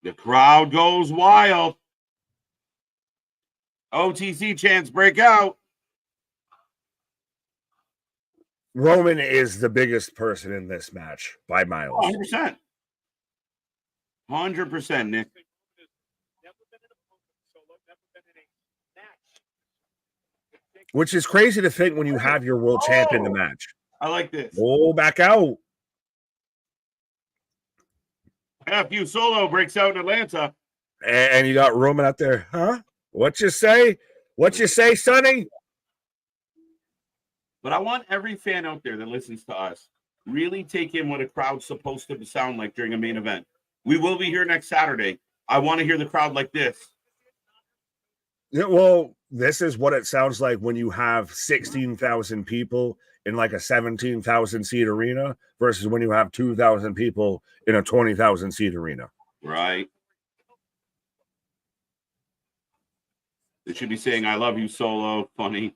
The crowd goes wild. OTC chants break out. Roman is the biggest person in this match by miles. 100%. 100%, Nick. Which is crazy to think when you have your world champion in the match. I like this. Oh, back out. FU Solo breaks out in Atlanta. And you got Roman out there. Huh? What you say? What you say, Sonny? But I want every fan out there that listens to us really take in what a crowd's supposed to sound like during a main event. We will be here next Saturday. I want to hear the crowd like this. Yeah, well, this is what it sounds like when you have 16,000 people in like a 17,000 seat arena versus when you have 2,000 people in a 20,000 seat arena. Right. They should be saying, I love you, Solo. Funny.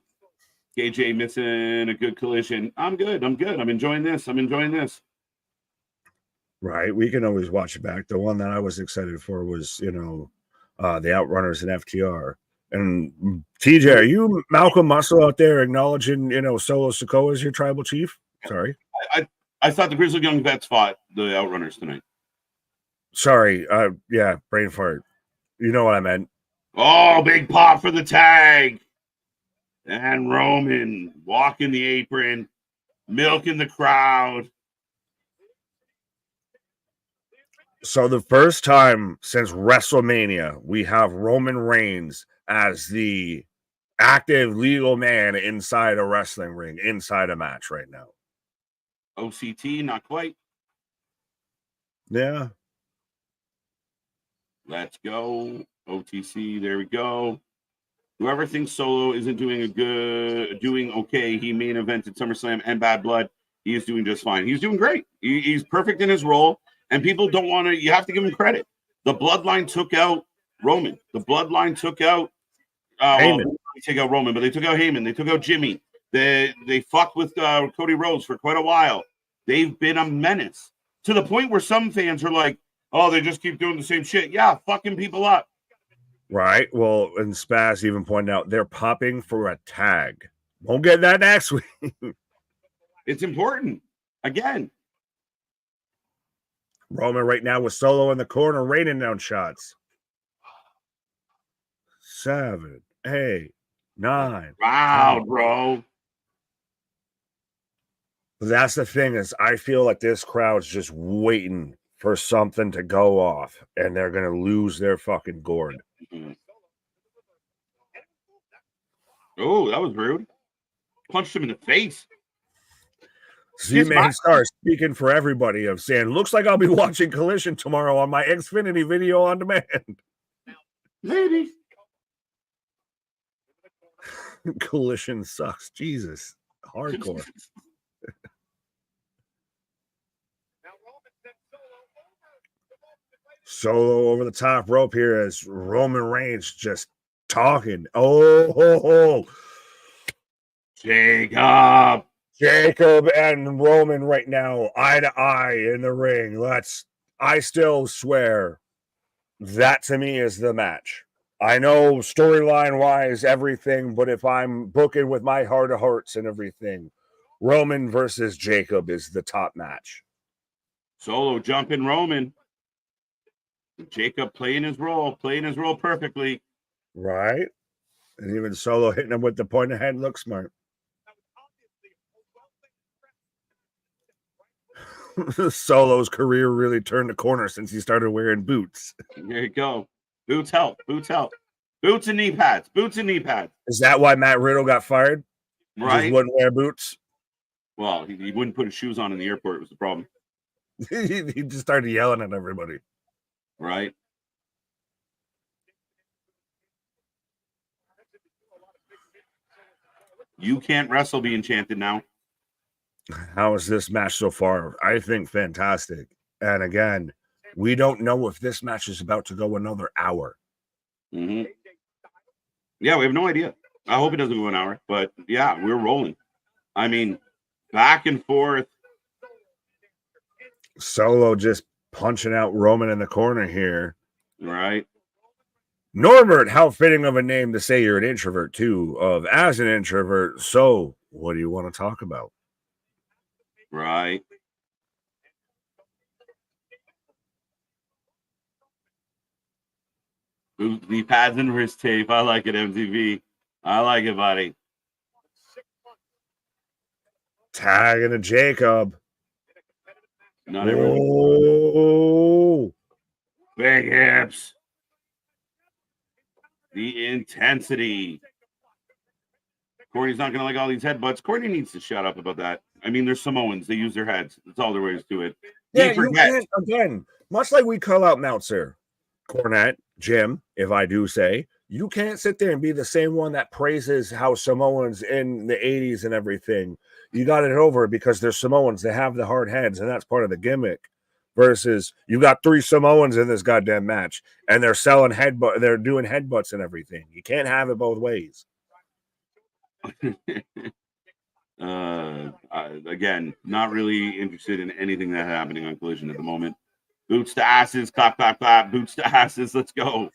KJ missing a good collision. I'm good. I'm enjoying this. Right. We can always watch it back. The one that I was excited for was, the Outrunners and FTR. And TJ, are you Malcolm Muscle out there acknowledging, Solo Sikoa as your tribal chief? Sorry. I thought the Grizzled Young Vets fought the Outrunners tonight. Sorry. Yeah, brain fart. You know what I meant. Oh, big pop for the tag. And Roman walking the apron, milking the crowd. So the first time since WrestleMania, we have Roman Reigns as the active legal man inside a wrestling ring, inside a match right now. OCT, not quite. Yeah. Let's go. OTC, there we go. Whoever thinks Solo isn't doing okay, he main evented SummerSlam and Bad Blood. He is doing just fine. He's doing great. He's perfect in his role, and people don't want to. You have to give him credit. The Bloodline took out Roman. The Bloodline took out. They took out Roman, but they took out Heyman. They took out Jimmy. They fucked with Cody Rhodes for quite a while. They've been a menace. To the point where some fans are like, oh, they just keep doing the same shit. Yeah, fucking people up. Right. Well, and Spaz even pointed out they're popping for a tag. Won't get that next week. It's important. Again. Roman right now with Solo in the corner, raining down shots. 7, 8, 9. Wow, 10. bro. That's the thing is I feel like this crowd's just waiting for something to go off and they're going to lose their fucking gourd. Mm-hmm. Oh, that was rude. Punched him in the face. Z-Man Star speaking for everybody of saying, looks like I'll be watching Collision tomorrow on my Xfinity video on demand. Maybe. Collision sucks. Jesus. Hardcore. Solo over the top rope here as Roman Reigns just talking. Oh. Jacob and Roman right now, eye to eye in the ring. I still swear that to me is the match. I know storyline wise, everything, but if I'm booking with my heart of hearts and everything, Roman versus Jacob is the top match. Solo jumping Roman. Jacob playing his role perfectly. Right. And even Solo hitting him with the point ahead look smart. Solo's career really turned the corner since he started wearing boots. There you go. Boots help. Boots and knee pads. Is that why Matt Riddle got fired? Right. Just wouldn't wear boots. Well, he wouldn't put his shoes on in the airport. Was the problem. He just started yelling at everybody. Right. You can't wrestle being chanted now. How is this match so far? I think fantastic. And again, we don't know if this match is about to go another hour. Mm-hmm. Yeah, we have no idea. I hope it doesn't go an hour, but yeah, we're rolling. I mean, back and forth. Solo just punching out Roman in the corner here. Right. Norbert, how fitting of a name to say you're an introvert too, as an introvert. So what do you want to talk about? Right. The pads and wrist tape. I like it, MTV. I like it, buddy. Tagging to Jacob. Not everyone. Big hips. The intensity. Corey's not going to like all these headbutts. Corey needs to shut up about that. I mean, they're Samoans. They use their heads. That's all there is to it. Yeah, you can't, again, much like we call out Meltzer, Cornette, Jim, if I do say, you can't sit there and be the same one that praises how Samoans in the 80s and everything. You got it over because they're Samoans. They have the hard heads, and that's part of the gimmick. Versus you got 3 Samoans in this goddamn match, and they're selling headbutt. They're doing headbutts and everything. You can't have it both ways. Again, not really interested in anything that's happening on Collision at the moment. Boots to asses, clap, clap, clap. Boots to asses. Let's go.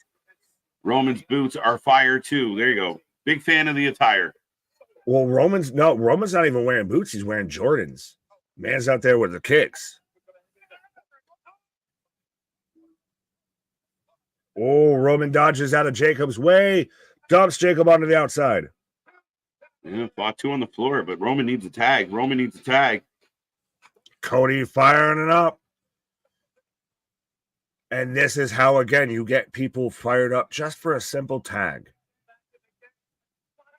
Roman's boots are fire too. There you go. Big fan of the attire. Well, Roman's not even wearing boots. He's wearing Jordans. Man's out there with the kicks. Oh, Roman dodges out of Jacob's way. Dumps Jacob onto the outside. Yeah, Fatu on the floor, but Roman needs a tag. Cody firing it up. And this is how, again, you get people fired up just for a simple tag.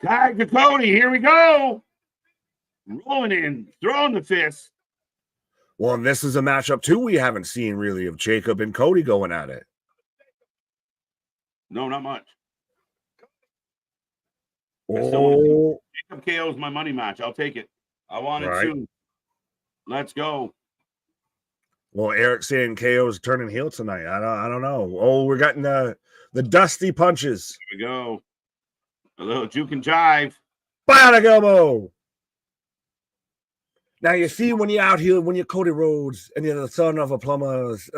Tag to Cody. Here we go. Rolling in, throwing the fist. Well, and this is a matchup, too, we haven't seen, really, of Jacob and Cody going at it. No, not much. Oh. Jacob KO is my money match. I'll take it. I want it soon. Let's go. Well, Eric saying KO's turning heel tonight. I don't know. Oh, we're getting the dusty punches. Here we go. A little juke and jive. Bionic elbow. Now you see when you're out here, when you're Cody Rhodes and you're the son of a plumber's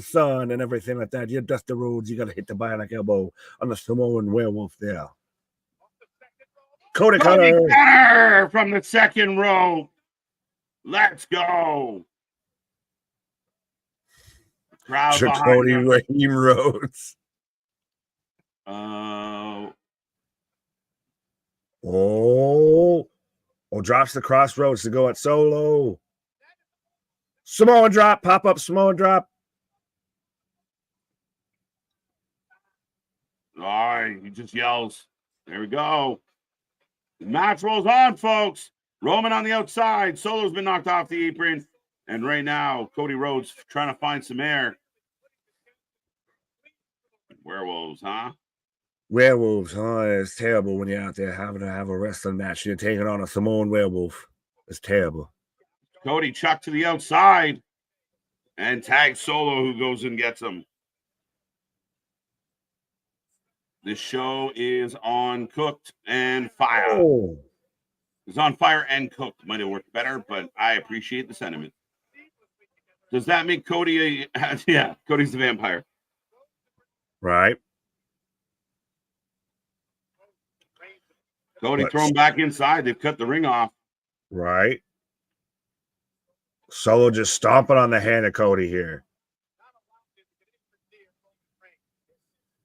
son and everything like that, you're Dusty Rhodes. You got to hit the bionic elbow on the Samoan werewolf there. Cody Cutter from the second row. Let's go. Crowd behind Cody him. Raheem Rhodes. Drops the crossroads to go at Solo. Samoan drop, pop up Samoan drop. All right, he just yells. There we go. The match rolls on, folks. Roman on the outside. Solo's been knocked off the apron. And right now, Cody Rhodes trying to find some air. Werewolves, huh? Werewolves, huh? It's terrible when you're out there having to have a wrestling match. You're taking on a Samoan werewolf. It's terrible. Cody chucked to the outside and tags Solo, who goes and gets him. This show is on cooked and fire. Oh. It's on fire and cooked. Might have worked better, but I appreciate the sentiment. Does that make Cody a... Yeah, Cody's the vampire. Right. Cody thrown back inside. They've cut the ring off. Right. Solo just stomping on the hand of Cody here.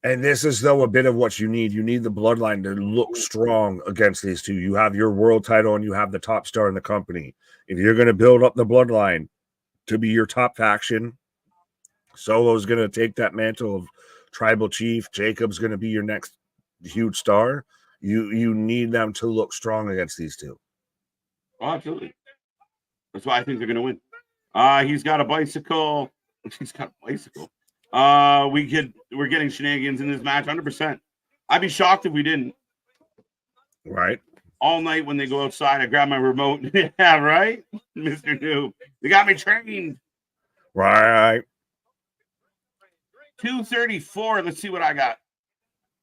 And this is, though, a bit of what you need. You need the bloodline to look strong against these two. You have your world title and you have the top star in the company. If you're going to build up the bloodline to be your top faction, Solo's going to take that mantle of tribal chief. Jacob's going to be your next huge star. You need them to look strong against these two. Oh, absolutely. That's why I think they're going to win. He's got a bicycle. He's got a bicycle. We're getting shenanigans in this match, 100%. I'd be shocked if we didn't. Right. All night when they go outside, I grab my remote. Yeah, right, Mr. Noob. They got me trained. Right. 234. Let's see what I got.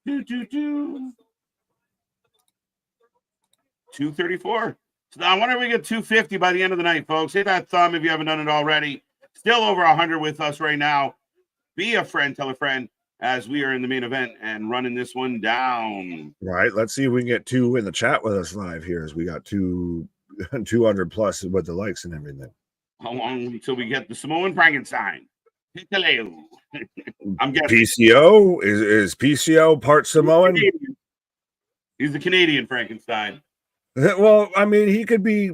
234. So I wonder if we get 250 by the end of the night, folks. Hit that thumb if you haven't done it already. Still over 100 with us right now. Be a friend, tell a friend, as we are in the main event and running this one down. Right. Let's see if we can get two in the chat with us live here, as we got 200 plus with the likes and everything. How long until we get the Samoan Frankenstein? I'm guessing. PCO? Is PCO part Samoan? He's the Canadian Frankenstein. Well, I mean, he could be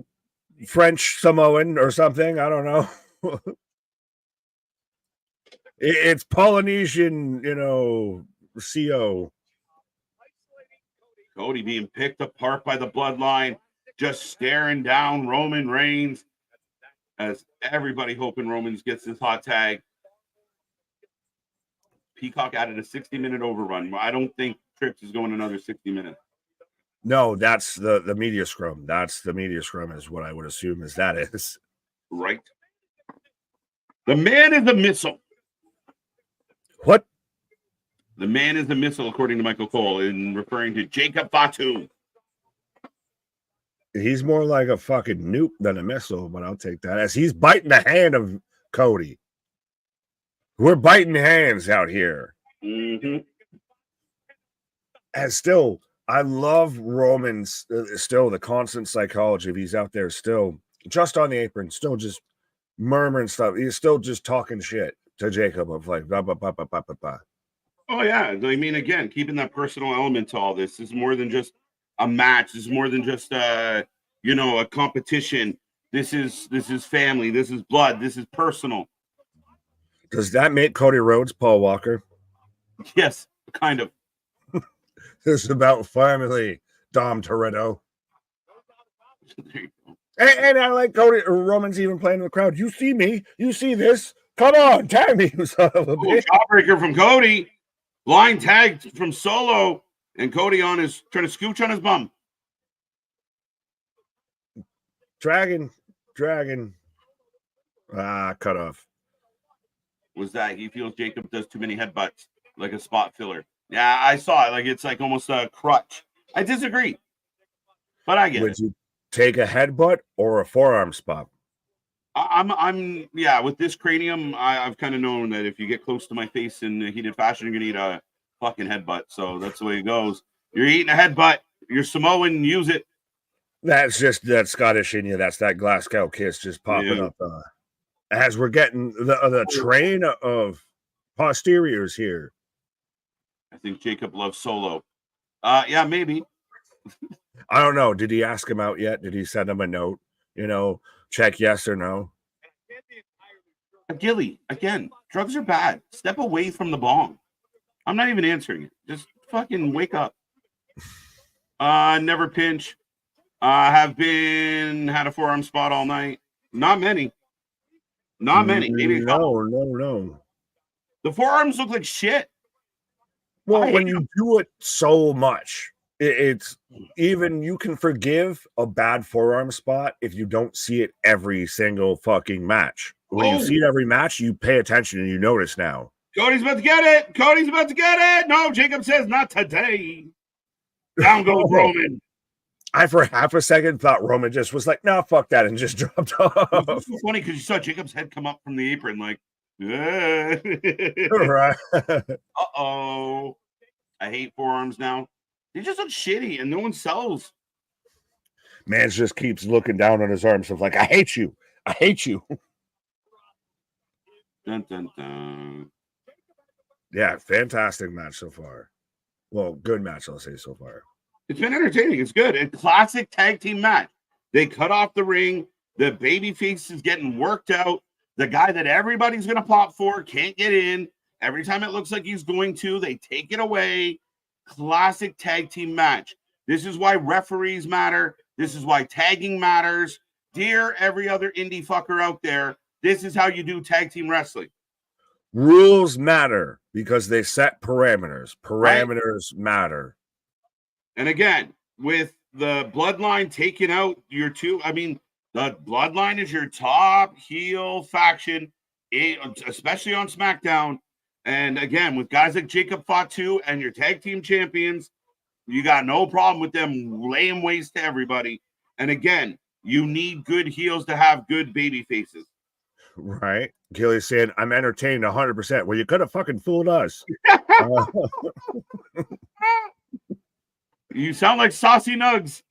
French Samoan or something. I don't know. It's Polynesian, CO. Cody being picked apart by the bloodline, just staring down Roman Reigns, as everybody hoping Roman gets this hot tag. Peacock added a 60-minute overrun. I don't think Trips is going another 60 minutes. No, that's the media scrum. That's the media scrum is what I would assume that is. Right. The man is a missile. What? The man is a missile, according to Michael Cole, in referring to Jacob Fatu. He's more like a fucking nuke than a missile, but I'll take that. As he's biting the hand of Cody. We're biting hands out here. Mm-hmm. And still, I love Roman's still the constant psychology. If he's out there still just on the apron, still just murmuring stuff. He's still just talking shit to Jacob of like, blah, blah, blah, blah, blah, blah, blah. Oh, yeah. I mean, again, keeping that personal element to all this. This is more than just a match. This is more than just, a competition. This is family. This is blood. This is personal. Does that make Cody Rhodes Paul Walker? Yes, kind of. This is about family, Dom Toretto. And I like Cody. Roman's even playing in the crowd. You see me? You see this? Come on, tag me, you son of a bitch. Jawbreaker from Cody. Blind tag from Solo. And Cody trying to scooch on his bum. Dragon. Cut off. Was that he feels Jacob does too many headbutts, like a spot filler. Yeah, I saw it. Like it's like almost a crutch. I disagree, but I get it. take a headbutt or a forearm spot? I'm with this cranium, I've kind of known that if you get close to my face in a heated fashion, you're gonna eat a fucking headbutt. So that's the way it goes. You're eating a headbutt. You're Samoan, use it. That's just that Scottish in you. That's that Glasgow kiss just popping up. As we're getting the train of posteriors here. I think Jacob loves Solo. Yeah, maybe. I don't know. Did he ask him out yet? Did he send him a note? Check yes or no. Gilly, again, drugs are bad. Step away from the bong. I'm not even answering it. Just fucking wake up. Never pinch. Have had a forearm spot all night. Not many. Not many. Maybe a couple. No. The forearms look like shit. Well, when you do it so much, it's even you can forgive a bad forearm spot if you don't see it every single fucking match. When you see it every match, you pay attention and you notice now. Cody's about to get it. Cody's about to get it. No, Jacob says not today. Down goes Roman. I, for half a second, thought Roman just was like, no, fuck that, and just dropped off. It's so funny because you saw Jacob's head come up from the apron like, Right. Uh-oh. I hate forearms now. They just look shitty and no one sells. Man just keeps looking down on his arms of like, I hate you. I hate you. Dun, dun, dun. Yeah, fantastic match so far. Well, good match, I'll say so far. It's been entertaining. It's good. A classic tag team match. They cut off the ring. The babyface is getting worked out. The guy that everybody's going to pop for can't get in. Every time it looks like he's going to, they take it away. Classic tag team match. This is why referees matter. This is why tagging matters. Dear every other indie fucker out there, this is how you do tag team wrestling. Rules matter because they set parameters. Parameters matter. And again, with the bloodline taking out your two, the bloodline is your top heel faction, especially on SmackDown. And again, with guys like Jacob Fatu and your tag team champions, you got no problem with them laying waste to everybody. And again, you need good heels to have good baby faces. Right. Gilly's saying, I'm entertained 100%. Well, you could have fucking fooled us. You sound like Saucy Nugs.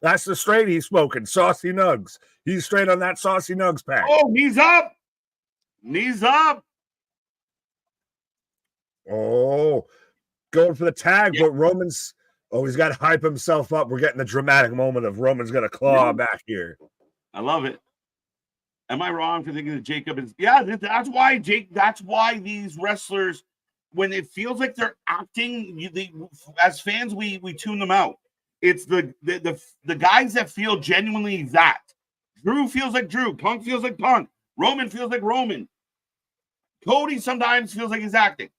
That's the strain he's smoking, Saucy Nugs. He's straight on that Saucy Nugs pack. Oh, knees up. Knees up. Oh, going for the tag, but Roman's, he's got to hype himself up. We're getting the dramatic moment of Roman's going to claw back here. I love it. Am I wrong for thinking that Jacob is? Yeah, that's why these wrestlers, when it feels like they're acting, as fans, we tune them out. It's the guys that feel genuinely that. Drew feels like Drew. Punk feels like Punk. Roman feels like Roman. Cody sometimes feels like he's acting.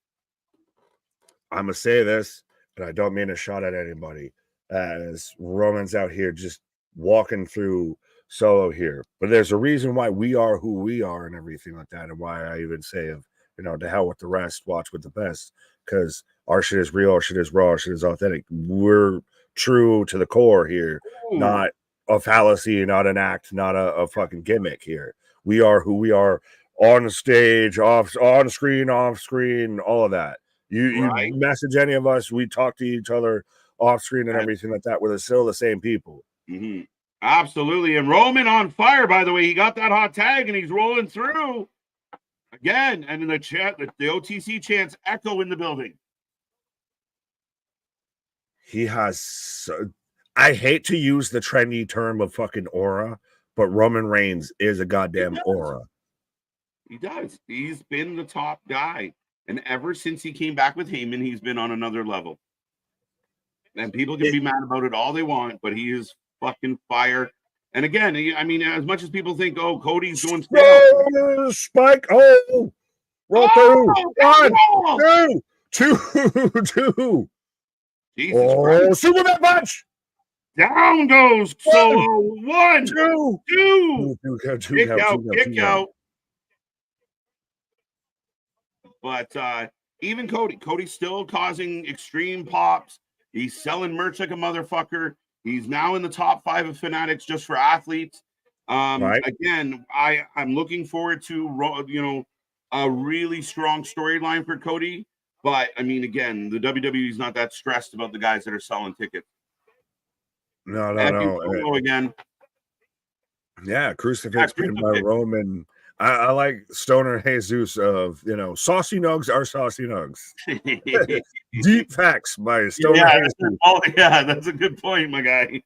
I'm going to say this, and I don't mean a shot at anybody, as Roman's out here just walking through solo here. But there's a reason why we are who we are and everything like that, and why I even say, to hell with the rest, watch with the best, because our shit is real, our shit is raw, our shit is authentic. We're true to the core here, not a fallacy, not an act, not a fucking gimmick here. We are who we are on stage, on screen, off screen, all of that. You message any of us, we talk to each other off screen and everything like that. We're still the same people. Mm-hmm. Absolutely. And Roman on fire, by the way. He got that hot tag and he's rolling through again. And in the chat, the OTC chants echo in the building. He has, I hate to use the trendy term of fucking aura, but Roman Reigns is a goddamn aura. He does. He's been the top guy. And ever since he came back with Heyman, he's been on another level. And people can be mad about it all they want, but he is fucking fire. And again, as much as people think, Cody's doing spike. Roll through. 1, 2. Jesus Christ. Superman punch. Down goes Solo. 1, 2. Kick out. But even Cody's still causing extreme pops. He's selling merch like a motherfucker. He's now in the top 5 of Fanatics just for athletes. Right. Again, I'm looking forward to a really strong storyline for Cody. But I mean, again, the WWE is not that stressed about the guys that are selling tickets. No. Solo again. Yeah, crucifix pinned by crucifix. Roman. I like Stoner Jesus of saucy nugs are saucy nugs. Deep facts by Stoner Jesus. That's a good point, my guy.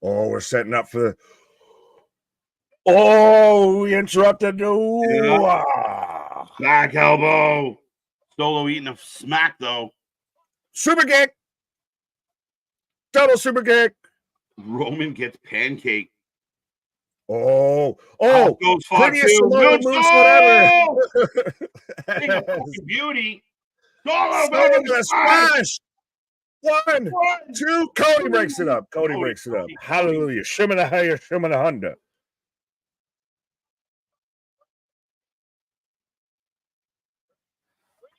Oh, we're setting up for. Oh, we interrupted. Back elbow. Solo eating a smack though. Super kick. Double super kick. Roman gets pancake. Oh, goes prettiest Fatu. Samoan moves ever. Beauty. Solo splash. 1, 2. Cody breaks it up. Hallelujah. Shimana higher, Shimana Honda.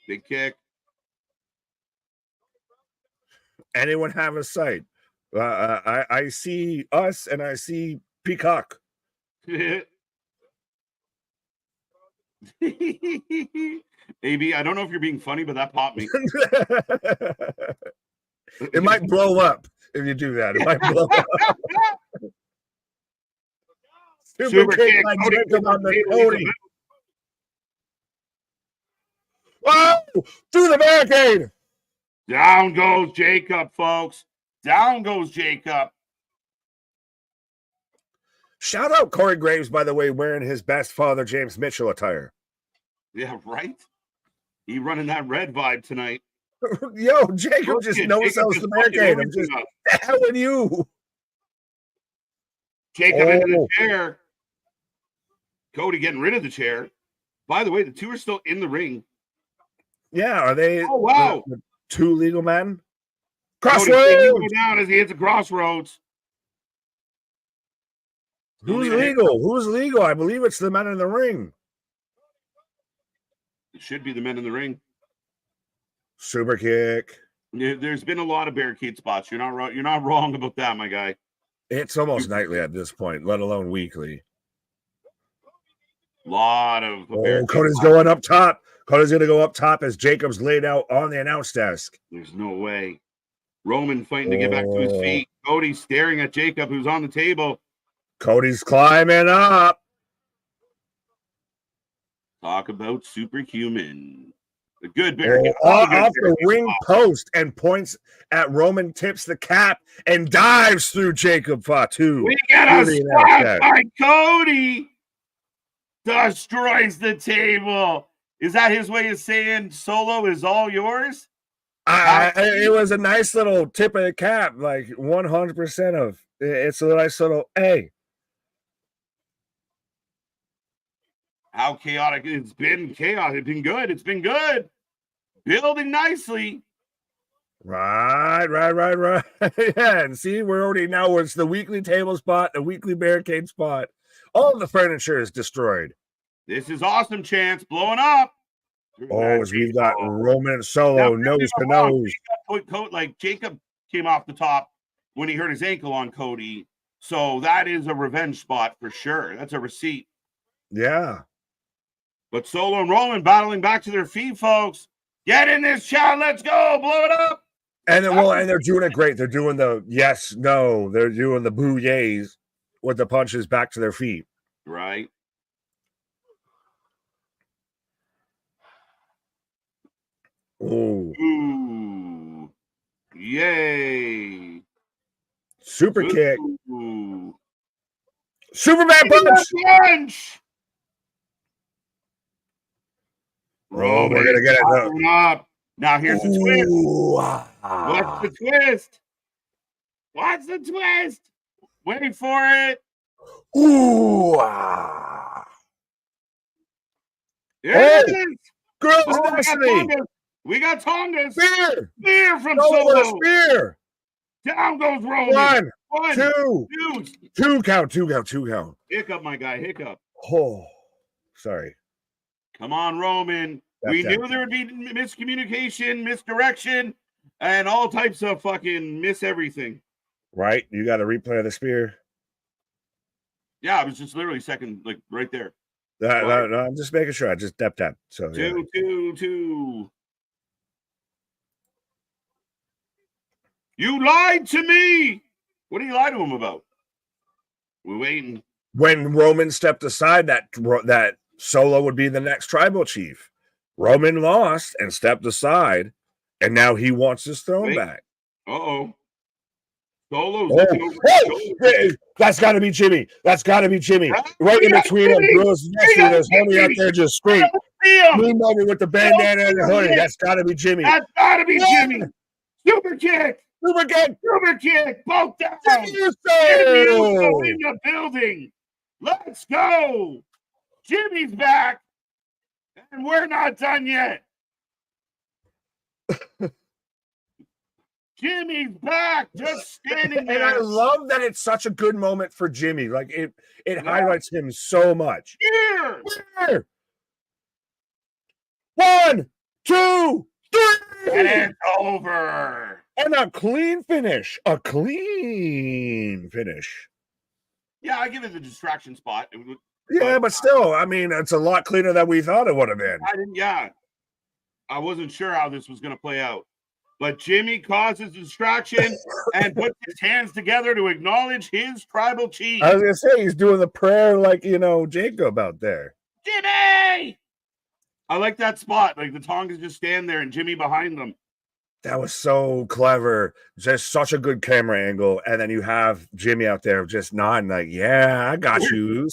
Big kick. Anyone have a sight? I see us and I see Peacock. AB, I don't know if you're being funny, but that popped me. It might blow up if you do that. It might blow up. Super kick by Jacob on the Cody. Oh, through the barricade. Down goes Jacob, folks. Down goes Jacob. Shout out Corey Graves, by the way, wearing his best Father James Mitchell attire. Yeah, right? He running that red vibe tonight. Yo, Jacob just knows how to barricade. I'm just telling you. Jacob into the chair. Cody getting rid of the chair. By the way, the two are still in the ring. Yeah, are they? Oh, wow. The two legal men? Crossroads. Go down as he hits a crossroads. Who's legal? Who's legal? I believe it's the men in the ring. It should be the men in the ring. Super kick. Yeah, there's been a lot of barricade spots. You're not wrong. You're not wrong about that, my guy. It's almost nightly at this point, let alone weekly. Lot of Cody's going up top. Cody's going to go up top as Jacob's laid out on the announce desk. There's no way. Roman fighting to get back to his feet. Cody staring at Jacob, who's on the table. Cody's climbing up. Talk about superhuman. A good barricade. Off the ring post and points at Roman, tips the cap and dives through Jacob Fatu. We get a spot by Cody. Destroys the table. Is that his way of saying Solo is all yours? It was a nice little tip of the cap, like 100% of. It's a nice little hey. How chaotic it's been. Chaos. It's been good. It's been good. Building nicely. Right. Yeah, and see, we're already now. It's the weekly table spot, the weekly barricade spot. All the furniture is destroyed. This is awesome, Chance. Blowing up. As we've got Roman and Solo nose to nose. Like Jacob came off the top when he hurt his ankle on Cody. So that is a revenge spot for sure. That's a receipt. Yeah. But Solo and Roman battling back to their feet, folks. Get in this chat. Let's go. Blow it up. And they're doing it great. They're doing the yes, no. They're doing the boo yays with the punches back to their feet. Right. Ooh. Yay. Super kick. Superman punch. Roman, we're gonna get it up. Now here's the twist. What's the twist? What's the twist? Wait for it. There it is. Girls destiny. We got Tonga. Spear from Solo. Spear. Down goes Roman. One, two count. Hiccup, my guy. Hiccup. Oh, sorry. Come on, Roman. We knew there would be miscommunication, misdirection. and all types of fucking miss everything. Right? You got a replay of the spear? Yeah, I was just literally second, like right there. No, I'm just making sure. I just tapped that. So yeah. 2. You lied to me. What did you lie to him about? We're waiting. When Roman stepped aside, that Solo would be the next tribal chief. Roman lost and stepped aside, and now he wants his throne back. Uh-oh. Solo's looking over. Hey, that's got to be Jimmy. That's got to be Jimmy. Right in between them girls and there's homie out there just straight. Blue moment with the bandana and the hoodie. That's got to be Jimmy. That's got to be Jimmy. Super kick. Super kick. Both down. Jimmy Uso in the building. Let's go. Jimmy's back. And we're not done yet. Jimmy's back, just standing there. And I love that it's such a good moment for Jimmy. Like it highlights him so much. Here. 1, 2, 3. And it's over. And a clean finish. Yeah, I give it the distraction spot. Yeah, but still, I mean, it's a lot cleaner than we thought it would have been. I wasn't sure how this was going to play out. But Jimmy causes distraction and puts his hands together to acknowledge his tribal chief. I was going to say, he's doing the prayer like, Jacob out there. Jimmy! I like that spot. Like the Tongas just stand there and Jimmy behind them. That was so clever. Just such a good camera angle. And then you have Jimmy out there just nodding like, yeah, I got you.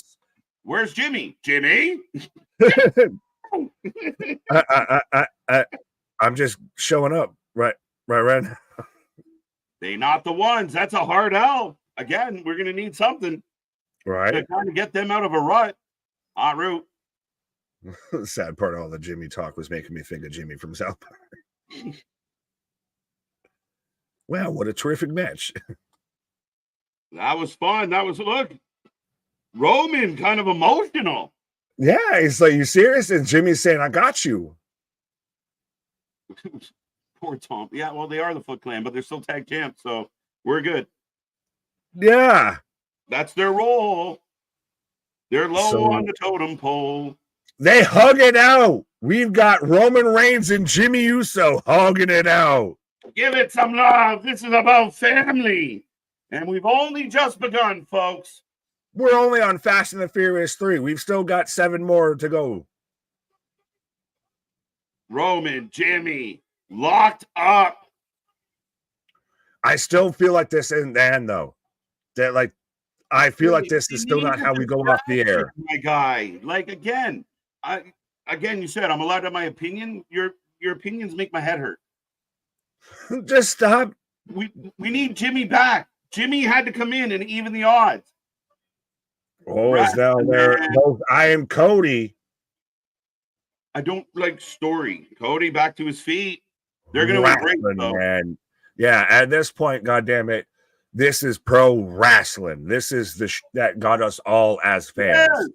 Where's Jimmy? Jimmy? I'm just showing up. Right now. They not the ones. That's a hard L. Again, we're going to need something. Right. To kind of get them out of a rut. En route. The sad part of all the Jimmy talk was making me think of Jimmy from South Park. Wow, what a terrific match. That was fun. Look, Roman kind of emotional. Yeah, he's like, you serious? And Jimmy's saying, I got you. Poor Tom. Yeah, well, they are the Foot Clan, but they're still tag champs, so we're good. Yeah. That's their role. They're low on the totem pole. They hug it out. We've got Roman Reigns and Jimmy Uso hugging it out. Give it some love. This is about family. And we've only just begun, folks. We're only on Fast and the Furious 3. We've still got 7 more to go. Roman, Jimmy, locked up. I still feel like this isn't the end, though. That, like, I feel like this is still not how we go off the air. My guy. Like, again, you said I'm allowed to have my opinion. Your opinions make my head hurt. Just stop. We need Jimmy back. Jimmy had to come in and even the odds. Oh, it's down there. Both I and Cody. I don't like story. Cody back to his feet. They're going to break, though. Man. Yeah, at this point, goddamn it, this is pro wrestling. This is that got us all as fans. Yes.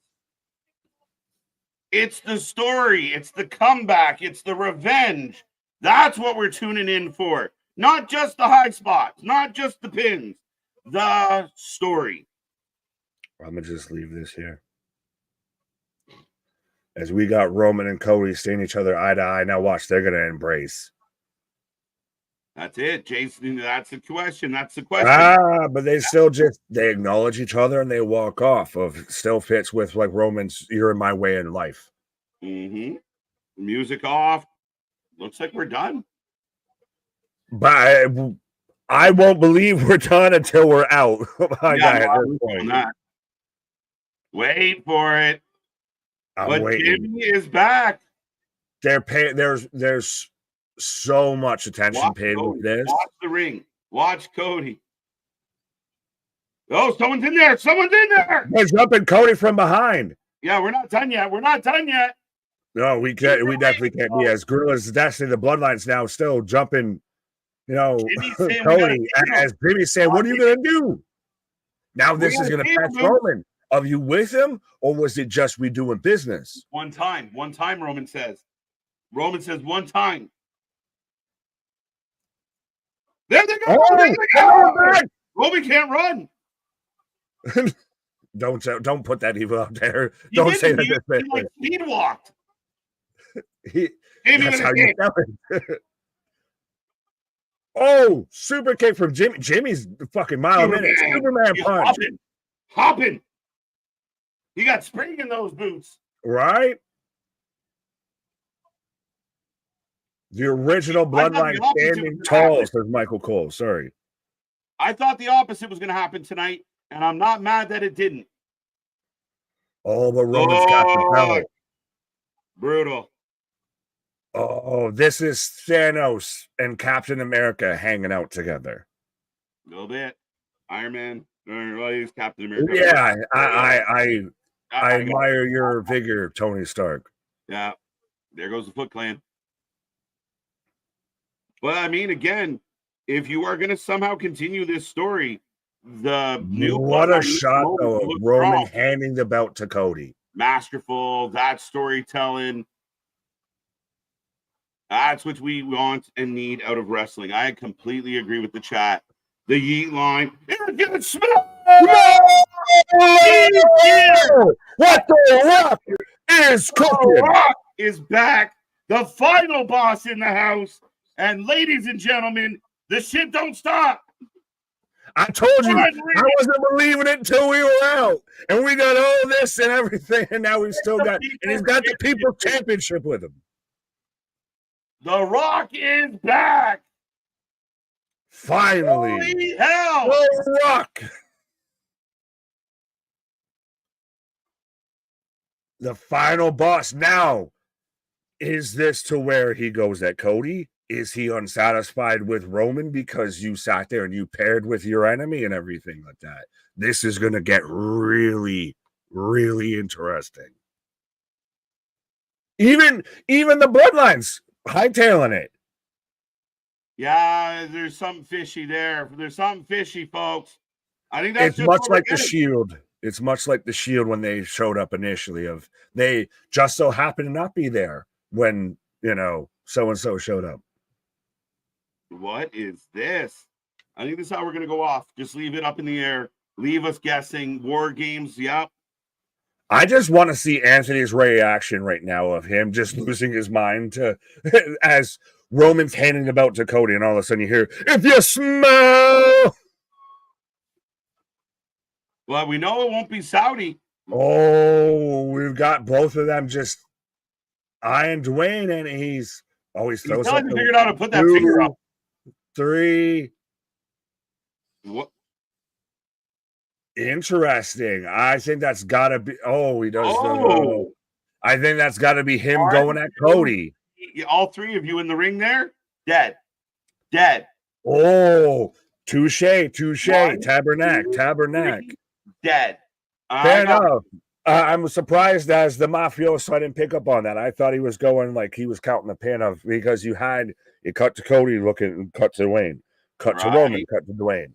It's the story. It's the comeback. It's the revenge. That's what we're tuning in for. Not just the high spots. Not just the pins. The story. I'm going to just leave this here. As we got Roman and Cody seeing each other eye to eye. Now watch, they're going to embrace. That's it, Jason. That's the question. But they acknowledge each other and they walk off. Still fits with like Roman's, you're in my way in life. Mm-hmm. Music off. Looks like we're done. But I won't believe we're done until we're out. Wait for it. But Jimmy is back. There's so much attention paid with this. Watch the ring. Watch Cody. Oh, someone's in there. They're jumping Cody from behind. Yeah, we're not done yet. No, we can't. We definitely can't be as Gorilla's Destiny. The Bloodline's now still jumping. Cody as Jimmy saying, "What are you gonna do?" Now this is gonna pass Roman. Are you with him, or was it just we doing business? One time. Roman says one time. There they go. Oh, There they go. back. Roman can't run. Don't put that evil out there. He Don't didn't. say that. He like speed walked. That's how you tell it. Oh, super kick from Jimmy. Jimmy's fucking mile a minute. Superman He's punch. Hopping. He got spring in those boots. Right? The original bloodline standing tall, says Michael Cole. Sorry. I thought the opposite was going to happen tonight, and I'm not mad that it didn't. Oh, but Roman's got the belt. Brutal. Oh, this is Thanos and Captain America hanging out together. A little bit. Iron Man. Well, he's Captain America. Yeah, I admire your vigor, Tony Stark. Yeah. There goes the Foot Clan. But I mean, again, if you are going to somehow continue this story, the new what a shot though of Roman handing the belt to Cody. Masterful, that storytelling. That's what we want and need out of wrestling. I completely agree with the chat. The yeet line. It smell. What the Rock is cooking? Rock is back. The final boss in the house. And ladies and gentlemen, the shit don't stop. I told you, I wasn't believing it until we were out. And we got all this and everything, and now we've still got, and he's got the People's Championship with him. The Rock is back. Finally. Holy hell. The Rock. The final boss. Now, is this to where he goes at Cody? Is he unsatisfied with Roman because you sat there and you paired with your enemy and everything like that? This is going to get really, really interesting. Even the bloodlines hightailing it. Yeah, there's something fishy there. There's something fishy, folks. I think that's it's much like the Shield. It's much like the Shield when they showed up initially. Of they just so happened to not be there when so and so showed up. What is this? I think this is how we're going to go off. Just leave it up in the air. Leave us guessing. War games. Yep. I just want to see Anthony's reaction right now of him just losing his mind to as Roman's handing the belt to Cody, and all of a sudden you hear, "If you smell." Well, we know it won't be Saudi. Oh, we've got both of them just eyeing Dwayne, and he's always throws up. Figured out how to put that finger up. 3. What? Interesting. I think that's got to be. Oh, he does. I think that's got to be him going at Cody. All three of you in the ring there, dead. Oh, touche. Tabernacle. Dead. Fair enough. I'm surprised as the mafioso I didn't pick up on that. I thought he was going like he was counting the pin of because you cut to Cody, cut to Dwayne, cut to Roman, cut to Dwayne.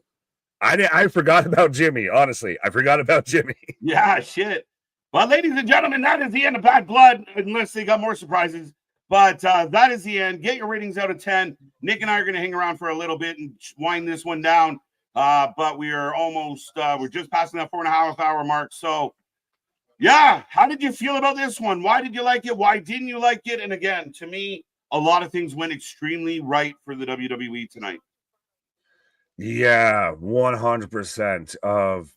I forgot about Jimmy. Honestly, I forgot about Jimmy. Yeah, shit. Well, ladies and gentlemen, that is the end of Bad Blood, unless they got more surprises. But that is the end. Get your ratings out of 10. Nick and I are going to hang around for a little bit and wind this one down. But we are almost, we're just passing that 4.5 hour mark. So, yeah, how did you feel about this one? Why did you like it? Why didn't you like it? And again, to me, a lot of things went extremely right for the WWE tonight. Yeah, 100%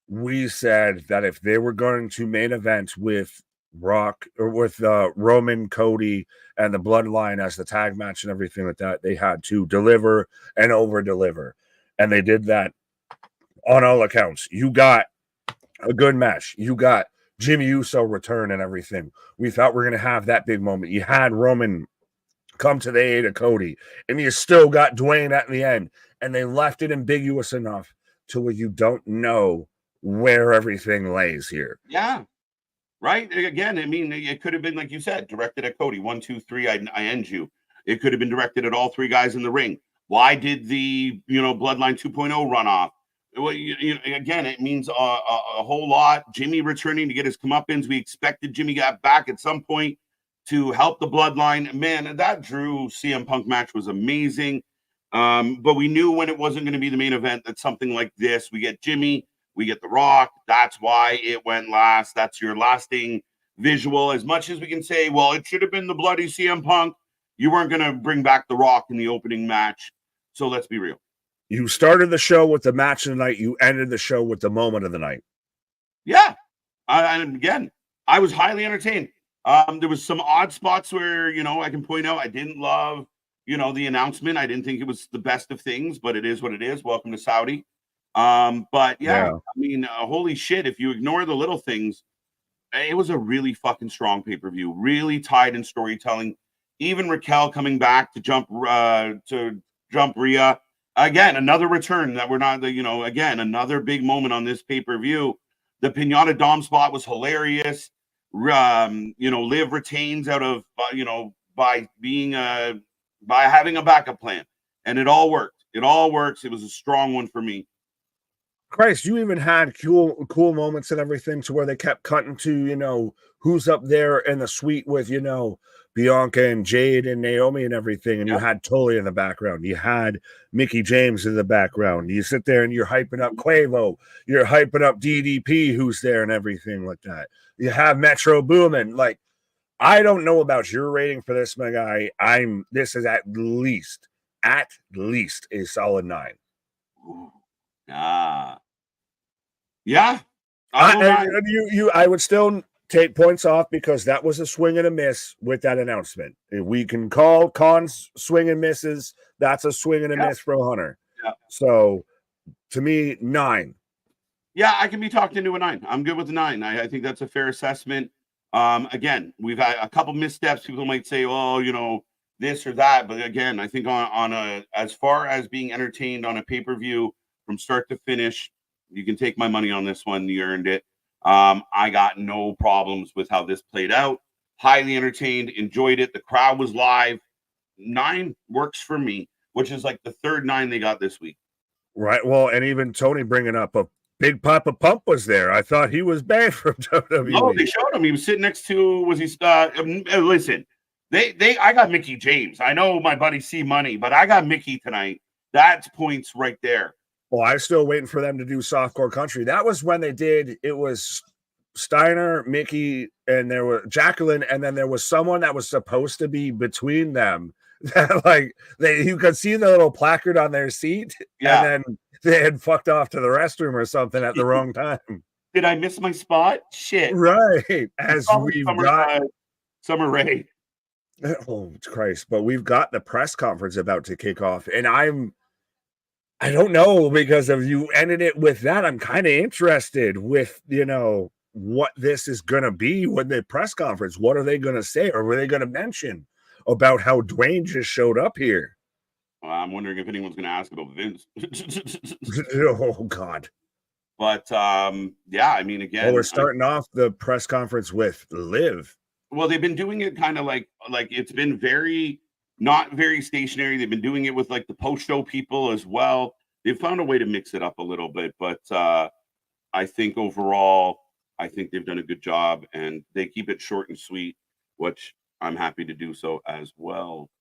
we said that if they were going to main event with Rock or with Roman, Cody, and the Bloodline as the tag match and everything like that, they had to deliver and over deliver. And they did that on all accounts. You got a good match. You got Jimmy Uso return and everything. We thought we were going to have that big moment. You had Roman come to the aid of Cody, and you still got Dwayne at the end. And they left it ambiguous enough to where you don't know where everything lays here. Yeah. Right. Again, I mean, it could have been, like you said, directed at Cody. 1, 2, 3, I end you. It could have been directed at all three guys in the ring. Why did the, Bloodline 2.0 run off? Well, again, it means a whole lot. Jimmy returning to get his comeuppance. We expected Jimmy got back at some point to help the Bloodline. Man, that Drew CM Punk match was amazing. But we knew when it wasn't going to be the main event that something like this, we get Jimmy, we get The Rock. That's why it went last. That's your lasting visual. As much as we can say, well, it should have been the bloody CM Punk, you weren't going to bring back The Rock in the opening match. So let's be real. You started the show with the match of the night. You ended the show with the moment of the night. Yeah. And again, I was highly entertained. There was some odd spots where, I can point out I didn't love, the announcement. I didn't think it was the best of things, but it is what it is. Welcome to Saudi. But yeah. I mean, holy shit, if you ignore the little things, it was a really fucking strong pay-per-view, really tied in storytelling. Even Raquel coming back to jump Rhea. Again, another return that we're not, again, another big moment on this pay-per-view. The Pinata Dom spot was hilarious. Liv retains out of, by being by having a backup plan. And it all worked. It all works. It was a strong one for me. Christ, you even had cool moments and everything to where they kept cutting to, who's up there in the suite with, Bianca and Jade and Naomi and everything. And you had Tully in the background. You had Mickie James in the background. You sit there and you're hyping up Quavo. You're hyping up DDP, who's there and everything like that. You have Metro Boomin. Like, I don't know about your rating for this, my guy. This is at least a solid 9. Yeah. I would still take points off because that was a swing and a miss with that announcement. If we can call cons swing and misses, that's a swing and a miss for Hunter. Yeah. So to me, 9. Yeah, I can be talked into a 9. I'm good with a 9. I think that's a fair assessment. Again, we've had a couple missteps. People might say, well, this or that. But again, I think as far as being entertained on a pay-per-view from start to finish, you can take my money on this one. You earned it. I got no problems with how this played out. Highly entertained, enjoyed it. The crowd was live. 9 works for me, which is like the third 9 they got this week. Right. Well, and even Tony bringing up a Big Papa Pump was there. I thought he was banned from WWE. No, they showed him. He was sitting next to. Listen, I got Mickie James. I know my buddy C Money, but I got Mickie tonight. That's points right there. Well, I'm still waiting for them to do Softcore Country. That was when they did. It was Steiner, Mickie, and there was Jacqueline, and then there was someone that was supposed to be between them. You could see the little placard on their seat, and then they had fucked off to the restroom or something at the wrong time. Did I miss my spot? Shit. Right. As we've got Summer Rae. Oh Christ! But we've got the press conference about to kick off, and I don't know, because if you ended it with that, I'm kind of interested with, what this is going to be when the press conference. What are they going to say? Or were they going to mention about how Dwayne just showed up here? Well, I'm wondering if anyone's going to ask about Vince. Oh, God. But, yeah, I mean, again. Well, we're starting off the press conference with Liv. Well, they've been doing it kind of like it's been not very stationary. They've been doing it with like the post-show people as well. They've found a way to mix it up a little bit, but I think overall, I think they've done a good job, and they keep it short and sweet, which I'm happy to do so as well.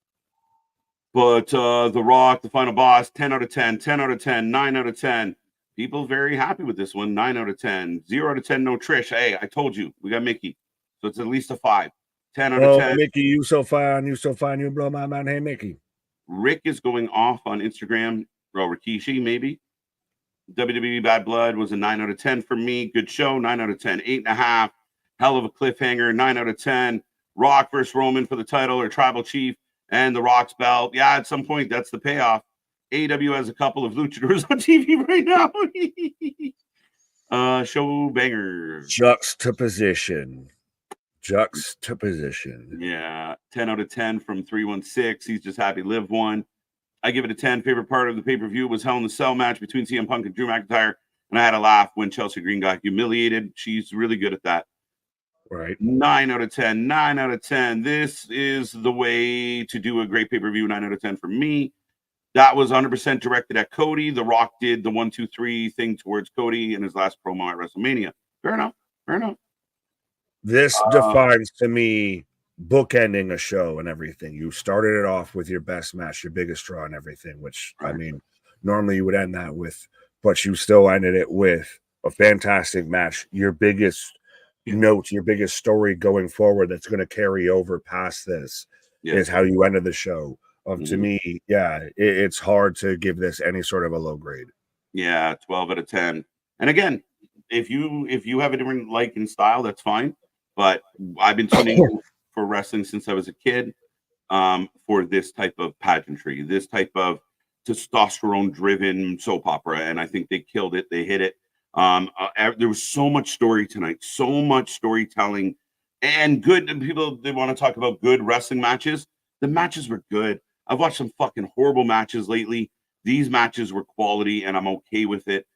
But The Rock, the final boss, 10 out of 10, 10 out of 10, 9 out of 10. People very happy with this one, 9 out of 10. 0 out of 10, no Trish. Hey, I told you, we got Mickie. So it's at least a 5. 10 out of 10. Mickie, you so fine, you blow my mind. Hey, Mickie. Rick is going off on Instagram. Rikishi, maybe. WWE Bad Blood was a 9 out of 10 for me. Good show, 9 out of 10. 8.5. Hell of a cliffhanger, 9 out of 10. Rock versus Roman for the title or Tribal Chief and the Rock's belt. Yeah, at some point, that's the payoff. AEW has a couple of luchadors on TV right now. Show banger. Juxtaposition. Yeah, 10 out of 10 from 316. He's just happy Liv won. I give it a 10. Favorite part of the pay-per-view was Hell in the Cell match between CM Punk and Drew McIntyre, and I had a laugh when Chelsea Green got humiliated. She's really good at that. Right. 9 out of 10. 9 out of 10. This is the way to do a great pay-per-view. 9 out of 10 for me. That was 100% directed at Cody. The Rock did the 1, 2, 3 thing towards Cody in his last promo at WrestleMania. Fair enough. This defines to me bookending a show and everything. You started it off with your best match, your biggest draw and everything, which I mean, normally you would end that with, but you still ended it with a fantastic match. Your biggest note, your biggest story going forward that's going to carry over past this is how you ended the show. To me, it's hard to give this any sort of a low grade. Yeah, 12 out of 10. And again, if you have a different like and style, that's fine. But I've been tuning in for wrestling since I was a kid, for this type of pageantry, this type of testosterone-driven soap opera, and I think they killed it. They hit it. There was so much story tonight, so much storytelling, and good. People, they want to talk about good wrestling matches. The matches were good. I've watched some fucking horrible matches lately. These matches were quality, and I'm okay with it.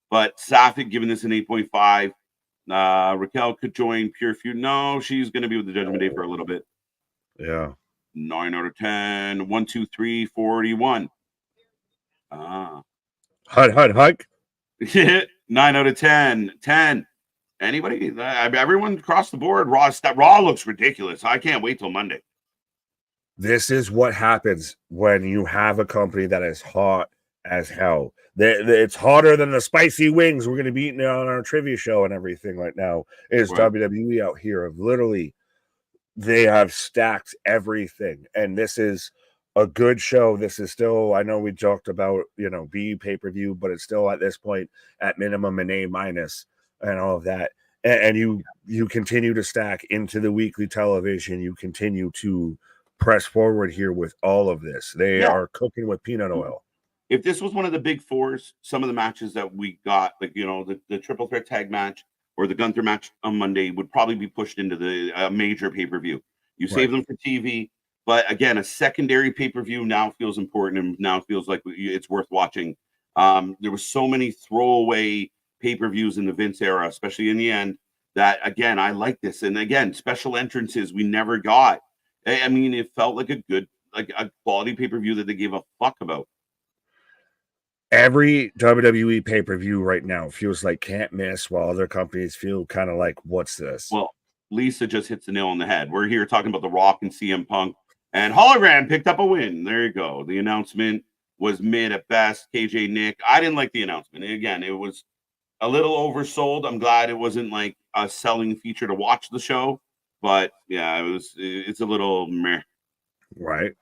But Sapphic giving this an 8.5. Raquel could join Pure Feud. No, she's going to be with the Judgment Day for a little bit. Yeah. 9 out of 10. 1, 2, 3, 41. Hug. 9 out of 10. 10. Anybody? Everyone across the board. Raw looks ridiculous. I can't wait till Monday. This is what happens when you have a company that is hot as hell. It's hotter than the spicy wings we're going to be eating on our trivia show and everything right now. Is WWE out here of literally, they have stacked everything, and this is a good show. This is still, I know we talked about, B pay-per-view, but it's still at this point at minimum an A- and all of that. And you continue to stack into the weekly television. You continue to press forward here with all of this. They are cooking with peanut oil. If this was one of the big fours, some of the matches that we got, like, the triple threat tag match or the Gunther match on Monday would probably be pushed into the major pay-per-view. You save them for TV, but again, a secondary pay-per-view now feels important and now feels like it's worth watching. There were so many throwaway pay-per-views in the Vince era, especially in the end, that again, I like this. And again, special entrances we never got. I mean, it felt like a good, like a quality pay-per-view that they gave a fuck about. Every WWE pay-per-view right now feels like can't miss, while other companies feel kind of like, what's this? Well, Lisa just hits the nail on the head. We're here talking about The Rock and CM Punk, and Hologram picked up a win. There you go. The announcement was mid at best. KJ Nick, I didn't like the announcement. Again, it was a little oversold. I'm glad it wasn't like a selling feature to watch the show, but yeah, it's a little meh. Right.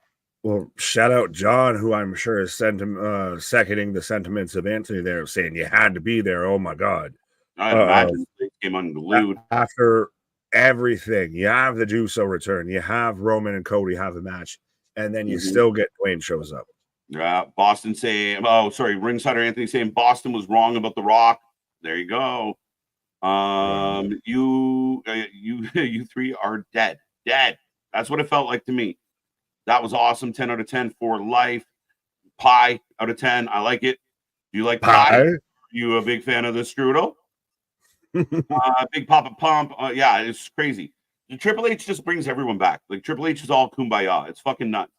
Well, shout out John, who I'm sure is seconding the sentiments of Anthony there, saying you had to be there. Oh my God. I imagine they came unglued. After everything, you have the Juso return, you have Roman and Cody have a match, and then you still get Dwayne shows up. Yeah, Boston saying, Ringsider Anthony saying Boston was wrong about The Rock. There you go. You three are dead. That's what it felt like to me. That was awesome. 10 out of 10 for life. Pie out of 10. I like it. Do you like pie? Are you a big fan of the strudel? Big Papa Pump. Yeah, it's crazy. The Triple H just brings everyone back. Like, Triple H is all kumbaya. It's fucking nuts.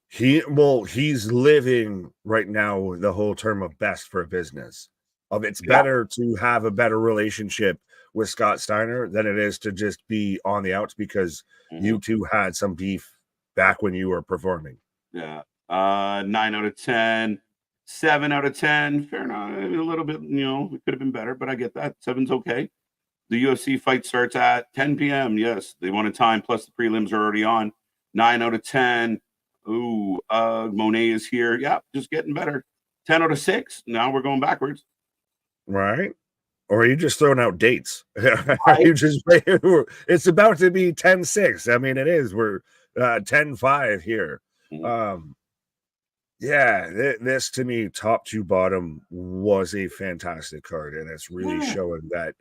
He's living right now the whole term of best for business. It's better to have a better relationship with Scott Steiner than it is to just be on the outs, because you two had some beef back when you were performing. Yeah. 9 out of 10. 7 out of 10. Fair enough. A little bit, it could have been better, but I get that. 7's okay. The UFC fight starts at 10 p.m. Yes, they wanted time, plus the prelims are already on. 9 out of 10. Ooh, Monet is here. Yeah, just getting better. 10 out of 6. Now we're going backwards. Right. Or are you just throwing out dates? Are you just, it's about to be 10-6. I mean, it is. We're 10-5 here. This to me, top to bottom, was a fantastic card, and it's really showing that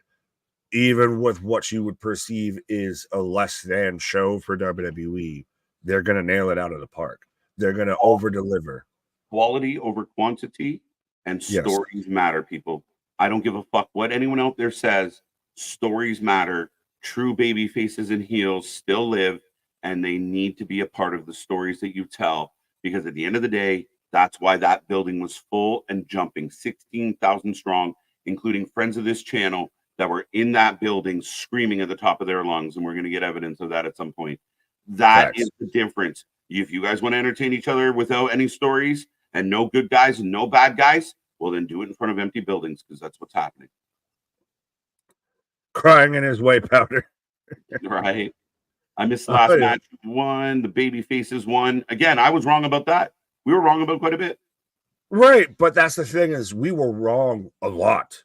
even with what you would perceive is a less than show for WWE, they're going to nail it out of the park. They're going to over deliver. Quality over quantity, and stories matter, people. I don't give a fuck what anyone out there says. Stories matter. True baby faces and heels still live, and they need to be a part of the stories that you tell, because at the end of the day, that's why that building was full and jumping, 16,000 strong, including friends of this channel that were in that building screaming at the top of their lungs, and we're going to get evidence of that at some point. That Facts. is the difference. If you guys want to entertain each other without any stories and no good guys and no bad guys, well, then do it in front of empty buildings, because that's what's happening. Crying in his white powder. Right. I missed the last match. Won. The baby faces won. Again, I was wrong about that. We were wrong about quite a bit. Right. But that's the thing, is we were wrong a lot,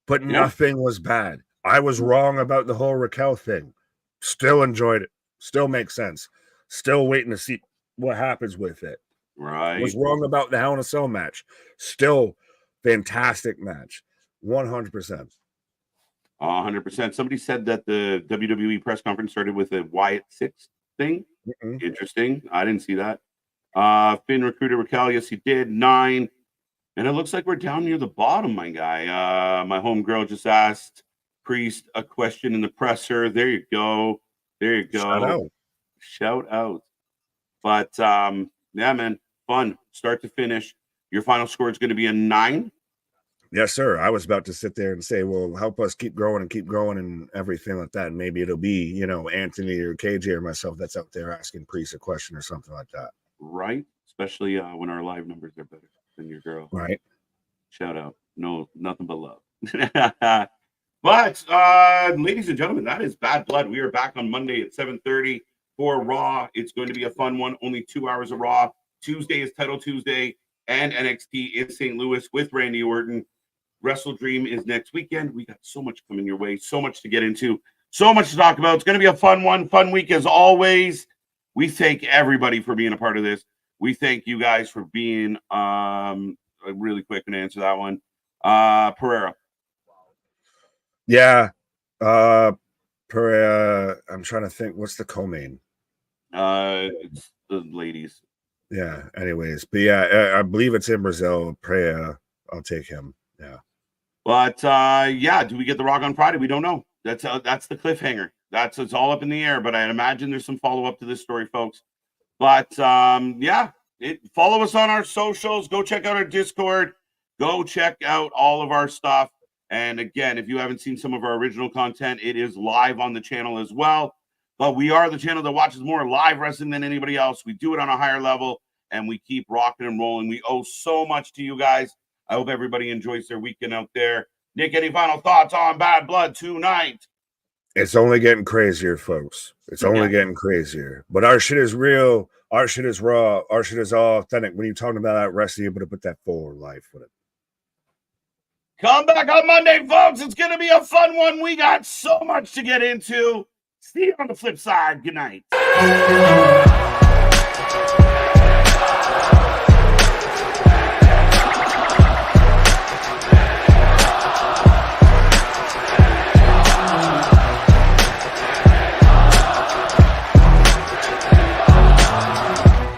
but nothing was bad. I was wrong about the whole Raquel thing. Still enjoyed it. Still makes sense. Still waiting to see what happens with it. Right. Was wrong about the Hell in a Cell match. Still fantastic match. 100%. 100%. Somebody said that the WWE press conference started with a Wyatt 6 thing. Interesting. I didn't see that. Finn recruited Raquel. Yes, he did. 9. And it looks like we're down near the bottom, my guy. My homegirl just asked Priest a question in the presser. There you go. There you go. Shout out. But yeah, man, fun. Start to finish. Your final score is going to be a 9. Yes, sir. I was about to sit there and say, well, help us keep growing and everything like that. And maybe it'll be, you know, Anthony or KJ or myself that's out there asking Priest a question or something like that. Right. Especially when our live numbers are better than your girl. Right. Shout out. No, nothing but love. But ladies and gentlemen, that is Bad Blood. We are back on Monday at 7:30 for Raw. It's going to be a fun one. Only 2 hours of Raw. Tuesday is Title Tuesday, and NXT in St. Louis with Randy Orton. Wrestle Dream is next weekend. We got so much coming your way, so much to get into, so much to talk about. It's going to be a fun one, fun week as always. We thank everybody for being a part of this. We thank you guys for being really quick and answer that one. Pereira. Yeah. Pereira. I'm trying to think. What's the co-main? It's the ladies. Yeah. Anyways, but yeah, I believe it's in Brazil. Pereira. I'll take him. Yeah. But yeah, do we get The Rock on Friday? We don't know. That's the cliffhanger. It's all up in the air. But I imagine there's some follow up to this story, folks. But yeah, follow us on our socials. Go check out our Discord. Go check out all of our stuff. And again, if you haven't seen some of our original content, it is live on the channel as well. But we are the channel that watches more live wrestling than anybody else. We do it on a higher level, and we keep rocking and rolling. We owe so much to you guys. I hope everybody enjoys their weekend out there. Nick, any final thoughts on Bad Blood tonight? It's only getting crazier, folks. It's only getting crazier. But our shit is real. Our shit is raw. Our shit is all authentic. When you're talking about that wrestling, you're able to put that forward life with it. Come back on Monday, folks. It's going to be a fun one. We got so much to get into. See you on the flip side. Good night.